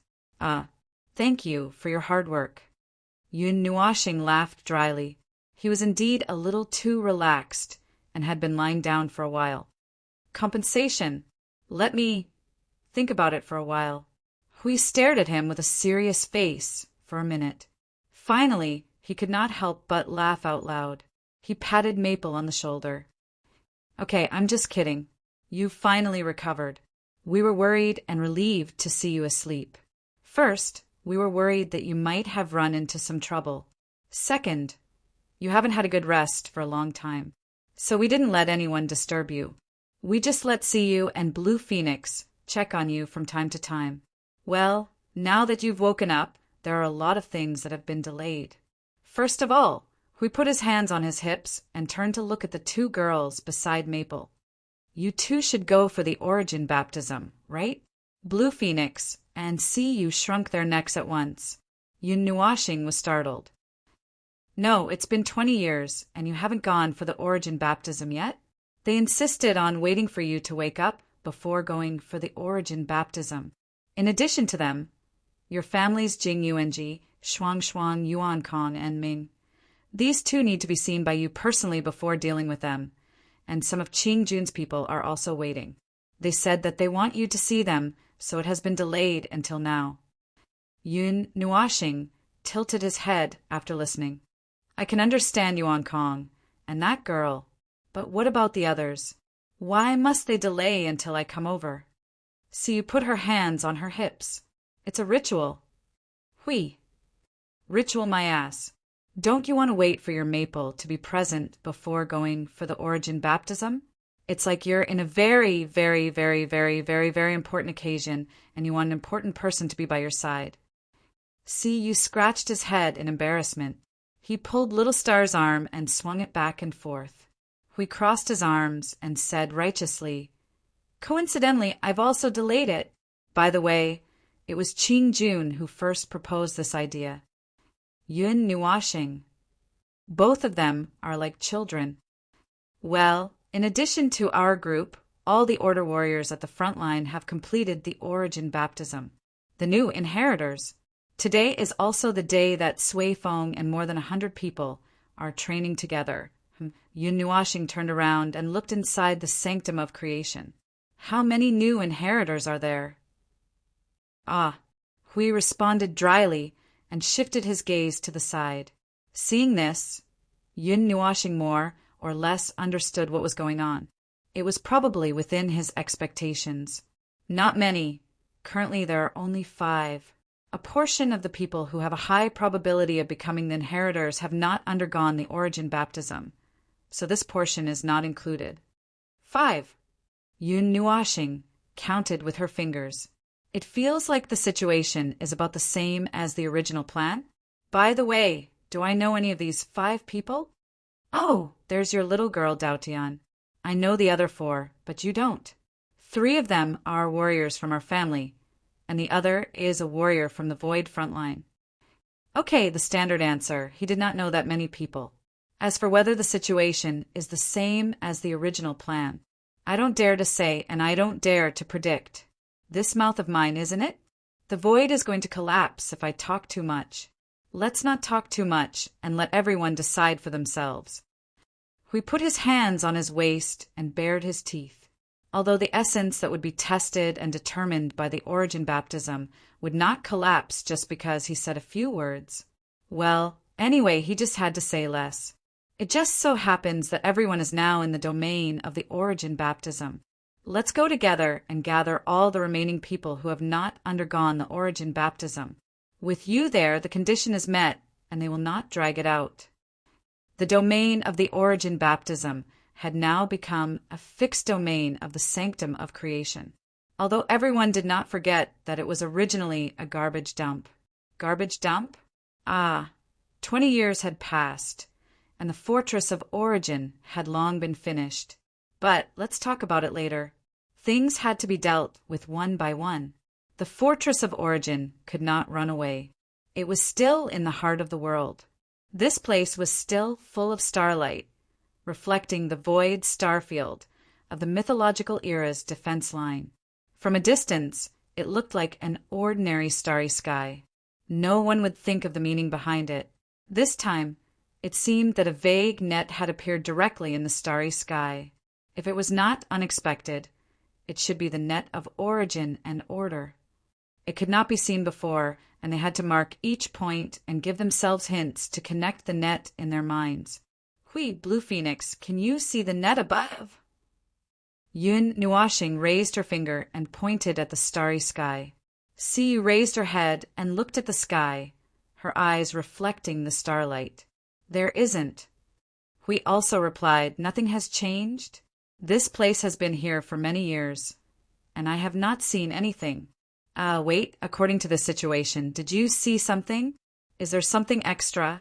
Thank you for your hard work. Yun Nuashing laughed dryly. He was indeed a little too relaxed and had been lying down for a while. Compensation? Let me think about it for a while. Hui stared at him with a serious face for a minute. Finally, he could not help but laugh out loud. He patted Maple on the shoulder. Okay, I'm just kidding. You've finally recovered. We were worried and relieved to see you asleep. First, we were worried that you might have run into some trouble. Second, you haven't had a good rest for a long time. So we didn't let anyone disturb you. We just let See-You and Blue Phoenix check on you from time to time. Well, now that you've woken up, there are a lot of things that have been delayed. First of all, we put his hands on his hips and turned to look at the two girls beside Maple. You two should go for the origin baptism, right? Blue Phoenix and See-You shrunk their necks at once. Yun Nuashing was startled. No, it's been 20 years, and you haven't gone for the origin baptism yet? They insisted on waiting for you to wake up before going for the origin baptism. In addition to them, your families Jing Yuanji, Shuang Shuang, Yuan Kong, and Ming. These two need to be seen by you personally before dealing with them, and some of Qing Jun's people are also waiting. They said that they want you to see them, so it has been delayed until now. Yun Nuashing tilted his head after listening. I can understand Yuan Kong, and that girl, but what about the others? Why must they delay until I come over? See-You put her hands on her hips. It's a ritual. Hui. Ritual my ass. Don't you want to wait for your Maple to be present before going for the origin baptism? It's like you're in a very, very, very, very, very, very important occasion, and you want an important person to be by your side. See-You scratched his head in embarrassment. He pulled Little Star's arm and swung it back and forth. Hui crossed his arms and said righteously, Coincidentally, I've also delayed it. By the way, it was Qing Jun who first proposed this idea. Yun Nuashing. Both of them are like children. Well, in addition to our group, all the Order warriors at the front line have completed the origin baptism. The new inheritors. Today is also the day that Sui Feng and more than 100 people are training together. Yun Nuashing turned around and looked inside the sanctum of creation. How many new inheritors are there? Ah, Hui responded dryly and shifted his gaze to the side. Seeing this, Yun Nuashing more or less understood what was going on. It was probably within his expectations. Not many. Currently there are only 5. A portion of the people who have a high probability of becoming the inheritors have not undergone the origin baptism, so this portion is not included. 5. Yun Nuashing counted with her fingers. It feels like the situation is about the same as the original plan. By the way, do I know any of these 5 people? Oh, there's your little girl, Daotian. I know the other 4, but you don't. 3 of them are warriors from our family, and the other is a warrior from the Void frontline. Okay, the standard answer. He did not know that many people. As for whether the situation is the same as the original plan, I don't dare to say, and I don't dare to predict. This mouth of mine, isn't it? The Void is going to collapse if I talk too much. Let's not talk too much and let everyone decide for themselves. He put his hands on his waist and bared his teeth. Although the essence that would be tested and determined by the origin baptism would not collapse just because he said a few words. Well, anyway, he just had to say less. It just so happens that everyone is now in the domain of the origin baptism. Let's go together and gather all the remaining people who have not undergone the origin baptism. With you there, the condition is met, and they will not drag it out. The domain of the origin baptism had now become a fixed domain of the sanctum of creation, although everyone did not forget that it was originally a garbage dump. Garbage dump? 20 years had passed, and the fortress of origin had long been finished. But let's talk about it later. Things had to be dealt with one by one. The fortress of origin could not run away. It was still in the heart of the world. This place was still full of starlight, reflecting the void starfield of the mythological era's defense line. From a distance, it looked like an ordinary starry sky. No one would think of the meaning behind it. This time, it seemed that a vague net had appeared directly in the starry sky. If it was not unexpected, it should be the net of origin and order. It could not be seen before, and they had to mark each point and give themselves hints to connect the net in their minds. Hui, Blue Phoenix, can you see the net above? Yun Nuashing raised her finger and pointed at the starry sky. Si raised her head and looked at the sky, her eyes reflecting the starlight. There isn't. Hui also replied, nothing has changed. This place has been here for many years, and I have not seen anything. Wait, according to the situation, did you see something? Is there something extra?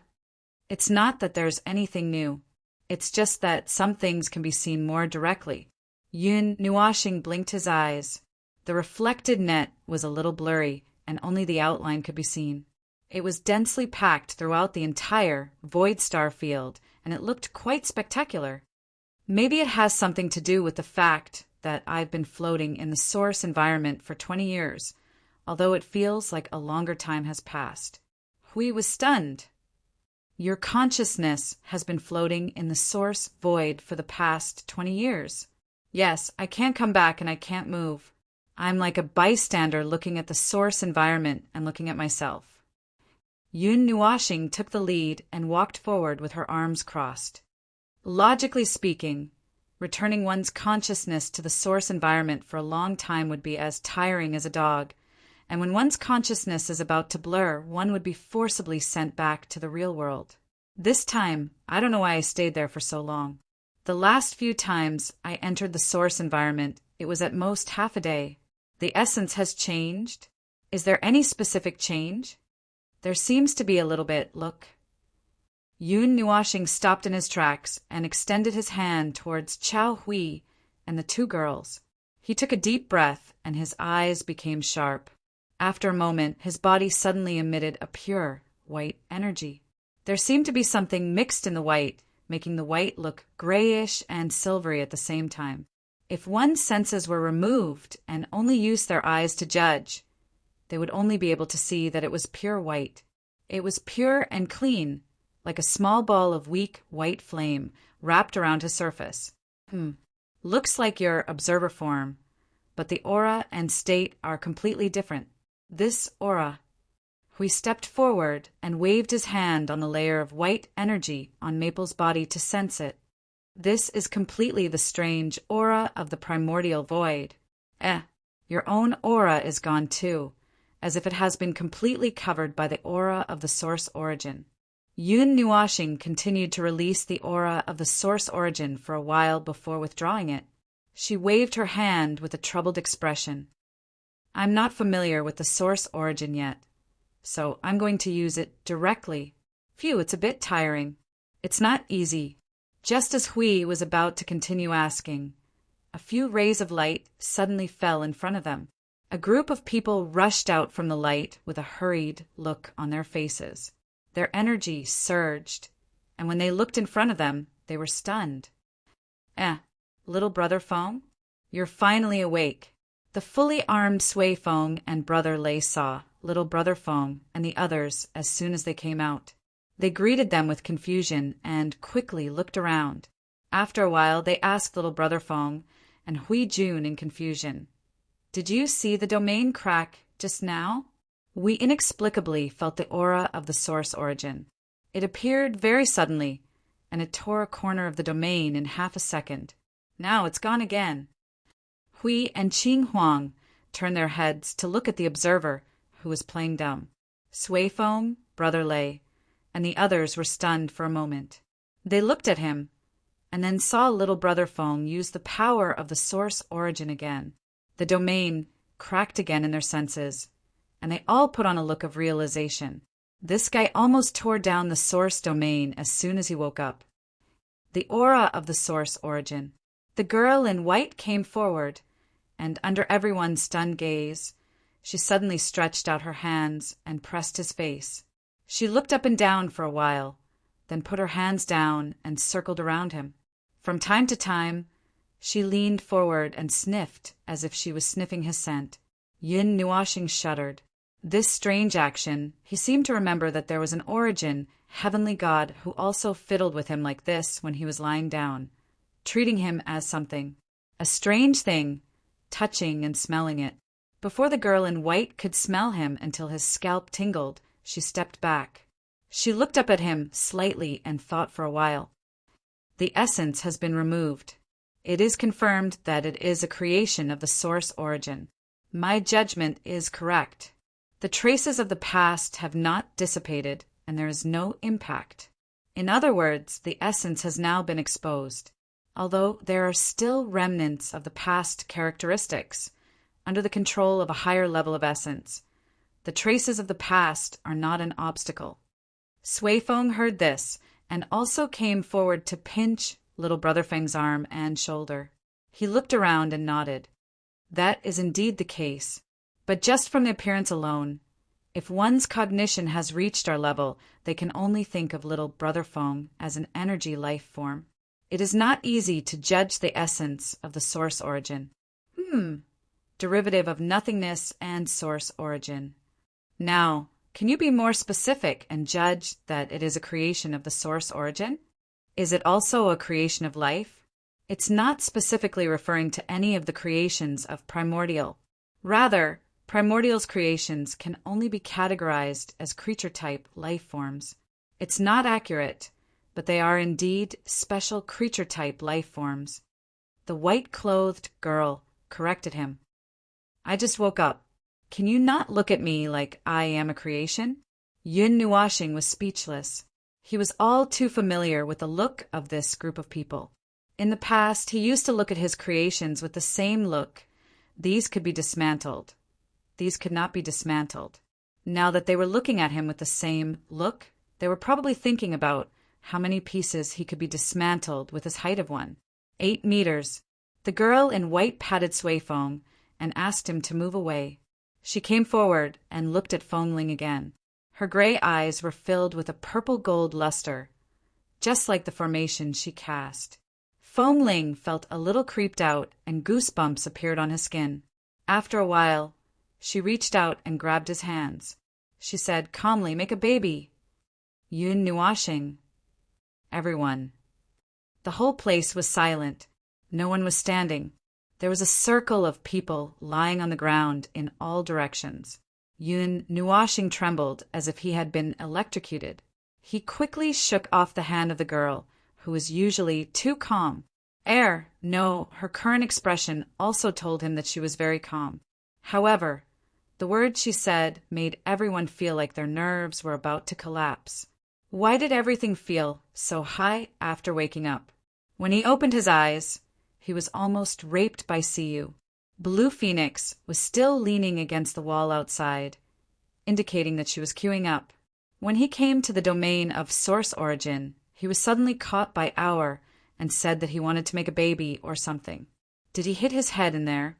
It's not that there's anything new. It's just that some things can be seen more directly. Yun Nuashing blinked his eyes. The reflected net was a little blurry, and only the outline could be seen. It was densely packed throughout the entire void star field, and it looked quite spectacular. Maybe it has something to do with the fact that I've been floating in the source environment for 20 years, although it feels like a longer time has passed. Hui was stunned. Your consciousness has been floating in the source void for the past 20 years. Yes, I can't come back and I can't move. I'm like a bystander looking at the source environment and looking at myself. Yun Nuashing took the lead and walked forward with her arms crossed. Logically speaking, returning one's consciousness to the source environment for a long time would be as tiring as a dog, and when one's consciousness is about to blur, one would be forcibly sent back to the real world. This time, I don't know why I stayed there for so long. The last few times I entered the source environment, it was at most half a day. The essence has changed. Is there any specific change? There seems to be a little bit, look. Yun Nuashing stopped in his tracks and extended his hand towards Chao Hui and the two girls. He took a deep breath and his eyes became sharp. After a moment, his body suddenly emitted a pure, white energy. There seemed to be something mixed in the white, making the white look grayish and silvery at the same time. If one's senses were removed and only used their eyes to judge, they would only be able to see that it was pure white. It was pure and clean, like a small ball of weak white flame wrapped around his surface. Looks like your observer form, but the aura and state are completely different. This aura. Hui stepped forward and waved his hand on the layer of white energy on Maple's body to sense it. This is completely the strange aura of the primordial void. Your own aura is gone too, as if it has been completely covered by the aura of the source origin. Yun Nuashing continued to release the aura of the source origin for a while before withdrawing it. She waved her hand with a troubled expression. I'm not familiar with the source origin yet, so I'm going to use it directly. Phew, it's a bit tiring. It's not easy. Just as Hui was about to continue asking, a few rays of light suddenly fell in front of them. A group of people rushed out from the light with a hurried look on their faces. Their energy surged, and when they looked in front of them, they were stunned. Little Brother Fong, you're finally awake. The fully armed Sui Fong and Brother Lei saw Little Brother Fong and the others as soon as they came out. They greeted them with confusion and quickly looked around. After a while, they asked Little Brother Fong and Hui Jun in confusion, "Did you see the domain crack just now?" We inexplicably felt the aura of the source origin. It appeared very suddenly, and it tore a corner of the domain in half a second. Now it's gone again. Hui and Qing Huang turned their heads to look at the observer, who was playing dumb. Sui Fong, Brother Lei, and the others were stunned for a moment. They looked at him, and then saw Little Brother Fong use the power of the source origin again. The domain cracked again in their senses, and they all put on a look of realization. This guy almost tore down the source domain as soon as he woke up. The aura of the source origin. The girl in white came forward, and under everyone's stunned gaze, she suddenly stretched out her hands and pressed his face. She looked up and down for a while, then put her hands down and circled around him. From time to time, she leaned forward and sniffed as if she was sniffing his scent. Yun Nuashing shuddered. This strange action, he seemed to remember that there was an origin, heavenly god, who also fiddled with him like this when he was lying down, treating him as something, a strange thing, touching and smelling it. Before the girl in white could smell him until his scalp tingled, she stepped back. She looked up at him slightly and thought for a while. The essence has been removed. It is confirmed that it is a creation of the source origin. My judgment is correct. The traces of the past have not dissipated, and there is no impact. In other words, the essence has now been exposed, although there are still remnants of the past characteristics under the control of a higher level of essence. The traces of the past are not an obstacle. Sui Feng heard this and also came forward to pinch little Brother Feng's arm and shoulder. He looked around and nodded. That is indeed the case, but just from the appearance alone, if one's cognition has reached our level, they can only think of little Brother Feng as an energy life form. It is not easy to judge the essence of the source origin. Derivative of nothingness and source origin. Now, can you be more specific and judge that it is a creation of the source origin? Is it also a creation of life? It's not specifically referring to any of the creations of primordial. Rather, primordial's creations can only be categorized as creature-type life forms. It's not accurate, but they are indeed special creature-type life forms. The white-clothed girl corrected him. I just woke up. Can you not look at me like I am a creation? Yun Nuashing was speechless. He was all too familiar with the look of this group of people. In the past, he used to look at his creations with the same look. These could be dismantled. These could not be dismantled. Now that they were looking at him with the same look, they were probably thinking about how many pieces he could be dismantled with his height of 8 meters. The girl in white patted Sui Feng and asked him to move away. She came forward and looked at Fengling again. Her gray eyes were filled with a purple-gold luster, just like the formation she cast. Fengling felt a little creeped out and goosebumps appeared on his skin. After a while, she reached out and grabbed his hands. She said calmly, "Make a baby." Yun Nuashing. Everyone. The whole place was silent. No one was standing. There was a circle of people lying on the ground in all directions. Yun Nuashing trembled as if he had been electrocuted. He quickly shook off the hand of the girl, who was usually too calm. No, her current expression also told him that she was very calm. However, the words she said made everyone feel like their nerves were about to collapse. Why did everything feel so high after waking up? When he opened his eyes, he was almost raped by Siyu. Blue Phoenix was still leaning against the wall outside, indicating that she was queuing up. When he came to the domain of source origin, he was suddenly caught by Hour and said that he wanted to make a baby or something. Did he hit his head in there?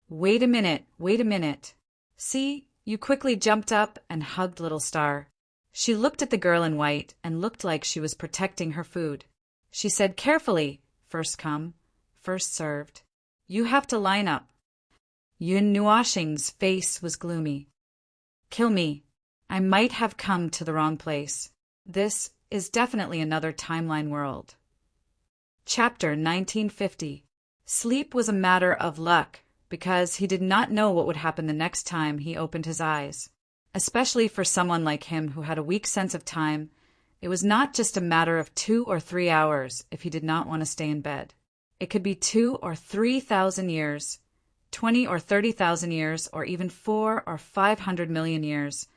Wait a minute. See, you quickly jumped up and hugged Little Star. She looked at the girl in white and looked like she was protecting her food. She said carefully, "First come, first served. You have to line up." Yun Nuashing's face was gloomy. "Kill me. I might have come to the wrong place. This is definitely another timeline world." Chapter 1950. Sleep was a matter of luck because he did not know what would happen the next time he opened his eyes. Especially for someone like him who had a weak sense of time, it was not just a matter of 2 or 3 hours if he did not want to stay in bed. It could be 2 or 3,000 years, 20 or 30,000 years, or even 4 or 500 million years,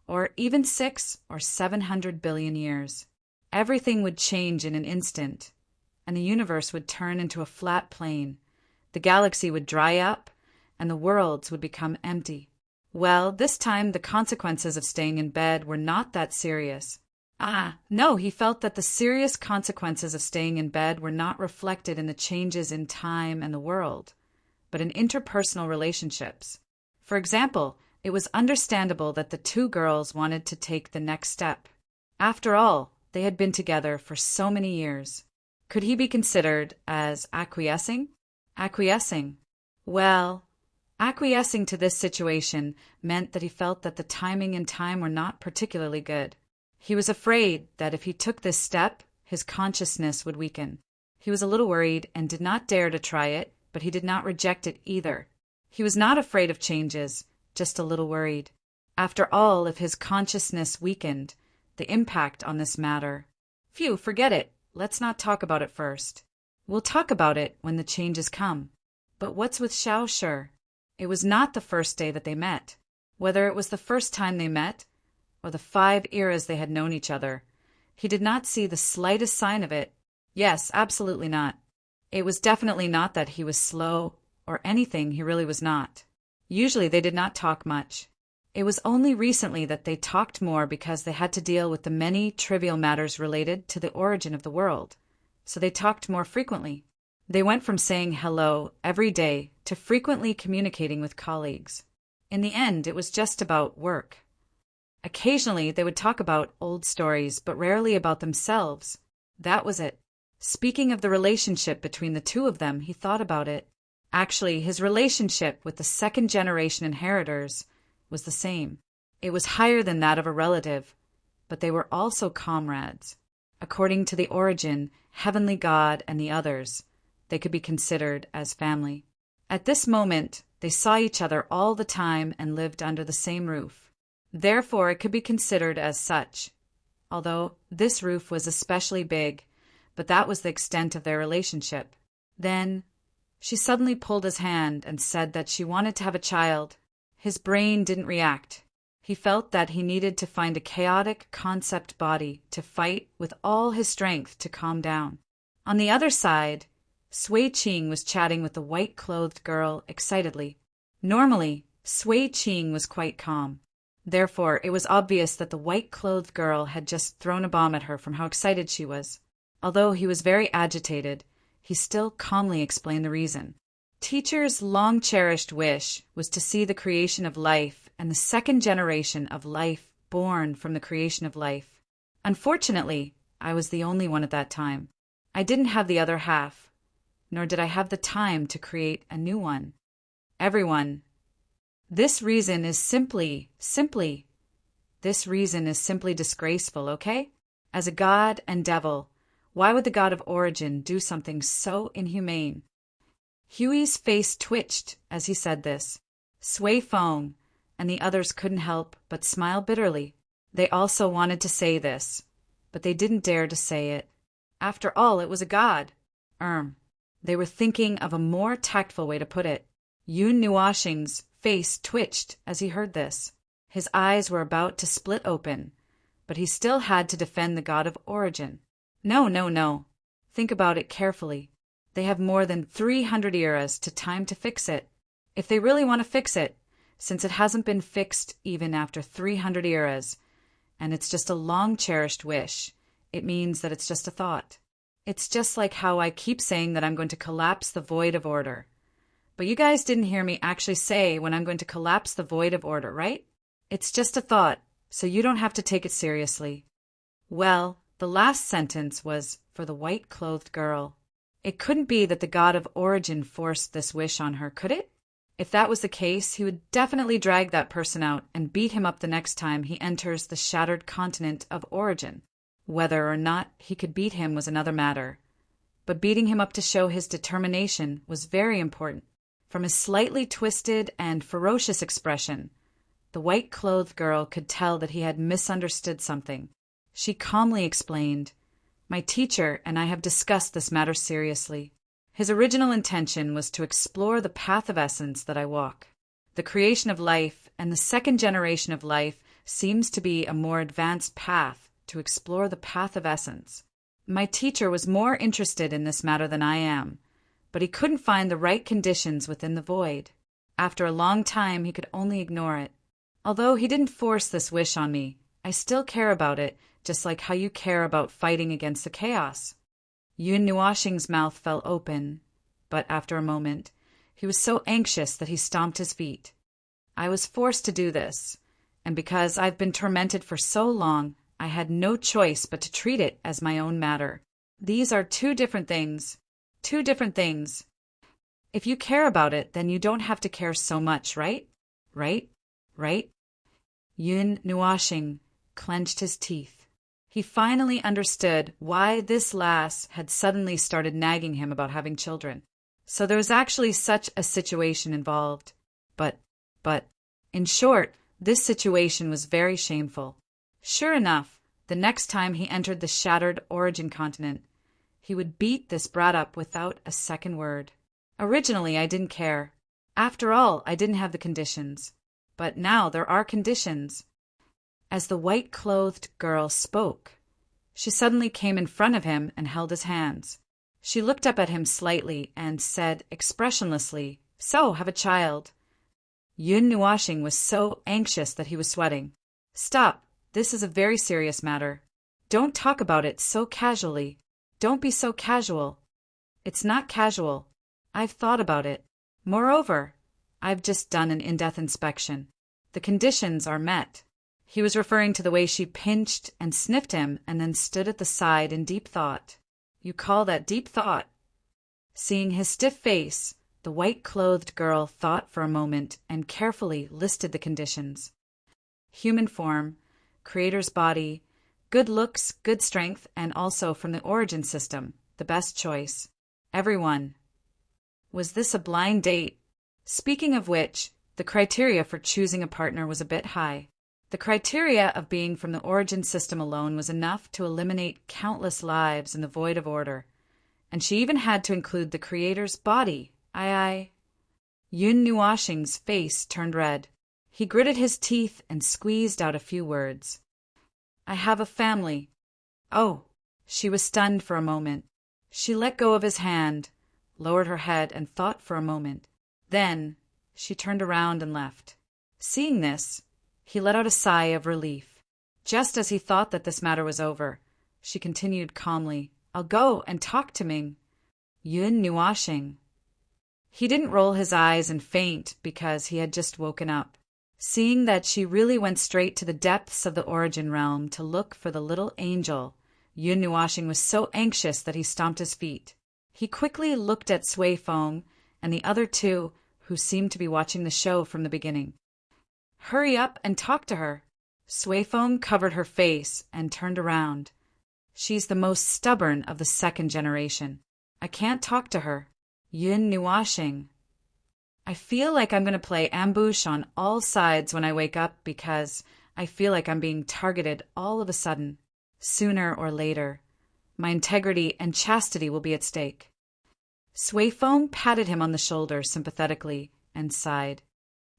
or even 6 or 700 billion years. Everything would change in an instant, and the universe would turn into a flat plane. The galaxy would dry up, and the worlds would become empty. Well, this time the consequences of staying in bed were not that serious. No, he felt that the serious consequences of staying in bed were not reflected in the changes in time and the world, but in interpersonal relationships. For example, it was understandable that the 2 girls wanted to take the next step. After all, they had been together for so many years. Could he be considered as acquiescing? Well, acquiescing to this situation meant that he felt that the timing and time were not particularly good. He was afraid that if he took this step, his consciousness would weaken. He was a little worried and did not dare to try it, but he did not reject it either. He was not afraid of changes, just a little worried. After all, if his consciousness weakened, the impact on this matter. Phew, forget it. let's not talk about it first. We'll talk about it when the changes come. But what's with Xiao Shi? It was not the first day that they met. Whether it was the first time they met, or the 5 eras they had known each other, he did not see the slightest sign of it. Yes, absolutely not. It was definitely not that he was slow or anything. He really was not. Usually they did not talk much. It was only recently that they talked more because they had to deal with the many trivial matters related to the origin of the world. So they talked more frequently. They went from saying hello every day to frequently communicating with colleagues. In the end, it was just about work. Occasionally, they would talk about old stories, but rarely about themselves. That was it. Speaking of the relationship between the two of them, he thought about it. Actually, his relationship with the second-generation inheritors was the same. It was higher than that of a relative, but they were also comrades. According to the origin, heavenly God and the others, they could be considered as family. At this moment, they saw each other all the time and lived under the same roof. Therefore, it could be considered as such, although this roof was especially big, but that was the extent of their relationship. Then, she suddenly pulled his hand and said that she wanted to have a child. His brain didn't react. He felt that he needed to find a chaotic concept body to fight with all his strength to calm down. On the other side, Sui Qing was chatting with the white-clothed girl excitedly. Normally, Sui Qing was quite calm. Therefore, it was obvious that the white-clothed girl had just thrown a bomb at her from how excited she was. Although he was very agitated, he still calmly explained the reason. Teacher's long-cherished wish was to see the creation of life and the second generation of life born from the creation of life. Unfortunately, I was the only one at that time. I didn't have the other half, nor did I have the time to create a new one. Everyone. This reason is simply disgraceful, okay? As a god and devil, why would the god of origin do something so inhumane? Huey's face twitched as he said this. Sui Feng and the others couldn't help but smile bitterly. They also wanted to say this, but they didn't dare to say it. After all, it was a god. They were thinking of a more tactful way to put it. Yun Nuoxing's face twitched as he heard this. His eyes were about to split open, but he still had to defend the god of origin. No. Think about it carefully. They have more than 300 eras to time to fix it. If they really want to fix it, since it hasn't been fixed even after 300 eras, and it's just a long-cherished wish, it means that it's just a thought. It's just like how I keep saying that I'm going to collapse the void of order. But you guys didn't hear me actually say when I'm going to collapse the void of order, right? It's just a thought, so you don't have to take it seriously. Well, the last sentence was for the white-clothed girl. It couldn't be that the god of origin forced this wish on her, could it? If that was the case, he would definitely drag that person out and beat him up the next time he enters the shattered continent of origin. Whether or not he could beat him was another matter. But beating him up to show his determination was very important. From his slightly twisted and ferocious expression, the white-clothed girl could tell that he had misunderstood something. She calmly explained, "My teacher and I have discussed this matter seriously. His original intention was to explore the path of essence that I walk. The creation of life and the second generation of life seems to be a more advanced path to explore the path of essence. My teacher was more interested in this matter than I am, but he couldn't find the right conditions within the void. After a long time, he could only ignore it. Although he didn't force this wish on me, I still care about it, just like how you care about fighting against the chaos." Yun Nuoxing's mouth fell open, but after a moment, he was so anxious that he stomped his feet. "I was forced to do this, and because I've been tormented for so long, I had no choice but to treat it as my own matter. These are two different things. If you care about it, then you don't have to care so much, right? Right? Yun Nuoxing clenched his teeth. He finally understood why this lass had suddenly started nagging him about having children. So there was actually such a situation involved. But, in short, this situation was very shameful. Sure enough, the next time he entered the shattered origin continent, He would beat this brat up without a second word. Originally, I didn't care. After all, I didn't have the conditions. But now there are conditions. As the white-clothed girl spoke, she suddenly came in front of him and held his hands. She looked up at him slightly and said expressionlessly, "So, have a child." Yun Nuashing was so anxious that he was sweating. "Stop. This is a very serious matter. Don't talk about it so casually. Don't be so casual." "It's not casual. I've thought about it. Moreover, I've just done an in-depth inspection. The conditions are met." He was referring to the way she pinched and sniffed him and then stood at the side in deep thought. "You call that deep thought?" Seeing his stiff face, the white-clothed girl thought for a moment and carefully listed the conditions. Human form, creator's body, good looks, good strength, and also from the origin system, the best choice. Everyone. Was this a blind date? Speaking of which, the criteria for choosing a partner was a bit high. The criteria of being from the origin system alone was enough to eliminate countless lives in the void of order. And she even had to include the creator's body. Yun Nuashing's face turned red. He gritted his teeth and squeezed out a few words. "I have a family." "Oh." She was stunned for a moment. She let go of his hand, lowered her head, and thought for a moment. Then she turned around and left. Seeing this, he let out a sigh of relief. Just as he thought that this matter was over, she continued calmly, "I'll go and talk to Ming." Yun Nuashing. He didn't roll his eyes and faint because he had just woken up. Seeing that she really went straight to the depths of the origin realm to look for the little angel, Yun Nuashing was so anxious that he stomped his feet. He quickly looked at Sui Feng and the other two, who seemed to be watching the show from the beginning. "Hurry up and talk to her." Sui Feng covered her face and turned around. "She's the most stubborn of the second generation. I can't talk to her." Yun Nuashing. "I feel like I'm going to play ambush on all sides when I wake up because I feel like I'm being targeted all of a sudden. Sooner or later, my integrity and chastity will be at stake." Sui Feng patted him on the shoulder sympathetically and sighed.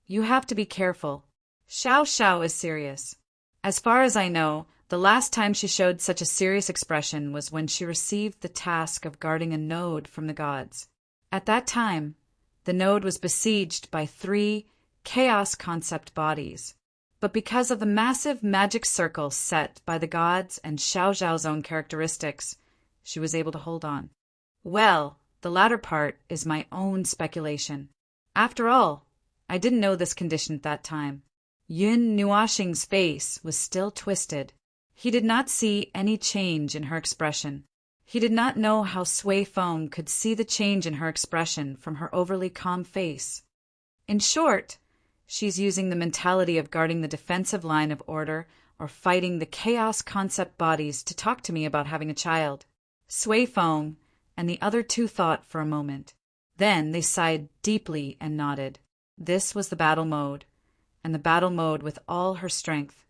"You have to be careful. Xiao Xiao is serious. As far as I know, the last time she showed such a serious expression was when she received the task of guarding a node from the gods. At that time, the node was besieged by 3 chaos concept bodies. But because of the massive magic circle set by the gods and Xiao Xiao's own characteristics, she was able to hold on. Well, the latter part is my own speculation. After all, I didn't know this condition at that time." Yun Nuashing's face was still twisted. He did not see any change in her expression. He did not know how Sui Feng could see the change in her expression from her overly calm face. In short, she's using the mentality of guarding the defensive line of order or fighting the chaos concept bodies to talk to me about having a child. Sui Feng and the other two thought for a moment. Then they sighed deeply and nodded. This was the battle mode, and the battle mode with all her strength.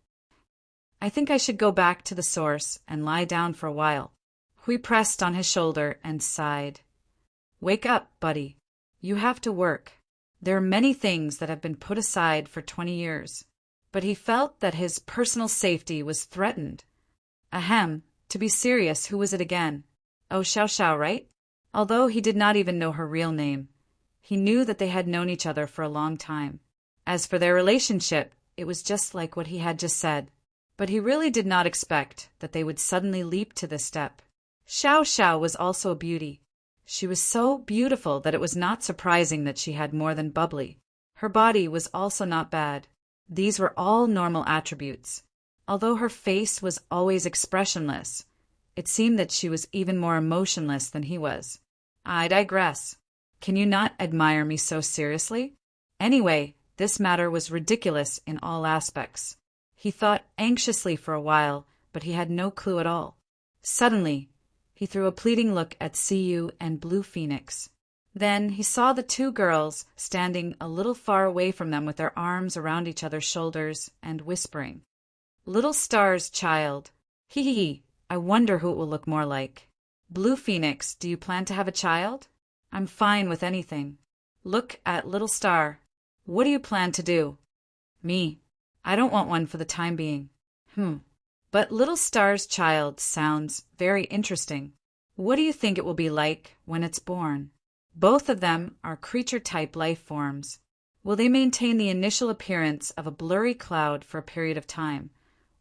"I think I should go back to the source and lie down for a while." Hui pressed on his shoulder and sighed. "Wake up, buddy. You have to work. There are many things that have been put aside for 20 years. But he felt that his personal safety was threatened. Ahem, to be serious, who was it again? Oh, Xiao Xiao, right? Although he did not even know her real name, he knew that they had known each other for a long time. As for their relationship, it was just like what he had just said. But he really did not expect that they would suddenly leap to this step. Xiao Xiao was also a beauty. She was so beautiful that it was not surprising that she had more than bubbly. Her body was also not bad. These were all normal attributes. Although her face was always expressionless, it seemed that she was even more emotionless than he was. I digress. Can you not admire me so seriously? Anyway, this matter was ridiculous in all aspects. He thought anxiously for a while, but he had no clue at all. Suddenly, he threw a pleading look at Siyu and Blue Phoenix. Then he saw the two girls standing a little far away from them with their arms around each other's shoulders and whispering. "Little Star's child. Hee hee, I wonder who it will look more like." Blue Phoenix, do you plan to have a child? I'm fine with anything. Look at Little Star. What do you plan to do? Me. I don't want one for the time being. But Little Star's child sounds very interesting. What do you think it will be like when it's born? Both of them are creature-type life forms. Will they maintain the initial appearance of a blurry cloud for a period of time,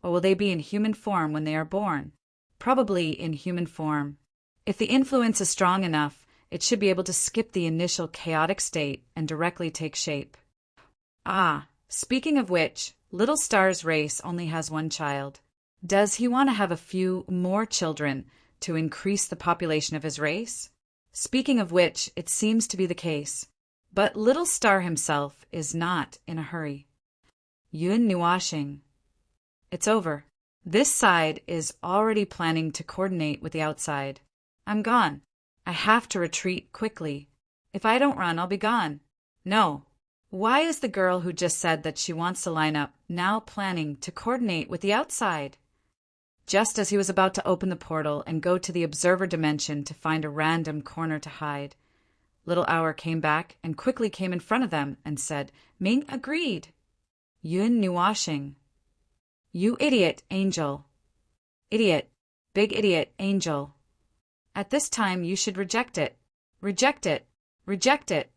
or will they be in human form when they are born? Probably in human form. If the influence is strong enough, it should be able to skip the initial chaotic state and directly take shape. Speaking of which, Little Star's race only has one child. Does he want to have a few more children to increase the population of his race? Speaking of which, it seems to be the case. But Little Star himself is not in a hurry. Yun Nuashing. It's over. This side is already planning to coordinate with the outside. I'm gone. I have to retreat quickly. If I don't run, I'll be gone. No. Why is the girl who just said that she wants to line up now planning to coordinate with the outside? Just as he was about to open the portal and go to the observer dimension to find a random corner to hide, Little Hour came back and quickly came in front of them and said, Ming agreed. Yun Nuashing. You idiot, Angel. Idiot. Big idiot, Angel. At this time you should reject it. Reject it. Reject it.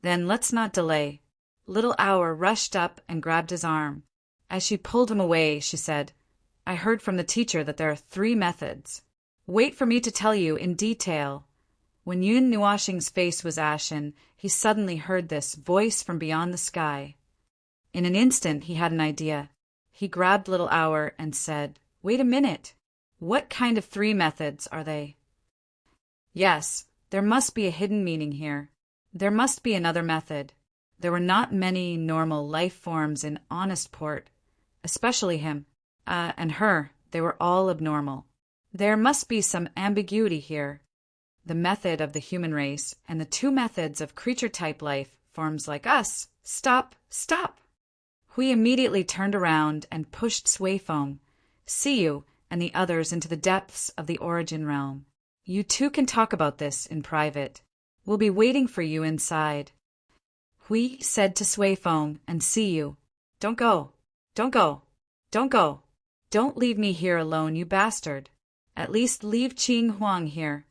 Then let's not delay. Little Hour rushed up and grabbed his arm. As she pulled him away, she said, I heard from the teacher that there are 3 methods. Wait for me to tell you in detail. When Yun Nuashing's face was ashen, he suddenly heard this voice from beyond the sky. In an instant he had an idea. He grabbed Little Hour and said, Wait a minute. What kind of 3 methods are they? Yes, there must be a hidden meaning here. There must be another method. There were not many normal life forms in Honestport, especially him. And her, they were all abnormal. There must be some ambiguity here. The method of the human race and the 2 methods of creature-type life forms like us. Stop, stop! Hui immediately turned around and pushed Suifoam, Siyu, and the others into the depths of the origin realm. You 2 can talk about this in private. We'll be waiting for you inside. Hui said to Suifoam and Siyu, Don't go, don't go, don't go. Don't leave me here alone, you bastard. At least leave Qing Huang here.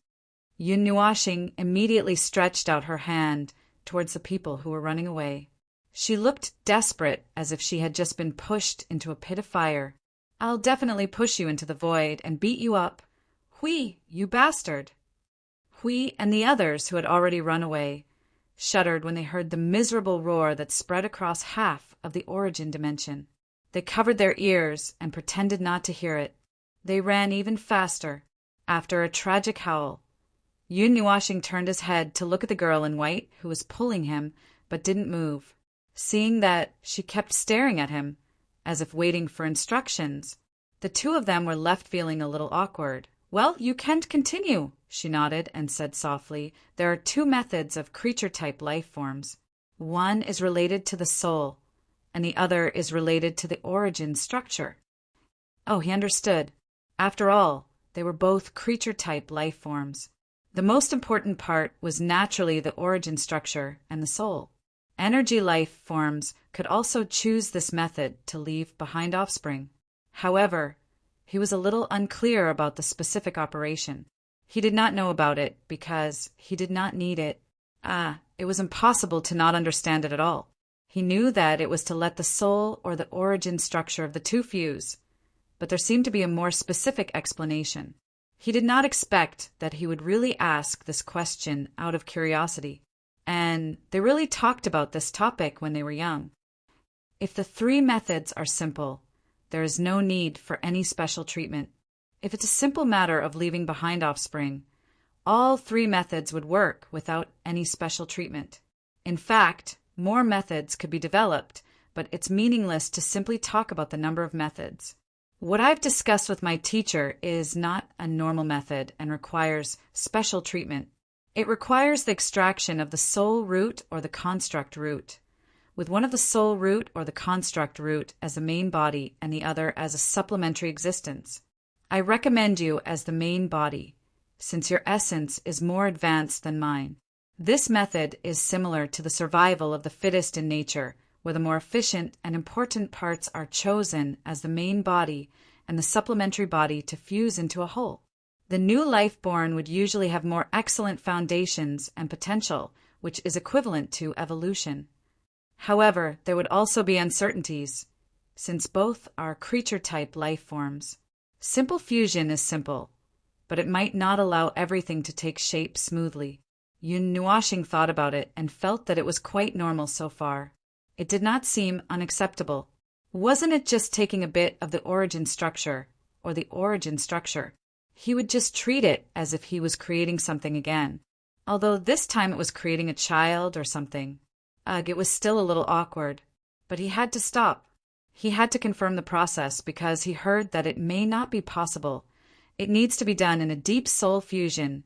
Yun Nuashing immediately stretched out her hand towards the people who were running away. She looked desperate, as if she had just been pushed into a pit of fire. I'll definitely push you into the void and beat you up. Hui, you bastard. Hui and the others who had already run away shuddered when they heard the miserable roar that spread across half of the origin dimension. They covered their ears and pretended not to hear it. They ran even faster. After a tragic howl, Yun Nuashing turned his head to look at the girl in white who was pulling him but didn't move. Seeing that she kept staring at him, as if waiting for instructions, the 2 of them were left feeling a little awkward. Well, you can't continue, she nodded and said softly. There are 2 methods of creature-type life forms. One is related to the soul, and the other is related to the origin structure. Oh, he understood. After all, they were both creature-type life forms. The most important part was naturally the origin structure and the soul. Energy life forms could also choose this method to leave behind offspring. However, he was a little unclear about the specific operation. He did not know about it because he did not need it. It was impossible to not understand it at all. He knew that it was to let the soul or the origin structure of the 2 fuse, but there seemed to be a more specific explanation. He did not expect that he would really ask this question out of curiosity, and they really talked about this topic when they were young. If the 3 methods are simple, there is no need for any special treatment. If it's a simple matter of leaving behind offspring, all 3 methods would work without any special treatment. In fact, more methods could be developed, but it's meaningless to simply talk about the number of methods. What I've discussed with my teacher is not a normal method and requires special treatment. It requires the extraction of the soul root or the construct root, with one of the soul root or the construct root as the main body and the other as a supplementary existence. I recommend you as the main body. since your essence is more advanced than mine. This method is similar to the survival of the fittest in nature, where the more efficient and important parts are chosen as the main body and the supplementary body to fuse into a whole. The new life born would usually have more excellent foundations and potential, which is equivalent to evolution. However, there would also be uncertainties, since both are creature-type life forms. Simple fusion is simple, but it might not allow everything to take shape smoothly. Yun Nuashing thought about it and felt that it was quite normal so far. It did not seem unacceptable. Wasn't it just taking a bit of the origin structure, or the origin structure? He would just treat it as if he was creating something again. Although this time it was creating a child or something. Ugh, it was still a little awkward. But he had to stop. He had to confirm the process because he heard that it may not be possible. It needs to be done in a deep soul fusion,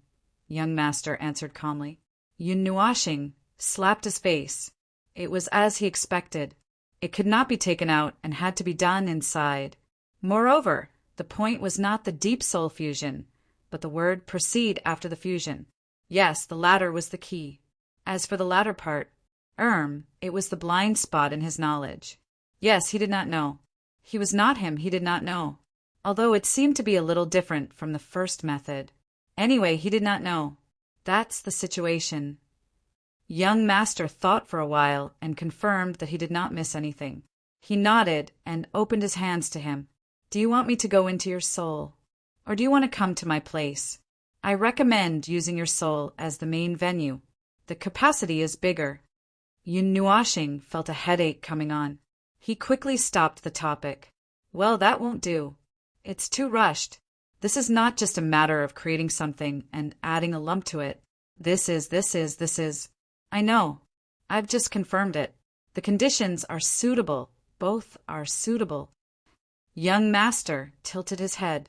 young master answered calmly. Yun Nuashing slapped his face. It was as he expected. It could not be taken out and had to be done inside. Moreover, the point was not the deep soul fusion, but the word proceed after the fusion. Yes, the latter was the key. As for the latter part, it was the blind spot in his knowledge. Yes, he did not know. He was not him, he did not know. Although it seemed to be a little different from the first method. Anyway, he did not know. That's the situation. Young master thought for a while and confirmed that he did not miss anything. He nodded and opened his hands to him. Do you want me to go into your soul? Or do you want to come to my place? I recommend using your soul as the main venue. The capacity is bigger. Yun Nuashing felt a headache coming on. He quickly stopped the topic. Well, that won't do. It's too rushed. This is not just a matter of creating something and adding a lump to it. This is. I know. I've just confirmed it. The conditions are suitable. Both are suitable. Young master tilted his head.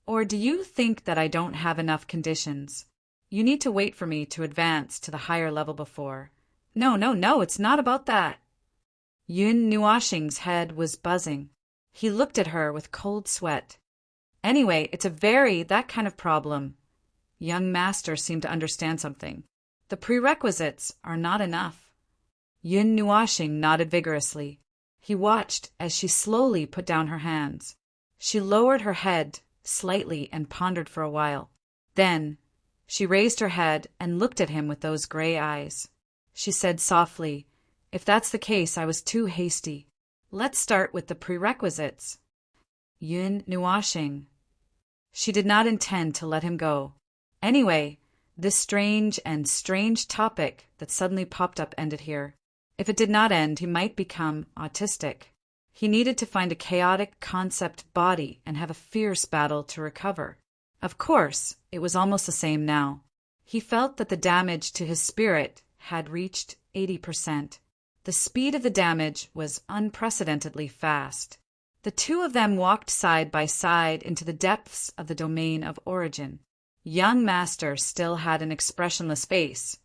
Or do you think that I don't have enough conditions? You need to wait for me to advance to the higher level before. No, it's not about that. Yun Nuashing's head was buzzing. He looked at her with cold sweat. Anyway, it's that kind of problem. Young master seemed to understand something. The prerequisites are not enough. Yun Nuashing nodded vigorously. He watched as she slowly put down her hands. She lowered her head slightly and pondered for a while. Then, she raised her head and looked at him with those gray eyes. She said softly, If that's the case, I was too hasty. Let's start with the prerequisites. Yun Nuashing. She did not intend to let him go. Anyway, this strange topic that suddenly popped up ended here. If it did not end, he might become autistic. He needed to find a chaotic concept body and have a fierce battle to recover. Of course, it was almost the same now. He felt that the damage to his spirit had reached 80%. The speed of the damage was unprecedentedly fast. The two of them walked side by side into the depths of the domain of origin. Young master still had an expressionless face,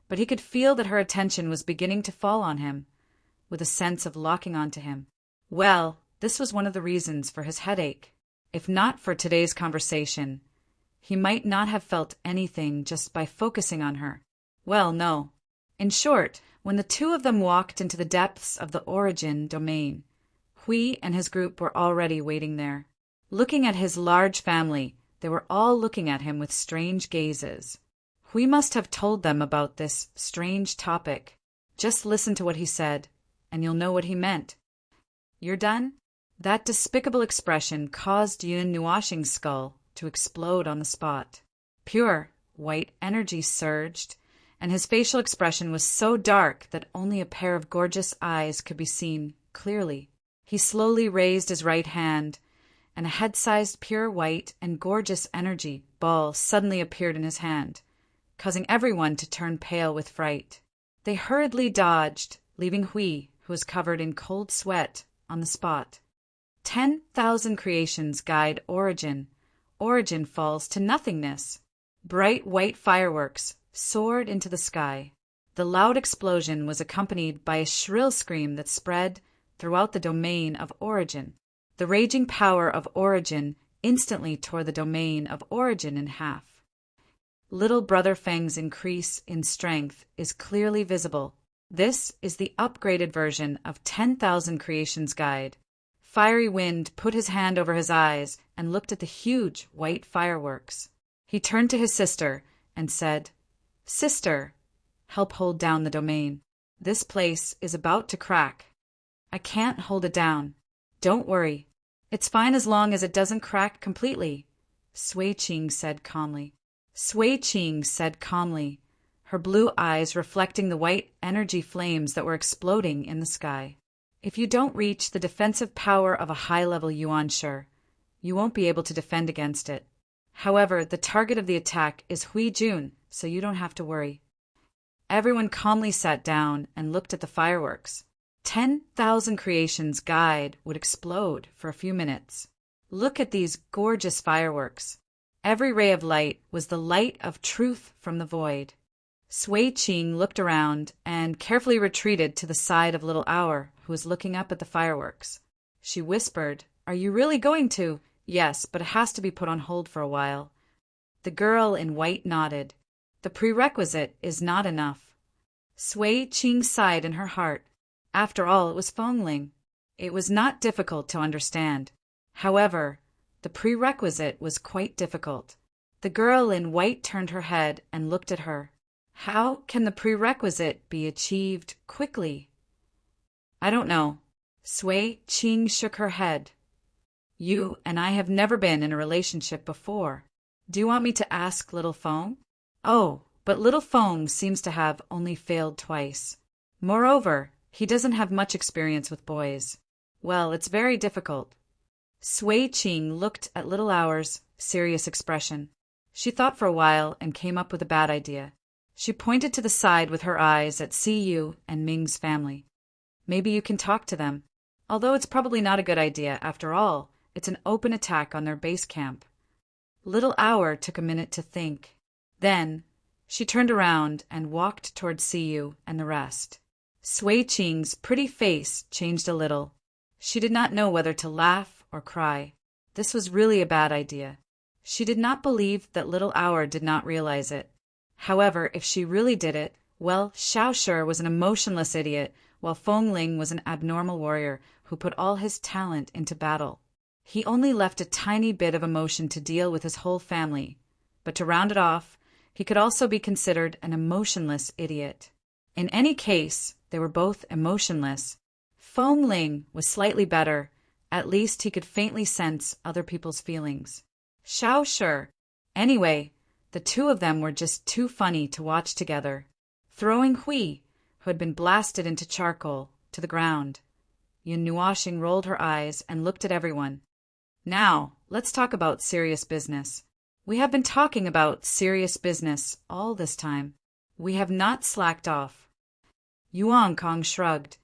but he could feel that her attention was beginning to fall on him, with a sense of locking onto him. Well, this was one of the reasons for his headache. If not for today's conversation, he might not have felt anything just by focusing on her. Well, no. In short, when the two of them walked into the depths of the origin domain, Hui and his group were already waiting there. Looking at his large family, they were all looking at him with strange gazes. Hui must have told them about this strange topic. Just listen to what he said, and you'll know what he meant. You're done? That despicable expression caused Yun Nuashing's skull to explode on the spot. Pure, white energy surged, and his facial expression was so dark that only a pair of gorgeous eyes could be seen clearly. He slowly raised his right hand, and a head-sized pure white and gorgeous energy ball suddenly appeared in his hand, causing everyone to turn pale with fright. They hurriedly dodged, leaving Hui, who was covered in cold sweat, on the spot. 10,000 creations guide origin. Origin falls to nothingness. Bright white fireworks soared into the sky. The loud explosion was accompanied by a shrill scream that spread throughout the domain of origin. The raging power of origin instantly tore the domain of origin in half. Little brother Feng's increase in strength is clearly visible. This is the upgraded version of 10,000 Creations Guide. Fiery Wind put his hand over his eyes and looked at the huge white fireworks. He turned to his sister and said, "Sister, help hold down the domain. This place is about to crack. I can't hold it down. Don't worry. It's fine as long as it doesn't crack completely," Sui Ching said calmly. Sui Ching said calmly, her blue eyes reflecting the white energy flames that were exploding in the sky. "If you don't reach the defensive power of a high-level yuan shi, you won't be able to defend against it. However, the target of the attack is Hui Jun, so you don't have to worry." Everyone calmly sat down and looked at the fireworks. 10,000 Creations Guide would explode for a few minutes. Look at these gorgeous fireworks. Every ray of light was the light of truth from the void. Sui Ching looked around and carefully retreated to the side of Little Hour, who was looking up at the fireworks. She whispered, "Are you really going to?" "Yes, but it has to be put on hold for a while." The girl in white nodded. "The prerequisite is not enough." Sui Ching sighed in her heart. After all, it was Fengling. It was not difficult to understand. However, the prerequisite was quite difficult. The girl in white turned her head and looked at her. "How can the prerequisite be achieved quickly?" "I don't know." Sui Ching shook her head. "You and I have never been in a relationship before. Do you want me to ask Little Feng?" "Oh, but Little Feng seems to have only failed twice. Moreover, he doesn't have much experience with boys. Well, it's very difficult." Sui Ching looked at Little Hour's serious expression. She thought for a while and came up with a bad idea. She pointed to the side with her eyes at Siyu and Ming's family. "Maybe you can talk to them. Although it's probably not a good idea. After all, it's an open attack on their base camp." Little Hour took a minute to think. Then she turned around and walked toward Siyu and the rest. Sui Ching's pretty face changed a little. She did not know whether to laugh or cry. This was really a bad idea. She did not believe that Little Hour did not realize it. However, if she really did it, well, Xiaoshi was an emotionless idiot, while Fengling was an abnormal warrior who put all his talent into battle. He only left a tiny bit of emotion to deal with his whole family. But to round it off, he could also be considered an emotionless idiot. In any case, they were both emotionless. Fengling was slightly better. At least he could faintly sense other people's feelings. Xiaoshi. Anyway, the two of them were just too funny to watch together. Throwing Hui, who had been blasted into charcoal, to the ground. Yun Nuoxing rolled her eyes and looked at everyone. "Now, let's talk about serious business. We have been talking about serious business all this time. We have not slacked off." Yuan Kong shrugged.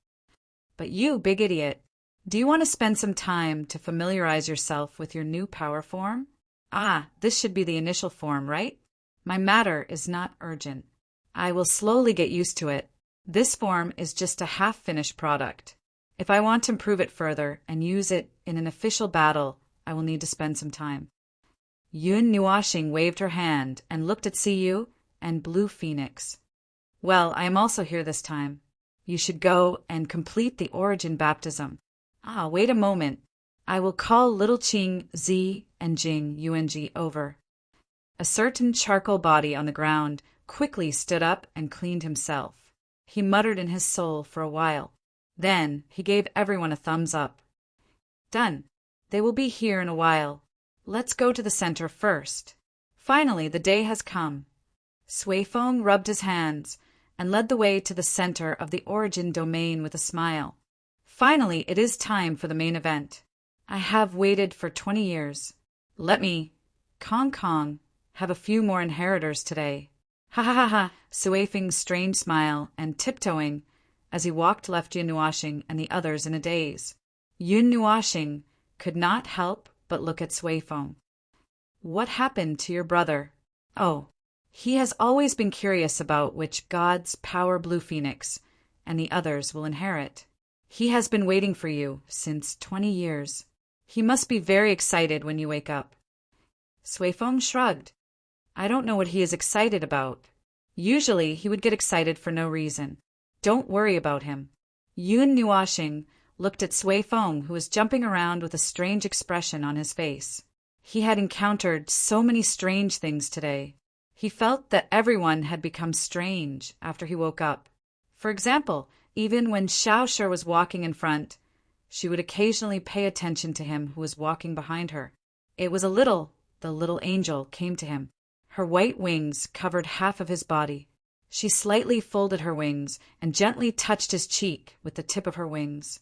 "But you, big idiot, do you want to spend some time to familiarize yourself with your new power form?" "Ah, this should be the initial form, right? My matter is not urgent. I will slowly get used to it. This form is just a half-finished product. If I want to improve it further and use it in an official battle, I will need to spend some time." Yun Nuoxing waved her hand and looked at Siyu and Blue Phoenix. "Well, I am also here this time. You should go and complete the origin baptism." "Ah, wait a moment. I will call Little Qing, Zi, and Jing Yuanji over." A certain charcoal body on the ground quickly stood up and cleaned himself. He muttered in his soul for a while. Then he gave everyone a thumbs up. "Done. They will be here in a while. Let's go to the center first." Finally, the day has come. Sui Feng rubbed his hands and led the way to the center of the origin domain with a smile. "Finally, it is time for the main event. I have waited for 20 years. Let me, Kong Kong, have a few more inheritors today." "Ha ha ha ha!" Sui Feng's strange smile and tiptoeing as he walked left Yun Nuoxing and the others in a daze. Yun Nuoxing could not help but look at Sui Feng. "What happened to your brother?" "Oh, he has always been curious about which god's power Blue Phoenix and the others will inherit. He has been waiting for you since 20 years. He must be very excited when you wake up." Sui Feng shrugged. I don't know what he is excited about. Usually, he would get excited for no reason. Don't worry about him. Yun Nuashing looked at Sui Feng, who was jumping around with a strange expression on his face. He had encountered so many strange things today. He felt that everyone had become strange after he woke up. For example, even when Xiaoshi was walking in front, she would occasionally pay attention to him who was walking behind her. It was the little angel came to him. Her white wings covered half of his body. She slightly folded her wings and gently touched his cheek with the tip of her wings.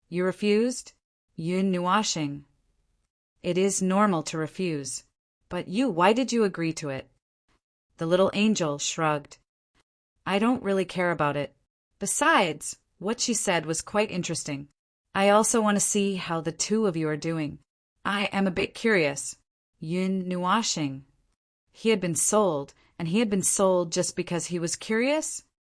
You refused? Yun Nuashing. It is normal to refuse. But why did you agree to it? The little angel shrugged. I don't really care about it. Besides, what she said was quite interesting. I also want to see how the two of you are doing. I am a bit curious. Yun Nuashing. He had been sold, and he had been sold just because he was curious?